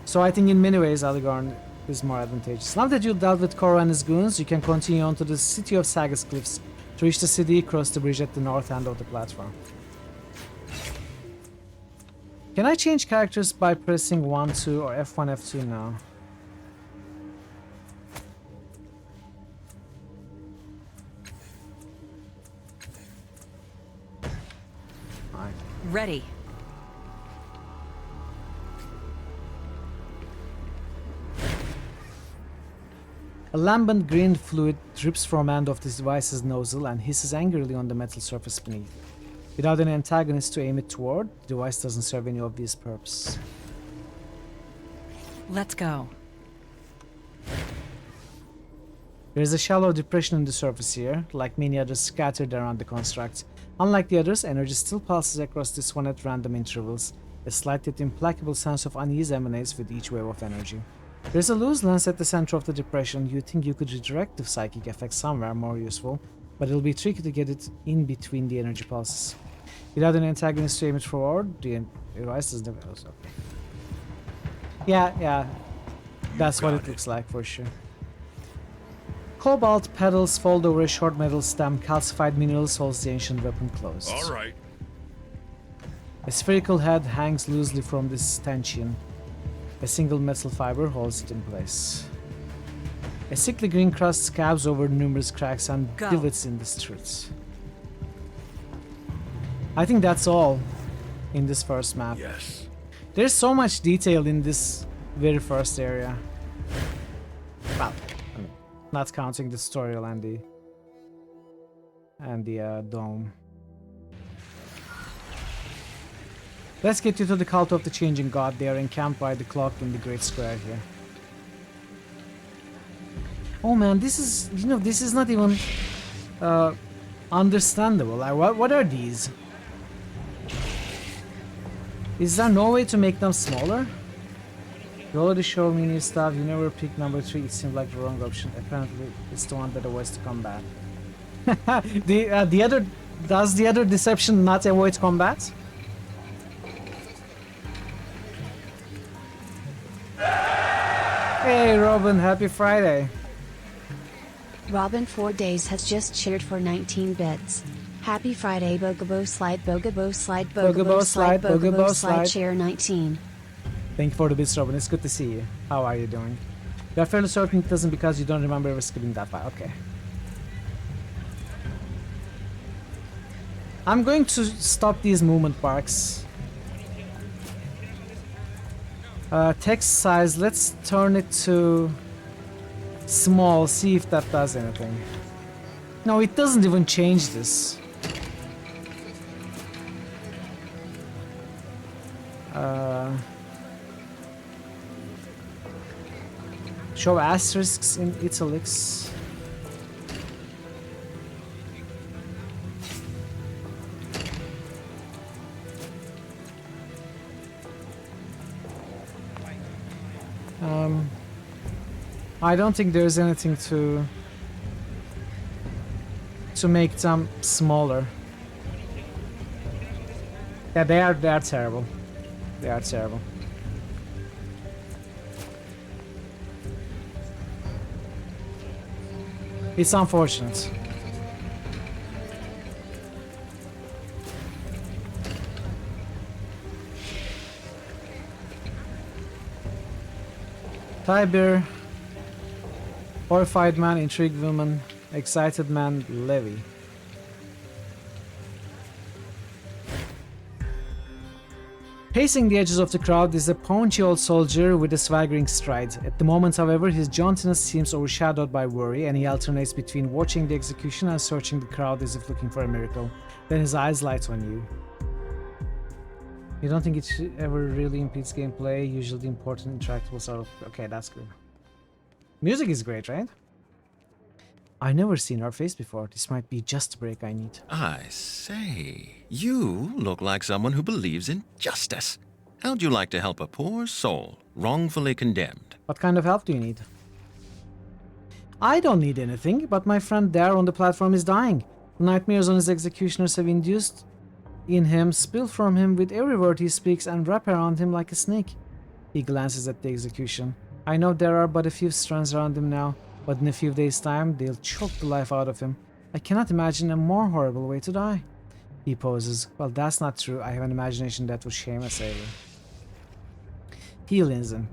So I think in many ways Eligorn is more advantageous. Now that you've dealt with Koro and his goons, you can continue on to the city of Sagas Cliffs. To reach the city, cross the bridge at the north end of the platform. Can I change characters by pressing 1, 2 or F1, F2 now? Ready. A lambent green fluid drips from end of this device's nozzle and hisses angrily on the metal surface beneath. Without an antagonist to aim it toward, the device doesn't serve any obvious purpose. Let's go. There is a shallow depression in the surface here, like many others scattered around the construct. Unlike the others, energy still pulses across this one at random intervals. A slight yet implacable sense of unease emanates with each wave of energy. There's a loose lens at the center of the depression. You think you could redirect the psychic effect somewhere more useful, but it'll be tricky to get it in between the energy pulses. Without an antagonist to aim it forward, the device doesn't have... okay. Yeah, that's what it looks like for sure. Cobalt petals fold over a short metal stem. Calcified minerals holds the ancient weapon closed. All right. A spherical head hangs loosely from this stanchion. A single metal fiber holds it in place. A sickly green crust scabs over numerous cracks and Go. divots in the streets. I think that's all in this first map. Yes. There's so much detail in this very first area. Well, I mean, not counting the tutorial and the dome. Let's get you to the cult of the changing god. They are encamped by the clock in the great square here. Oh man, this is, you know, this is not even understandable. Like, what are these? Is there no way to make them smaller? You already showed me new stuff. You never picked number 3. It seemed like the wrong option. Apparently, it's the one that avoids the combat. Does the other deception not avoid combat? Hey Robin, happy Friday. Robin 4 days has just cheered for 19 bits. Happy Friday, Bogobo Slide, Bogobo Slide, Bogobo Slide, Bogobo Slide, Share 19. Thank you for the bits, Robin. It's good to see you. How are you doing? You're fairly certain it doesn't because you don't remember ever skipping that file. Okay. I'm going to stop these movement barks. Text size, let's turn it to small, see if that does anything. No, it doesn't even change this. Show asterisks in italics. I don't think there's anything to make them smaller. Yeah, they are terrible. They are terrible. It's unfortunate. Tiber, horrified man, intrigued woman, excited man, Levy. Pacing the edges of the crowd is a paunchy old soldier with a swaggering stride. At the moment, however, his jauntiness seems overshadowed by worry, and he alternates between watching the execution and searching the crowd as if looking for a miracle. Then his eyes light on you. You don't think it ever really impedes gameplay? Usually the important interactable sort of... Okay, that's good. Music is great, right? I've never seen her face before. This might be just the break I need. I say, you look like someone who believes in justice. How'd you like to help a poor soul, wrongfully condemned? What kind of help do you need? I don't need anything, but my friend there on the platform is dying. The nightmares on his executioners have induced in him, spill from him with every word he speaks, and wrap around him like a snake. He glances at the execution. I know there are but a few strands around him now, but in a few days' time they'll choke the life out of him. I cannot imagine a more horrible way to die. He poses. Well, that's not true. I have an imagination that would shame a sailor. He leans in.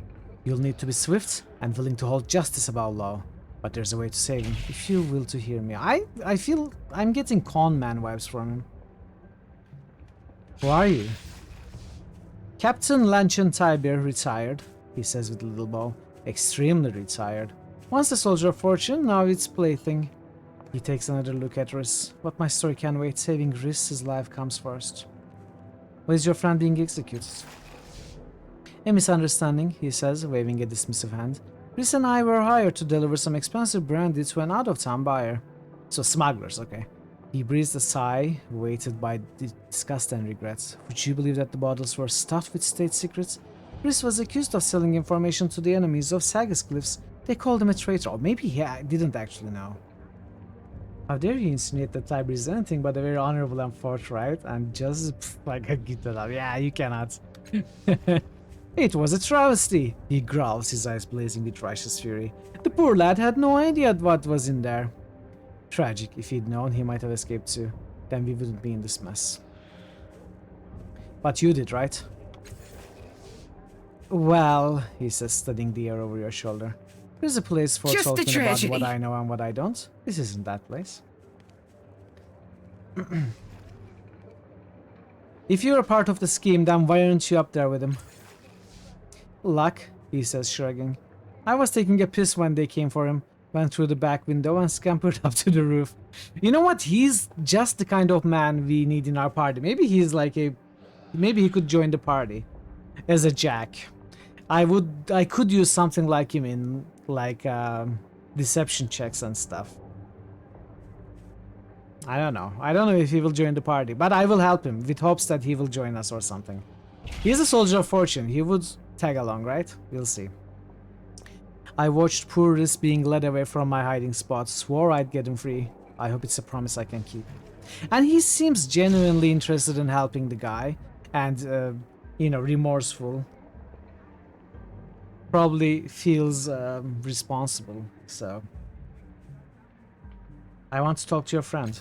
You'll need to be swift and willing to hold justice above law. But there's a way to save him, if you will to hear me. I feel I'm getting con man vibes from him. Who are you? Captain Lanchon Tiber, retired, he says with a little bow. Extremely retired. Once a soldier of fortune, now it's plaything. He takes another look at Rhys. But my story can wait. Saving Rhys' life comes first. Why is your friend being executed? A misunderstanding, he says, waving a dismissive hand. Rhys and I were hired to deliver some expensive brandy to an out-of-town buyer. So smugglers, okay. He breathed a sigh, weighted by disgust and regrets. Would you believe that the bottles were stuffed with state secrets? Rhys was accused of selling information to the enemies of Sagas Cliffs. They called him a traitor, or maybe he didn't actually know. How dare you insinuate that Tiber is anything but a very honorable and forthright, and just like a guitar up. Yeah, you cannot. It was a travesty, he growls, his eyes blazing with righteous fury. The poor lad had no idea what was in there. Tragic. If he'd known, he might have escaped too. Then we wouldn't be in this mess. But you did, right? Well, he says, studying the air over your shoulder. There's a place for Just a talking about tragedy. what I know and what I don't. This isn't that place. If you're a part of the scheme, then why aren't you up there with him? Luck, he says, shrugging. I was taking a piss when they came for him, went through the back window and scampered up to the roof. You know what? He's just the kind of man we need in our party. Maybe he's like a... Maybe he could join the party as a jack. I could use something like him in, like, deception checks and stuff. I don't know. I don't know if he will join the party, but I will help him with hopes that he will join us or something. He's a soldier of fortune. He would tag along, right? We'll see. I watched poor Riz being led away from my hiding spot, swore I'd get him free. I hope it's a promise I can keep. And he seems genuinely interested in helping the guy and, you know, remorseful. Probably feels responsible, so... I want to talk to your friend.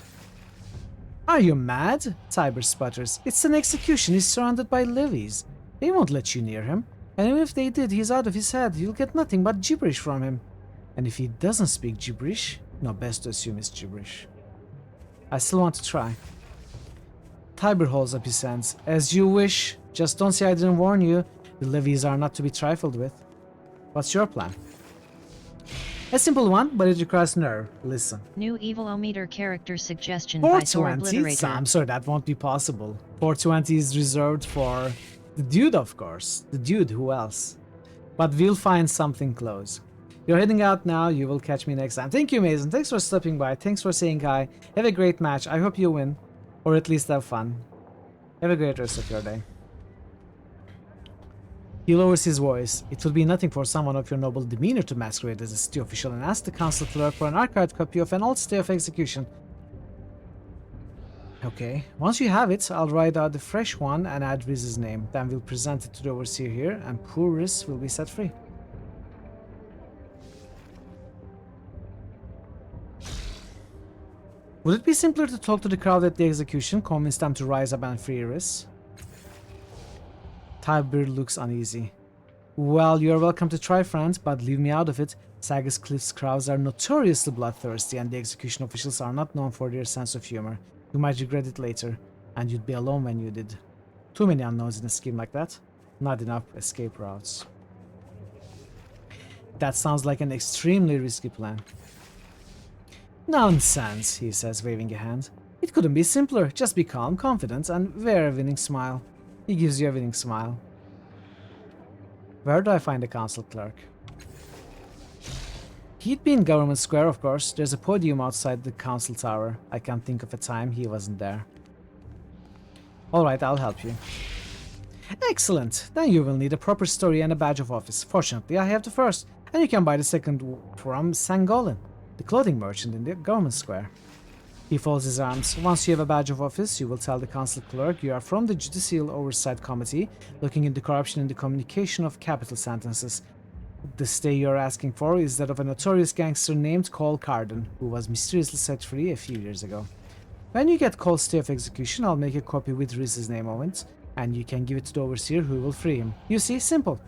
Are you mad? Tiber sputters. It's an execution. He's surrounded by levies. They won't let you near him. And even if they did, he's out of his head. You'll get nothing but gibberish from him. And if he doesn't speak gibberish, no, best to assume it's gibberish. I still want to try. Tiber holds up his hands. As you wish. Just don't say I didn't warn you. The levies are not to be trifled with. What's your plan? A simple one, but it requires nerve. Listen. New Evilometer character suggestion by Thor 420? Obliterator. I'm sorry, that won't be possible. 420 is reserved for the dude, of course. The dude, who else? But we'll find something close. You're heading out now, you will catch me next time. Thank you, Mason. Thanks for stopping by. Thanks for saying hi. Have a great match. I hope you win. Or at least have fun. Have a great rest of your day. He lowers his voice. It would be nothing for someone of your noble demeanor to masquerade as a city official and ask the council clerk for an archived copy of an old stay of execution. Okay, once you have it, I'll write out the fresh one and add Riz's name. Then we'll present it to the overseer here, and poor Riz will be set free. Would it be simpler to talk to the crowd at the execution, convince them to rise up and free Riz? Tiber looks uneasy. Well, you're welcome to try, friend, but leave me out of it. Sagas Cliff's crowds are notoriously bloodthirsty, and the execution officials are not known for their sense of humor. You might regret it later, and you'd be alone when you did. Too many unknowns in a scheme like that. Not enough escape routes. That sounds like an extremely risky plan. Nonsense, he says, waving a hand. It couldn't be simpler. Just be calm, confident, and wear a winning smile. He gives you a winning smile. Where do I find the council clerk? He'd be in Government Square, of course. There's a podium outside the council tower. I can't think of a time he wasn't there. Alright, I'll help you. Excellent! Then you will need a proper story and a badge of office. Fortunately, I have the first, and you can buy the second from Sangolin, the clothing merchant in the Government Square. He folds his arms. Once you have a badge of office, you will tell the council clerk you are from the Judicial Oversight Committee, looking into corruption in the communication of capital sentences. The stay you're asking for is that of a notorious gangster named Cole Carden, who was mysteriously set free a few years ago. When you get Cole's stay of execution, I'll make a copy with Riz's name on it, and you can give it to the overseer who will free him. You see, simple.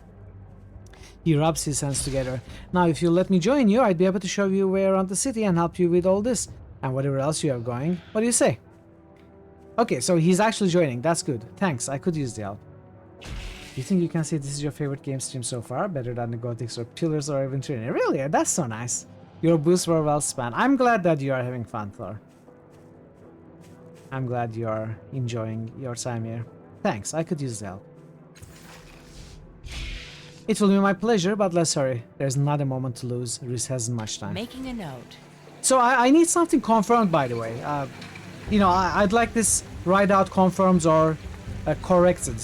He rubs his hands together. Now, if you'll let me join you, I'd be able to show you way around the city and help you with all this. And whatever else you have going. What do you say? Okay, so he's actually joining. That's good. Thanks, I could use the help. You think you can say this is your favorite game stream so far? Better than the Gothics or Pillars or even Trinity? Really? That's so nice. Your boosts were well spent. I'm glad that you are having fun, Thor. I'm glad you are enjoying your time here. Thanks, I could use the help. It will be my pleasure, but let's hurry. There's not a moment to lose. Riz hasn't much time. Making a note. So I need something confirmed, by the way. You know, I'd like this write out confirmed or corrected.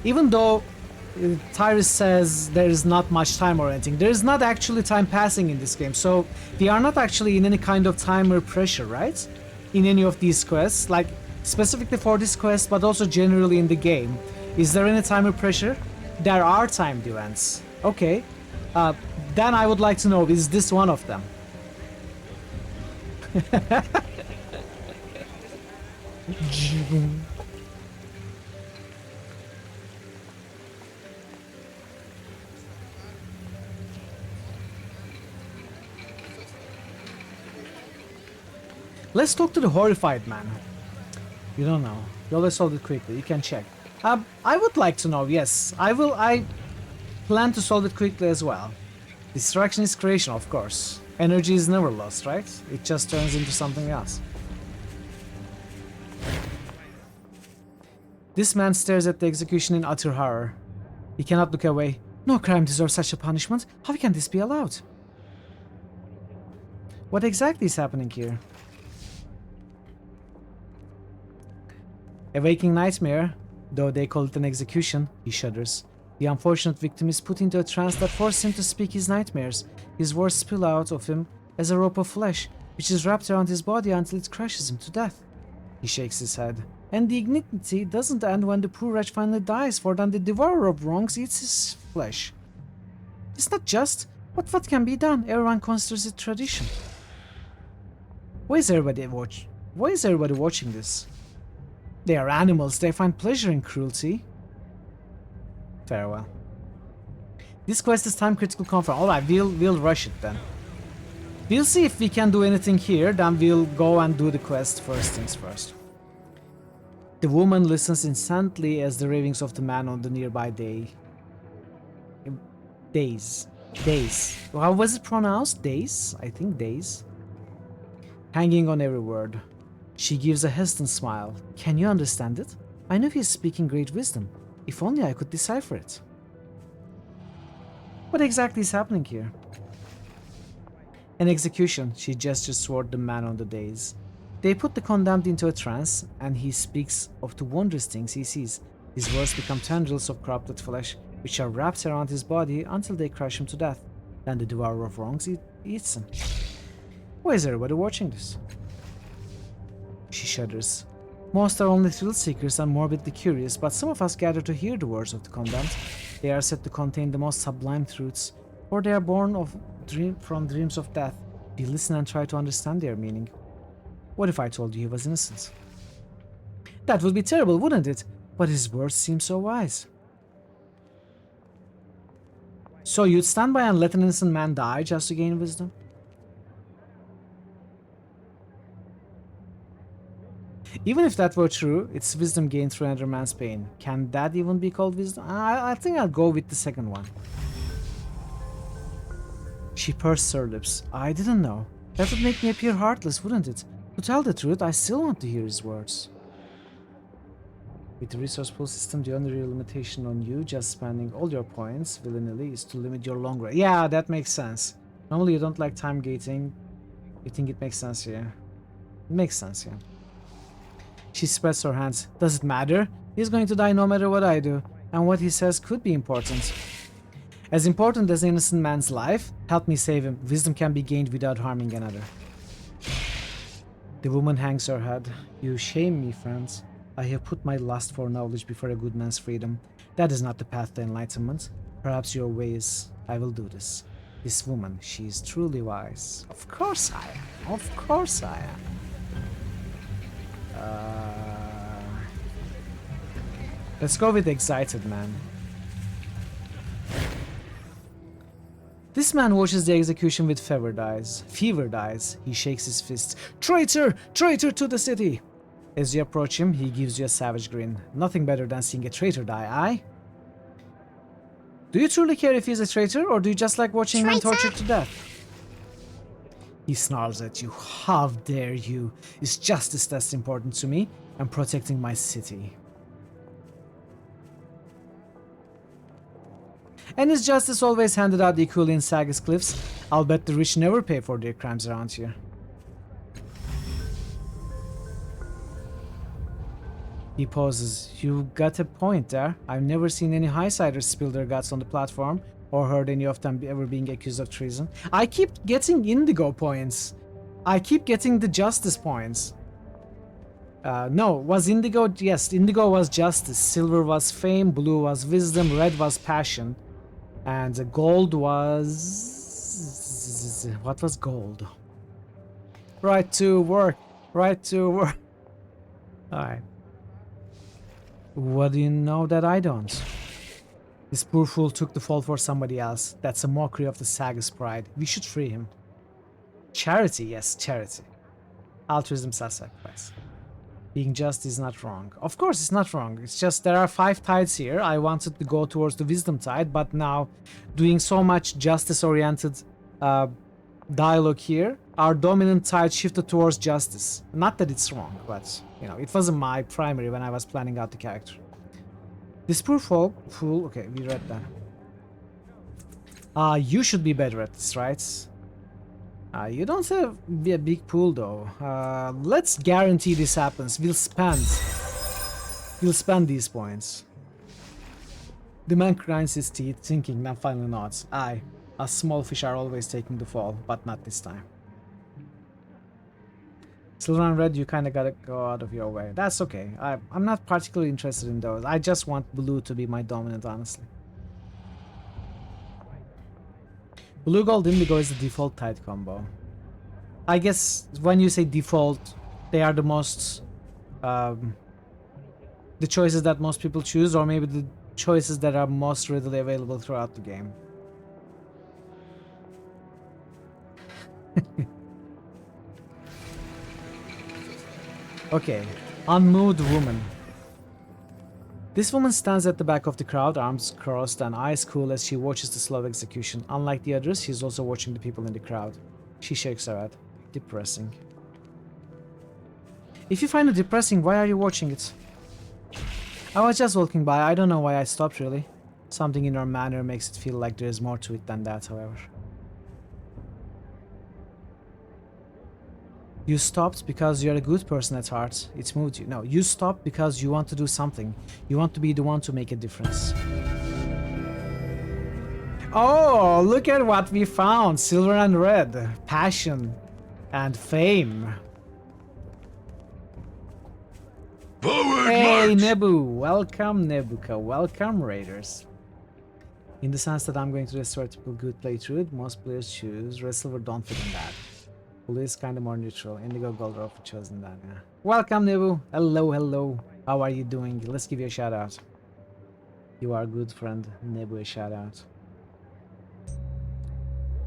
Even though Tyrus says there is not much time or anything, there is not actually time passing in this game. So we are not actually in any kind of timer pressure, right? In any of these quests, like specifically for this quest, but also generally in the game. Is there any timer pressure? There are timed events. Okay. Then I would like to know, is this one of them? Let's talk to the horrified man. You don't know. You always solve it quickly. You can check. I would like to know, yes. I plan to solve it quickly as well. Distraction is creation, of course. Energy is never lost, right? It just turns into something else. This man stares at the execution in utter horror. He cannot look away. No crime deserves such a punishment. How can this be allowed? What exactly is happening here? A waking nightmare, though they call it an execution, he shudders. The unfortunate victim is put into a trance that forces him to speak his nightmares. His words spill out of him as a rope of flesh, which is wrapped around his body until it crushes him to death. He shakes his head. And the indignity doesn't end when the poor wretch finally dies, for then the devourer of wrongs eats his flesh. It's not just, but what can be done? Everyone considers it tradition. Why is everybody watching this? They are animals, they find pleasure in cruelty. Farewell. This quest is time critical confirm. Alright, we'll rush it then. We'll see if we can do anything here, then we'll go and do the quest first things first. The woman listens intently as the ravings of the man on the nearby days. How was it pronounced? Days? I think days. Hanging on every word. She gives a hesitant smile. Can you understand it? I know he is speaking great wisdom. If only I could decipher it. What exactly is happening here? An execution, she gestures toward the man on the dais. They put the condemned into a trance, and he speaks of the wondrous things he sees. His words become tendrils of corrupted flesh, which are wrapped around his body until they crush him to death. Then the devourer of wrongs eats him. Why is everybody watching this? She shudders. Most are only thrill-seekers and morbidly curious, but some of us gather to hear the words of the condemned. They are said to contain the most sublime truths, for they are born from dreams of death. We listen and try to understand their meaning. What if I told you he was innocent? That would be terrible, wouldn't it? But his words seem so wise. So you'd stand by and let an innocent man die just to gain wisdom? Even if that were true, it's wisdom gained through another man's pain. Can that even be called wisdom? I think I'll go with the second one. She pursed her lips. I didn't know. That would make me appear heartless, wouldn't it? To tell the truth, I still want to hear his words. With the resource pool system, the only real limitation on you just spending all your points willy-nilly is to limit your long rest. Yeah, that makes sense. Normally you don't like time gating. You think it makes sense here? It makes sense, yeah. She spreads her hands. Does it matter? He's going to die no matter what I do. And what he says could be important. As important as an innocent man's life, help me save him. Wisdom can be gained without harming another. The woman hangs her head. You shame me, friends. I have put my lust for knowledge before a good man's freedom. That is not the path to enlightenment. Perhaps your way is, I will do this. This woman, she is truly wise. Of course I am. Of course I am. Let's go with excited man. This man watches the execution with fevered eyes. He shakes his fists. Traitor! Traitor to the city! As you approach him, he gives you a savage grin. Nothing better than seeing a traitor die, aye? Do you truly care if he's a traitor, or do you just like watching men tortured to death? He snarls at you. How dare you? Is justice that's important to me? I'm protecting my city. And is justice always handed out equally in Sagas Cliffs? I'll bet the rich never pay for their crimes around here. He pauses. You got a point there. I've never seen any highsiders spill their guts on the platform, or heard any of them ever being accused of treason. I keep getting indigo points. I keep getting the justice points. No, was indigo? Yes, indigo was justice. Silver was fame, blue was wisdom, red was passion. And the gold was... What was gold? Right to work. Right to work. Alright. What do you know that I don't? This poor fool took the fall for somebody else. That's a mockery of the Saga's pride. We should free him. Charity, yes, charity. Altruism self-sacrifice. Being just is not wrong. Of course it's not wrong. It's just there are 5 tides here. I wanted to go towards the wisdom tide, but now doing so much justice-oriented dialogue here, our dominant tide shifted towards justice. Not that it's wrong, but you know, it wasn't my primary when I was planning out the character. This poor fool. Okay, we read that. You should be better at this, right? You don't have to be a big pool though. Let's guarantee this happens. We'll spend these points. The man grinds his teeth, thinking, then finally nods. Aye, us small fish are always taking the fall, but not this time. Silver and red, you kinda gotta go out of your way. That's okay. I'm not particularly interested in those. I just want blue to be my dominant, honestly. Blue, gold, indigo is the default tide combo. I guess when you say default, they are the most... the choices that most people choose, or maybe the choices that are most readily available throughout the game. Okay, unmoved woman. This woman stands at the back of the crowd, arms crossed and eyes cool as she watches the slow execution. Unlike the others, she's also watching the people in the crowd. She shakes her head. Depressing. If you find it depressing, why are you watching it? I was just walking by. I don't know why I stopped, really. Something in her manner makes it feel like there's more to it than that, however. You stopped because you're a good person at heart. It moved you. No, you stopped because you want to do something. You want to be the one to make a difference. Oh, look at what we found. Silver and red. Passion and fame. Forward Hey, march! Nebu. Welcome, Nebuka. Welcome, Raiders. In the sense that I'm going to destroy typical good playthrough, most players choose red, silver don't fit in that. Blue is kind of more neutral. Indigo, gold are often chosen that, yeah. Welcome, Nebu. Hello, hello. How are you doing? Let's give you a shout out. You are a good friend. Nebu, a shout out.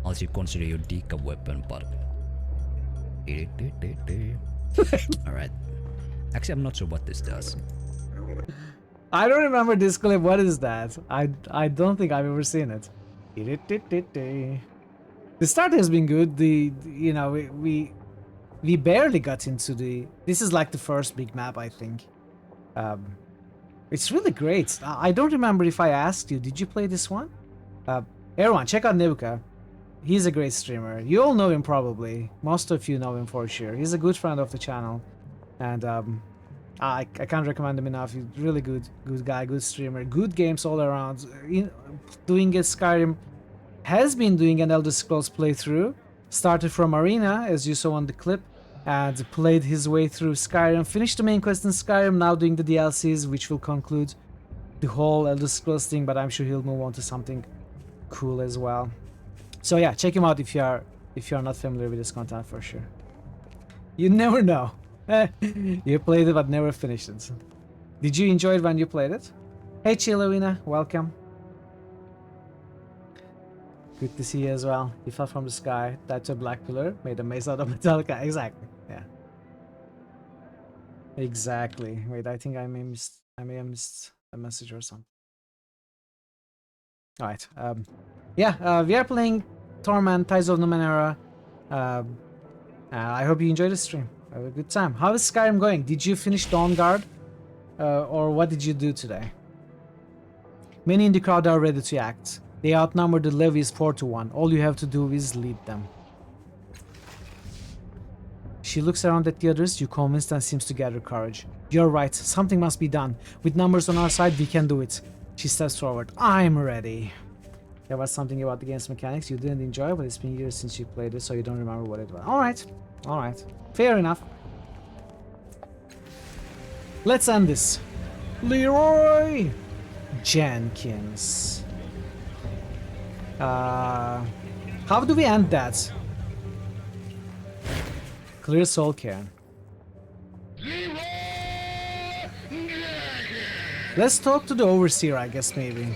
I'll consider your deca weapon, but... Alright. Actually, I'm not sure what this does. I don't remember this clip. What is that? I don't think I've ever seen it. The start has been good. You know, we barely got into the... This is like the first big map, I think. It's really great. I don't remember if I asked you. Did you play this one? Everyone, check out Nebuka. He's a great streamer. You all know him probably. Most of you know him for sure. He's a good friend of the channel. And I can't recommend him enough. He's really good guy, good streamer. Good games all around. Doing a Skyrim... Has been doing an Elder Scrolls playthrough. Started from Arena, as you saw on the clip. And played his way through Skyrim. Finished the main quest in Skyrim. Now doing the DLCs, which will conclude the whole Elder Scrolls thing. But I'm sure he'll move on to something cool as well. So yeah, check him out if you're not familiar with his content for sure. You never know. You played it but never finished it. Did you enjoy it when you played it? Hey Chilowina, welcome. Good to see you as well. He fell from the sky, that's a black pillar, made a mace out of Metallica. Exactly, yeah. Exactly. Wait, I think I may have missed a message or something. Alright, yeah, we are playing Torment, Tides of Numenera. I hope you enjoyed the stream. Have a good time. How is Skyrim going? Did you finish Dawnguard? Or what did you do today? Many in the crowd are ready to act. They outnumber the levies 4-1. All you have to do is lead them. She looks around at the others, you convinced, and seems to gather courage. You're right, something must be done. With numbers on our side, we can do it. She steps forward. I'm ready. There was something about the game's mechanics you didn't enjoy, but it's been years since you played it, so you don't remember what it was. Alright, alright. Fair enough. Let's end this. Leroy Jenkins. How do we end that? Clear soul cairn. Let's talk to the overseer, I guess, maybe.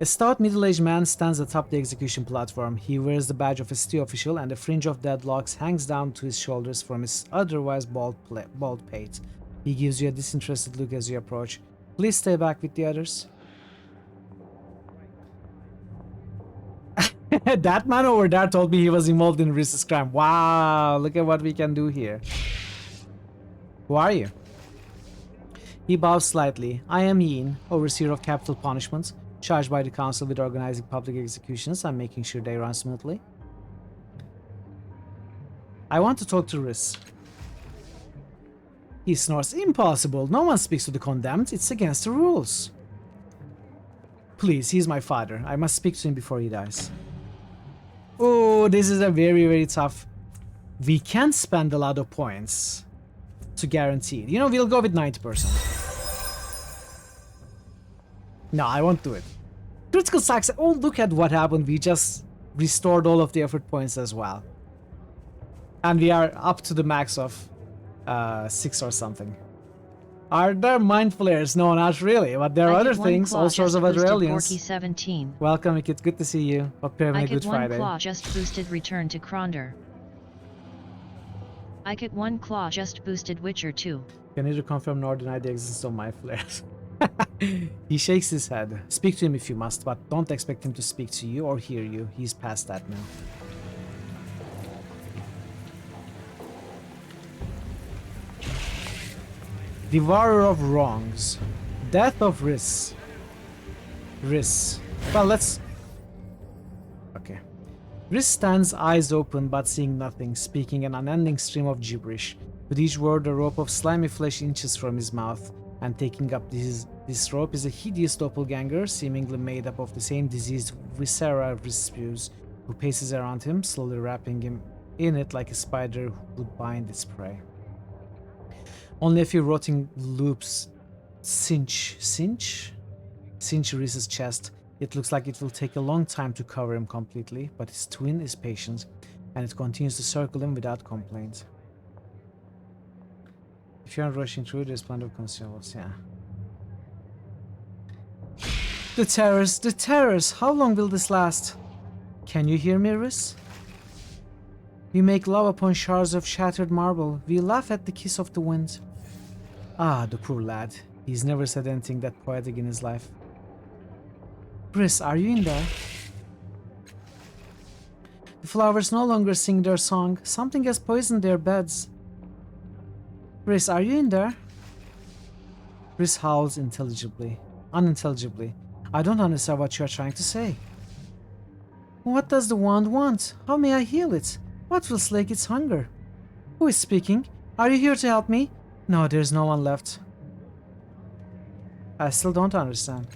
A stout middle-aged man stands atop the execution platform. He wears the badge of a city official, and a fringe of deadlocks hangs down to his shoulders from his otherwise bald pate. He gives you a disinterested look as you approach. Please stay back with the others. That man over there told me he was involved in Rhys's crime. Wow, look at what we can do here. Who are you? He bows slightly. I am Yin, overseer of capital punishments, charged by the council with organizing public executions and making sure they run smoothly. I want to talk to Rhys. He snores. Impossible. No one speaks to the condemned. It's against the rules. Please, he's my father. I must speak to him before he dies. Oh, this is a very, very tough. We can spend a lot of points to guarantee it. You know, we'll go with 90%. No, I won't do it. Critical success. Oh, look at what happened. We just restored all of the effort points as well. And we are up to the max of 6 or something. Are there mind flares? No, not really. But there are other things, all sorts of other aliens. 17. Welcome, Wicked. Good to see you. Hope you're having a good Friday. Claw just boosted Return to Kronder. I get 1 claw just boosted Witcher 2. Can either confirm nor deny the existence of mind flares. He shakes his head. Speak to him if you must, but don't expect him to speak to you or hear you. He's past that now. Devourer of Wrongs. Death of Rhys. Rhys. Well, let's... Okay. Rhys stands, eyes open but seeing nothing, speaking an unending stream of gibberish. With each word, a rope of slimy flesh inches from his mouth, and taking up this rope is a hideous doppelganger, seemingly made up of the same diseased viscera Rhys spews, who paces around him, slowly wrapping him in it like a spider would bind its prey. Only a few rotting loops cinch Rhys's chest. It looks like it will take a long time to cover him completely, but his twin is patient, and it continues to circle him without complaint. If you aren't rushing through, there's plenty of consumables, yeah. The terrors! How long will this last? Can you hear me, Rhys? We make love upon shards of shattered marble. We laugh at the kiss of the wind. Ah, the poor lad. He's never said anything that poetic in his life. Rhys, are you in there? The flowers no longer sing their song. Something has poisoned their beds. Rhys, are you in there? Rhys howls unintelligibly. I don't understand what you are trying to say. What does the wand want? How may I heal it? What will slake its hunger? Who is speaking? Are you here to help me? No, there's no one left. I still don't understand.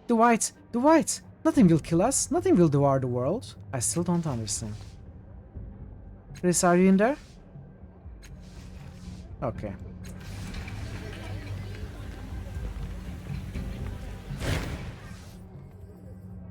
The white! Nothing will kill us. Nothing will devour the world. I still don't understand. Rhys, are you in there? Okay.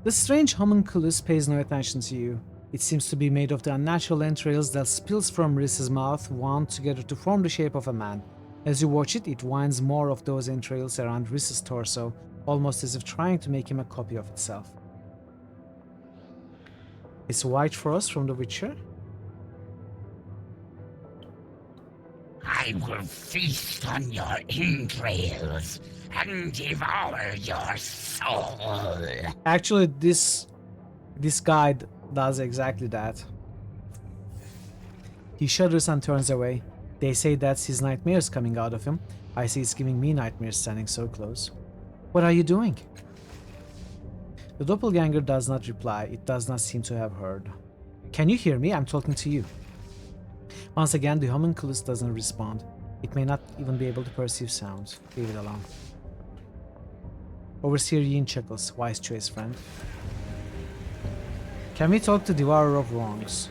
The strange homunculus pays no attention to you. It seems to be made of the unnatural entrails that spills from Rhys's mouth, wound together to form the shape of a man. As you watch it, it winds more of those entrails around Rhys's torso, almost as if trying to make him a copy of itself. It's White Frost from The Witcher. I will feast on your entrails and devour your soul. Actually, this guide does exactly that. He shudders and turns away. They say that's his nightmares coming out of him. I see it's giving me nightmares standing so close. What are you doing? The doppelganger does not reply. It does not seem to have heard. Can you hear me? I'm talking to you. Once again, the homunculus doesn't respond. It may not even be able to perceive sound. Leave it alone. Overseer Yin chuckles. Wise choice, friend. Can we talk to Devourer of Wrongs?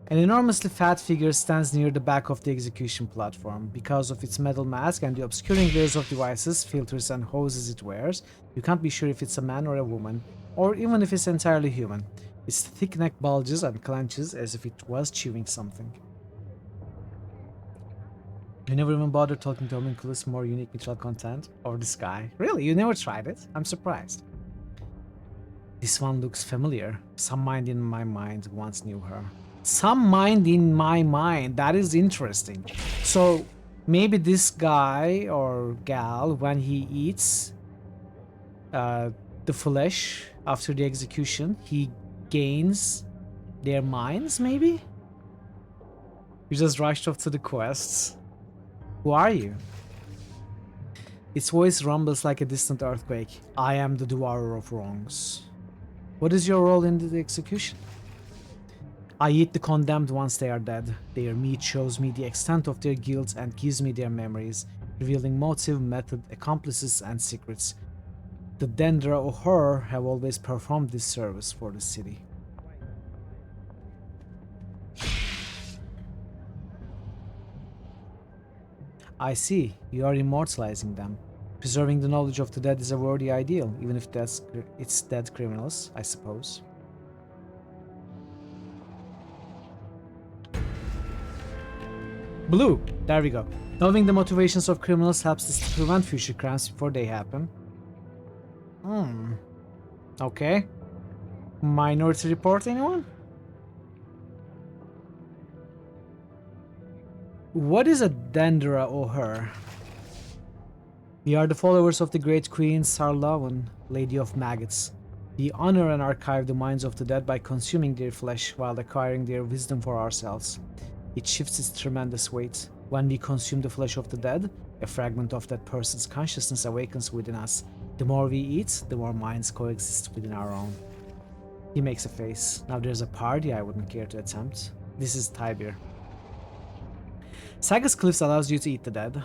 An enormously fat figure stands near the back of the execution platform. Because of its metal mask and the obscuring layers of devices, filters and hoses it wears, you can't be sure if it's a man or a woman, or even if it's entirely human. Its thick neck bulges and clenches as if it was chewing something. You never even bothered talking to homunculus more unique mutual content or this guy? Really? You never tried it? I'm surprised. This one looks familiar. Some mind in my mind once knew her. Some mind in my mind. That is interesting. So maybe this guy or gal, when he eats the flesh after the execution, he gains their minds, maybe? You just rushed off to the quests. Who are you? Its voice rumbles like a distant earthquake. I am the Devourer of Wrongs. What is your role in the execution? I eat the condemned once they are dead. Their meat shows me the extent of their guilt and gives me their memories, revealing motive, method, accomplices, and secrets. The Dendra or her have always performed this service for the city. I see. You are immortalizing them. Preserving the knowledge of the dead is a worthy ideal, even if it's dead criminals, I suppose. Blue. There we go. Knowing the motivations of criminals helps us to prevent future crimes before they happen. Okay. Minority Report, anyone? What is a Dendra or her? We are the followers of the great queen Sarlavan, Lady of Maggots. We honor and archive the minds of the dead by consuming their flesh while acquiring their wisdom for ourselves. It shifts its tremendous weight. When we consume the flesh of the dead, a fragment of that person's consciousness awakens within us. The more we eat, the more minds coexist within our own. He makes a face. Now there's a party I wouldn't care to attempt. This is Tibir. Sagas Cliffs allows you to eat the dead.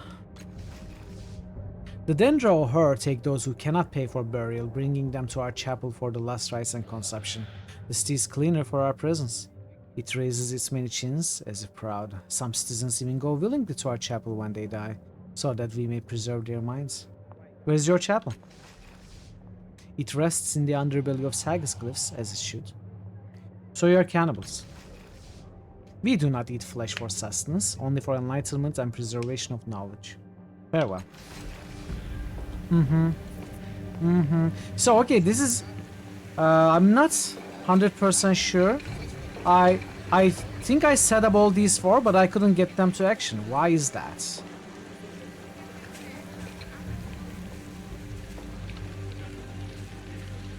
The Dendra or her take those who cannot pay for burial, bringing them to our chapel for the last rites and consumption. The city is cleaner for our presence. It raises its many chins as if proud. Some citizens even go willingly to our chapel when they die, so that we may preserve their minds. Where's your chapel? It rests in the underbelly of Sagas Cliffs, as it should. So you are cannibals. We do not eat flesh for sustenance, only for enlightenment and preservation of knowledge. Farewell. So, okay, this is... I'm not 100% sure. I think I set up all these four, but I couldn't get them to action. Why is that?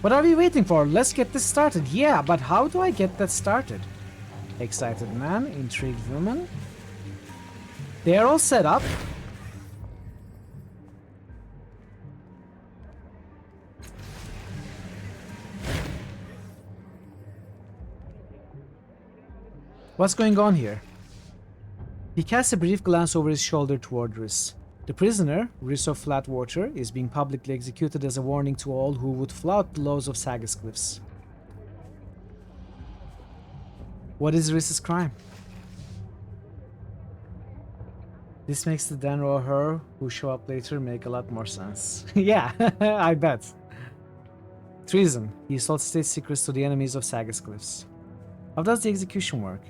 What are we waiting for? Let's get this started. Yeah, but how do I get that started? Excited man, intrigued woman. They're all set up. What's going on here? He casts a brief glance over his shoulder toward Rhys. The prisoner, Rhys of Flatwater, is being publicly executed as a warning to all who would flout the laws of Sagas Cliffs. What is Rhys's crime? This makes the Dan or her who show up later make a lot more sense. Yeah, I bet. Treason. He sold state secrets to the enemies of Sagas Cliffs. How does the execution work?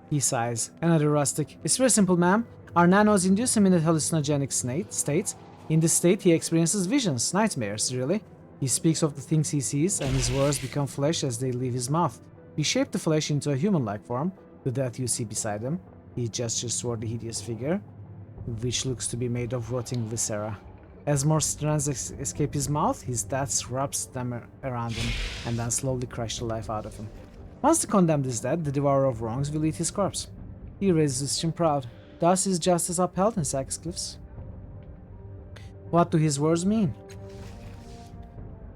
He sighs. Another rustic. It's very simple, ma'am. Our nanos induce him in a hallucinogenic state. In this state, he experiences visions, nightmares, really. He speaks of the things he sees, and his words become flesh as they leave his mouth. We shape the flesh into a human-like form, the death you see beside him. He gestures toward the hideous figure, which looks to be made of rotting viscera. As more strands escape his mouth, his death wraps them around him, and then slowly crush the life out of him. Once the condemned is dead, the Devourer of Wrongs will eat his corpse. He raises his chin proud. Thus is justice upheld in Sagas Cliffs. What do his words mean?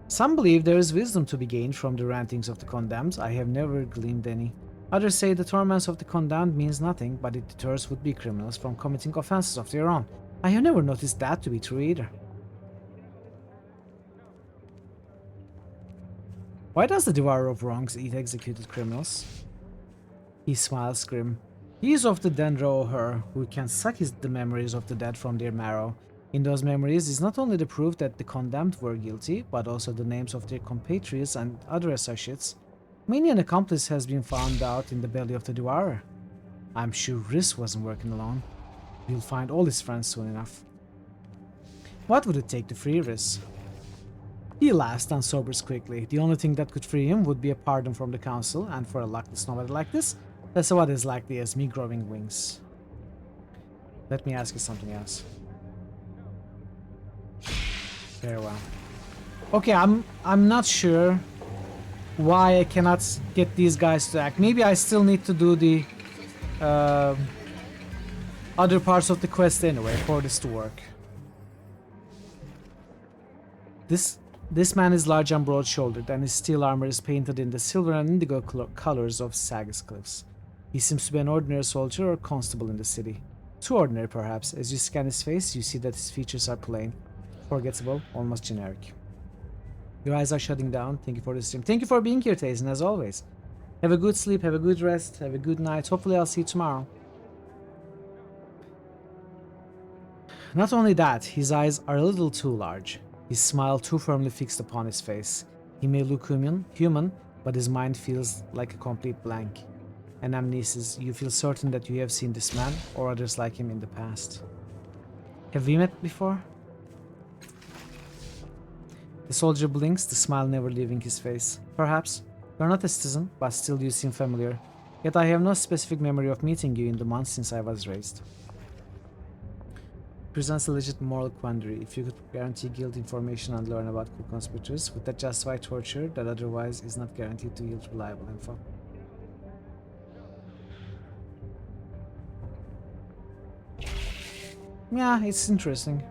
Some believe there is wisdom to be gained from the rantings of the condemned. I have never gleaned any. Others say the torments of the condemned means nothing, but it deters would-be criminals from committing offenses of their own. I have never noticed that to be true either. Why does the Devourer of Wrongs eat executed criminals? He smiles grim. He is of the Dendra or her, who can suck the memories of the dead from their marrow. In those memories is not only the proof that the condemned were guilty, but also the names of their compatriots and other associates. Many an accomplice has been found out in the belly of the Devourer. I'm sure Rhys wasn't working alone. He'll find all his friends soon enough. What would it take to free Riz? He laughs and sobers quickly. The only thing that could free him would be a pardon from the council, and for a luckless nobody like this, that's what is likely as me growing wings. Let me ask you something else. Very well. Okay, I'm not sure why I cannot get these guys to act. Maybe I still need to do the other parts of the quest anyway for this to work. This man is large and broad-shouldered, and his steel armor is painted in the silver and indigo colors of Sagas Cliffs. He seems to be an ordinary soldier or constable in the city. Too ordinary, perhaps. As you scan his face, you see that his features are plain, forgettable, almost generic. Your eyes are shutting down. Thank you for the stream. Thank you for being here, Tayson, as always. Have a good sleep, have a good rest, have a good night. Hopefully I'll see you tomorrow. Not only that, his eyes are a little too large. His smile too firmly fixed upon his face. He may look human, but his mind feels like a complete blank. Anamnesis, you feel certain that you have seen this man or others like him in the past. Have we met before? The soldier blinks, the smile never leaving his face. Perhaps. You're not a citizen, but still you seem familiar. Yet I have no specific memory of meeting you in the months since I was raised. Presents a legit moral quandary. If you could guarantee guild information and learn about co-conspirators, would that justify torture that otherwise is not guaranteed to yield reliable info? Yeah, it's interesting.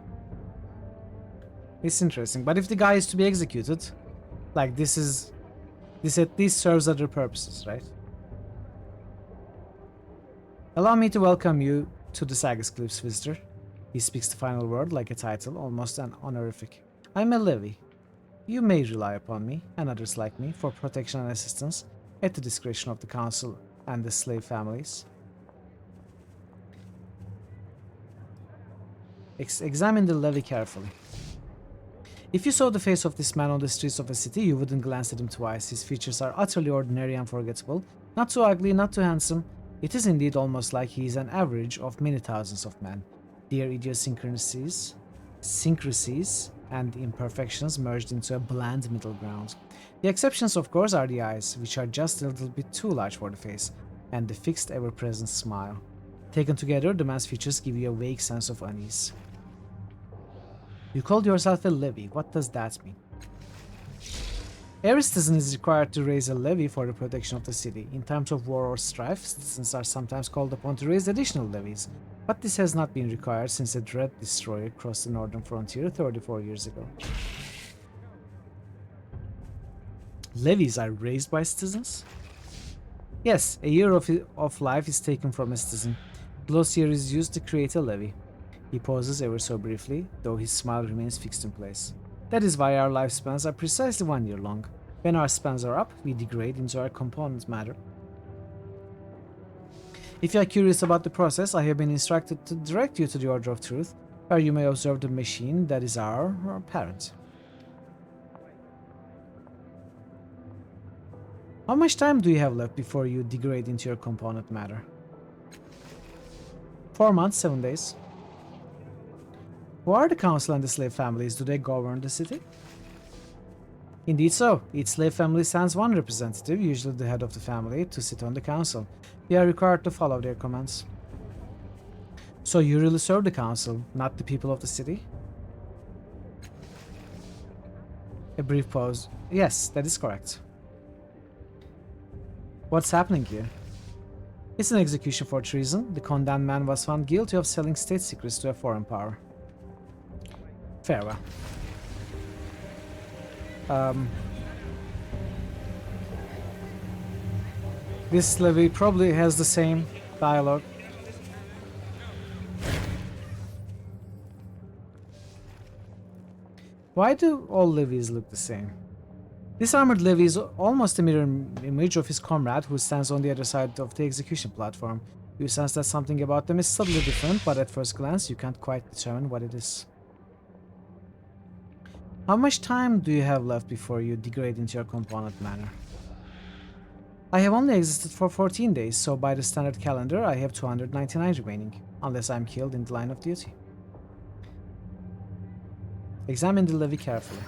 It's interesting, but if the guy is to be executed, like this at least serves other purposes, right? Allow me to welcome you to the Sagas Cliffs, visitor. He speaks the final word like a title, almost an honorific. I'm a levy. You may rely upon me, and others like me, for protection and assistance, at the discretion of the council and the slave families. Examine the levy carefully. If you saw the face of this man on the streets of a city, you wouldn't glance at him twice. His features are utterly ordinary and forgettable. Not too ugly, not too handsome. It is indeed almost like he is an average of many thousands of men. Their idiosyncrasies, and imperfections merged into a bland middle ground. The exceptions, of course, are the eyes, which are just a little bit too large for the face, and the fixed, ever-present smile. Taken together, the man's features give you a vague sense of unease. You called yourself a levy. What does that mean? Every citizen is required to raise a levy for the protection of the city. In times of war or strife, citizens are sometimes called upon to raise additional levies, but this has not been required since a dread destroyer crossed the northern frontier 34 years ago. Levies are raised by citizens? Yes, a year of life is taken from a citizen. Close year is used to create a levy. He pauses ever so briefly, though his smile remains fixed in place. That is why our lifespans are precisely 1 year long. When our spans are up, we degrade into our component matter. If you are curious about the process, I have been instructed to direct you to the Order of Truth, where you may observe the machine that is our parent. How much time do you have left before you degrade into your component matter? 4 months, 7 days. Who are the council and the slave families? Do they govern the city? Indeed so. Each slave family sends one representative, usually the head of the family, to sit on the council. They are required to follow their commands. So you really serve the council, not the people of the city? A brief pause. Yes, that is correct. What's happening here? It's an execution for treason. The condemned man was found guilty of selling state secrets to a foreign power. Farewell. This levy probably has the same dialogue. Why do all levies look the same? This armored levy is almost a mirror image of his comrade who stands on the other side of the execution platform. You sense that something about them is subtly different, but at first glance you can't quite determine what it is. How much time do you have left before you degrade into your component manner? I have only existed for 14 days, so by the standard calendar, I have 299 remaining, unless I'm killed in the line of duty. Examine the levy carefully.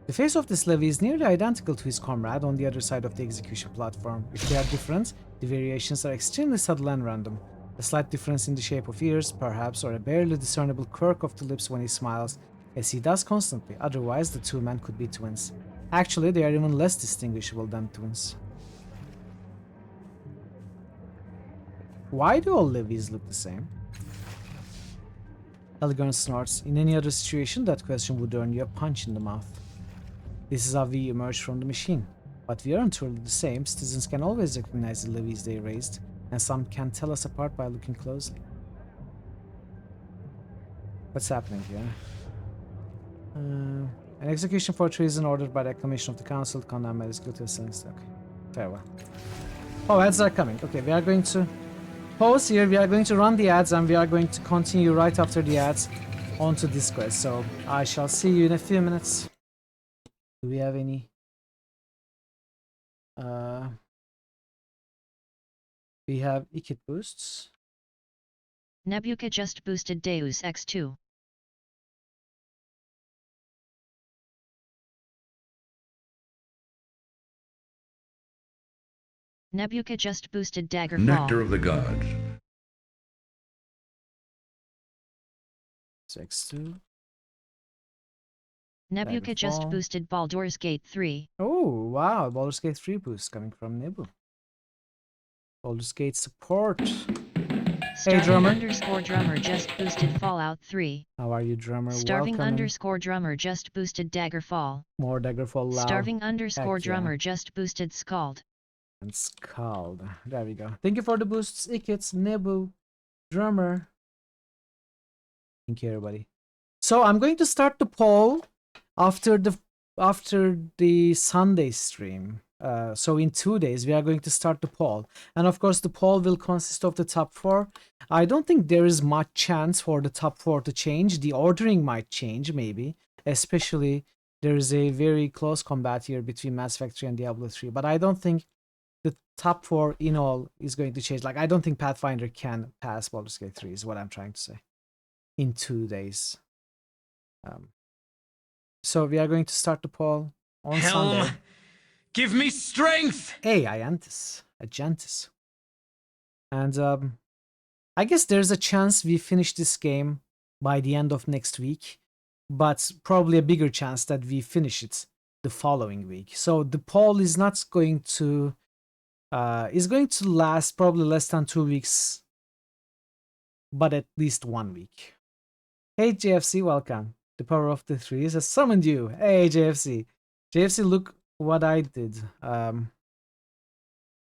The face of this levy is nearly identical to his comrade on the other side of the execution platform. If they are different, the variations are extremely subtle and random. A slight difference in the shape of ears, perhaps, or a barely discernible quirk of the lips when he smiles, as he does constantly. Otherwise, the two men could be twins. Actually, they are even less distinguishable than twins. Why do all levies look the same? Elgorn snorts. In any other situation, that question would earn you a punch in the mouth. This is how we emerge from the machine. But we aren't truly the same. Citizens can always recognize the levies they raised, and some can tell us apart by looking closely. What's happening here? An execution for treason ordered by the Commission of the Council to condemn is guilty of sentence. Okay. Farewell. Oh, ads are coming. Okay, we are going to pause here. We are going to run the ads, and we are going to continue right after the ads onto Discord. So I shall see you in a few minutes. Do we have any? We have Ikit boosts. Nebuka just boosted Deus Ex 2. Nebuka just boosted Daggerfall. Nectar of the Gods. X2. Nebuka just Daggerfall. boosted Baldur's Gate 3. Oh, wow. Baldur's Gate 3 boost coming from Nebu. Baldur's Gate support. Hey, drummer. _drummer just boosted Fallout 3. How are you, drummer? Starving Welcome. _drummer just boosted Daggerfall. More Daggerfall loud. Starving Heck _drummer yeah. just boosted Scald. And Scald. There we go. Thank you for the boosts, Ikits, Nebu, drummer. Thank you, everybody. So I'm going to start the poll after the Sunday stream. So in 2 days we are going to start the poll, and of course the poll will consist of the top 4. I don't think there is much chance for the top 4 to change. The ordering might change, maybe, especially there is a very close combat here between Mass Effect 3 and Diablo 3, but I don't think the top 4 in all is going to change. Like, I don't think Pathfinder can pass Baldur's Gate 3 is what I'm trying to say in 2 days. So we are going to start the poll on Sunday. Give me strength! Hey, Agentis. And I guess there's a chance we finish this game by the end of next week, but probably a bigger chance that we finish it the following week. So the poll is not going to is going to last probably less than 2 weeks, but at least 1 week. Hey JFC, welcome. The power of the threes has summoned you. Hey JFC. JFC, look what I did.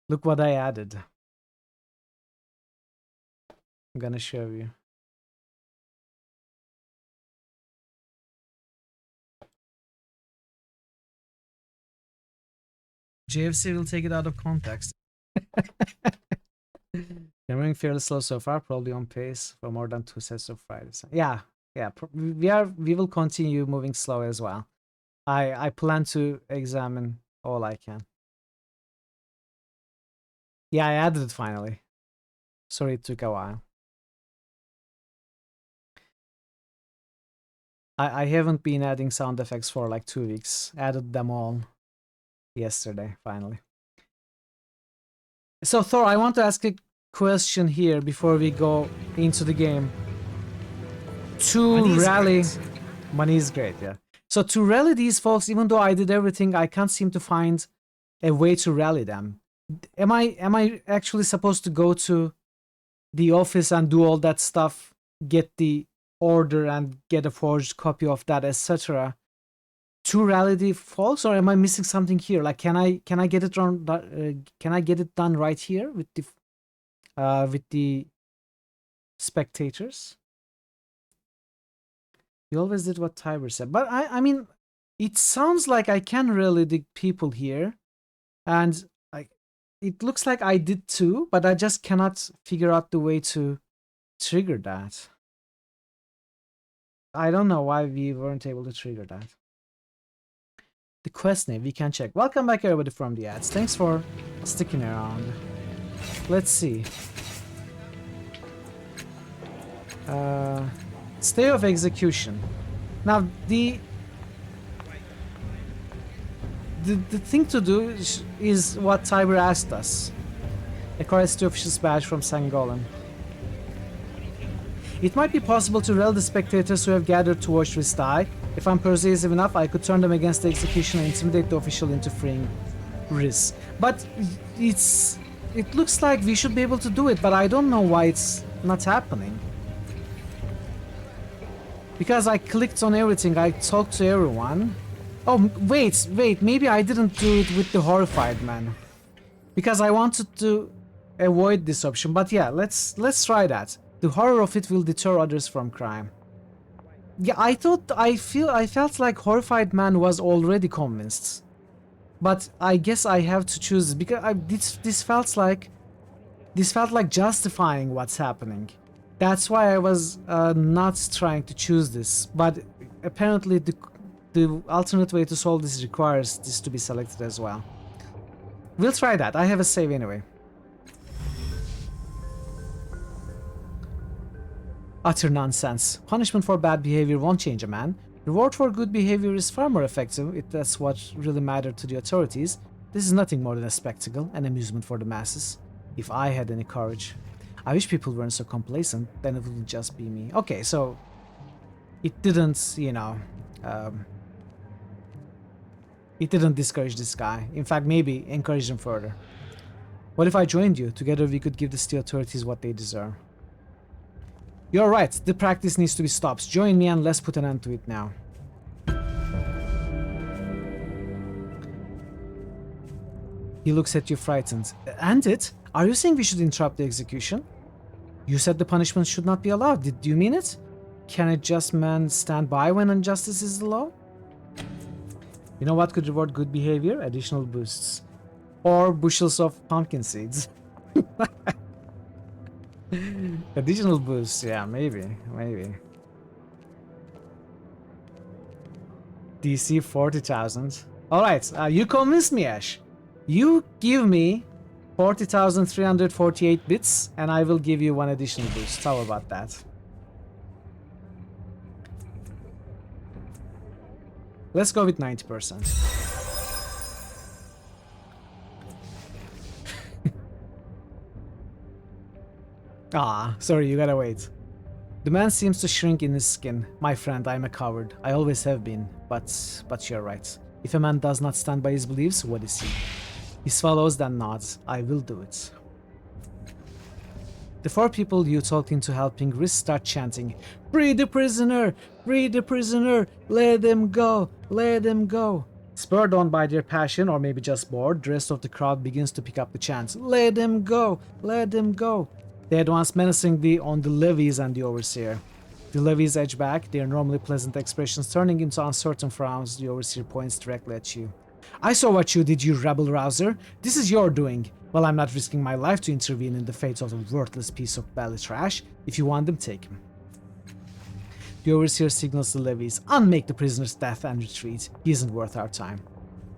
Look what I added. I'm gonna show you. JFC will take it out of context. They're moving fairly slow so far, probably on pace for more than 2 sets of Fridays. Yeah, we will continue moving slow as well. I plan to examine all I can. Yeah, I added it finally. Sorry it took a while. I haven't been adding sound effects for like 2 weeks. Added them all yesterday, finally. So Thor, I want to ask a question here before we go into the game. To rally... Money is great, yeah. So to rally these folks, even though I did everything, I can't seem to find a way to rally them. Am I actually supposed to go to the office and do all that stuff, get the order and get a forged copy of that, etc., to rally the folks, or am I missing something here? Like, can I get it done? Can I get it done right here with the spectators? You always did what Tiber said, but I mean, it sounds like I can rally the people here, and it looks like I did too, but I just cannot figure out the way to trigger that. I don't know why we weren't able to trigger that. the quest name. We can check. Welcome back everybody from the ads. Thanks for sticking around. Let's see. Stay of execution. Now the thing to do is what Tiber asked us. Acquires the official's badge from Sangolan. It might be possible to rally the spectators who have gathered to watch Riss die. If I'm persuasive enough, I could turn them against the execution and intimidate the official into freeing Riss. But it looks like we should be able to do it, but I don't know why it's not happening. Because I clicked on everything, I talked to everyone. Oh, wait, maybe I didn't do it with the horrified man. Because I wanted to avoid this option, but yeah, let's try that. The horror of it will deter others from crime. Yeah, I felt like horrified man was already convinced. But I guess I have to choose because this felt like justifying what's happening. That's why I was not trying to choose this, but apparently the alternate way to solve this requires this to be selected as well. We'll try that. I have a save anyway. Utter nonsense. Punishment for bad behavior won't change a man. Reward for good behavior is far more effective if that's what really mattered to the authorities. This is nothing more than a spectacle, an amusement for the masses. If I had any courage. I wish people weren't so complacent, then it wouldn't just be me. Okay, so it didn't, you know, it didn't discourage this guy. In fact, maybe encourage him further. What if I joined you? Together we could give the city authorities what they deserve. You're right, the practice needs to be stopped. Join me and let's put an end to it now. He looks at you frightened. And it? Are you saying we should interrupt the execution? You said the punishment should not be allowed. Did you mean it? Can a just man stand by when injustice is the law? You know what could reward good behavior? Additional boosts. Or bushels of pumpkin seeds. Additional boosts, yeah, maybe. DC 40,000. Alright, you convinced me, Ash. You give me 40,348 bits, and I will give you one additional boost. How about that? Let's go with 90%. Ah, sorry, you gotta wait. The man seems to shrink in his skin. My friend, I'm a coward. I always have been, but you're right. If a man does not stand by his beliefs, what is he? He swallows, then nods. I will do it. The four people you talked into helping Riss start chanting, "Free the prisoner! Free the prisoner! Let him go! Let him go!" Spurred on by their passion, or maybe just bored, the rest of the crowd begins to pick up the chants, "Let him go! Let him go!" They advance menacingly on the levies and the overseer. The levies edge back, their normally pleasant expressions turning into uncertain frowns. The overseer points directly at you. "I saw what you did, you rabble-rouser. This is your doing. Well, I'm not risking my life to intervene in the fate of a worthless piece of belly trash. If you want them, take him." The overseer signals the levies, "Unmake the prisoner's death and retreat. He isn't worth our time."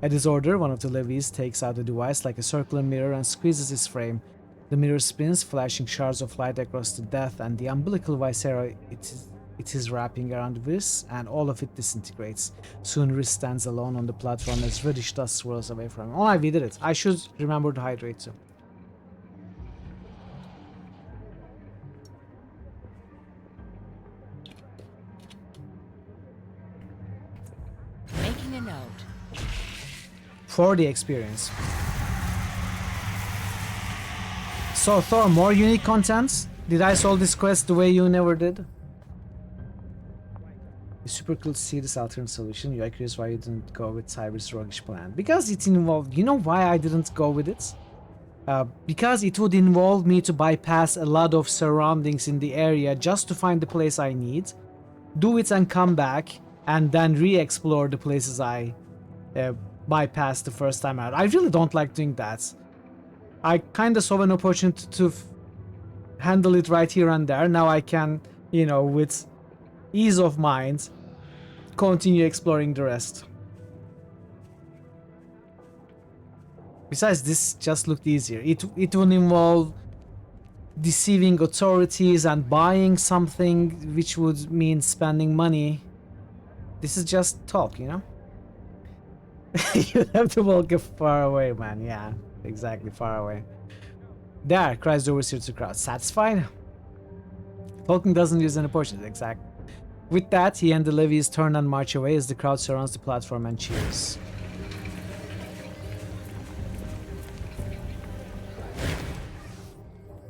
At his order, one of the levies takes out a device like a circular mirror and squeezes its frame. The mirror spins, flashing shards of light across the death and the umbilical viscera it is wrapping around Riss, and all of it disintegrates. Soon Riss stands alone on the platform as reddish dust swirls away from him. Oh, we did it. I should remember to hydrate too. Making a note. For the experience. So Thor, more unique contents? Did I solve this quest the way you never did? It's super cool to see this alternate solution. You're curious why you didn't go with Cyber's roguish plan. Because it involved... You know why I didn't go with it? Because it would involve me to bypass a lot of surroundings in the area just to find the place I need, do it and come back, and then re-explore the places I bypassed the first time out. I really don't like doing that. I kind of saw an opportunity to handle it right here and there. Now I can, you know, with ease of mind, continue exploring the rest. Besides, this just looked easier. It would involve deceiving authorities and buying something, which would mean spending money. This is just talk, you know? You have to walk far away, man. Yeah, exactly, far away. There, cries the overseer to the crowd. Satisfied? Tolkien doesn't use any potions, exactly. With that, he and the levies turn and march away as the crowd surrounds the platform and cheers.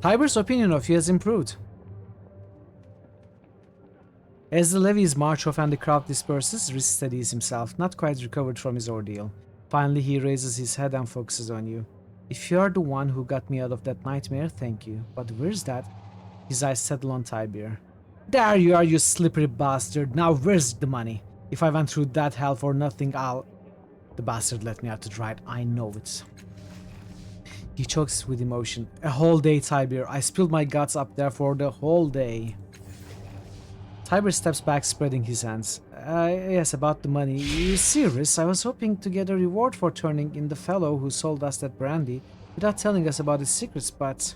Tiber's opinion of you has improved. As the levies march off and the crowd disperses, Rhys steadies himself, not quite recovered from his ordeal. Finally, he raises his head and focuses on you. If you are the one who got me out of that nightmare, thank you. But where's that? His eyes settle on Tiber. There you are, you slippery bastard. Now where's the money? If I went through that hell for nothing, I'll... The bastard let me out to dry it. I know it. He chokes with emotion. A whole day, Tiber. I spilled my guts up there for the whole day. Tiber steps back, spreading his hands. Yes, about the money. You see, Rhys, I was hoping to get a reward for turning in the fellow who sold us that brandy without telling us about his secrets, but...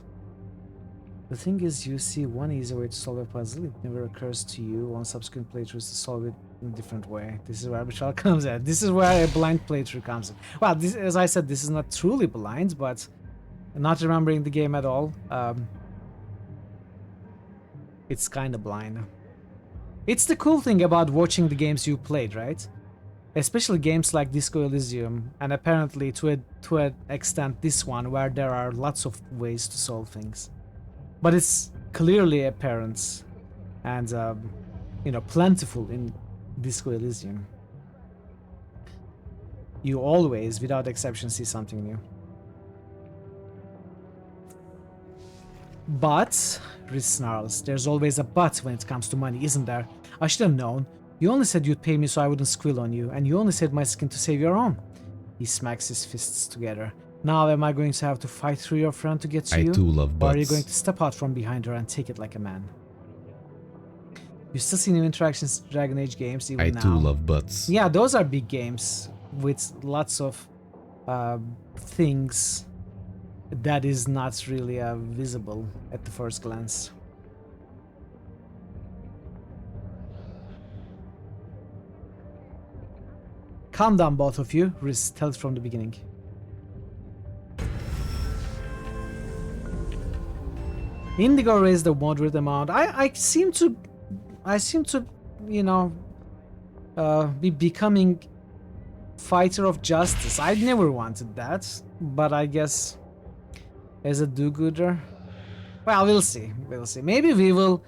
The thing is, you see one easy way to solve a puzzle. It never occurs to you on subsequent playthroughs to solve it in a different way. This is where Arbitral comes in. This is where a blind playthrough comes in. Well, this, as I said, this is not truly blind, but not remembering the game at all. It's kind of blind. It's the cool thing about watching the games you played, right? Especially games like Disco Elysium, and apparently to an extent this one, where there are lots of ways to solve things. But it's clearly apparent and, you know, plentiful in Disco Elysium. You always, without exception, see something new. But, Rhys snarls, there's always a but when it comes to money, isn't there? I should have known. You only said you'd pay me so I wouldn't squeal on you, and you only saved my skin to save your own. He smacks his fists together. Now am I going to have to fight through your friend to get to you? I too love butts. Or are you going to step out from behind her and take it like a man? You still see new interactions in Dragon Age games even now. I too love butts. Yeah, those are big games with lots of things that is not really visible at the first glance. Calm down, both of you. Rhys tells from the beginning. Indigo raised a moderate amount. I seem to, you know, be becoming fighter of justice. I never wanted that, but I guess as a do-gooder, well, we'll see. We'll see. Maybe we will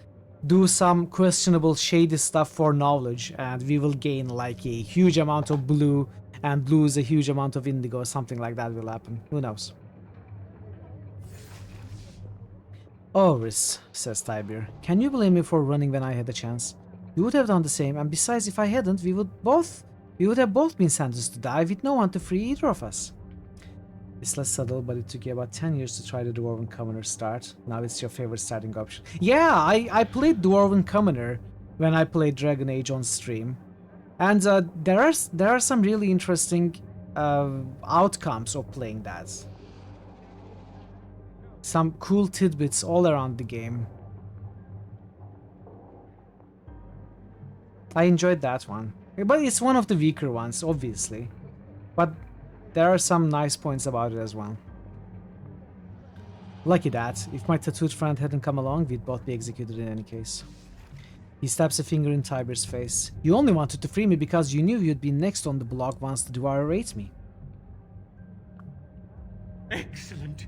do some questionable, shady stuff for knowledge, and we will gain like a huge amount of blue and lose a huge amount of indigo. Something like that will happen. Who knows? Oh, Rhys, says Tiber, can you blame me for running when I had a chance? You would have done the same, and besides, if I hadn't, we would have both been sentenced to die with no one to free either of us. It's less subtle, but it took you about 10 years to try the Dwarven Commoner start. Now it's your favorite starting option. Yeah, I played Dwarven Commoner when I played Dragon Age on stream. And there are some really interesting outcomes of playing that. Some cool tidbits all around the game. I enjoyed that one. But it's one of the weaker ones, obviously. But there are some nice points about it as well. Lucky that. If my tattooed friend hadn't come along, we'd both be executed in any case. He stabs a finger in Tiber's face. You only wanted to free me because you knew you'd be next on the block once the Dweller ate me. Excellent.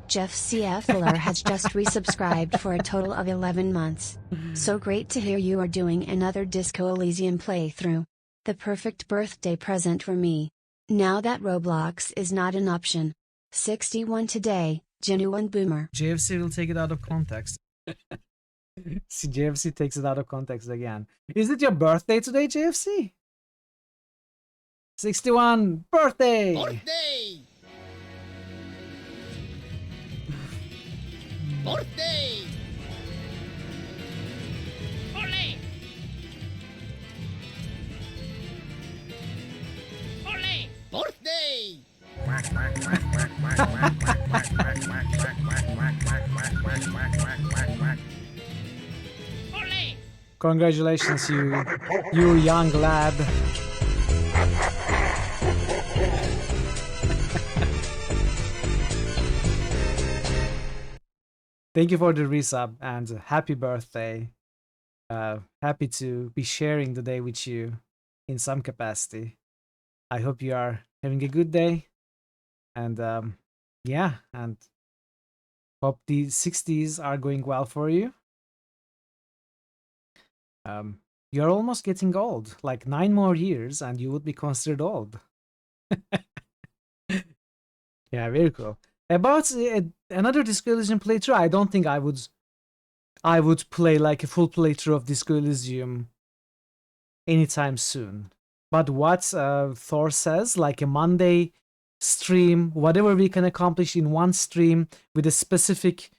Jeff C.F. Fuller has just resubscribed for a total of 11 months. So great to hear you are doing another Disco Elysium playthrough. The perfect birthday present for me. Now that Roblox is not an option. 61 today, genuine boomer. JFC will take it out of context. See, JFC takes it out of context again. Is it your birthday today, JFC? 61, birthday! Birthday! Birthday! Ole! Ole! Birthday! Congratulations, you young lad. Thank you for the resub and happy birthday. Happy to be sharing the day with you in some capacity. I hope you are having a good day, and yeah, and hope the 60s are going well for you. You're almost getting old, like 9 more years, and you would be considered old. Yeah, very cool. About another Disco Elysium playthrough, I don't think I would play like a full playthrough of Disco Elysium anytime soon. But what Thor says, like a Monday stream, whatever we can accomplish in one stream with a specific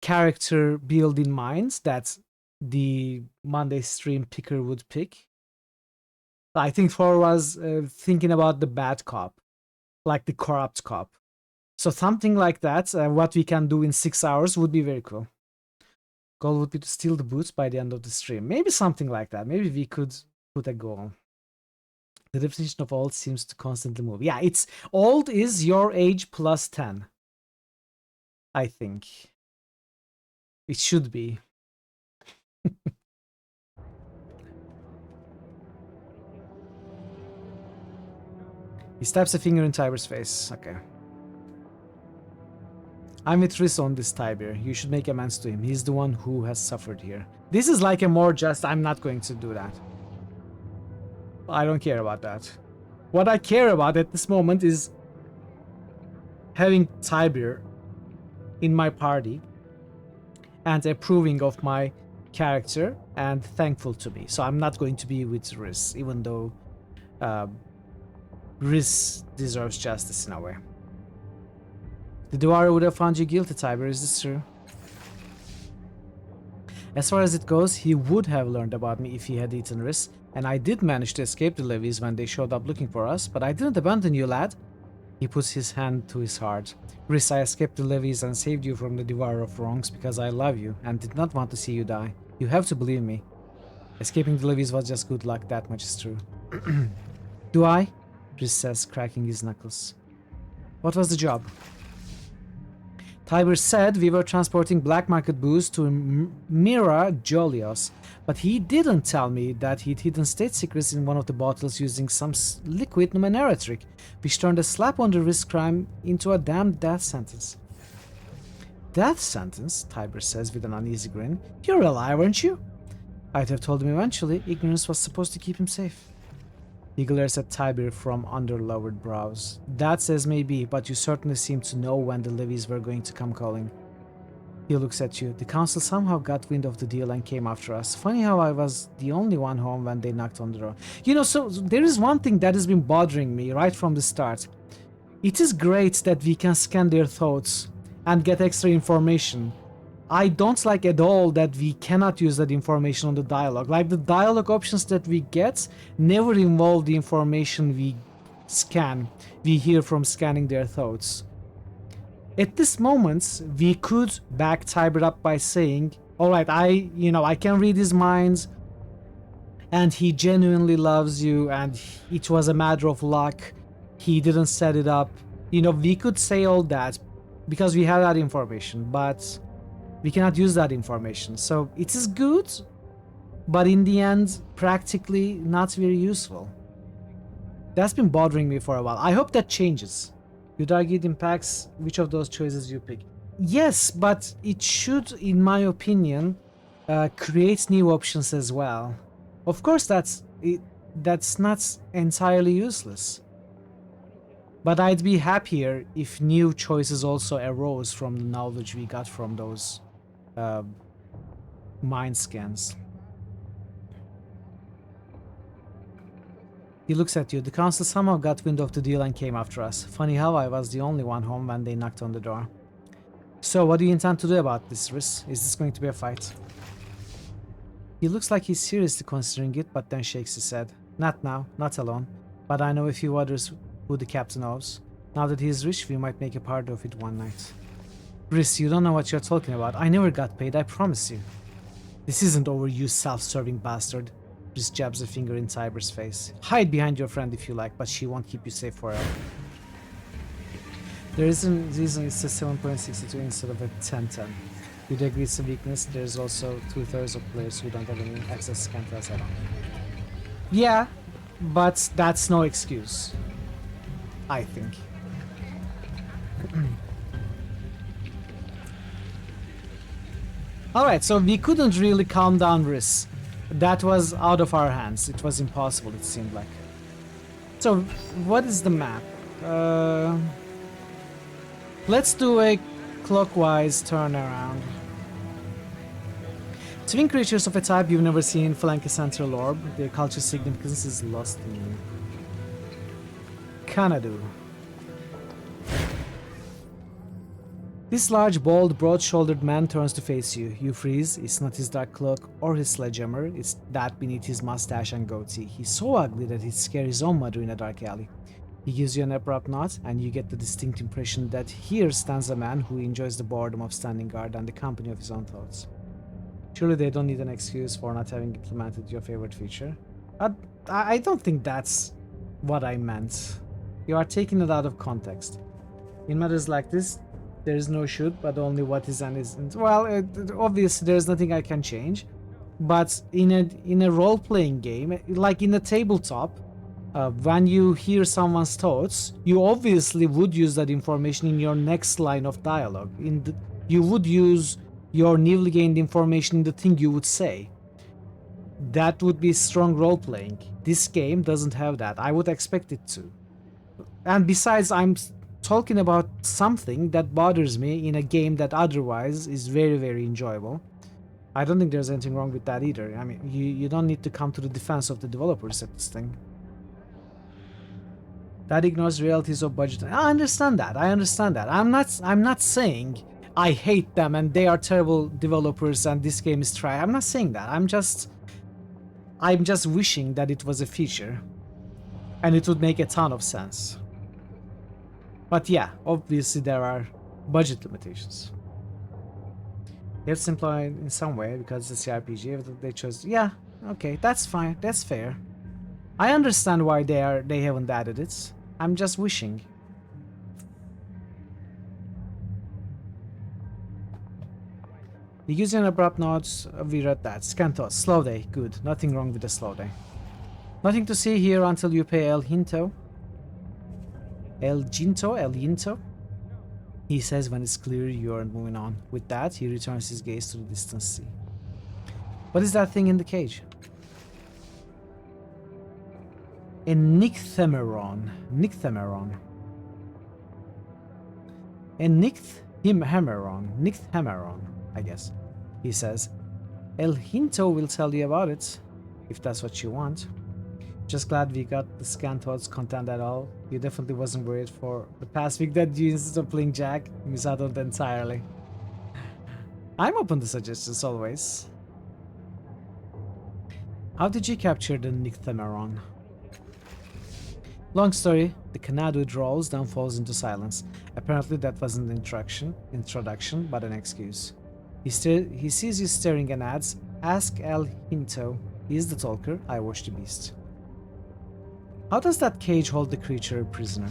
character build in mind that the Monday stream picker would pick. I think Thor was thinking about the bad cop, like the corrupt cop. So something like that, what we can do in 6 hours would be very cool. Goal would be to steal the boots by the end of the stream. Maybe something like that. Maybe we could put a goal. The definition of old seems to constantly move. Yeah, it's old is your age plus 10. I think. It should be. He stabs a finger in Tiber's face. Okay. I'm with Riz on this, Tiber. You should make amends to him. He's the one who has suffered here. This is like a more just, I'm not going to do that. I don't care about that. What I care about at this moment is having Tiber in my party and approving of my character and thankful to me. So I'm not going to be with Riz, even though Riz deserves justice in a way. The Dwara would have found you guilty, Tiber. Is this true? As far as it goes, he would have learned about me if he had eaten Riz, and I did manage to escape the levies when they showed up looking for us, but I didn't abandon you, lad. He puts his hand to his heart. Riz, I escaped the levies and saved you from the Devourer of Wrongs because I love you and did not want to see you die. You have to believe me. Escaping the levies was just good luck, that much is true. Do I? Riz says, cracking his knuckles. What was the job? Tiber said we were transporting black market booze to Mira Jolios, but he didn't tell me that he'd hidden state secrets in one of the bottles using some liquid Numenera trick, which turned a slap on the wrist crime into a damn death sentence. Death sentence? Tiber says with an uneasy grin. You're a liar, aren't you? I'd have told him eventually. Ignorance was supposed to keep him safe. He glares at Tiber from under lowered brows. That's as may be, but you certainly seem to know when the levies were going to come calling. He looks at you. The council somehow got wind of the deal and came after us. Funny how I was the only one home when they knocked on the door. You know, so there is one thing that has been bothering me right from the start. It is great that we can scan their thoughts and get extra information. I don't like at all that we cannot use that information on the dialogue. Like, the dialogue options that we get never involve the information we scan, we hear from scanning their thoughts. At this moment, we could back Tiber up by saying, alright, I can read his mind, and he genuinely loves you, and it was a matter of luck, he didn't set it up. You know, we could say all that, because we have that information, but we cannot use that information. So it is good, but in the end, practically not very useful. That's been bothering me for a while. I hope that changes. You'd argue it impacts which of those choices you pick. Yes, but it should, in my opinion, create new options as well. Of course, that's not entirely useless. But I'd be happier if new choices also arose from the knowledge we got from those mind scans. He looks at you. The council somehow got wind of the deal and came after us. Funny how I was the only one home when they knocked on the door. So what do you intend to do about this, Riz? Is this going to be a fight? He looks like he's seriously considering it, but then shakes his head. Not now, not alone. But I know a few others who the captain knows. Now that he's rich, we might make a party of it one night. Briss, you don't know what you're talking about. I never got paid, I promise you. This isn't over, you self-serving bastard. Briss jabs a finger in Tiber's face. Hide behind your friend if you like, but she won't keep you safe forever. The reason it's a 7.62 instead of a 1010. You'd agree it's a weakness. There's also 2/3 of players who don't have any access to Scantas at all. Yeah, but that's no excuse, I think. Alright, so we couldn't really calm down Riss. That was out of our hands. It was impossible, it seemed like. So, what is the map? Let's do a clockwise turnaround. Twin creatures of a type you've never seen flank a central orb. Their cultural significance is lost in you. Kanadu. This large, bold, broad-shouldered man turns to face you. You freeze. It's not his dark cloak or his sledgehammer. It's that beneath his mustache and goatee. He's so ugly that he'd scare his own mother in a dark alley. He gives you an abrupt nod, and you get the distinct impression that here stands a man who enjoys the boredom of standing guard and the company of his own thoughts. Surely they don't need an excuse for not having implemented your favorite feature. I don't think that's what I meant. You are taking it out of context. In matters like this, there is no should, but only what is and isn't. Well, obviously there's nothing I can change, but in a role-playing game, like in a tabletop, when you hear someone's thoughts, you obviously would use that information in your next line of dialogue. You would use your newly gained information in the thing you would say. That would be strong role-playing. This game doesn't have that. I would expect it to. And besides, I'm talking about something that bothers me in a game that otherwise is very, very enjoyable. I don't think there's anything wrong with that either. I mean, you don't need to come to the defense of the developers at this thing. That ignores realities of budget. I understand that. I'm not saying I hate them and they are terrible developers and this game is trash. I'm not saying that. I'm just wishing that it was a feature and it would make a ton of sense. But yeah, obviously there are budget limitations. You have to simplify it in some way because it's the RPG. They chose, yeah, okay, that's fine, that's fair. I understand why they haven't added it. I'm just wishing. You use an abrupt nod. We read that. Scantos, slow day, good. Nothing wrong with the slow day. Nothing to see here until you pay El Hinto. El Ginto? He says when it's clear you are moving on. With that, he returns his gaze to the distant sea. What is that thing in the cage? A Nycthemeron. A Nycthemeron, I guess. He says, El Hinto will tell you about it, if that's what you want. Just glad we got the Scanto's content at all. You definitely wasn't worried for the past week that you, instead of playing Jack, miss out on it entirely. I'm open to suggestions always. How did you capture the Nycthemeron? Long story, the Kanadu drawls, then falls into silence. Apparently that wasn't an introduction, but an excuse. He sees you staring and adds, ask El Hinto. He is the talker, I watch the beast. How does that cage hold the creature a prisoner?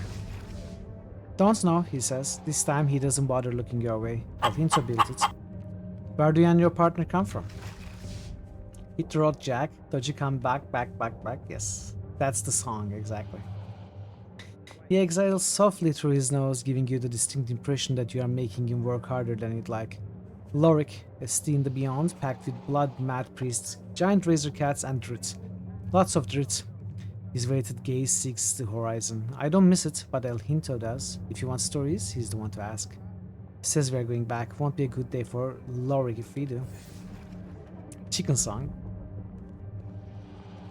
Don't know, he says. This time he doesn't bother looking your way. El Hinto built it. Where do you and your partner come from? Hit the road, Jack. Don't you come back? Yes, that's the song, exactly. He exhales softly through his nose, giving you the distinct impression that you are making him work harder than he'd like. Lorik, a city in the beyond, packed with blood-mad priests, giant razor cats, and Drit. Lots of Drit. His weighted gaze seeks the horizon. I don't miss it, but El Hinto does. If you want stories, he's the one to ask. He says we're going back. Won't be a good day for Lorik if we do. Chicken song.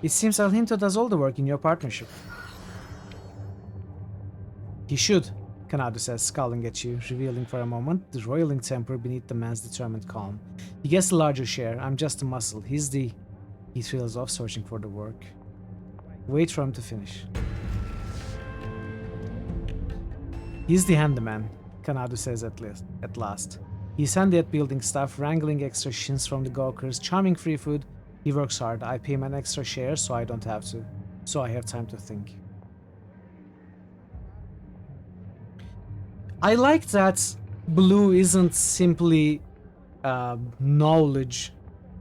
It seems El Hinto does all the work in your partnership. He should, Kanadu says, scowling at you, revealing for a moment the roiling temper beneath the man's determined calm. He gets the larger share. I'm just a muscle. He's the... He trails off, searching for the work. Wait for him to finish. He's the handyman, Kanadu says at last. He's handy at building stuff, wrangling extra shins from the gawkers, charming free food. He works hard. I pay him an extra share so I don't have to. So I have time to think. I like that blue isn't simply knowledge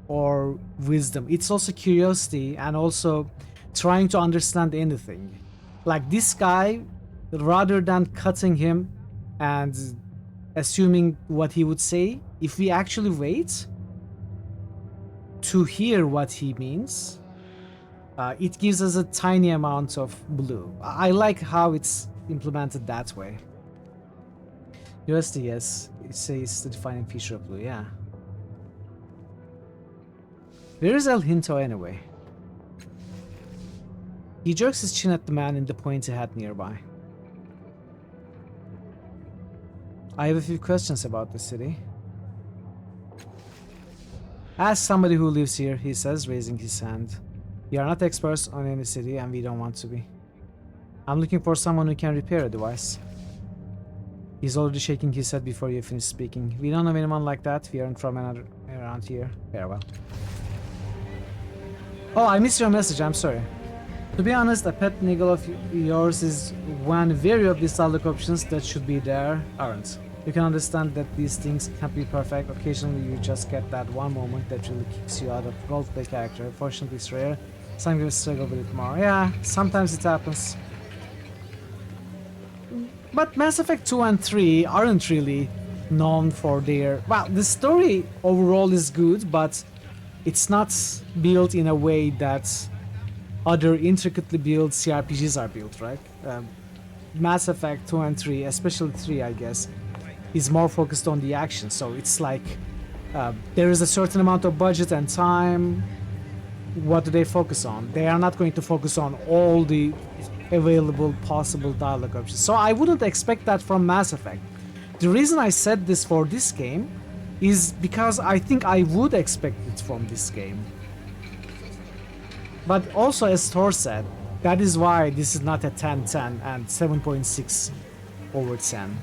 or wisdom. It's also curiosity and also trying to understand anything. Like this guy, rather than cutting him and assuming what he would say, if we actually wait to hear what he means, it gives us a tiny amount of blue. I like how it's implemented that way. USD, yes, it says the defining feature of blue, yeah. Where is El Hinto anyway? He jerks his chin at the man in the pointy hat nearby. I have a few questions about the city. Ask somebody who lives here, he says, raising his hand. We are not experts on any city and we don't want to be. I'm looking for someone who can repair a device. He's already shaking his head before you finish speaking. We don't know anyone like that. We aren't from another around here. Farewell. Oh, I missed your message. I'm sorry. To be honest, a pet niggle of yours is one very obvious outlook options that should be there aren't. You can understand that these things can't be perfect. Occasionally you just get that one moment that really kicks you out of roleplay character. Fortunately it's rare. Some people struggle with it more. Yeah, sometimes it happens. But Mass Effect 2 and 3 aren't really known for their... Well, the story overall is good, but it's not built in a way that other intricately built CRPGs are built, right? Mass Effect 2 and 3, especially 3, I guess, is more focused on the action. So it's like there is a certain amount of budget and time. What do they focus on? They are not going to focus on all the available possible dialogue options. So I wouldn't expect that from Mass Effect. The reason I said this for this game is because I think I would expect it from this game. But also, as Thor said, that is why this is not a 10/10 and 7.6 over 10.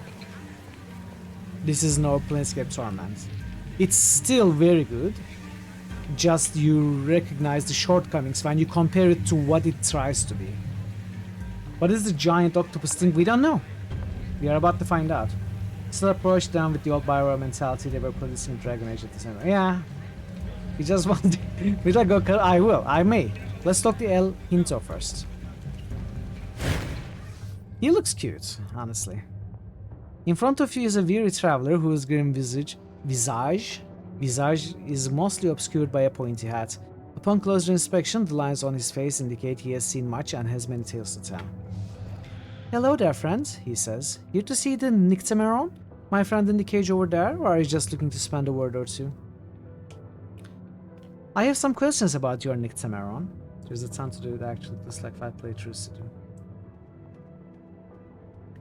This is no Planescape Torment. It's still very good, just you recognize the shortcomings when you compare it to what it tries to be. What is the giant octopus thing? We don't know. We are about to find out. Still approach them with the old Bioware mentality they were producing Dragon Age at the same time. Yeah. We just want to... Will I go? I will. I may. Let's talk to El Hinto first. He looks cute, honestly. In front of you is a weary traveler whose grim visage is mostly obscured by a pointy hat. Upon closer inspection, the lines on his face indicate he has seen much and has many tales to tell. Hello there, friend, he says. Here to see the Nyctemeron? My friend in the cage over there, or are you just looking to spend a word or two? I have some questions about your Nyctemeron. There's a ton to do with actually, just like 5 playthroughs to do.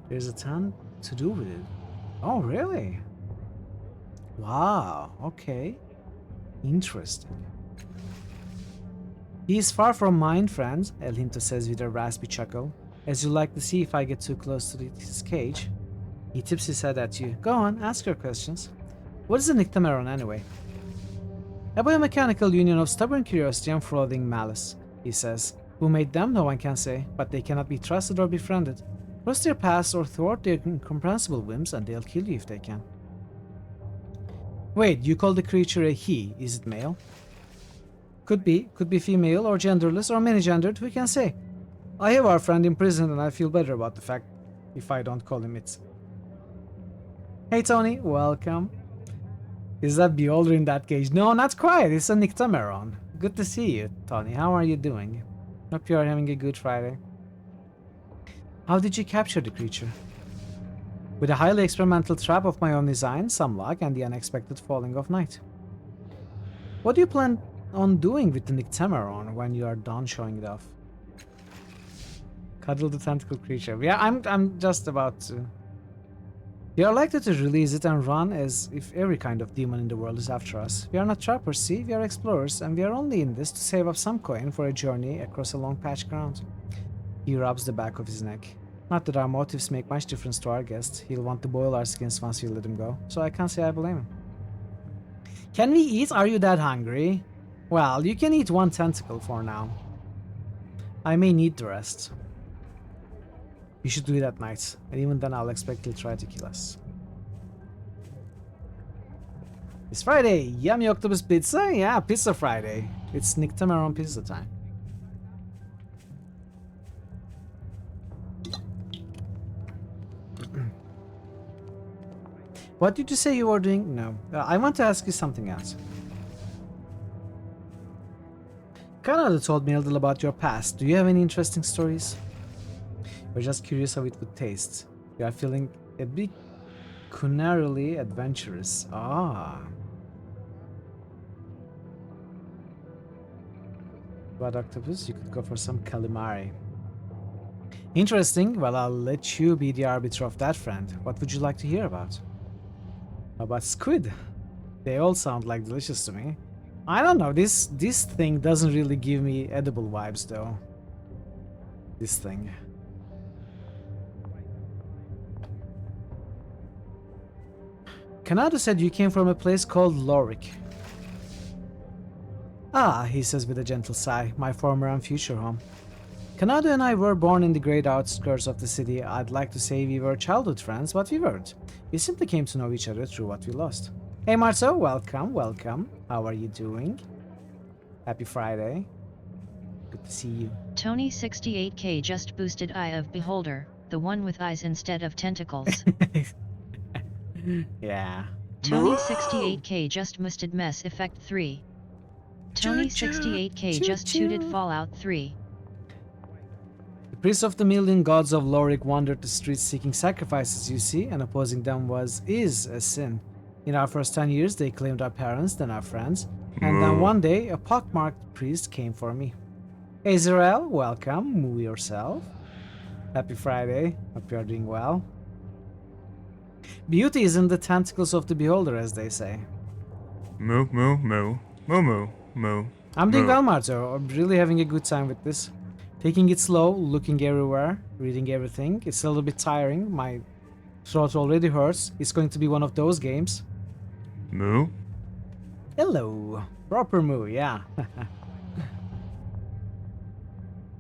There's a ton to do with it. Oh, really? Wow, okay. Interesting. He is far from mine, friend, El Hinto says with a raspy chuckle. As you like to see if I get too close to his cage. He tips his head at you. Go on, ask your questions. What is a Nyctemeron anyway? A biomechanical union of stubborn curiosity and frauding malice, he says. Who made them, no one can say, but they cannot be trusted or befriended. Cross their paths or thwart their incomprehensible whims and they'll kill you if they can. Wait, you call the creature a he, is it male? Could be female or genderless or many-gendered, who can say? I have our friend in prison and I feel better about the fact if I don't call him it. Hey Tony, welcome. Is that Beholder in that cage? No, not quite, it's a Nyctemeron. Good to see you, Tony. How are you doing? Hope you are having a good Friday. How did you capture the creature? With a highly experimental trap of my own design, some luck, and the unexpected falling of night. What do you plan on doing with the Nyctemeron when you are done showing it off? Cuddle the tentacle creature. Yeah, I'm just about to. We are likely to release it and run as if every kind of demon in the world is after us. We are not trappers, see? We are explorers, and we are only in this to save up some coin for a journey across a long patch ground. He rubs the back of his neck. Not that our motives make much difference to our guest. He'll want to boil our skins once we let him go, so I can't say I blame him. Can we eat? Are you that hungry? Well, you can eat one tentacle for now. I may need the rest. You should do it at night, and even then I'll expect he'll try to kill us. It's Friday! Yummy octopus pizza? Yeah, Pizza Friday. It's Numenera pizza time. What did you say you were doing? No. I want to ask you something else. Canada told me a little about your past. Do you have any interesting stories? We're just curious how it would taste. We are feeling a bit culinarily adventurous. Ah. What octopus? You could go for some calamari. Interesting. Well, I'll let you be the arbiter of that, friend. What would you like to hear about? How about squid? They all sound like delicious to me. I don't know, this thing doesn't really give me edible vibes though. This thing. Kanado said you came from a place called Lorik. Ah, he says with a gentle sigh, my former and future home. Kanado and I were born in the great outskirts of the city. I'd like to say we were childhood friends, but we weren't. We simply came to know each other through what we lost. Hey Marzo, welcome, welcome. How are you doing? Happy Friday. Good to see you. Tony 68k just boosted Eye of Beholder, the one with eyes instead of tentacles. Yeah. Tony 68k just boosted Mess Effect 3. Tony 68k just tooted Fallout 3. The priests of the million gods of Lorik wandered the streets seeking sacrifices, you see, and opposing them is a sin. In our first 10 years, they claimed our parents, then our friends, and then one day, a pockmarked priest came for me. Hey Zerel, welcome, move yourself. Happy Friday, hope you are doing well. Beauty is in the tentacles of the beholder, as they say. Moo, moo, moo, moo, moo, moo. I'm doing well, Marto. I'm really having a good time with this. Taking it slow, looking everywhere, reading everything. It's a little bit tiring. My throat already hurts. It's going to be one of those games. Moo? Hello. Proper moo, yeah.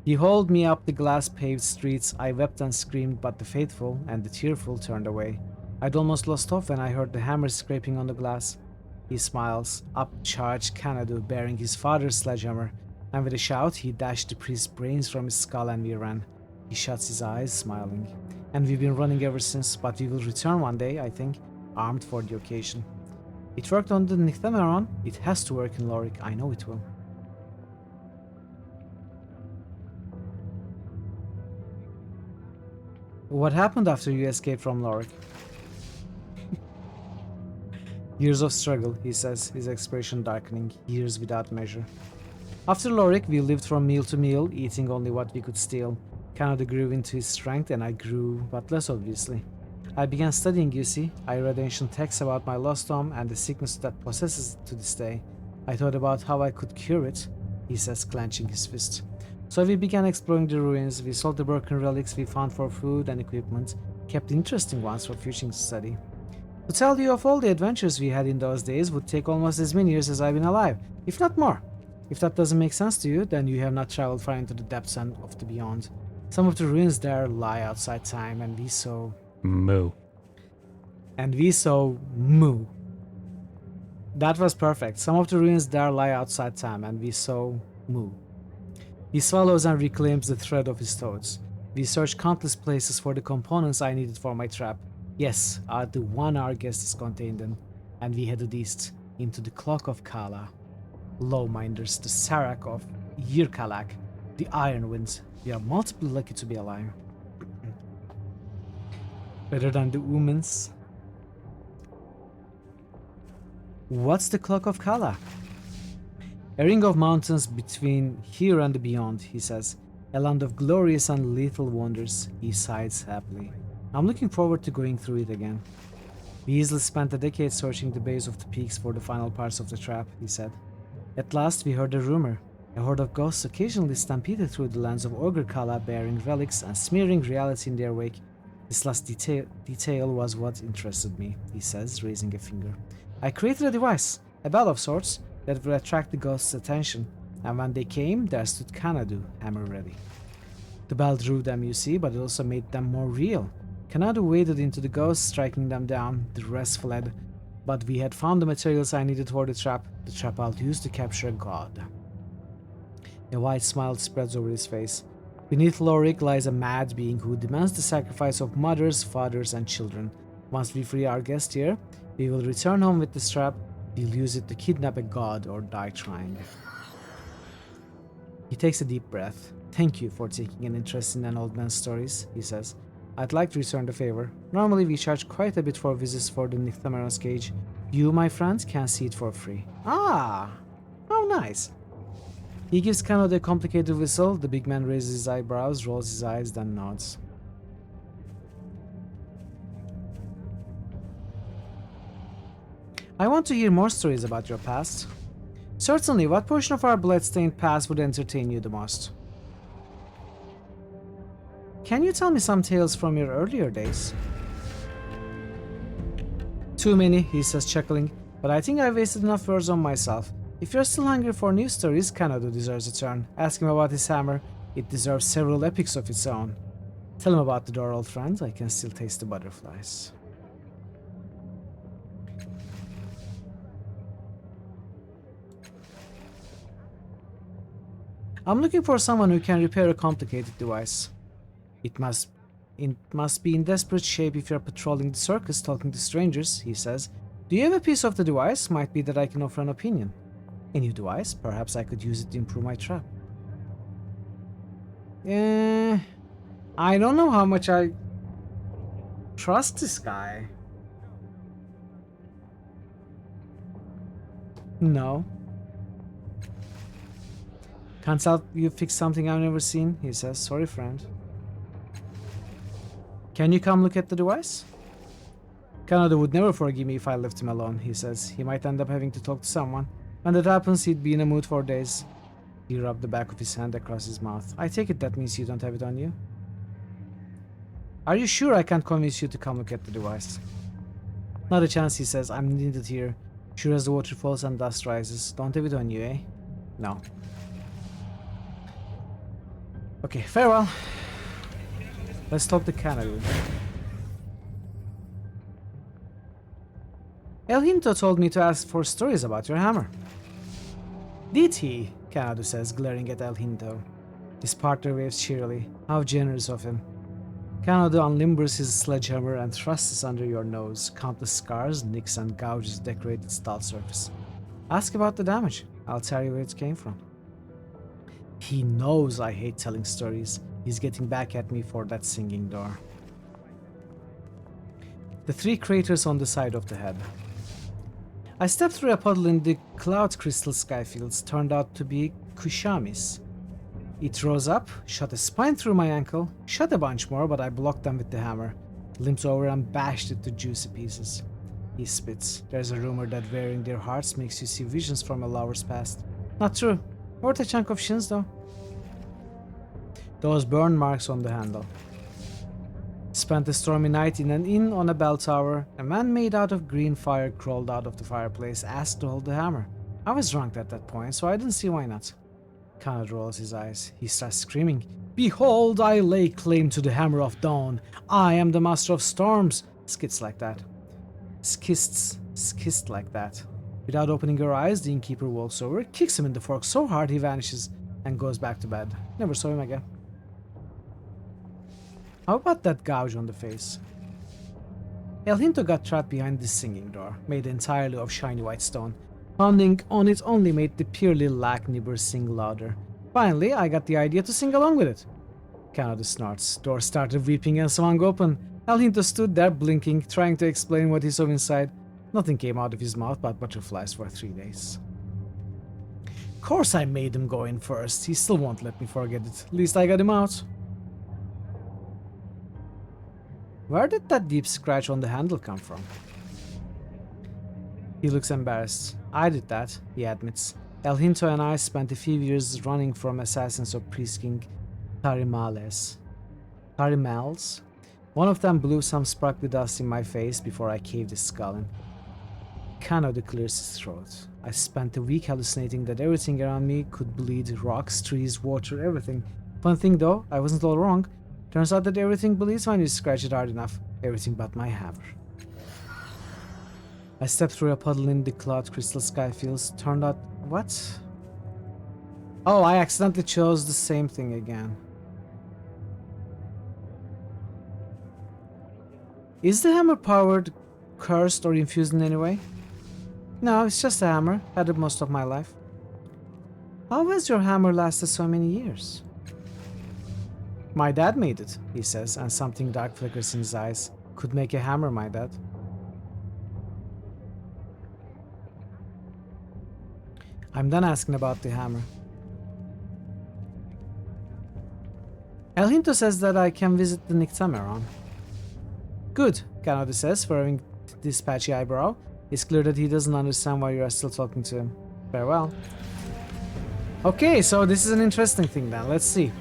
He hauled me up the glass-paved streets. I wept and screamed, but the faithful and the tearful turned away. I'd almost lost off when I heard the hammer scraping on the glass. He smiles. Up charged Kanadu, bearing his father's sledgehammer, and with a shout he dashed the priest's brains from his skull and we ran. He shuts his eyes, smiling. And we've been running ever since, but we will return one day, I think, armed for the occasion. It worked on the Numenera. It has to work in Lorik. I know it will. What happened after you escaped from Lorik? Years of struggle, he says, his expression darkening, years without measure. After Lorik, we lived from meal to meal, eating only what we could steal. Canada grew into his strength and I grew, but less obviously. I began studying, you see. I read ancient texts about my lost home and the sickness that possesses it to this day. I thought about how I could cure it, he says, clenching his fist. So we began exploring the ruins. We sold the broken relics we found for food and equipment, kept interesting ones for future study. To tell you of all the adventures we had in those days would take almost as many years as I've been alive, if not more. If that doesn't make sense to you, then you have not traveled far into the depths and of the beyond. Some of the ruins there lie outside time, and we saw... Moo. And we saw moo. That was perfect. Some of the ruins there lie outside time, and we saw moo. He swallows and reclaims the thread of his thoughts. We searched countless places for the components I needed for my trap. Yes, the one our guest is contained in. And we headed east, into the Clock of Kala. Lowminders, the Sarak of Yirkalak, the Iron Winds. We are multiply lucky to be alive. Better than the humans. What's the Clock of Kala? A ring of mountains between here and the beyond, he says. A land of glorious and lethal wonders, he sighs happily. I'm looking forward to going through it again. We easily spent a decade searching the base of the peaks for the final parts of the trap, he said. At last we heard a rumor. A horde of ghosts occasionally stampeded through the lands of Ogre Kala, bearing relics and smearing reality in their wake. This last detail was what interested me, he says, raising a finger. I created a device, a bell of sorts, that would attract the ghosts' attention, and when they came, there stood Kanadu, hammer ready. The bell drew them, you see, but it also made them more real. Kanadu waded into the ghosts, striking them down. The rest fled, but we had found the materials I needed for the trap I'll use to capture a god. A wide smile spreads over his face. Beneath Lorik lies a mad being who demands the sacrifice of mothers, fathers, and children. Once we free our guest here, we will return home with this trap. We'll use it to kidnap a god or die trying. He takes a deep breath. Thank you for taking an interest in an old man's stories, he says. I'd like to return the favor. Normally we charge quite a bit for visits for the Nycthameron's cage. You, my friend, can see it for free. Ah! How nice! He gives Kanadu a complicated whistle. The big man raises his eyebrows, rolls his eyes, then nods. I want to hear more stories about your past. Certainly, what portion of our blood-stained past would entertain you the most? Can you tell me some tales from your earlier days? Too many, he says, chuckling, but I think I've wasted enough words on myself. If you're still hungry for new stories, Kanadu deserves a turn. Ask him about his hammer. It deserves several epics of its own. Tell him about the door, old friend. I can still taste the butterflies. I'm looking for someone who can repair a complicated device. It must be in desperate shape if you're patrolling the circus talking to strangers, he says. Do you have a piece of the device? Might be that I can offer an opinion. A new device? Perhaps I could use it to improve my trap. I don't know how much I trust this guy. No. Can't help you fix something I've never seen, he says. Sorry, friend. Can you come look at the device? Kanadu would never forgive me if I left him alone, he says. He might end up having to talk to someone. When that happens, he'd be in a mood for days. He rubbed the back of his hand across his mouth. I take it that means you don't have it on you? Are you sure I can't convince you to come look at the device? Not a chance, he says. I'm needed here. Sure as the water falls and dust rises. Don't have it on you, eh? No. Okay, farewell. Let's talk to Kanadu. El Hinto told me to ask for stories about your hammer. Did he? Kanadu says, glaring at El Hinto. His partner waves cheerily. How generous of him. Kanadu unlimbers his sledgehammer and thrusts it under your nose. Countless scars, nicks, and gouges decorate its dull surface. Ask about the damage. I'll tell you where it came from. He knows I hate telling stories. He's getting back at me for that singing door. The 3 craters on the side of the head. I stepped through a puddle in the cloud crystal skyfields. Turned out to be Kushamis. It rose up, shot a spine through my ankle, shot a bunch more, but I blocked them with the hammer. Limped over and bashed it to juicy pieces. He spits. There's a rumor that wearing their hearts makes you see visions from a lover's past. Not true. Worth a chunk of shins though. Those burn marks on the handle. Spent a stormy night in an inn on a bell tower. A man made out of green fire crawled out of the fireplace, asked to hold the hammer. I was drunk at that point, so I didn't see why not. Conrad rolls his eyes. He starts screaming, Behold, I lay claim to the hammer of dawn. I am the master of storms. Skits like that. Skissed like that. Without opening her eyes, the innkeeper walks over, kicks him in the fork so hard he vanishes, and goes back to bed. Never saw him again. How about that gouge on the face? El Hinto got trapped behind this singing door, made entirely of shiny white stone. Pounding on it only made the purely lack nibber sing louder. Finally, I got the idea to sing along with it. Kanadu snorts. Door started weeping and swung open. El Hinto stood there blinking, trying to explain what he saw inside. Nothing came out of his mouth but butterflies for 3 days. Course I made him go in first. He still won't let me forget it. At least I got him out. Where did that deep scratch on the handle come from? He looks embarrassed. I did that, he admits. El Hinto and I spent a few years running from assassins of Priest King Tarimales. One of them blew some sparkly dust in my face before I caved his skull in. Kano clears his throat. I spent a week hallucinating that everything around me could bleed: rocks, trees, water, everything. Fun thing though, I wasn't all wrong. Turns out that everything bleeds when you scratch it hard enough. Everything but my hammer. I stepped through a puddle in the cloud crystal sky fields. Turned out... what? Oh, I accidentally chose the same thing again. Is the hammer powered, cursed, or infused in any way? No, it's just a hammer. Had it most of my life. How has your hammer lasted so many years? My dad made it, he says, and something dark flickers in his eyes. Could make a hammer, my dad. I'm done asking about the hammer. El Hinto says that I can visit the Nictameron. Good, Kanada says, furrowing this patchy eyebrow. It's clear that he doesn't understand why you are still talking to him. Farewell. Okay, so this is an interesting thing then. Let's see.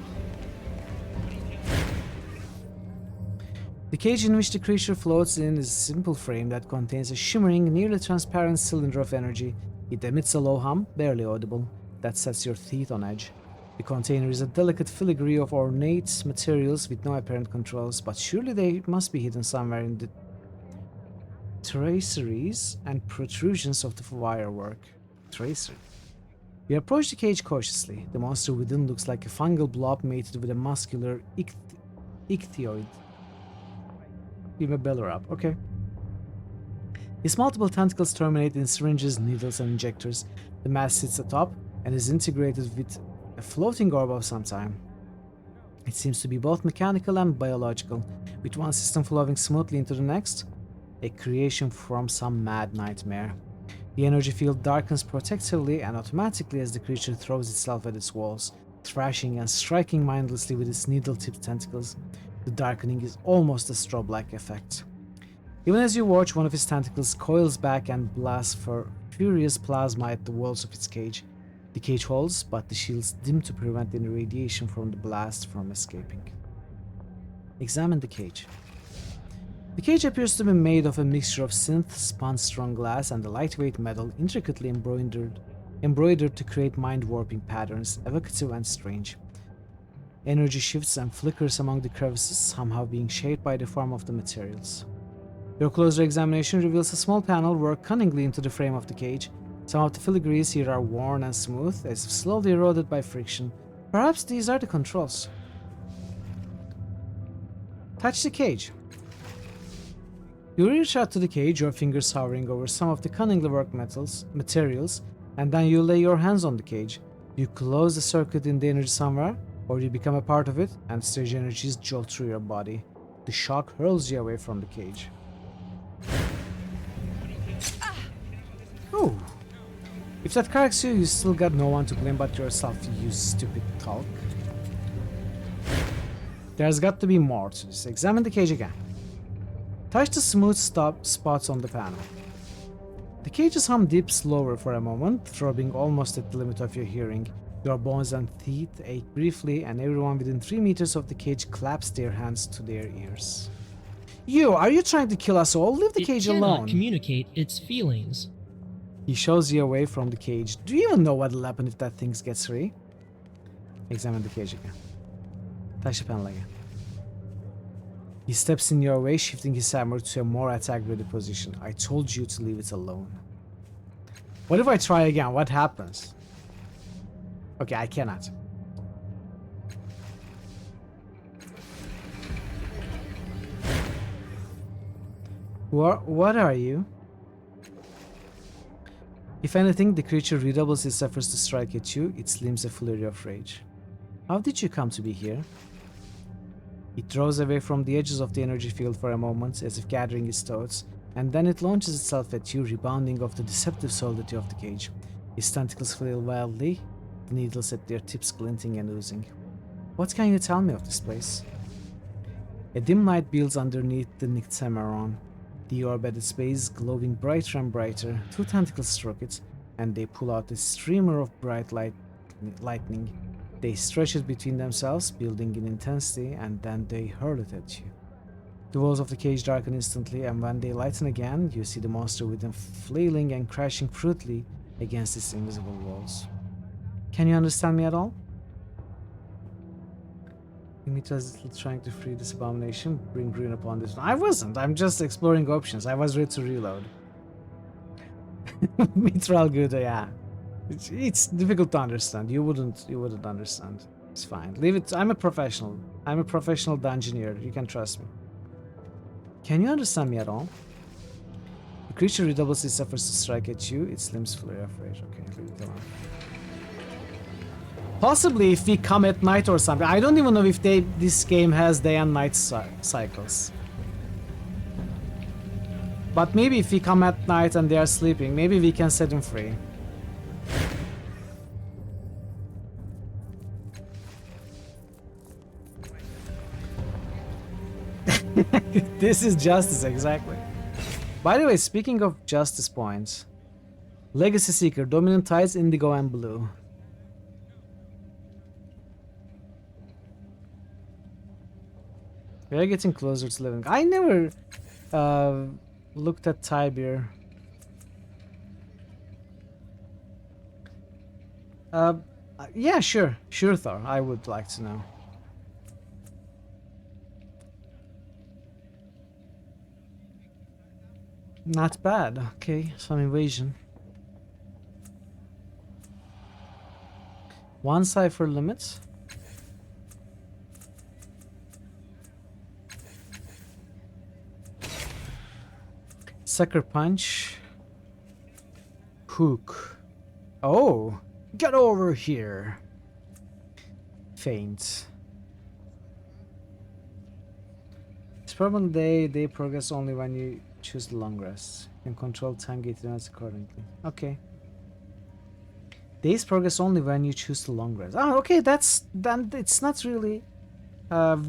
The cage in which the creature floats in is a simple frame that contains a shimmering, nearly transparent cylinder of energy. It emits a low hum, barely audible, that sets your teeth on edge. The container is a delicate filigree of ornate materials with no apparent controls, but surely they must be hidden somewhere in the traceries and protrusions of the wirework. Tracery. We approach the cage cautiously. The monster within looks like a fungal blob mated with a muscular ichthyoid. Give me a belly rub, okay. Its multiple tentacles terminate in syringes, needles, and injectors. The mass sits atop and is integrated with a floating orb of some time. It seems to be both mechanical and biological, with one system flowing smoothly into the next, a creation from some mad nightmare. The energy field darkens protectively and automatically as the creature throws itself at its walls, thrashing and striking mindlessly with its needle-tipped tentacles. The darkening is almost a strobe-like effect. Even as you watch, one of his tentacles coils back and blasts for furious plasma at the walls of its cage. The cage holds, but the shields dim to prevent any radiation from the blast from escaping. Examine the cage. The cage appears to be made of a mixture of synth, spun-strung glass, and a lightweight metal intricately embroidered to create mind-warping patterns, evocative and strange. Energy shifts and flickers among the crevices, somehow being shaped by the form of the materials. Your closer examination reveals a small panel worked cunningly into the frame of the cage. Some of the filigrees here are worn and smooth, as if slowly eroded by friction. Perhaps these are the controls. Touch the cage. You reach out to the cage, your fingers hovering over some of the cunningly worked materials, and then you lay your hands on the cage. You close the circuit in the energy somewhere, or you become a part of it, and strange energies jolt through your body. The shock hurls you away from the cage. Ooh. If that cracks you, you still got no one to blame but yourself, you stupid talk. There's got to be more to this. Examine the cage again. Touch the smooth spots on the panel. The cage's hum dips lower for a moment, throbbing almost at the limit of your hearing. Your bones and teeth ache briefly, and everyone within 3 meters of the cage claps their hands to their ears. You, are you trying to kill us all? Leave the cage alone. It cannot communicate its feelings. He shows you away from the cage. Do you even know what'll happen if that thing gets free? Examine the cage again. Touch the panel again. He steps in your way, shifting his hammer to a more attack-ready position. I told you to leave it alone. What if I try again? What happens? Okay, I cannot. What are you? If anything, the creature redoubles its efforts to strike at you, its limbs a flurry of rage. How did you come to be here? It draws away from the edges of the energy field for a moment, as if gathering its thoughts, and then it launches itself at you, rebounding off the deceptive solidity of the cage. Its tentacles flail wildly, the needles at their tips glinting and oozing. What can you tell me of this place? A dim light builds underneath the Nictameron. The orb at its base glowing brighter and brighter. 2 tentacles stroke it. and they pull out a streamer of bright lightning. They stretch it between themselves, building in intensity, and then they hurl it at you. The walls of the cage darken instantly, and when they lighten again, you see the monster within flailing and crashing brutally against its invisible walls. Can you understand me at all? Dimitra's trying to free this abomination, bring ruin upon this. I wasn't. I'm just exploring options. I was ready to reload. Mitral good, yeah. It's difficult to understand. You wouldn't understand. It's fine. Leave it. I'm a professional. I'm a professional dungeoneer. You can trust me. Can you understand me at all? The creature redoubles its efforts to strike at you. Its limbs flare of rage. Okay, leave it alone. Possibly if we come at night or something. I don't even know if this game has day and night cycles. But maybe if we come at night and they are sleeping, maybe we can set them free. This is justice, exactly. By the way, speaking of justice points, Legacy Seeker, dominant tides, indigo and blue. We are getting closer to living. I never looked at Tibir. Yeah, sure, Thor. I would like to know. Not bad. Okay, some invasion. One cipher limit. Sucker punch. Hook. Oh, get over here. Faint. It's probably they progress only when you choose the long rest. You can control time gate events accordingly. Okay. Days progress only when you choose the long rest. Oh, okay, then it's not really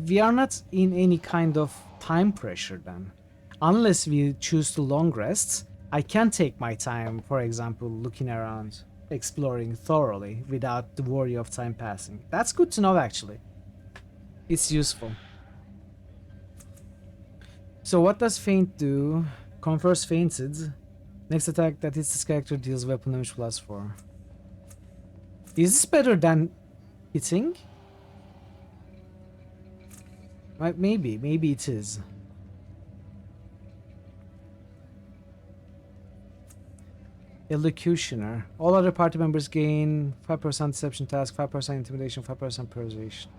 we are not in any kind of time pressure then. Unless we choose the long rests, I can take my time, for example, looking around, exploring thoroughly without the worry of time passing. That's good to know, actually. It's useful. So what does Feint do? Confers Fainted. Next attack that hits this character deals weapon damage +4. Is this better than hitting? Maybe it is. Elocutioner. All other party members gain 5% deception task, 5% intimidation, 5% persuasion.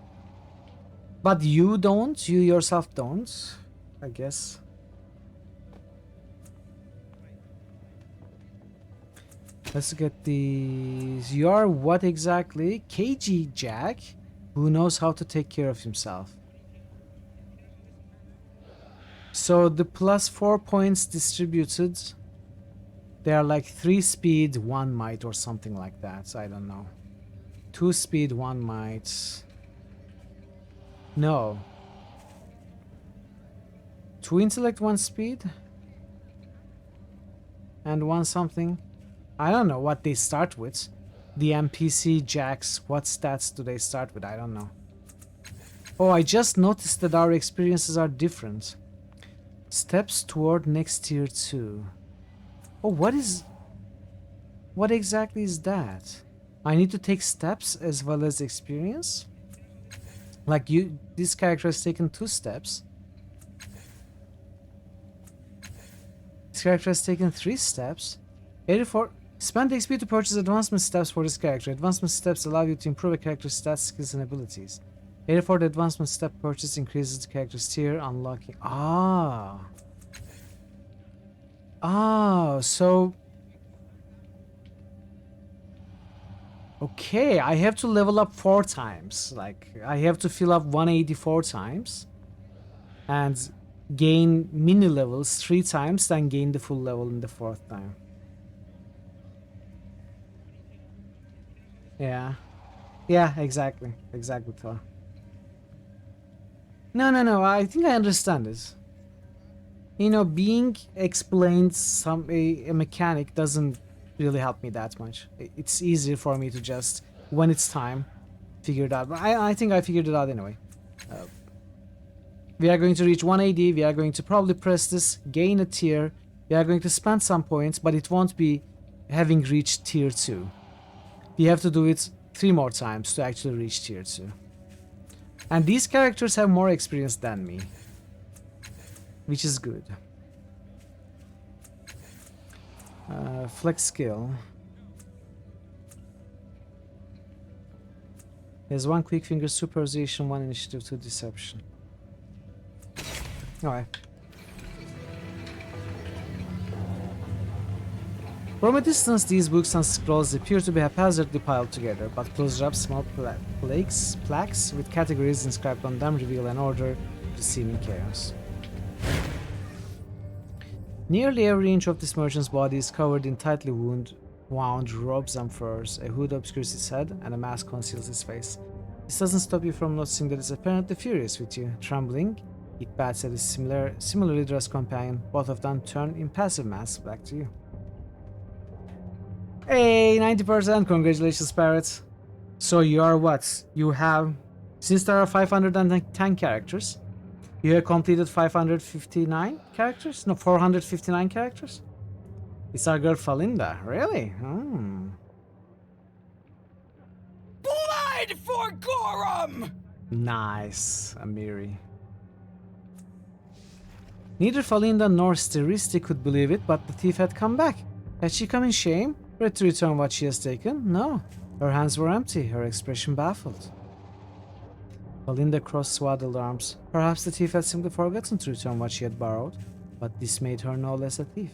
But you don't? You yourself don't? I guess. Let's get these. You are what exactly? KG Jack, who knows how to take care of himself. So the +4 points distributed, they are like 3 speed, 1 might or something like that. I don't know. 2 speed, 1 might. No. 2 intellect, 1 speed? And 1 something? I don't know what they start with. The NPC Jacks, what stats do they start with? I don't know. Oh, I just noticed that our experiences are different. Steps toward next tier 2. Oh, what exactly is that? I need to take steps as well as experience? Like this character has taken 2 steps. This character has taken 3 steps. 84. Spend XP to purchase advancement steps for this character. Advancement steps allow you to improve a character's stats, skills, and abilities. 84. The advancement step purchase increases the character's tier, unlocking. So. Okay, I have to level up 4 times. Like, I have to fill up 184 times. And gain mini levels 3 times, then gain the full level in the 4th time. Yeah. Yeah, exactly. Exactly, Thor. No, I think I understand this. You know, being explained a mechanic doesn't really help me that much. It's easier for me to just, when it's time, figure it out. But I think I figured it out anyway. We are going to reach 1 AD. We are going to probably press this, gain a tier. We are going to spend some points, but it won't be having reached tier 2. We have to do it 3 more times to actually reach tier 2. And these characters have more experience than me, which is good. Flex skill. There's 1 quick finger supervision, 1 initiative, 2 deception. Alright. From a distance, these books and scrolls appear to be haphazardly piled together, but closer up, small plaques with categories inscribed on them reveal an order preceding chaos. Nearly every inch of this merchant's body is covered in tightly wound robes and furs. A hood obscures his head, and a mask conceals his face. This doesn't stop you from noticing that he's apparently furious with you. Trembling, he bats at his similarly dressed companion. Both of them turn impassive masks back to you. Hey, 90%! Congratulations, Parrot! So you are what? You have... Since there are 510 characters, you have completed 559 characters? No, 459 characters? It's our girl Falinda. Really? Blood for Gorum! Nice, Amiri. Neither Falinda nor Steristi could believe it, but the thief had come back. Had she come in shame? Ready to return what she has taken? No. Her hands were empty, her expression baffled. Falinda crossed swaddled arms. Perhaps the thief had simply forgotten to return what she had borrowed, but this made her no less a thief.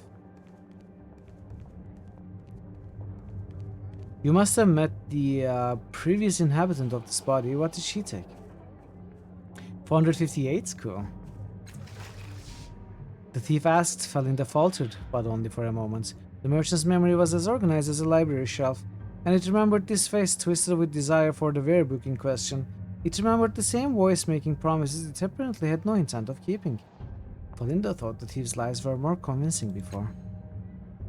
You must have met the previous inhabitant of this body. What did she take? 458? Cool. The thief asked. Falinda faltered, but only for a moment. The merchant's memory was as organized as a library shelf, and it remembered this face twisted with desire for the very book in question. It remembered the same voice making promises it apparently had no intent of keeping. Falinda thought the thief's lies were more convincing before.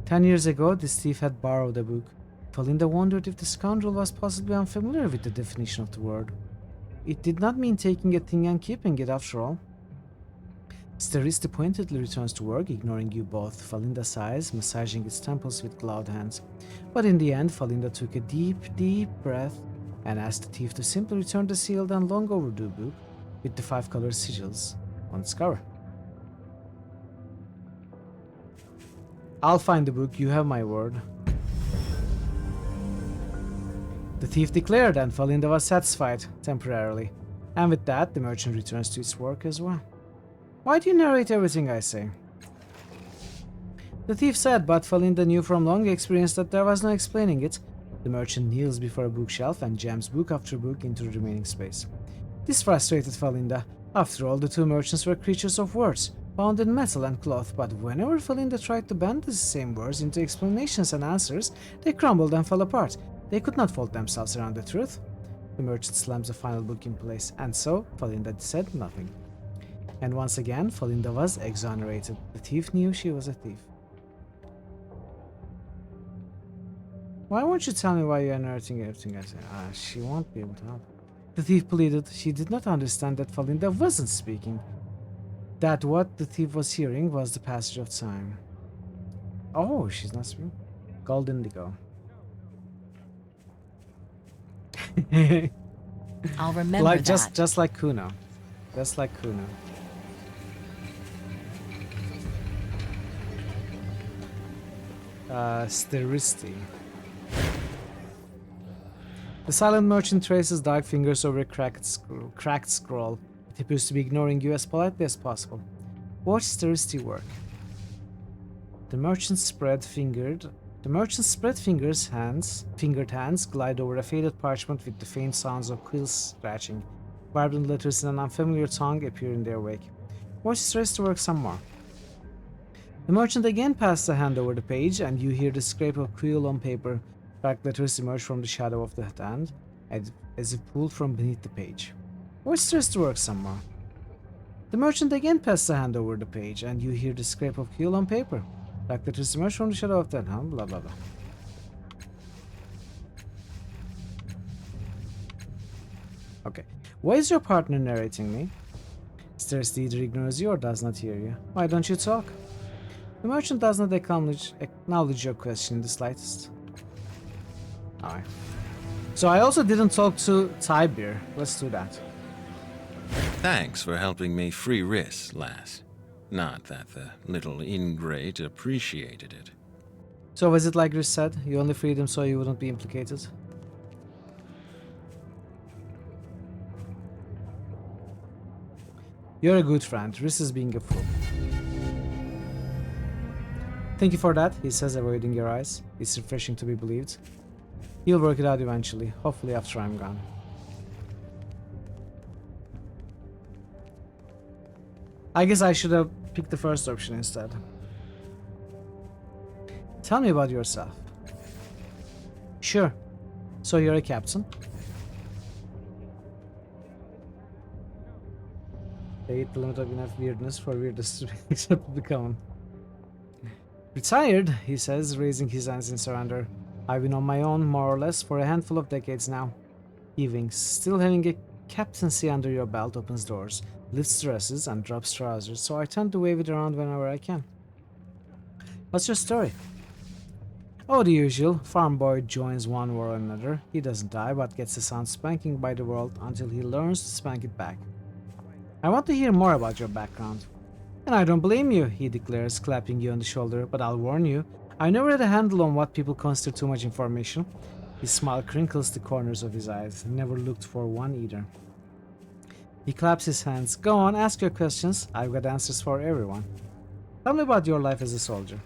10 years ago, this thief had borrowed a book. Falinda wondered if the scoundrel was possibly unfamiliar with the definition of the word. It did not mean taking a thing and keeping it, after all. Steristi pointedly returns to work, ignoring you both. Falinda sighs, massaging its temples with gloved hands. But in the end, Falinda took a deep, deep breath and asked the thief to simply return the sealed and long overdue book with the 5-color sigils on its cover. I'll find the book, you have my word. The thief declared, and Falinda was satisfied, temporarily. And with that, the merchant returns to its work as well. Why do you narrate everything I say? The thief said, but Falinda knew from long experience that there was no explaining it. The merchant kneels before a bookshelf and jams book after book into the remaining space. This frustrated Falinda. After all, the two merchants were creatures of words, bound in metal and cloth, but whenever Falinda tried to bend the same words into explanations and answers, they crumbled and fell apart. They could not fold themselves around the truth. The merchant slams the final book in place, and so Falinda said nothing. And once again, Falinda was exonerated. The thief knew she was a thief. Why won't you tell me why you are narrating everything I say? She won't be able to help. The thief pleaded. She did not understand that Falinda wasn't speaking. That what the thief was hearing was the passage of time. Oh, she's not speaking. Gold indigo. I'll remember that. Just like Kuno. Just like Kuno. Steristi. The silent merchant traces dark fingers over a cracked scroll. It appears to be ignoring you as politely as possible. Watch Steristi work. The merchant's fingered hands glide over a faded parchment with the faint sounds of quills scratching. Vibrant letters in an unfamiliar tongue appear in their wake. Watch Steristi work some more. The merchant again passes a hand over the page, and you hear the scrape of quill on paper. Dark letters emerge from the shadow of the hand, as if pulled from beneath the page. Watch Steristi work some more. The merchant again passes a hand over the page, and you hear the scrape of quill on paper. Dark letters emerge from the shadow of the hand, blah blah blah. Okay. Why is your partner narrating me? Stares either ignores you or does not hear you. Why don't you talk? The merchant does not acknowledge your question in the slightest. Alright. So I also didn't talk to Tybir. Let's do that. Thanks for helping me free Riss, lass. Not that the little ingrate appreciated it. So was it like Riss said? You only freed him so you wouldn't be implicated? You're a good friend. Riss is being a fool. Thank you for that, he says, avoiding your eyes. It's refreshing to be believed. You'll work it out eventually, hopefully after I'm gone. I guess I should have picked the first option instead. Tell me about yourself. Sure. So you're a captain? They hit the limit of enough weirdness for weirdness to be accepted become. Retired, he says, raising his hands in surrender. I've been on my own, more or less, for a handful of decades now. He winks. Still having a captaincy under your belt opens doors, lifts dresses, and drops trousers, so I tend to wave it around whenever I can. What's your story? Oh, the usual. Farm boy joins one war or another. He doesn't die, but gets a sound spanking by the world until he learns to spank it back. I want to hear more about your background. And I don't blame you, he declares, clapping you on the shoulder, but I'll warn you, I never had a handle on what people consider too much information. His smile crinkles the corners of his eyes, never looked for one either. He claps his hands. Go on, ask your questions. I've got answers for everyone. Tell me about your life as a soldier.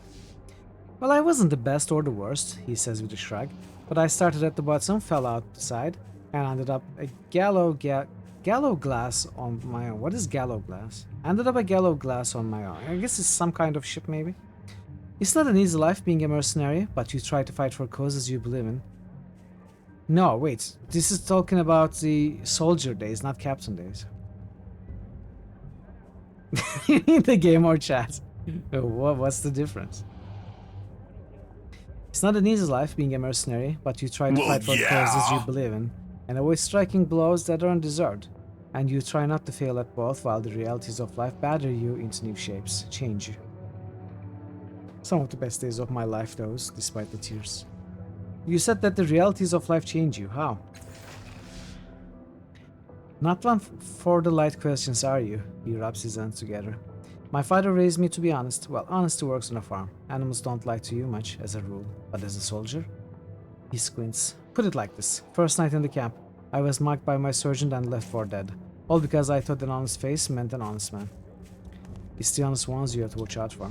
Well, I wasn't the best or the worst, he says with a shrug, but I started at the bottom, fell outside, and ended up a gallows glass on my own. What is gallows glass? Ended up a gallows glass on my own. I guess it's some kind of ship, maybe. It's not an easy life being a mercenary, but you try to fight for causes you believe in. No, wait. This is talking about the soldier days, not captain days. In the game or chat. What's the difference? It's not an easy life being a mercenary, but you try to fight for causes you believe in, and avoid striking blows that are undeserved. And you try not to fail at both while the realities of life batter you into new shapes, change you. Some of the best days of my life, those, despite the tears. You said that the realities of life change you. How? Not one for the light questions, are you? He rubs his hands together. My father raised me to be honest. Well, honesty works on a farm. Animals don't lie to you much, as a rule. But as a soldier? He squints. Put it like this. First night in the camp, I was marked by my sergeant and left for dead. All because I thought an honest face meant an honest man. It's the honest ones you have to watch out for.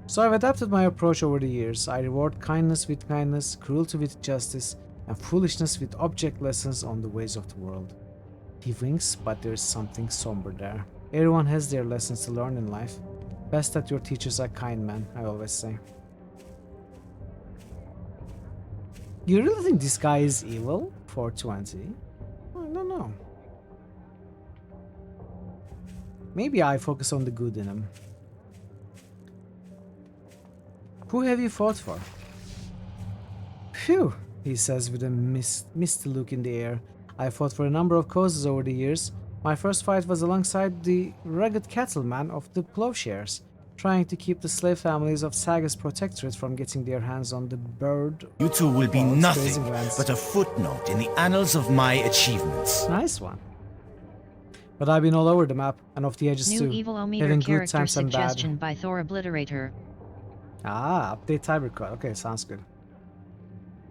So I've adapted my approach over the years. I reward kindness with kindness, cruelty with justice, and foolishness with object lessons on the ways of the world. He winks, but there's something somber there. Everyone has their lessons to learn in life. Best that your teachers are kind men, I always say. You really think this guy is evil? 420? I don't know. Maybe I focus on the good in him. Who have you fought for? Phew, he says with a misty look in the air. I fought for a number of causes over the years. My first fight was alongside the rugged cattleman of the plowshares, trying to keep the slave families of Saga's protectorate from getting their hands on the bird. You two will be nothing but a footnote in the annals of my achievements. Nice one. But I've been all over the map, and off the edges too, New evil ometer having good character times and bad. suggestion by Thor Obliterator. Ah, update Tiber code. Okay, sounds good.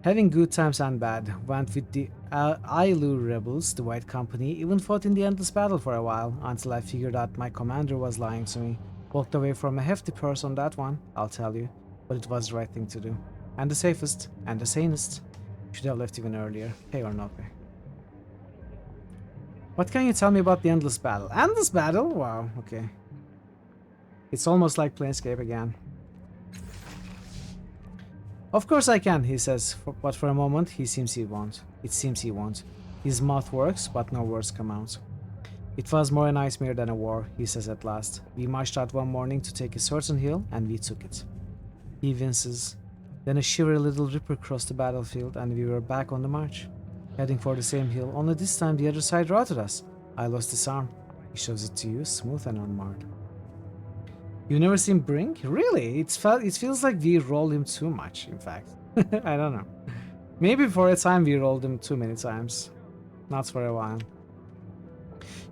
Having good times and bad, went with the Ailu rebels, the White Company, even fought in the endless battle for a while, until I figured out my commander was lying to me. Walked away from a hefty purse on that one, I'll tell you, but it was the right thing to do. And the safest, and the sanest. Should have left even earlier, pay or no pay. What can you tell me about the endless battle? Endless battle? Wow, okay. It's almost like Planescape again. Of course I can, he says, but for a moment he seems he won't. It seems he won't. His mouth works, but no words come out. It was more a nightmare than a war, he says at last. We marched out one morning to take a certain hill, and we took it. He winces. Then a shivery little ripper crossed the battlefield, and we were back on the march. heading for the same hill, only this time the other side routed us. I lost this arm. He shows it to you, smooth and unmarred. You've never seen Brink? Really? It feels like we rolled him too much, in fact. I don't know. Maybe for a time we rolled him too many times. Not for a while.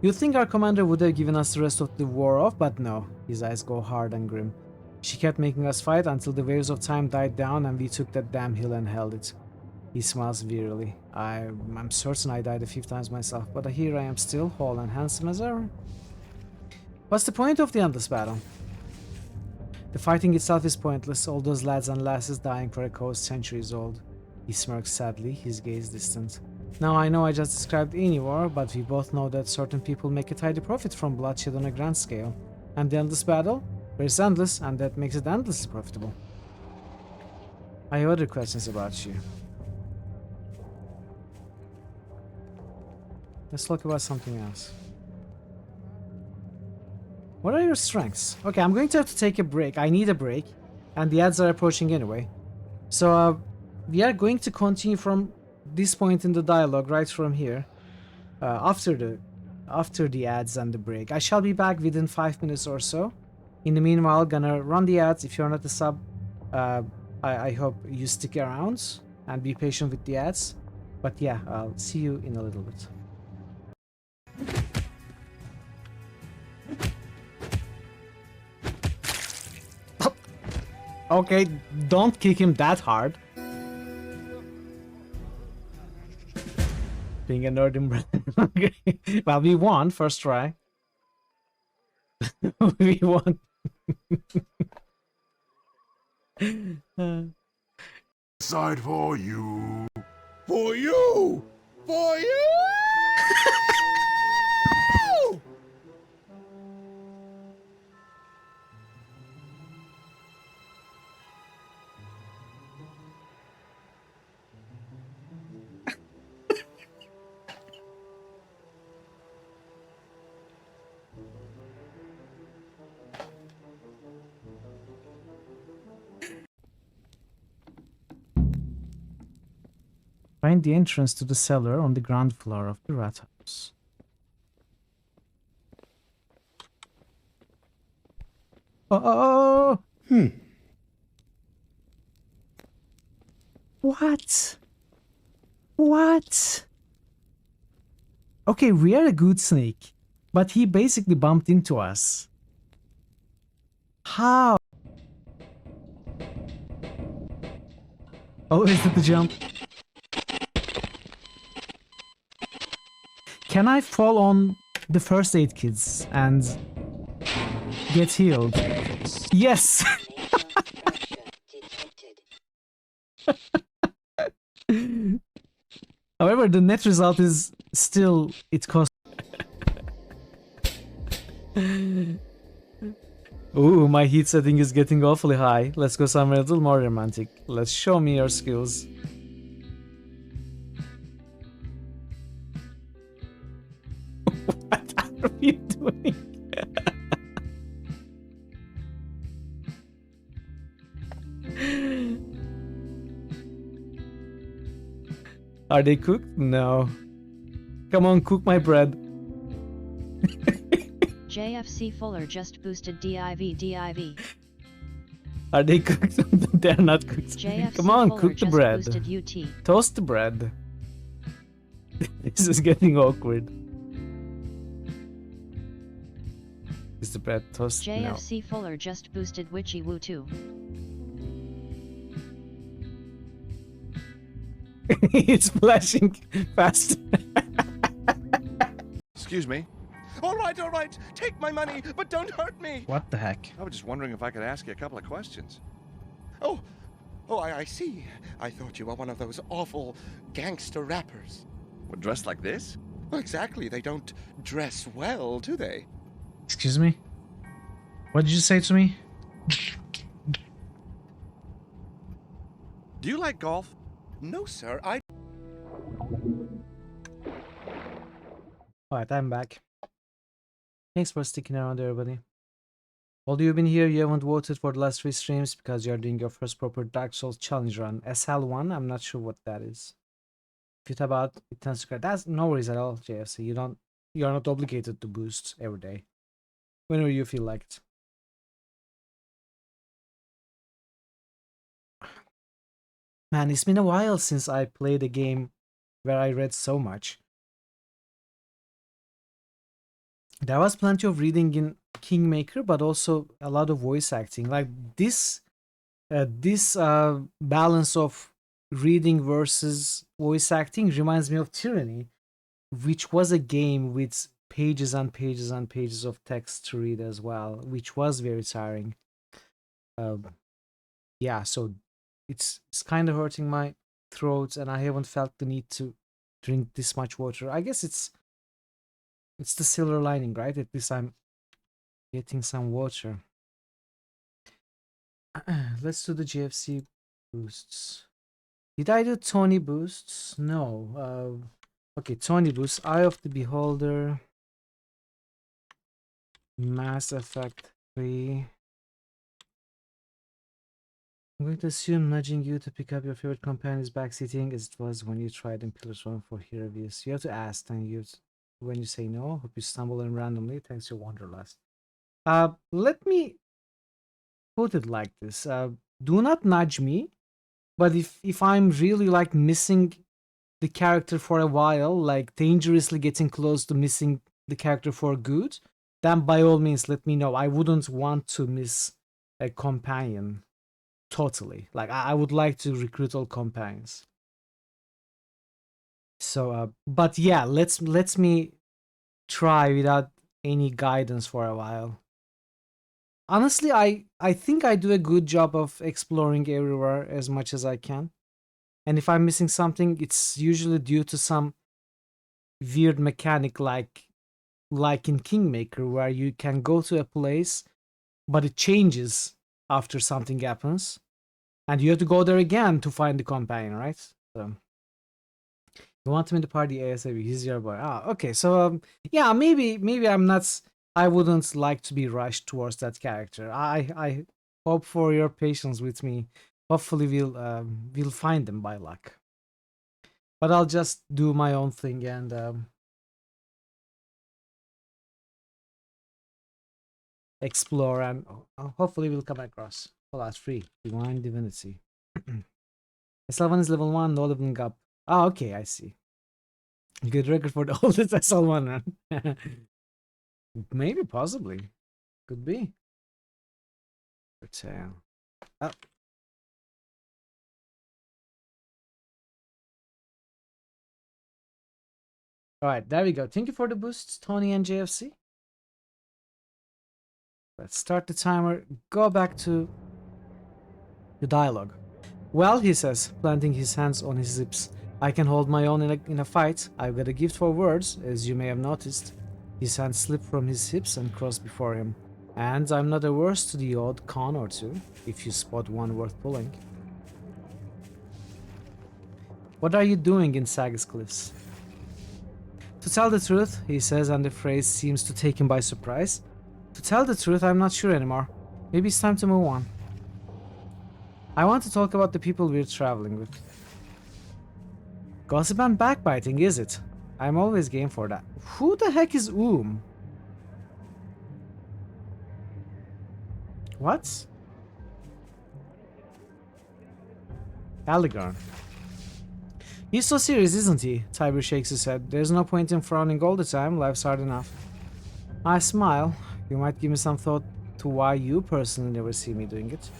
You'd think our commander would have given us the rest of the war off, but no. His eyes go hard and grim. She kept making us fight until the waves of time died down and we took that damn hill and held it. He smiles wearily. I'm certain I died a few times myself, but here I am still, whole and handsome as ever. What's the point of the endless battle? The fighting itself is pointless, all those lads and lasses dying for a cause centuries old. He smirks sadly, his gaze distant. Now I know I just described any war, but we both know that certain people make a tidy profit from bloodshed on a grand scale. And the endless battle? Well, it's endless, and that makes it endlessly profitable. I have other questions about you. Let's talk about something else. What are your strengths? Okay, I'm going to have to take a break. I need a break. And the ads are approaching anyway. So, we are going to continue from this point in the dialogue, right from here. After the ads and the break. I shall be back within 5 minutes or so. In the meanwhile, gonna run the ads. If you're not a sub, I hope you stick around and be patient with the ads. But yeah, I'll see you in a little bit. Okay, don't kick him that hard. Being a nerd in okay. Well, we won first try. We won. Side for you. For you. For you. Find the entrance to the cellar on the ground floor of the rat house. Oh! What? What? Okay, we are a good snake, but he basically bumped into us. How? Oh, is it the jump? Can I fall on the first aid kits and get healed? Yes! However, the net result is still, it costs. Ooh, my heat setting is getting awfully high. Let's go somewhere a little more romantic. Let's show me your skills. What are you doing? Are they cooked? No. Come on, cook my bread. JFC Fuller just boosted div. Are they cooked? They're not cooked. JFC Come on, Fuller cook the just bread. boosted UT. Toast the bread. This is getting awkward. Is the bread toast? JFC Fuller just boosted Witchy Woo too. It's flashing fast. Excuse me. All right. Take my money, but don't hurt me. What the heck? I was just wondering if I could ask you a couple of questions. Oh, I see. I thought you were one of those awful gangster rappers. Well, dressed like this? Well, exactly. They don't dress well, do they? Excuse me? What did you say to me? Do you like golf? No, sir. Alright, I'm back. Thanks for sticking around, everybody. Although you've been here, you haven't voted for the last 3 streams because you're doing your first proper Dark Souls challenge run. SL1, I'm not sure what that is. If you tap out, it tends to crash. That's no worries at all, JFC. You're not obligated to boost every day. Whenever you feel like it. Man, it's been a while since I played a game where I read so much. There was plenty of reading in Kingmaker, but also a lot of voice acting. Like this balance of reading versus voice acting reminds me of Tyranny, which was a game with pages and pages and pages of text to read as well, which was very tiring. Yeah, so it's kind of hurting my throat, and I haven't felt the need to drink this much water. I guess it's the silver lining, right? At least I'm getting some water. Let's do the GFC boosts. Did I do Tony boosts? No. Okay, Tony boosts. Eye of the Beholder. Mass Effect 3. I'm going to assume nudging you to pick up your favorite companion's backseating as it was when you tried in Pillars 1 for Heravius. You have to ask, and when you say no, hope you stumble in randomly thanks to Wanderlust. Let me put it like this. Do not nudge me, but if I'm really like missing the character for a while, like dangerously getting close to missing the character for good, then by all means let me know. I wouldn't want to miss a companion totally. Like I would like to recruit all companions. So but yeah, let's me try without any guidance for a while. Honestly, I think I do a good job of exploring everywhere as much as I can. And if I'm missing something, it's usually due to some weird mechanic like in Kingmaker, where you can go to a place, but it changes after something happens. And you have to go there again to find the companion, right? So you want him in the party ASAP. He's your boy. Okay. So yeah, maybe I wouldn't like to be rushed towards that character. I hope for your patience with me. Hopefully we'll find them by luck. But I'll just do my own thing and explore, and hopefully we'll come across. Class 3, Divine Divinity. SL1 is level 1, no leveling up. Okay, I see. Good record for the oldest SL1 run. Maybe, possibly. Could be. Curtail. Oh. Alright, there we go. Thank you for the boosts, Tony and JFC. Let's start the timer. Go back to the dialogue. Well, he says, planting his hands on his hips, I can hold my own in a fight. I've got a gift for words, as you may have noticed. His hands slip from his hips and cross before him. And I'm not averse to the odd con or two, if you spot one worth pulling. What are you doing in Sagas Cliffs? To tell the truth, he says, and the phrase seems to take him by surprise. To tell the truth, I'm not sure anymore. Maybe it's time to move on. I want to talk about the people we're traveling with. Gossip and backbiting, is it? I'm always game for that. Who the heck is What? Aligarn. He's so serious, isn't he? Tiber shakes his head. There's no point in frowning all the time. Life's hard enough. I smile. You might give me some thought to why you personally never see me doing it.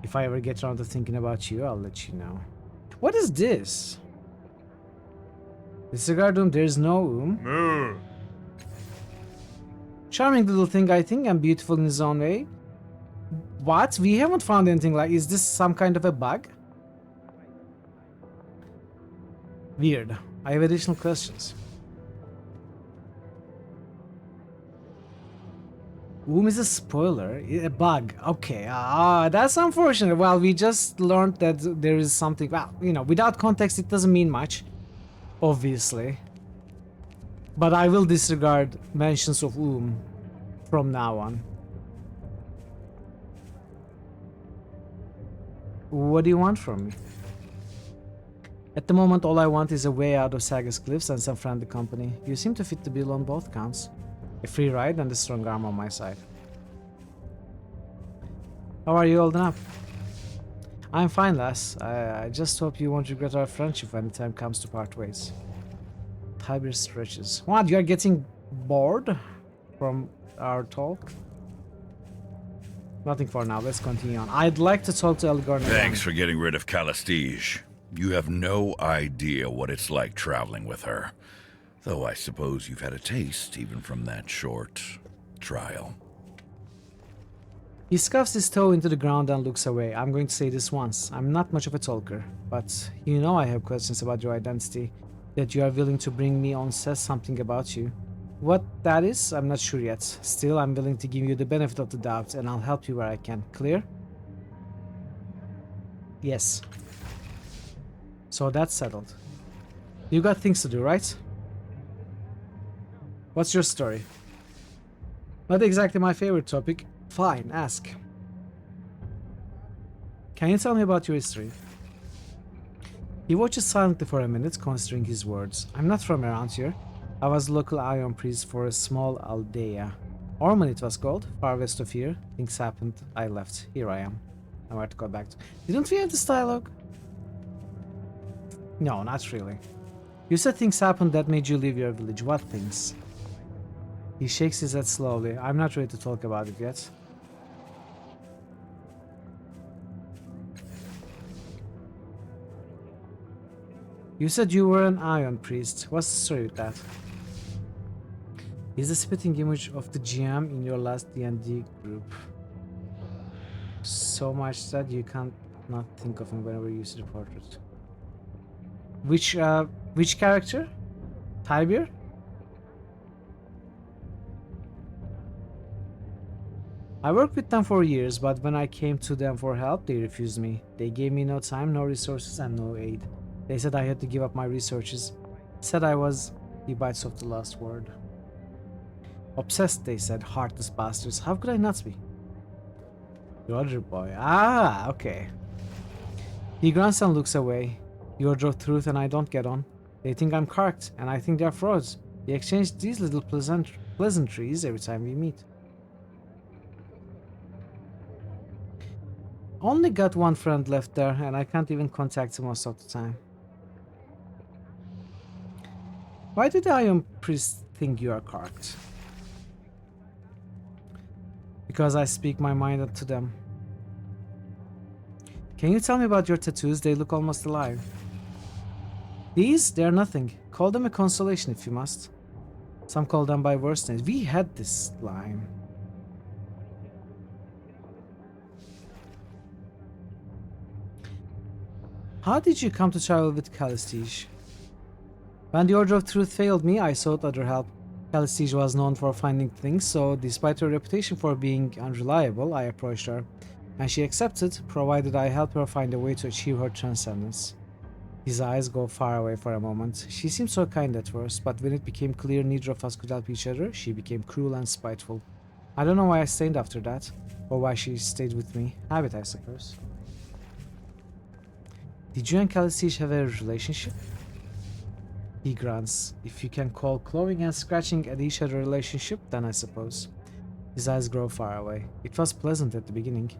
If I ever get around to thinking about you, I'll let you know. What is this? Disregard there's no Charming little thing, I think, and beautiful in his own way. What? We haven't found anything like... Is this some kind of a bug? Weird. I have additional questions. Is a spoiler. A bug. Okay. That's unfortunate. Well, we just learned that there is something... Well, you know, without context, it doesn't mean much. Obviously. But I will disregard mentions of from now on. What do you want from me? At the moment, all I want is a way out of Saga's cliffs and some friendly company. You seem to fit the bill on both counts. A free ride and a strong arm on my side. How are you holding up? I'm fine, lass. I just hope you won't regret our friendship when the time comes to part ways. Tiber stretches. What, you are getting bored from our talk? Nothing for now, let's continue on. I'd like to talk to Elgorn. Thanks for getting rid of Calestige. You have no idea what it's like traveling with her. Though I suppose you've had a taste even from that short trial. He scuffs his toe into the ground and looks away. I'm going to say this once. I'm not much of a talker, but you know I have questions about your identity. That you are willing to bring me on says something about you. What that is, I'm not sure yet. Still, I'm willing to give you the benefit of the doubt, and I'll help you where I can. Clear? Yes. So that's settled. You got things to do, right? What's your story? Not exactly my favorite topic. Fine, ask. Can you tell me about your history? He watches silently for a minute, considering his words. I'm not from around here. I was a local Ion priest for a small aldea. Ormond it was called, far west of here. Things happened, I left. Here I am. I'm about to go back to... Didn't we have this dialogue? No, not really. You said things happened that made you leave your village. What things? He shakes his head slowly. I'm not ready to talk about it yet. You said you were an Ion priest. What's the story with that? Is the spitting image of the GM in your last D&D group so much that you can't not think of him whenever you see the portrait? Which character? Tiber? I worked with them for years, but when I came to them for help, they refused me. They gave me no time, no resources, and no aid. They said I had to give up my researches. Said I was... He bites off the last word. Obsessed, they said. Heartless bastards. How could I not be? The other boy. Ah, okay. He grunts and looks away. You draw truth and I don't get on. They think I'm correct, and I think they're frauds. We exchange these little pleasantries every time we meet. Only got one friend left there, and I can't even contact him most of the time. Why do the Ion priests think you are correct? Because I speak my mind to them. Can you tell me about your tattoos? They look almost alive. These? They're nothing. Call them a consolation if you must. Some call them by worse names. We had this line. How did you come to travel with Calestige? When the Order of Truth failed me, I sought other help. Calestige was known for finding things, so despite her reputation for being unreliable, I approached her. And she accepted, provided I help her find a way to achieve her transcendence. His eyes go far away for a moment. She seemed so kind at first, but when it became clear neither of us could help each other, she became cruel and spiteful. I don't know why I stayed after that, or why she stayed with me. Habit, I suppose. Did you and Calestige have a relationship? He grunts. If you can call clawing and scratching at each other a relationship, then I suppose. His eyes grow far away. It was pleasant at the beginning.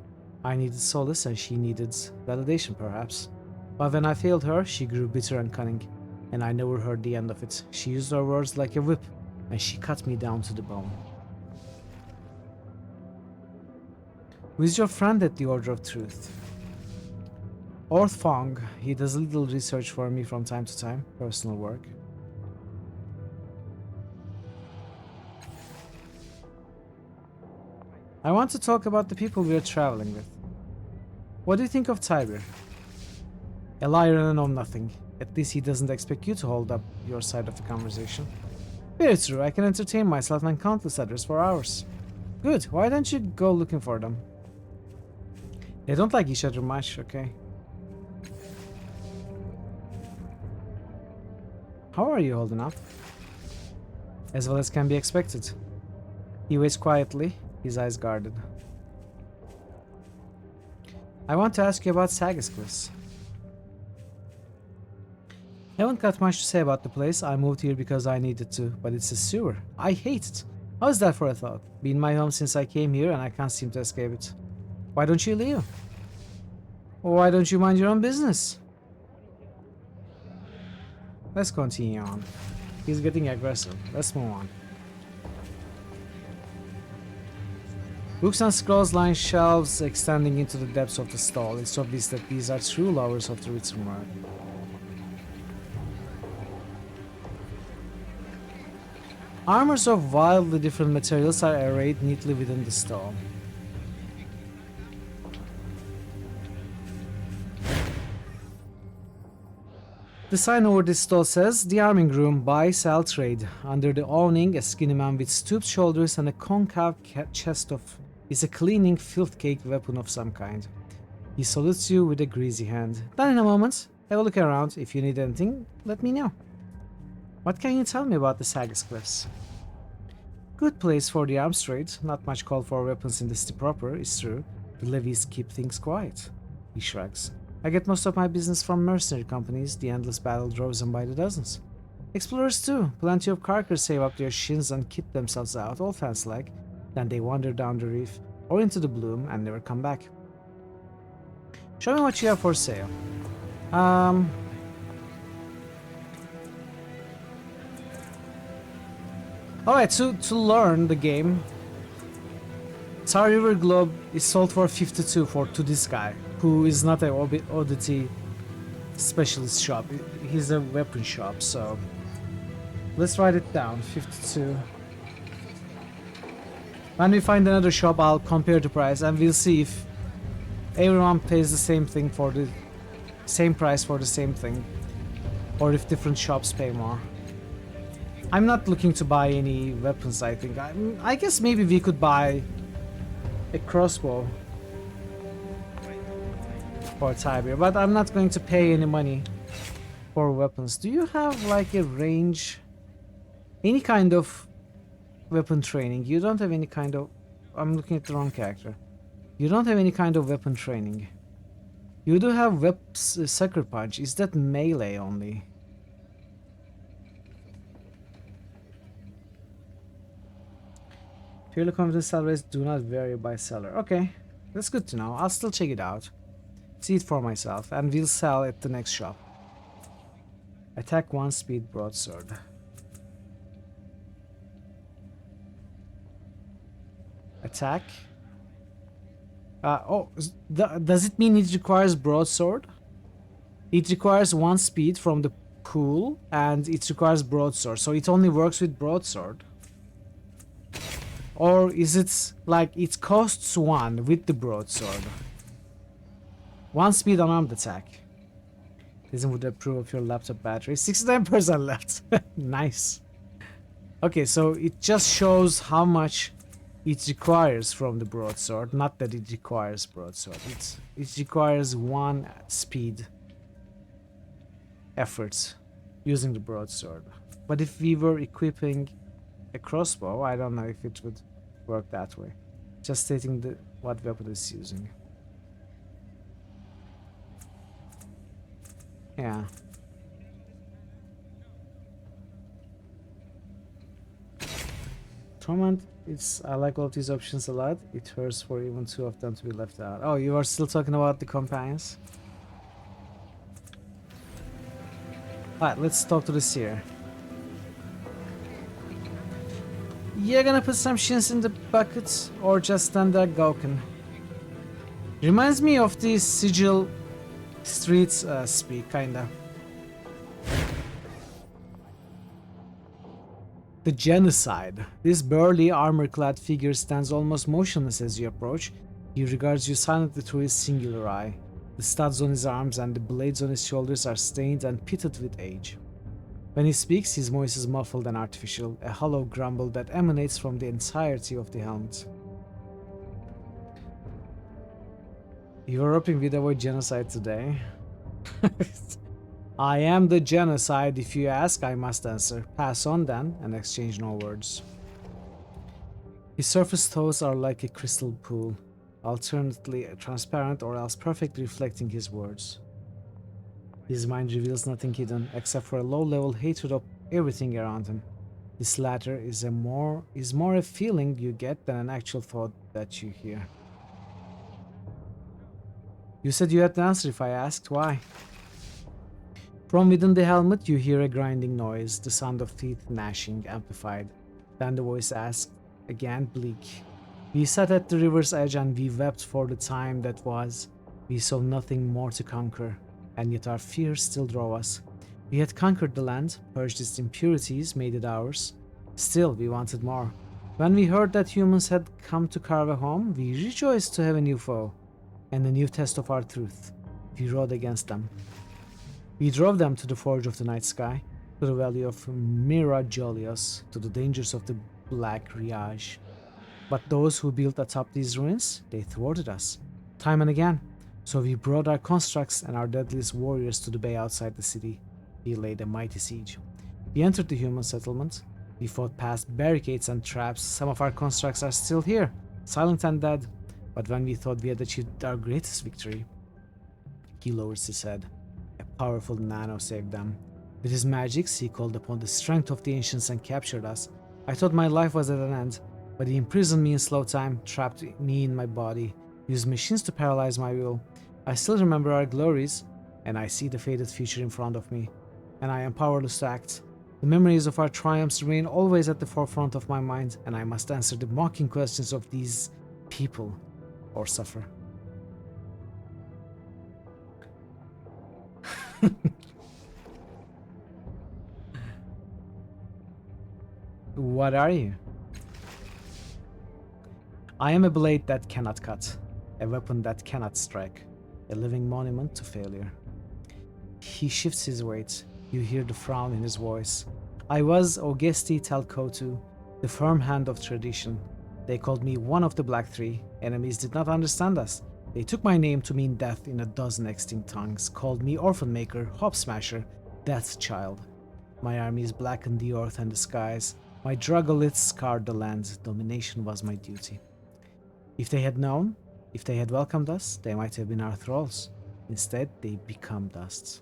I needed solace and she needed validation, perhaps. But when I failed her, she grew bitter and cunning, and I never heard the end of it. She used her words like a whip, and she cut me down to the bone. Who is your friend at the Order of Truth? Orth Fong. He does a little research for me from time to time, personal work. I want to talk about the people we are traveling with. What do you think of Tiber? A liar and a know nothing. At least he doesn't expect you to hold up your side of the conversation. Very true, I can entertain myself and countless others for hours. Good, why don't you go looking for them? They don't like each other much, okay? How are you holding up? As well as can be expected. He waits quietly, his eyes guarded. I want to ask you about Sagasquis. Haven't got much to say about the place. I moved here because I needed to, but it's a sewer. I hate it. How's that for a thought? Been my home since I came here and I can't seem to escape it. Why don't you leave? Why don't you mind your own business? Let's continue on. He's getting aggressive. Let's move on. Books and scrolls line shelves extending into the depths of the stall. It's obvious that these are true lovers of the written word. Armors of wildly different materials are arrayed neatly within the stall. The sign over this stall says, "The Arming Room, buy, sell, trade." Under the awning, a skinny man with stooped shoulders and a concave chest is a cleaning, filth-caked weapon of some kind. He salutes you with a greasy hand. Done in a moment. Have a look around. If you need anything, let me know. What can you tell me about the Sagas Cliffs? Good place for the arms trade. Not much call for weapons in the city proper, it's true. The levies keep things quiet. He shrugs. I get most of my business from mercenary companies. The endless battle draws them by the dozens. Explorers too. Plenty of carkers save up their shins and kit themselves out, all fancy-like. Then they wander down the reef or into the bloom and never come back. Show me what you have for sale. Alright, to learn the game, Tar River Globe is sold for 52 to this guy, who is not an oddity specialist shop. He's a weapon shop, so let's write it down, 52. When we find another shop, I'll compare the price and we'll see if everyone pays the same thing for the same price for the same thing, or if different shops pay more. I'm not looking to buy any weapons, I think. I guess maybe we could buy a crossbow for Tiberius, but I'm not going to pay any money for weapons. Do you have like a range? Any kind of weapon training? You don't have any kind of... I'm looking at the wrong character. You don't have any kind of weapon training. You do have Sucker Punch. Is that melee only? Purely confident salaries do not vary by seller. Okay, that's good to know. I'll still check it out. See it for myself, and we'll sell at the next shop. Attack 1 speed broadsword. Attack. Does it mean it requires broadsword? It requires 1 speed from the pool, and it requires broadsword, so it only works with broadsword. Or is it like it costs 1 with the broadsword? 1 speed unarmed attack. Isn't would approve of your laptop battery. 69% left. Nice. Okay, so it just shows how much it requires from the broadsword. Not that it requires broadsword. It requires 1 speed efforts using the broadsword. But if we were equipping a crossbow, I don't know if it would work that way. Just stating what weapon it's using. Yeah. Torment, I like all of these options a lot. It hurts for even 2 of them to be left out. Oh, you are still talking about the companions? Alright, let's talk to the seer. You're gonna put some shins in the bucket or just stand there gawking? Reminds me of the Sigil streets speak, kinda. The genocide. This burly, armor-clad figure stands almost motionless as you approach. He regards you silently through his singular eye. The studs on his arms and the blades on his shoulders are stained and pitted with age. When he speaks, his voice is muffled and artificial, a hollow grumble that emanates from the entirety of the helmet. You are hoping we'd avoid genocide today? I am the genocide. If you ask, I must answer. Pass on then, and exchange no words. His surface toes are like a crystal pool, alternately transparent or else perfectly reflecting his words. His mind reveals nothing hidden, except for a low-level hatred of everything around him. This latter is more a feeling you get than an actual thought that you hear. You said you had the answer if I asked why. From within the helmet you hear a grinding noise, the sound of teeth gnashing, amplified. Then the voice asked, again bleak. We sat at the river's edge and we wept for the time that was. We saw nothing more to conquer, and yet our fears still drove us. We had conquered the land, purged its impurities, made it ours. Still, we wanted more. When we heard that humans had come to carve a home, we rejoiced to have a new foe, and a new test of our truth. We rode against them. We drove them to the forge of the night sky, to the valley of Mirajolios, to the dangers of the Black Riage. But those who built atop these ruins, they thwarted us, time and again. So we brought our constructs and our deadliest warriors to the bay outside the city. We laid a mighty siege. We entered the human settlement. We fought past barricades and traps. Some of our constructs are still here, silent and dead. But when we thought we had achieved our greatest victory, he lowers his head. A powerful nano saved them. With his magics, he called upon the strength of the ancients and captured us. I thought my life was at an end, but he imprisoned me in slow time, trapped me in my body, used machines to paralyze my will. I still remember our glories, and I see the faded future in front of me, and I am powerless to act. The memories of our triumphs remain always at the forefront of my mind, and I must answer the mocking questions of these people, or suffer. What are you? I am a blade that cannot cut, a weapon that cannot strike, a living monument to failure. He shifts his weight. You hear the frown in his voice. I was Ogesti Telkotu, the firm hand of tradition. They called me one of the Black Three. Enemies did not understand us. They took my name to mean death in a dozen extinct tongues, called me Orphan Maker, Hop Smasher, Death's Child. My armies blackened the earth and the skies. My drugoliths scarred the land. Domination was my duty. If they had known, if they had welcomed us, they might have been our thralls. Instead, they became dust.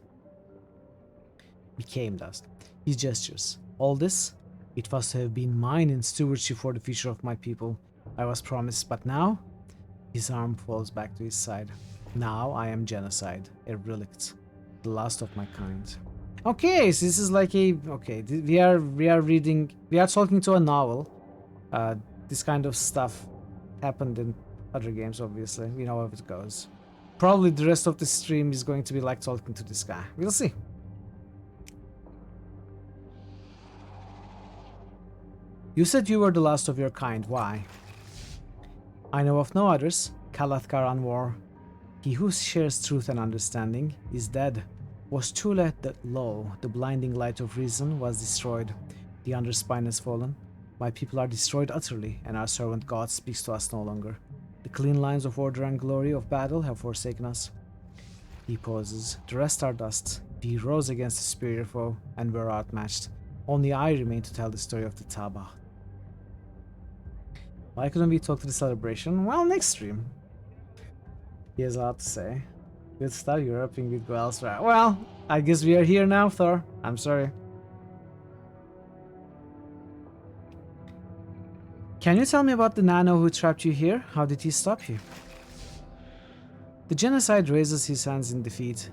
His gestures. All this, it was to have been mine in stewardship for the future of my people. I was promised, but now, his arm falls back to his side. Now I am genocide, a relict, the last of my kind. Okay, so this is like a we are talking to a novel. This kind of stuff happened in other games, obviously. We know how it goes. Probably the rest of the stream is going to be like talking to this guy. We'll see. You said you were the last of your kind. Why? I know of no others. Kalathkar Anwar, he who shares truth and understanding, is dead. Was Tula that low, the blinding light of reason was destroyed. The underspine has fallen. My people are destroyed utterly, and our servant God speaks to us no longer. The clean lines of order and glory of battle have forsaken us. He pauses. The rest are dust. We rose against a superior foe, and were outmatched. Only I remain to tell the story of the Taba. Why couldn't we talk to the celebration? Well, next stream. He has a lot to say. Good stuff, you're upping with go elsewhere. Well, I guess we are here now, Thor. I'm sorry. Can you tell me about the nano who trapped you here? How did he stop you? The genocide raises his hands in defeat.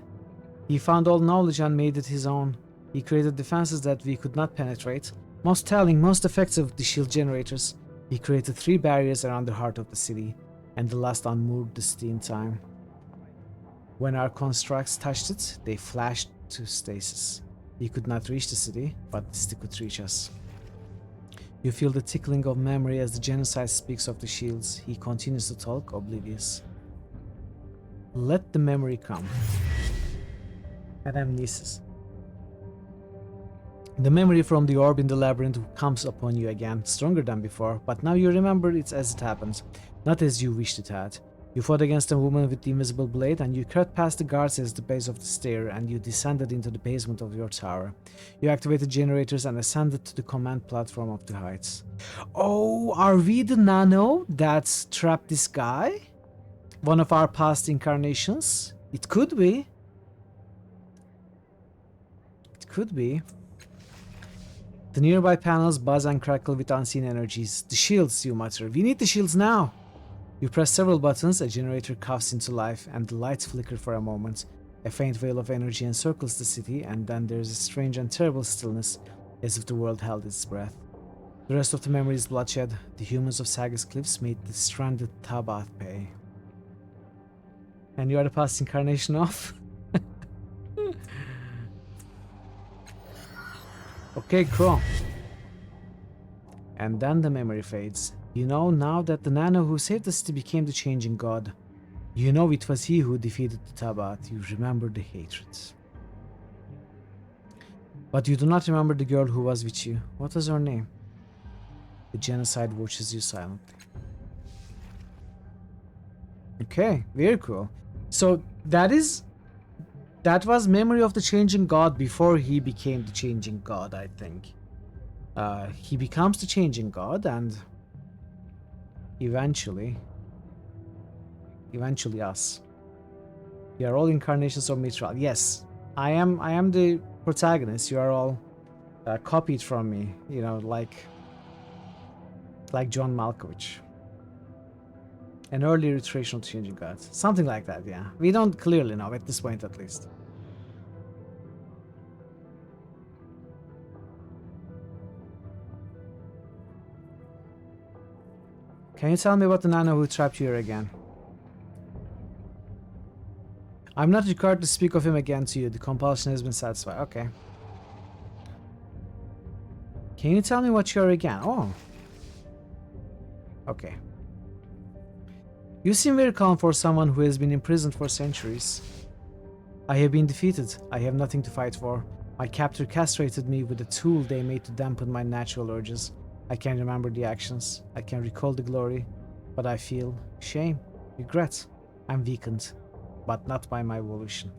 He found all knowledge and made it his own. He created defenses that we could not penetrate. Most telling, most effective, the shield generators. He created 3 barriers around the heart of the city, and the last unmoored the city in time. When our constructs touched it, they flashed to stasis. We could not reach the city, but the city could reach us. You feel the tickling of memory as the genocide speaks of the shields. He continues to talk, oblivious. Let the memory come. Anamnesis. The memory from the orb in the labyrinth comes upon you again, stronger than before, but now you remember it as it happened, not as you wished it had. You fought against a woman with the invisible blade, and you cut past the guards at the base of the stair, and you descended into the basement of your tower. You activated generators and ascended to the command platform of the heights. Oh, are we the nano that trapped this guy? One of our past incarnations? It could be. could be. The nearby panels buzz and crackle with unseen energies. The shields, you mutter. We need the shields now! You press several buttons, a generator coughs into life, and the lights flicker for a moment. A faint veil of energy encircles the city, and then there's a strange and terrible stillness, as if the world held its breath. The rest of the memory is bloodshed. The humans of Saga's Cliffs made the stranded Tabath pay. And you are the past incarnation of? Okay, Crow. And then the memory fades. You know now that the Nano who saved the city became the changing god. You know it was he who defeated the Tabath. You remember the hatred. But you do not remember the girl who was with you. What was her name? The genocide watches you silently. Okay, very cool. So that was memory of the changing god before he became the changing god, I think. He becomes the changing god, and eventually us. We are all incarnations of Mithral. Yes, I am the protagonist. You are all copied from me. You know, like John Malkovich. An early iteration of changing gods. Something like that, yeah. We don't clearly know at this point, at least. Can you tell me about the Nano who trapped you here again? I'm not required to speak of him again to you. The compulsion has been satisfied. Okay. Can you tell me what you are again? Oh. Okay. You seem very calm for someone who has been imprisoned for centuries. I have been defeated. I have nothing to fight for. My captor castrated me with a tool they made to dampen my natural urges. I can remember the actions. I can recall the glory. But I feel shame, regret. I'm weakened. But not by my volition.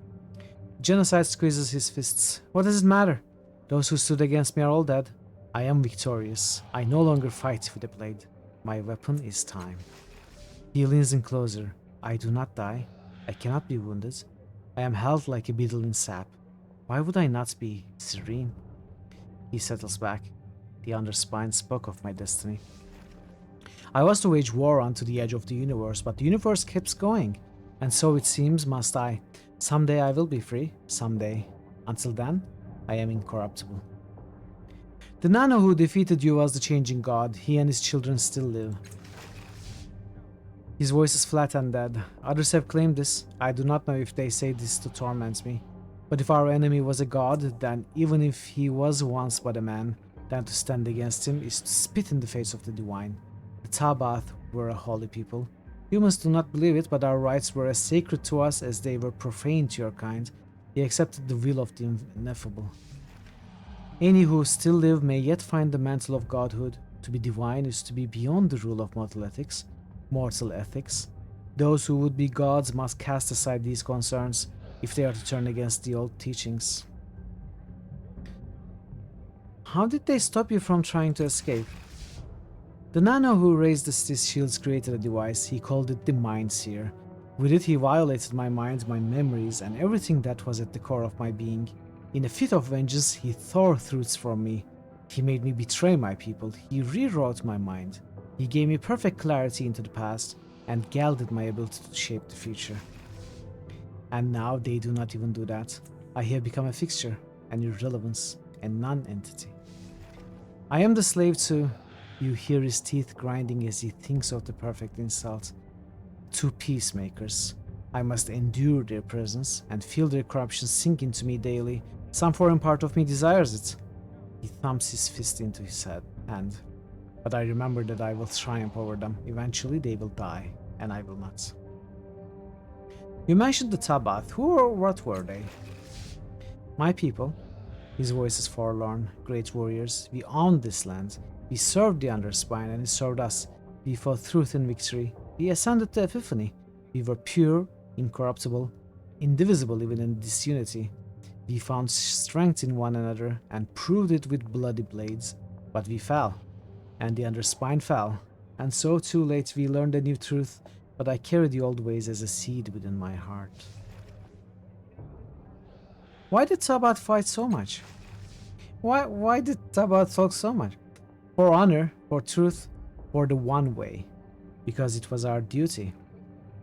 Genocide squeezes his fists. What does it matter? Those who stood against me are all dead. I am victorious. I no longer fight with a blade. My weapon is time. He leans in closer. I do not die. I cannot be wounded. I am held like a beetle in sap. Why would I not be serene? He settles back. The underspine spoke of my destiny. I was to wage war onto the edge of the universe, but the universe keeps going. And so it seems must I. Someday I will be free. Someday. Until then, I am incorruptible. The Nano who defeated you was the changing god. He and his children still live. His voice is flat and dead. Others have claimed this. I do not know if they say this to torment me. But if our enemy was a god, then even if he was once but a man, then to stand against him is to spit in the face of the divine. The Tabath were a holy people. Humans do not believe it, but our rights were as sacred to us as they were profane to your kind. They accepted the will of the ineffable. Any who still live may yet find the mantle of godhood. To be divine is to be beyond the rule of mortal ethics. Those who would be gods must cast aside these concerns if they are to turn against the old teachings. How did they stop you from trying to escape? The Nano who raised the city's shields created a device. He called it the Mind Seer. With it he violated my mind, my memories, and everything that was at the core of my being. In a fit of vengeance, he tore truths from me. He made me betray my people. He rewrote my mind. He gave me perfect clarity into the past and gelded my ability to shape the future. And now they do not even do that. I have become a fixture, an irrelevance, a non-entity. I am the slave to... You hear his teeth grinding as he thinks of the perfect insult. Two peacemakers. I must endure their presence and feel their corruption sink into me daily. Some foreign part of me desires it. He thumps his fist into his hand. But I remember that I will triumph over them. Eventually they will die, and I will not. You mentioned the Tabath. Who or what were they? My people. His voice is forlorn. Great warriors. We owned this land. We served the Underspine, and it served us. We fought truth in victory. We ascended to Epiphany. We were pure, incorruptible, indivisible even in disunity. We found strength in one another and proved it with bloody blades. But we fell, and the Underspine fell. And so too late we learned a new truth, but I carry the old ways as a seed within my heart. Why did Tabath fight so much? Why did Tabat talk so much? For honor, for truth, for the one way. Because it was our duty.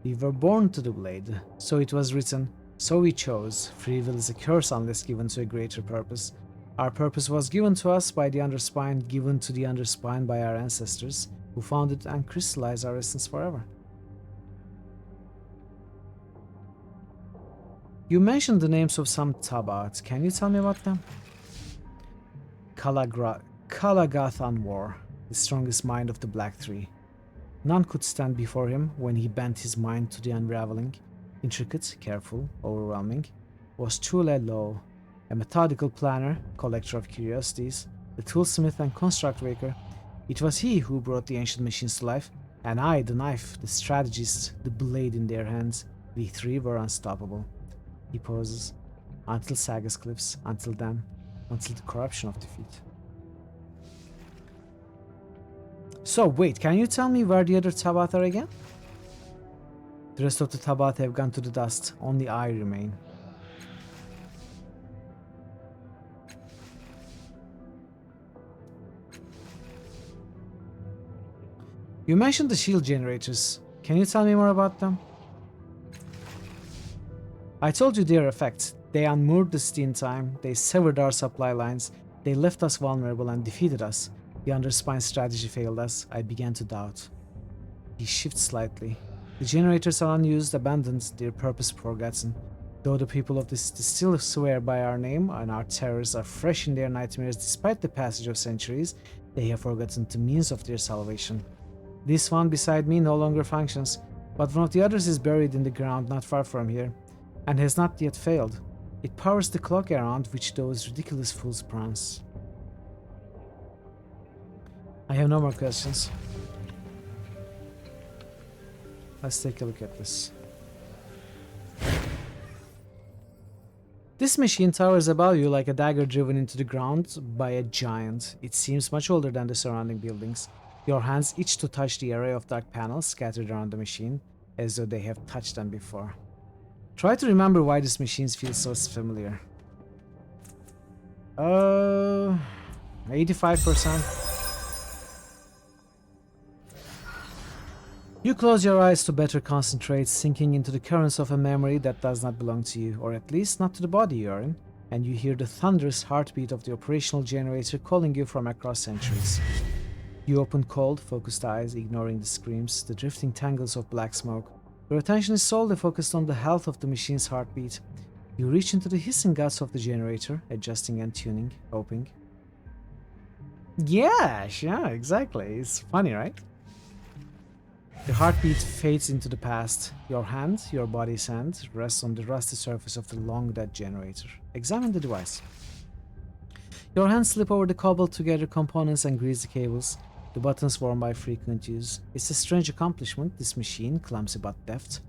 We were born to the blade, so it was written, so we chose. Free will is a curse unless given to a greater purpose. Our purpose was given to us by the underspine, given to the underspine by our ancestors, who found it and crystallized our essence forever. You mentioned the names of some Tabat. Can you tell me about them? Kalagath Anwar, the strongest mind of the Black Tree. None could stand before him when he bent his mind to the unraveling. Intricate, careful, overwhelming, was Chule Lo, a methodical planner, collector of curiosities, the toolsmith and construct waker. It was he who brought the ancient machines to life, and I, the knife, the strategist, the blade in their hands. We three were unstoppable. He pauses. Until Sagas cliffs, until then, until the corruption of defeat. So wait, can you tell me where the other Tabat are again? The rest of the Tabat have gone to the dust, only I remain. You mentioned the shield generators. Can you tell me more about them? I told you their effect. They unmoored the steam time, they severed our supply lines, they left us vulnerable and defeated us. The underspine strategy failed us. I began to doubt. He shifts slightly. The generators are unused, abandoned, their purpose forgotten. Though the people of this still swear by our name and our terrors are fresh in their nightmares despite the passage of centuries, they have forgotten the means of their salvation. This one beside me no longer functions, but one of the others is buried in the ground not far from here, and has not yet failed. It powers the clock around which those ridiculous fools prance. I have no more questions. Let's take a look at this. This machine towers above you like a dagger driven into the ground by a giant. It seems much older than the surrounding buildings. Your hands itch to touch the array of dark panels scattered around the machine, as though they have touched them before. Try to remember why this machine feels so familiar. 85%. You close your eyes to better concentrate, sinking into the currents of a memory that does not belong to you, or at least not to the body you are in, and you hear the thunderous heartbeat of the operational generator calling you from across centuries. You open cold, focused eyes, ignoring the screams, the drifting tangles of black smoke. Your attention is solely focused on the health of the machine's heartbeat. You reach into the hissing guts of the generator, adjusting and tuning, hoping. Yeah, exactly. It's funny, right? The heartbeat fades into the past. Your hand, your body's hand, rests on the rusty surface of the long-dead generator. Examine the device. Your hands slip over the cobbled-together components and grease the cables, the buttons worn by frequent use. It's a strange accomplishment, this machine, clumsy but deft,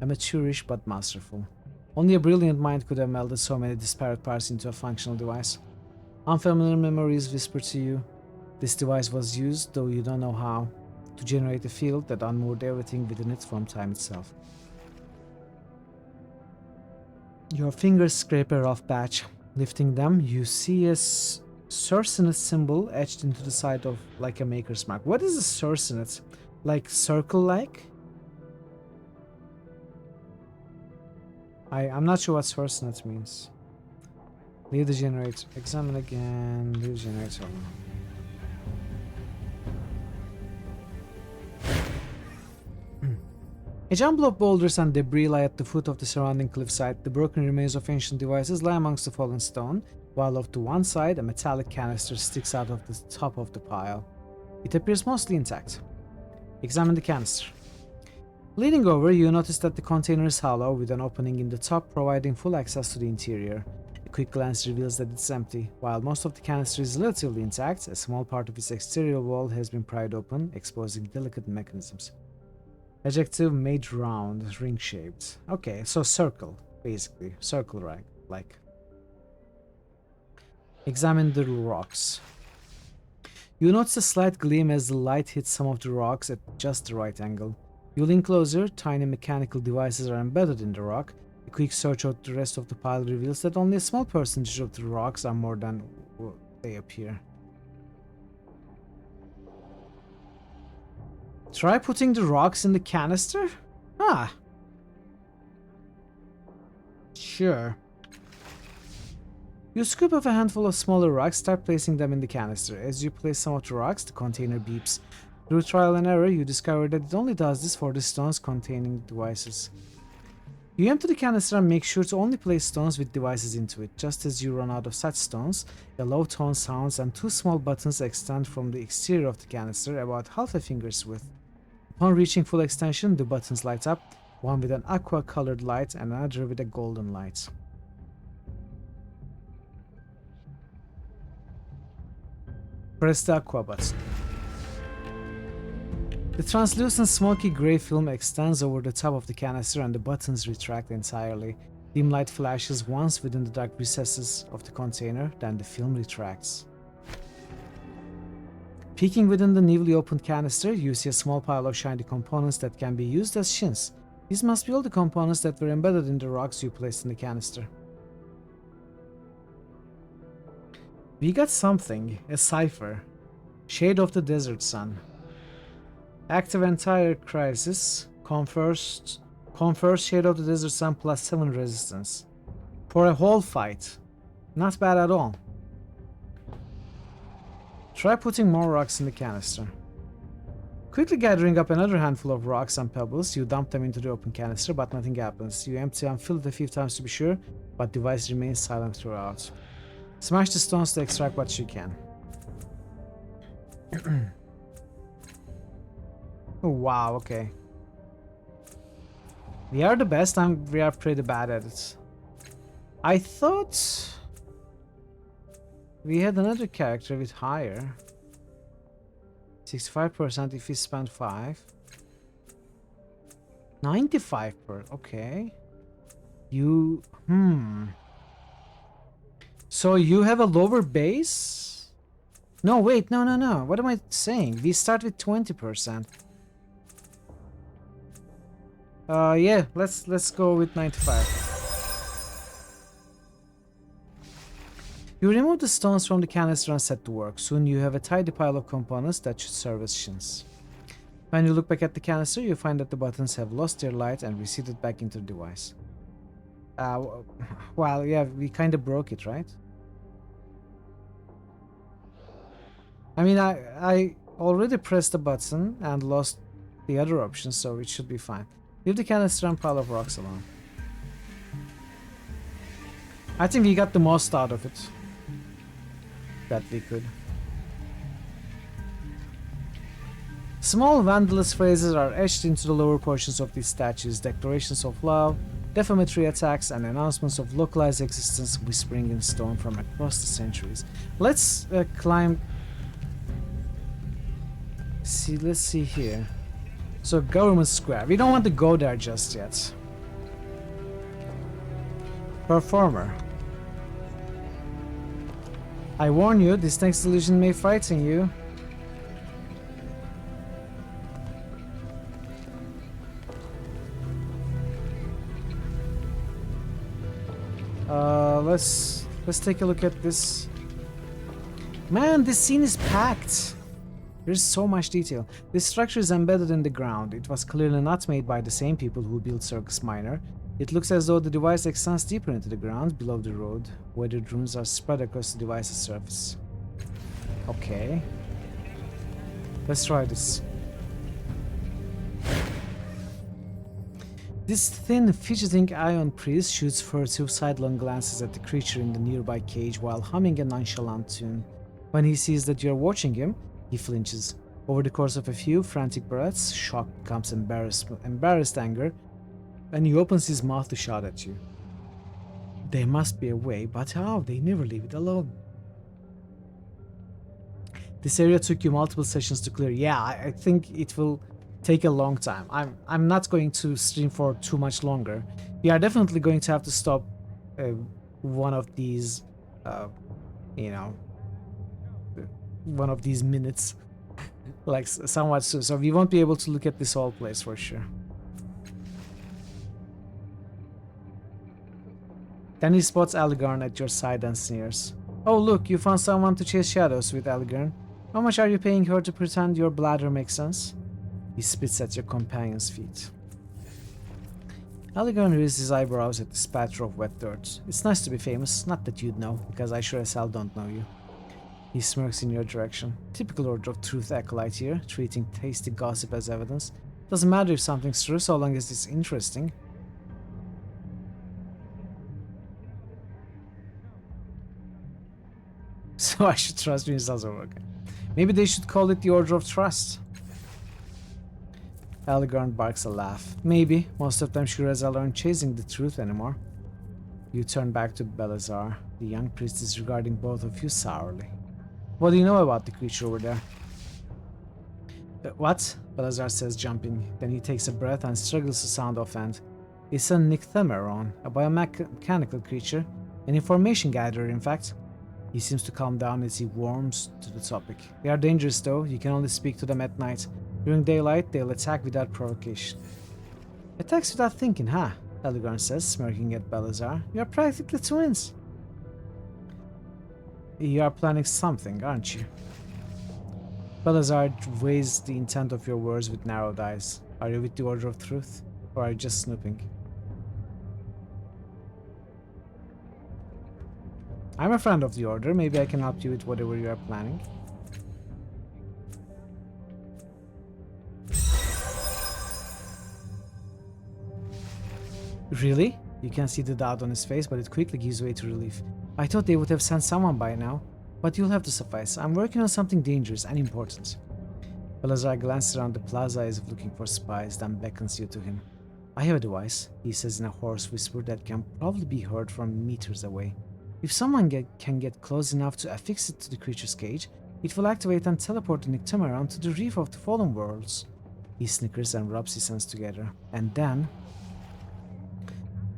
amateurish but masterful. Only a brilliant mind could have melded so many disparate parts into a functional device. Unfamiliar memories whisper to you. This device was used, though you don't know how, to generate a field that unmoored everything within it from time itself. Your fingers scrape a rough patch. Lifting them, you see a Surcinate symbol etched into the side of like a maker's mark. What is a Surcinate? Like circle-like? I'm not sure what Surcinate means. Leave the generator. Examine again. Leave the generator. A jumble of boulders and debris lie at the foot of the surrounding cliffside. The broken remains of ancient devices lie amongst the fallen stone, while off to one side a metallic canister sticks out of the top of the pile. It appears mostly intact. Examine the canister. Leaning over, you notice that the container is hollow, with an opening in the top providing full access to the interior. A quick glance reveals that it's empty. While most of the canister is relatively intact, a small part of its exterior wall has been pried open, exposing delicate mechanisms. Adjective: made round, ring-shaped. Okay, so circle, basically. Circle-like. Examine the rocks. You notice a slight gleam as the light hits some of the rocks at just the right angle. You lean closer, tiny mechanical devices are embedded in the rock. A quick search of the rest of the pile reveals that only a small percentage of the rocks are more than they appear. Try putting the rocks in the canister? Ah. Sure. You scoop up a handful of smaller rocks, start placing them in the canister. As you place some of the rocks, the container beeps. Through trial and error, you discover that it only does this for the stones containing devices. You empty the canister and make sure to only place stones with devices into it. Just as you run out of such stones, a low tone sounds and two small buttons extend from the exterior of the canister about half a finger's width. Upon reaching full extension, the buttons light up, one with an aqua-colored light and another with a golden light. Press the aqua button. The translucent smoky gray film extends over the top of the canister and the buttons retract entirely. Dim light flashes once within the dark recesses of the container, then the film retracts. Peeking within the newly opened canister, you see a small pile of shiny components that can be used as shins. These must be all the components that were embedded in the rocks you placed in the canister. We got something, a cipher. Shade of the Desert Sun. Active entire crisis. Confers Shade of the Desert Sun plus 7 resistance. For a whole fight. Not bad at all. Try putting more rocks in the canister. Quickly gathering up another handful of rocks and pebbles, you dump them into the open canister, but nothing happens. You empty and fill it a few times to be sure, but the device remains silent throughout. Smash the stones to extract what you can. Oh, wow, okay. We are the best, and we are pretty bad at it. I thought we had another character with higher. 65% if we spend 5. 95%, okay. You, So you have a lower base? No, wait, no. What am I saying? We start with 20%. Yeah, let's go with 95. You remove the stones from the canister and set to work. Soon you have a tidy pile of components that should serve as shins. When you look back at the canister, you find that the buttons have lost their light and receded back into the device. Well, yeah, we kind of broke it, right? I mean, I already pressed the button and lost the other option, so it should be fine. Leave the canister and pile of rocks alone. I think we got the most out of it that we could. Small vandalist phrases are etched into the lower portions of these statues, declarations of love, defamatory attacks, and announcements of localized existence whispering in stone from across the centuries. Let's climb. Let's see here. So, Government Square. We don't want to go there just yet. Performer. I warn you, this next illusion may frighten you. Let's take a look at this. Man, this scene is packed. There's so much detail. This structure is embedded in the ground. It was clearly not made by the same people who built Circus Minor. It looks as though the device extends deeper into the ground, below the road. Weathered runes are spread across the device's surface. Okay. Let's try this. This thin, fidgeting ion priest shoots furtive sidelong glances at the creature in the nearby cage while humming a nonchalant tune. When he sees that you're watching him, he flinches. Over the course of a few frantic breaths, shock becomes embarrassed anger, and he opens his mouth to shout at you. There must be a way, but how? They never leave it alone. This area took you multiple sessions to clear. Yeah, I think it will take a long time. I'm not going to stream for too much longer. We are definitely going to have to stop one of these, one of these minutes, like somewhat soon. So we won't be able to look at this whole place for sure. Then he spots Algarn at your side and sneers. Oh look, you found someone to chase shadows with, Algern. How much are you paying her to pretend your bladder makes sense? He spits at your companion's feet. Algern raises his eyebrows at the spatter of wet dirt. It's nice to be famous, not that you'd know, because I sure as hell don't know you. He smirks in your direction. Typical Order of Truth acolyte here, treating tasty gossip as evidence. Doesn't matter if something's true, so long as it's interesting. So I should trust me, it doesn't work. Maybe they should call it the Order of Trust. Algern barks a laugh. Maybe. Most of them sure as hell aren't chasing the truth anymore. You turn back to Belazar. The young priest is regarding both of you sourly. What do you know about the creature over there? What? Belazar says, jumping. Then he takes a breath and struggles to sound offhand. It's a Nycthemeron, a biomechanical creature. An information gatherer, in fact. He seems to calm down as he warms to the topic. They are dangerous though, you can only speak to them at night. During daylight, they'll attack without provocation. Attacks without thinking, huh? Algern says, smirking at Belazar. You are practically twins. You are planning something, aren't you? Belazar weighs the intent of your words with narrowed eyes. Are you with the Order of Truth? Or are you just snooping? I'm a friend of the Order. Maybe I can help you with whatever you are planning. Really? You can see the doubt on his face, but it quickly gives way to relief. I thought they would have sent someone by now, but you'll have to suffice. I'm working on something dangerous and important. Belazar glances around the plaza as if looking for spies, then beckons you to him. I have a device, he says in a hoarse whisper that can probably be heard from meters away. If someone can get close enough to affix it to the creature's cage, it will activate and teleport the Nycthemeron to the reef of the Fallen Worlds. He snickers and rubs his hands together. And then...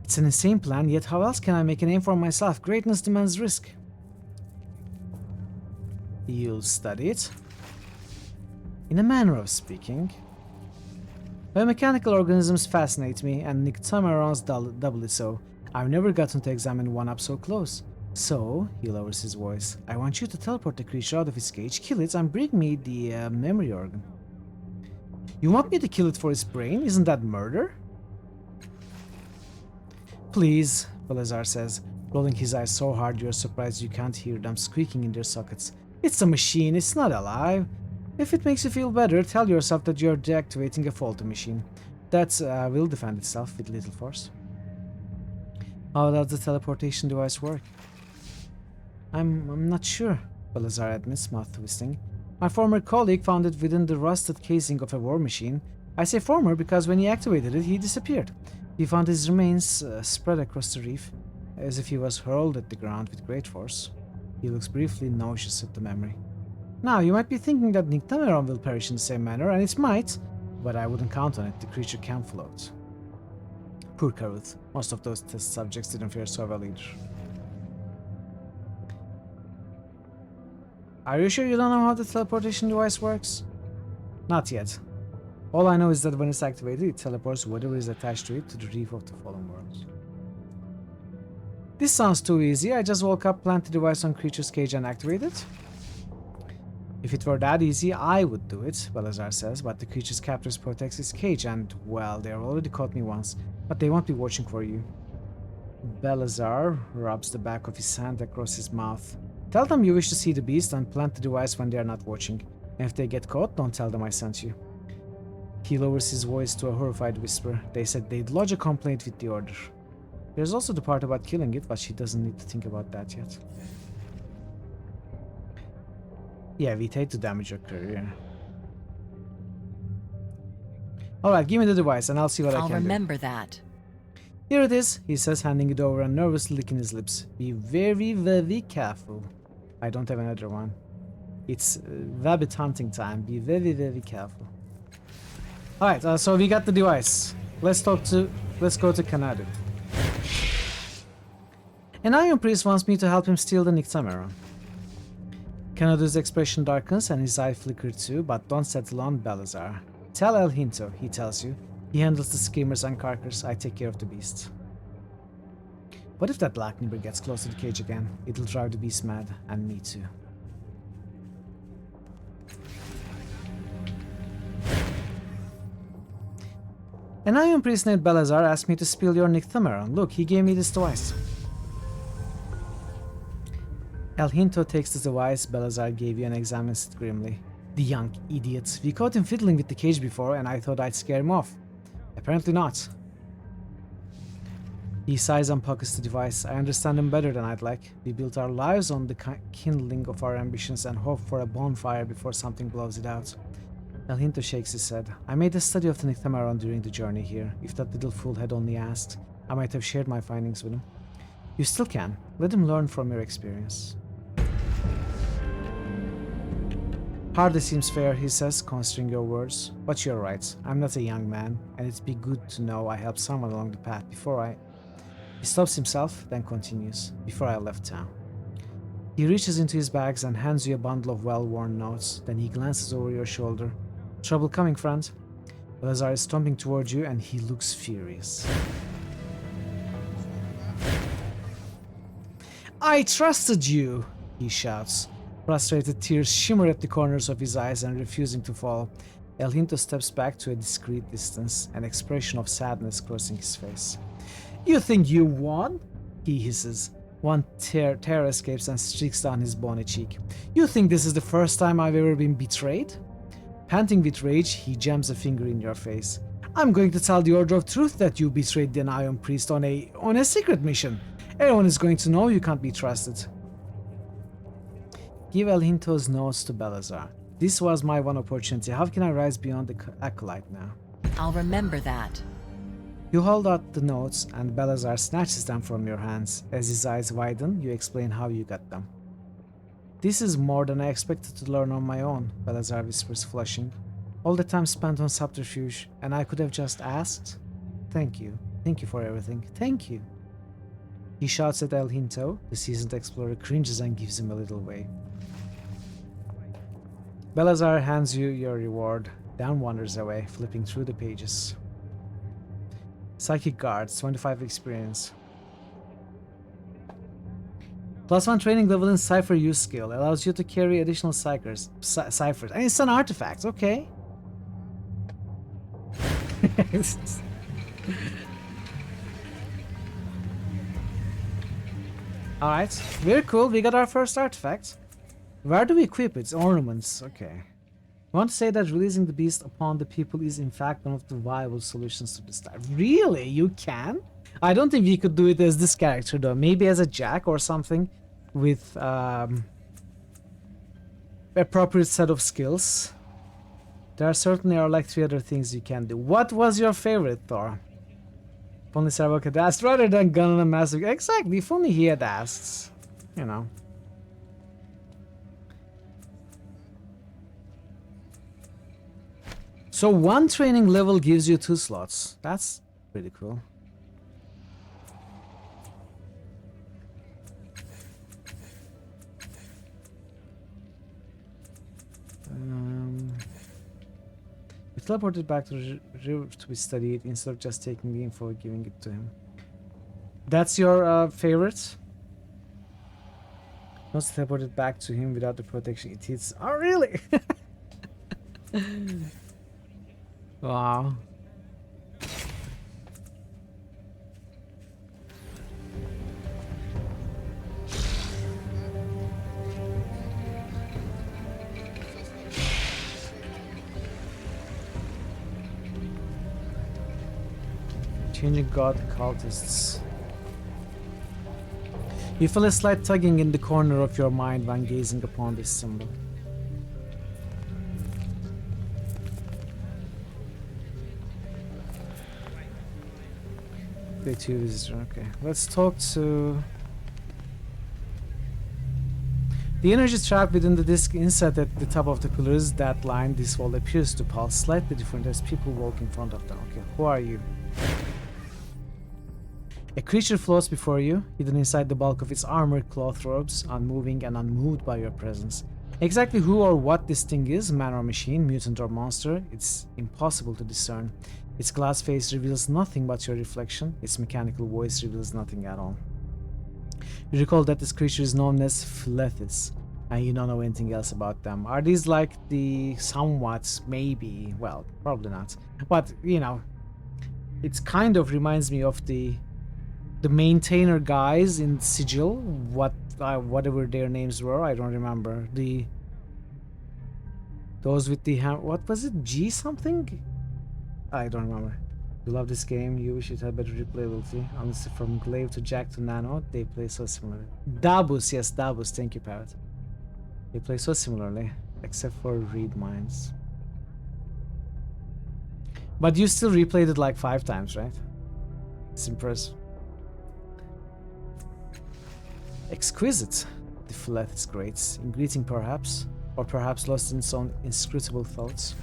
It's an insane plan, yet how else can I make a name for myself? Greatness demands risk. You'll study it? In a manner of speaking. Biomechanical organisms fascinate me, and Nycthemerons doubly so. I've never gotten to examine one up so close. So, he lowers his voice, I want you to teleport the creature out of its cage, kill it, and bring me the memory organ. You want me to kill it for its brain? Isn't that murder? Please, Belazar says, rolling his eyes so hard you're surprised you can't hear them squeaking in their sockets. It's a machine, it's not alive. If it makes you feel better, tell yourself that you're deactivating a faulty machine. That will defend itself with little force. How does the teleportation device work? I'm not sure, Belazar admits, mouth twisting. My former colleague found it within the rusted casing of a war machine. I say former because when he activated it, he disappeared. He found his remains spread across the reef, as if he was hurled at the ground with great force. He looks briefly nauseous at the memory. Now, you might be thinking that Nycthemeron will perish in the same manner, and it might, but I wouldn't count on it. The creature can float. Poor Karuth. Most of those test subjects didn't fare so well either. Are you sure you don't know how the teleportation device works? Not yet. All I know is that when it's activated, it teleports whatever is attached to it to the reef of the Fallen Worlds. This sounds too easy. I just woke up, plant the device on creature's cage and activate it. If it were that easy, I would do it, Belazar says, but the creature's captors protects its cage and, well, they have already caught me once, but they won't be watching for you. Belazar rubs the back of his hand across his mouth. Tell them you wish to see the beast and plant the device when they are not watching. And if they get caught, don't tell them I sent you. He lowers his voice to a horrified whisper. They said they'd lodge a complaint with the Order. There's also the part about killing it, but she doesn't need to think about that yet. Yeah, we'd hate to damage your career. Alright, give me the device and I'll see what I can do. I'll remember that. Here it is, he says, handing it over and nervously licking his lips. Be very, very careful. I don't have another one. It's rabbit hunting time. Be very, very careful. Alright, so we got the device. Let's go to Kanadu. An Iron Priest wants me to help him steal the Nycthemeron. Kanadu's expression darkens and his eye flickers too, but don't settle on Belazar. Tell El Hinto, he tells you. He handles the screamers and carkers. I take care of the beast. What if that black nibber gets close to the cage again? It'll drive the beast mad, and me too. An Iron priest named Belazar asked me to spill your Nycthemeron. Look, he gave me this device. El Hinto takes the device Belazar gave you and examines it grimly. The young idiot. We caught him fiddling with the cage before and I thought I'd scare him off. Apparently not. He sighs and pockets the device. I understand him better than I'd like. We built our lives on the kindling of our ambitions and hope for a bonfire before something blows it out. El Hinto shakes his head. I made a study of the Nycthemeron during the journey here. If that little fool had only asked, I might have shared my findings with him. You still can. Let him learn from your experience. Hardly seems fair, he says, considering your words. But you're right. I'm not a young man, and it'd be good to know I helped someone along the path before I... He stops himself, then continues. Before I left town. He reaches into his bags and hands you a bundle of well-worn notes. Then he glances over your shoulder. Trouble coming, friend. Belazar is stomping towards you, and he looks furious. I trusted you, he shouts. Frustrated tears shimmer at the corners of his eyes and refusing to fall. El Hinto steps back to a discreet distance, an expression of sadness crossing his face. You think you won? He hisses. One tear escapes and streaks down his bony cheek. You think this is the first time I've ever been betrayed? Panting with rage, he jams a finger in your face. I'm going to tell the Order of Truth that you betrayed the Iron Priest on a secret mission. Everyone is going to know you can't be trusted. Give El Hinto's notes to Belazar. This was my one opportunity. How can I rise beyond the acolyte now? I'll remember that. You hold out the notes and Belazar snatches them from your hands. As his eyes widen, you explain how you got them. This is more than I expected to learn on my own, Belazar whispers, flushing. All the time spent on subterfuge, and I could have just asked? Thank you. Thank you for everything. Thank you. He shouts at El Hinto. The seasoned explorer cringes and gives him a little way. Belazar hands you your reward, then wanders away, flipping through the pages. Psychic Guards, 25 experience. +1 training level in Cipher use skill. Allows you to carry additional ciphers. And it's an artifact, okay. Alright, very cool. We got our first artifact. Where do we equip it? Ornaments, okay. I want to say that releasing the beast upon the people is in fact one of the viable solutions to this type. Really? You can? I don't think we could do it as this character though. Maybe as a Jack or something with appropriate set of skills. There certainly are like 3 other things you can do. What was your favorite, Thor? If only Sarvok had asked rather than gun on a massive... Exactly, if only he had asked. You know. So 1 training level gives you 2 slots. That's pretty cool. We teleported back to the river to be studied instead of just taking the info and giving it to him. That's your favorite? Not teleported back to him without the protection it hits. Oh, really? Wow. Changing God cultists. You feel a slight tugging in the corner of your mind when gazing upon this symbol. Day 2 visitor, okay. Let's talk to... The energy trapped within the disc inset at the top of the pillars, that line, this wall appears to pulse slightly different as people walk in front of them. Okay, who are you? A creature floats before you, hidden inside the bulk of its armored cloth robes, unmoving and unmoved by your presence. Exactly who or what this thing is, man or machine, mutant or monster, it's impossible to discern. Its glass face reveals nothing but your reflection, its mechanical voice reveals nothing at all. You recall that this creature is known as Philethys, and you don't know anything else about them. Are these like the somewhat, maybe, well, probably not, but you know, it kind of reminds me of the maintainer guys in Sigil, whatever their names were, I don't remember. Those with the what was it, G something? I don't remember. You love this game, you wish it had better replayability. Honestly, from Glaive to Jack to Nano, they play so similarly. Dabus, yes, Dabus, thank you, Parrot. They play so similarly, except for read minds. But you still replayed it like 5 times, right? It's impressive. Exquisite. The Phileth is great. In greeting, perhaps, or perhaps lost in its own inscrutable thoughts.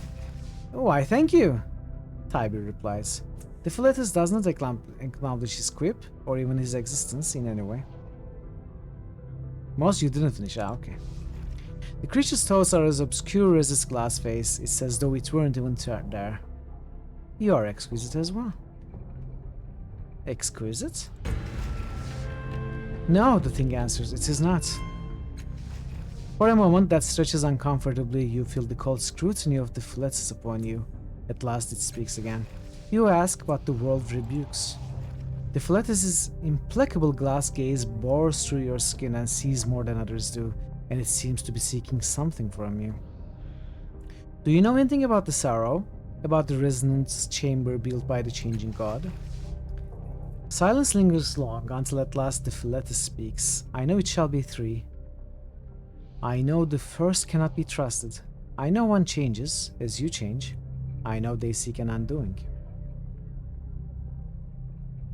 Oh, I thank you, Tybee replies. The Philethus does not acknowledge his quip, or even his existence in any way. Most you didn't finish. Ah, okay. The creature's thoughts are as obscure as its glass face. It's as though it weren't even there. You are exquisite as well. Exquisite? No, the thing answers. It is not. For a moment that stretches uncomfortably, you feel the cold scrutiny of the Philethus upon you. At last it speaks again. You ask, but the world rebukes. The Philethus' implacable glass gaze bores through your skin and sees more than others do, and it seems to be seeking something from you. Do you know anything about the sorrow? About the resonance chamber built by the changing god? Silence lingers long, until at last the Philethus speaks. I know it shall be 3. I know the first cannot be trusted. I know one changes, as you change. I know they seek an undoing.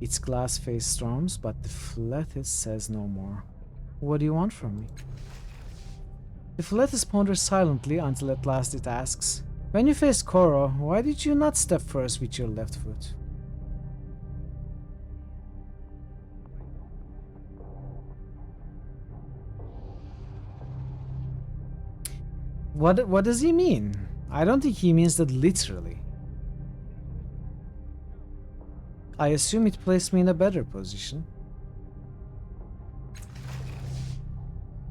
Its glass face storms, but the Philethus says no more. What do you want from me? The Philethus ponders silently until at last it asks, when you faced Koro, why did you not step first with your left foot? What does he mean? I don't think he means that literally. I assume it placed me in a better position.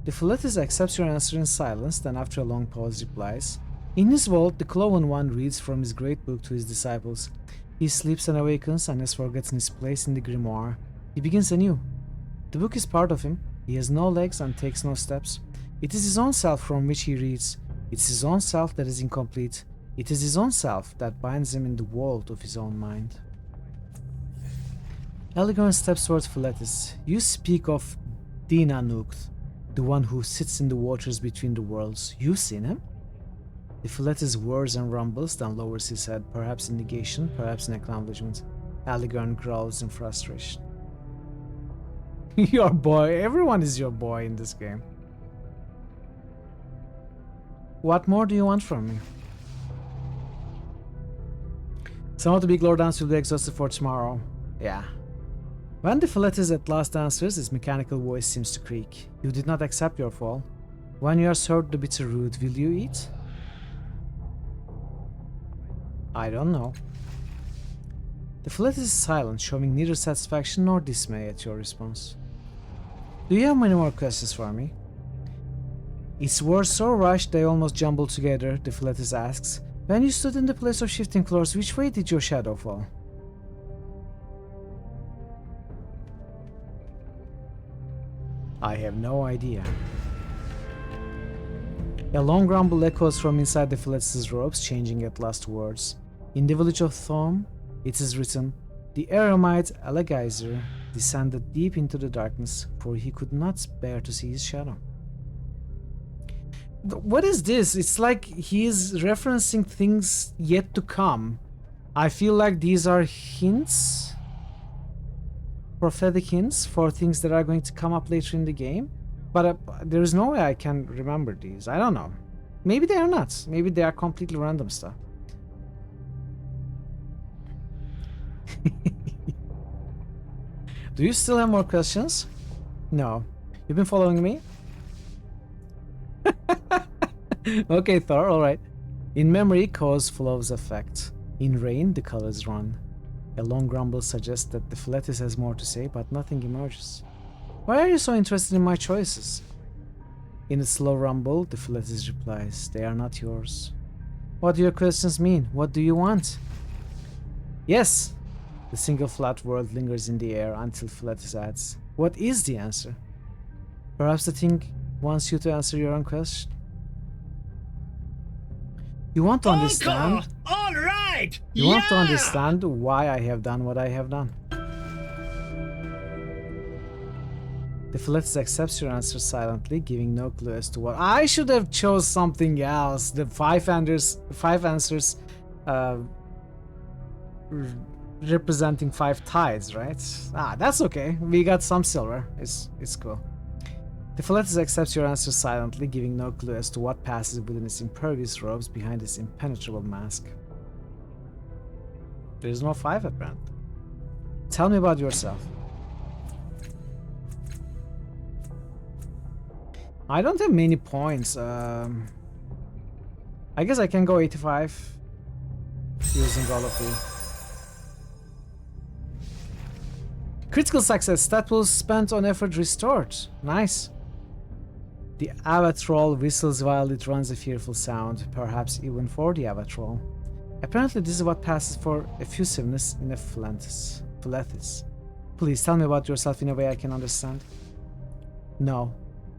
The Philethus accepts your answer in silence, then after a long pause replies, in his vault, the Cloven One reads from his great book to his disciples. He sleeps and awakens and has forgotten his place in the grimoire. He begins anew. The book is part of him. He has no legs and takes no steps. It is his own self from which he reads. It's his own self that is incomplete. It is his own self that binds him in the vault of his own mind. Elegorn steps towards Philethus. You speak of Dinanukt, the one who sits in the waters between the worlds. You've seen him? The Philethus whirs and rumbles, then lowers his head, perhaps in negation, perhaps in acknowledgement. Elegorn growls in frustration. Your boy. Everyone is your boy in this game. What more do you want from me? Some of the big lords will be exhausted for tomorrow. Yeah. When the Philethus at last answers, his mechanical voice seems to creak. You did not accept your fall. When you are served the bitter root, will you eat? I don't know. The Philethus is silent, showing neither satisfaction nor dismay at your response. Do you have many more questions for me? Its words so rushed they almost jumble together, the Philethus asks. When you stood in the place of shifting floors, which way did your shadow fall? I have no idea. A long rumble echoes from inside the Philethus' robes, changing at last words. In the village of Thom, it is written, the Eremite Elegizer descended deep into the darkness, for he could not bear to see his shadow. What is this? It's like he is referencing things yet to come. I feel like these are hints, prophetic hints for things that are going to come up later in the game. But there is no way I can remember these. I don't know. Maybe they are not. Maybe they are completely random stuff. Do you still have more questions? No. You've been following me? Okay, Thor, alright. In memory, cause flows effect. In rain, the colors run. A long grumble suggests that the Philethus has more to say, but nothing emerges. Why are you so interested in my choices? In a slow rumble, the Philetus replies, they are not yours. What do your questions mean? What do you want? Yes! The single flat word lingers in the air until Philetus adds, what is the answer? Perhaps the thing wants you to answer your own question? You want to understand? All right! You want to understand why I have done what I have done. The Philetus accepts your answer silently, giving no clue as to what. I should have chose something else. The five answers representing 5 tides, right? Ah, that's okay. We got some silver. It's cool. The Philetus accepts your answer silently, giving no clue as to what passes within its impervious robes behind its impenetrable mask. There's no 5 apparently. Tell me about yourself. I don't have many points. I guess I can go 85 using all of the critical success. Stat pools spent on effort restored. Nice. The avatroll whistles while it runs a fearful sound, perhaps even for the avatroll. Apparently this is what passes for effusiveness in a Philetus. Please tell me about yourself in a way I can understand. No.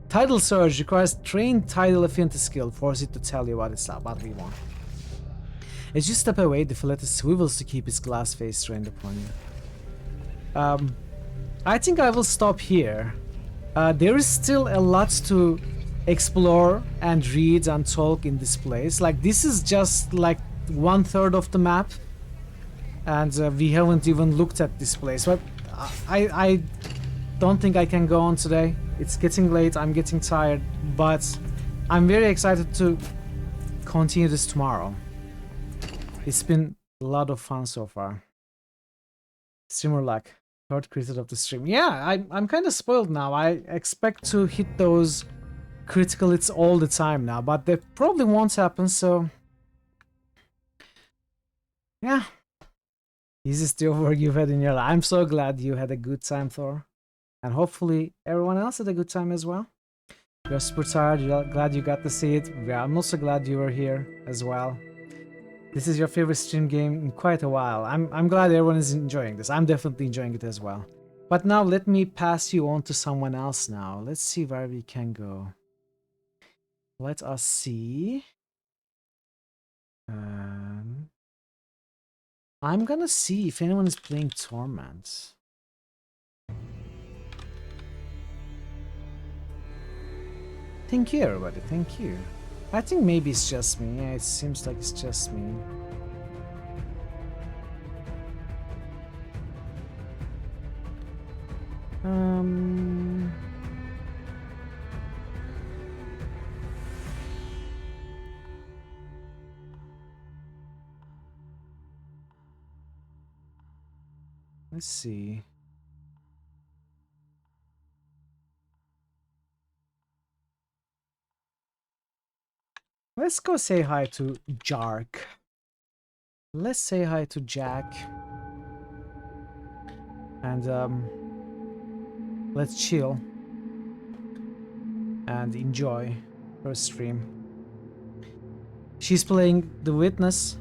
Tidal Surge requires trained tidal affinity skill. Force it to tell you what it's what we want. As you step away, the Philetus swivels to keep its glass face trained upon you. I think I will stop here. There is still a lot to explore and read and talk in this place. Like, this is just like 1/3 of the map, and we haven't even looked at this place. But I don't think I can go on today. It's getting late, I'm getting tired, but I'm very excited to continue this tomorrow. It's been a lot of fun so far. Streamer luck. 3rd crit of the stream. Yeah, I'm kind of spoiled now. I expect to hit those critical hits all the time now, but they probably won't happen, so... yeah. Easiest day of work you've had in your life. I'm so glad you had a good time, Thor. And hopefully everyone else had a good time as well. You're super tired, you're glad you got to see it. I'm also glad you were here as well. This is your favorite stream game in quite a while. I'm glad everyone is enjoying this. I'm definitely enjoying it as well. But now let me pass you on to someone else now. Let's see where we can go. Let us see. I'm gonna see if anyone is playing Torment. Thank you, everybody. Thank you. I think maybe it's just me. Yeah, it seems like it's just me. Let's see. Let's go say hi to Jark. Let's say hi to Jack. And let's chill and enjoy her stream. She's playing The Witness.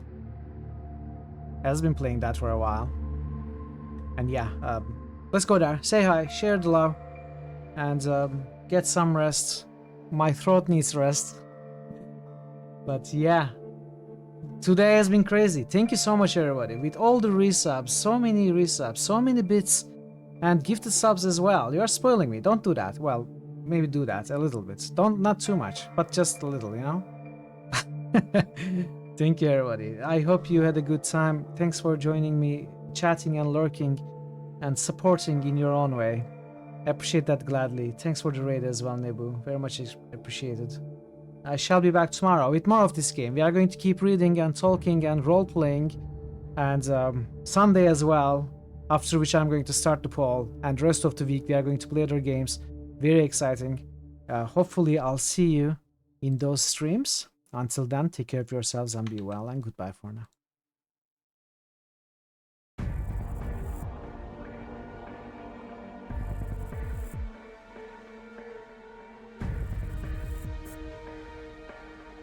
Has been playing that for a while. And yeah, let's go there. Say hi, share the love, and get some rest. My throat needs rest. But yeah, today has been crazy. Thank you so much, everybody. With all the resubs, so many resubs, so many bits, and gifted subs as well. You are spoiling me. Don't do that. Well, maybe do that a little bit. Not too much, but just a little, you know? Thank you, everybody. I hope you had a good time. Thanks for joining me, chatting and lurking, and supporting in your own way. I appreciate that gladly. Thanks for the raid as well, Nebu. Very much appreciated. I shall be back tomorrow with more of this game. We are going to keep reading and talking and role-playing, and Sunday as well, after which I'm going to start the poll, and the rest of the week we are going to play other games. Very exciting. Hopefully I'll see you in those streams. Until then, take care of yourselves and be well, and goodbye for now.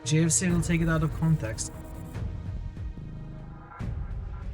JFC will take it out of context.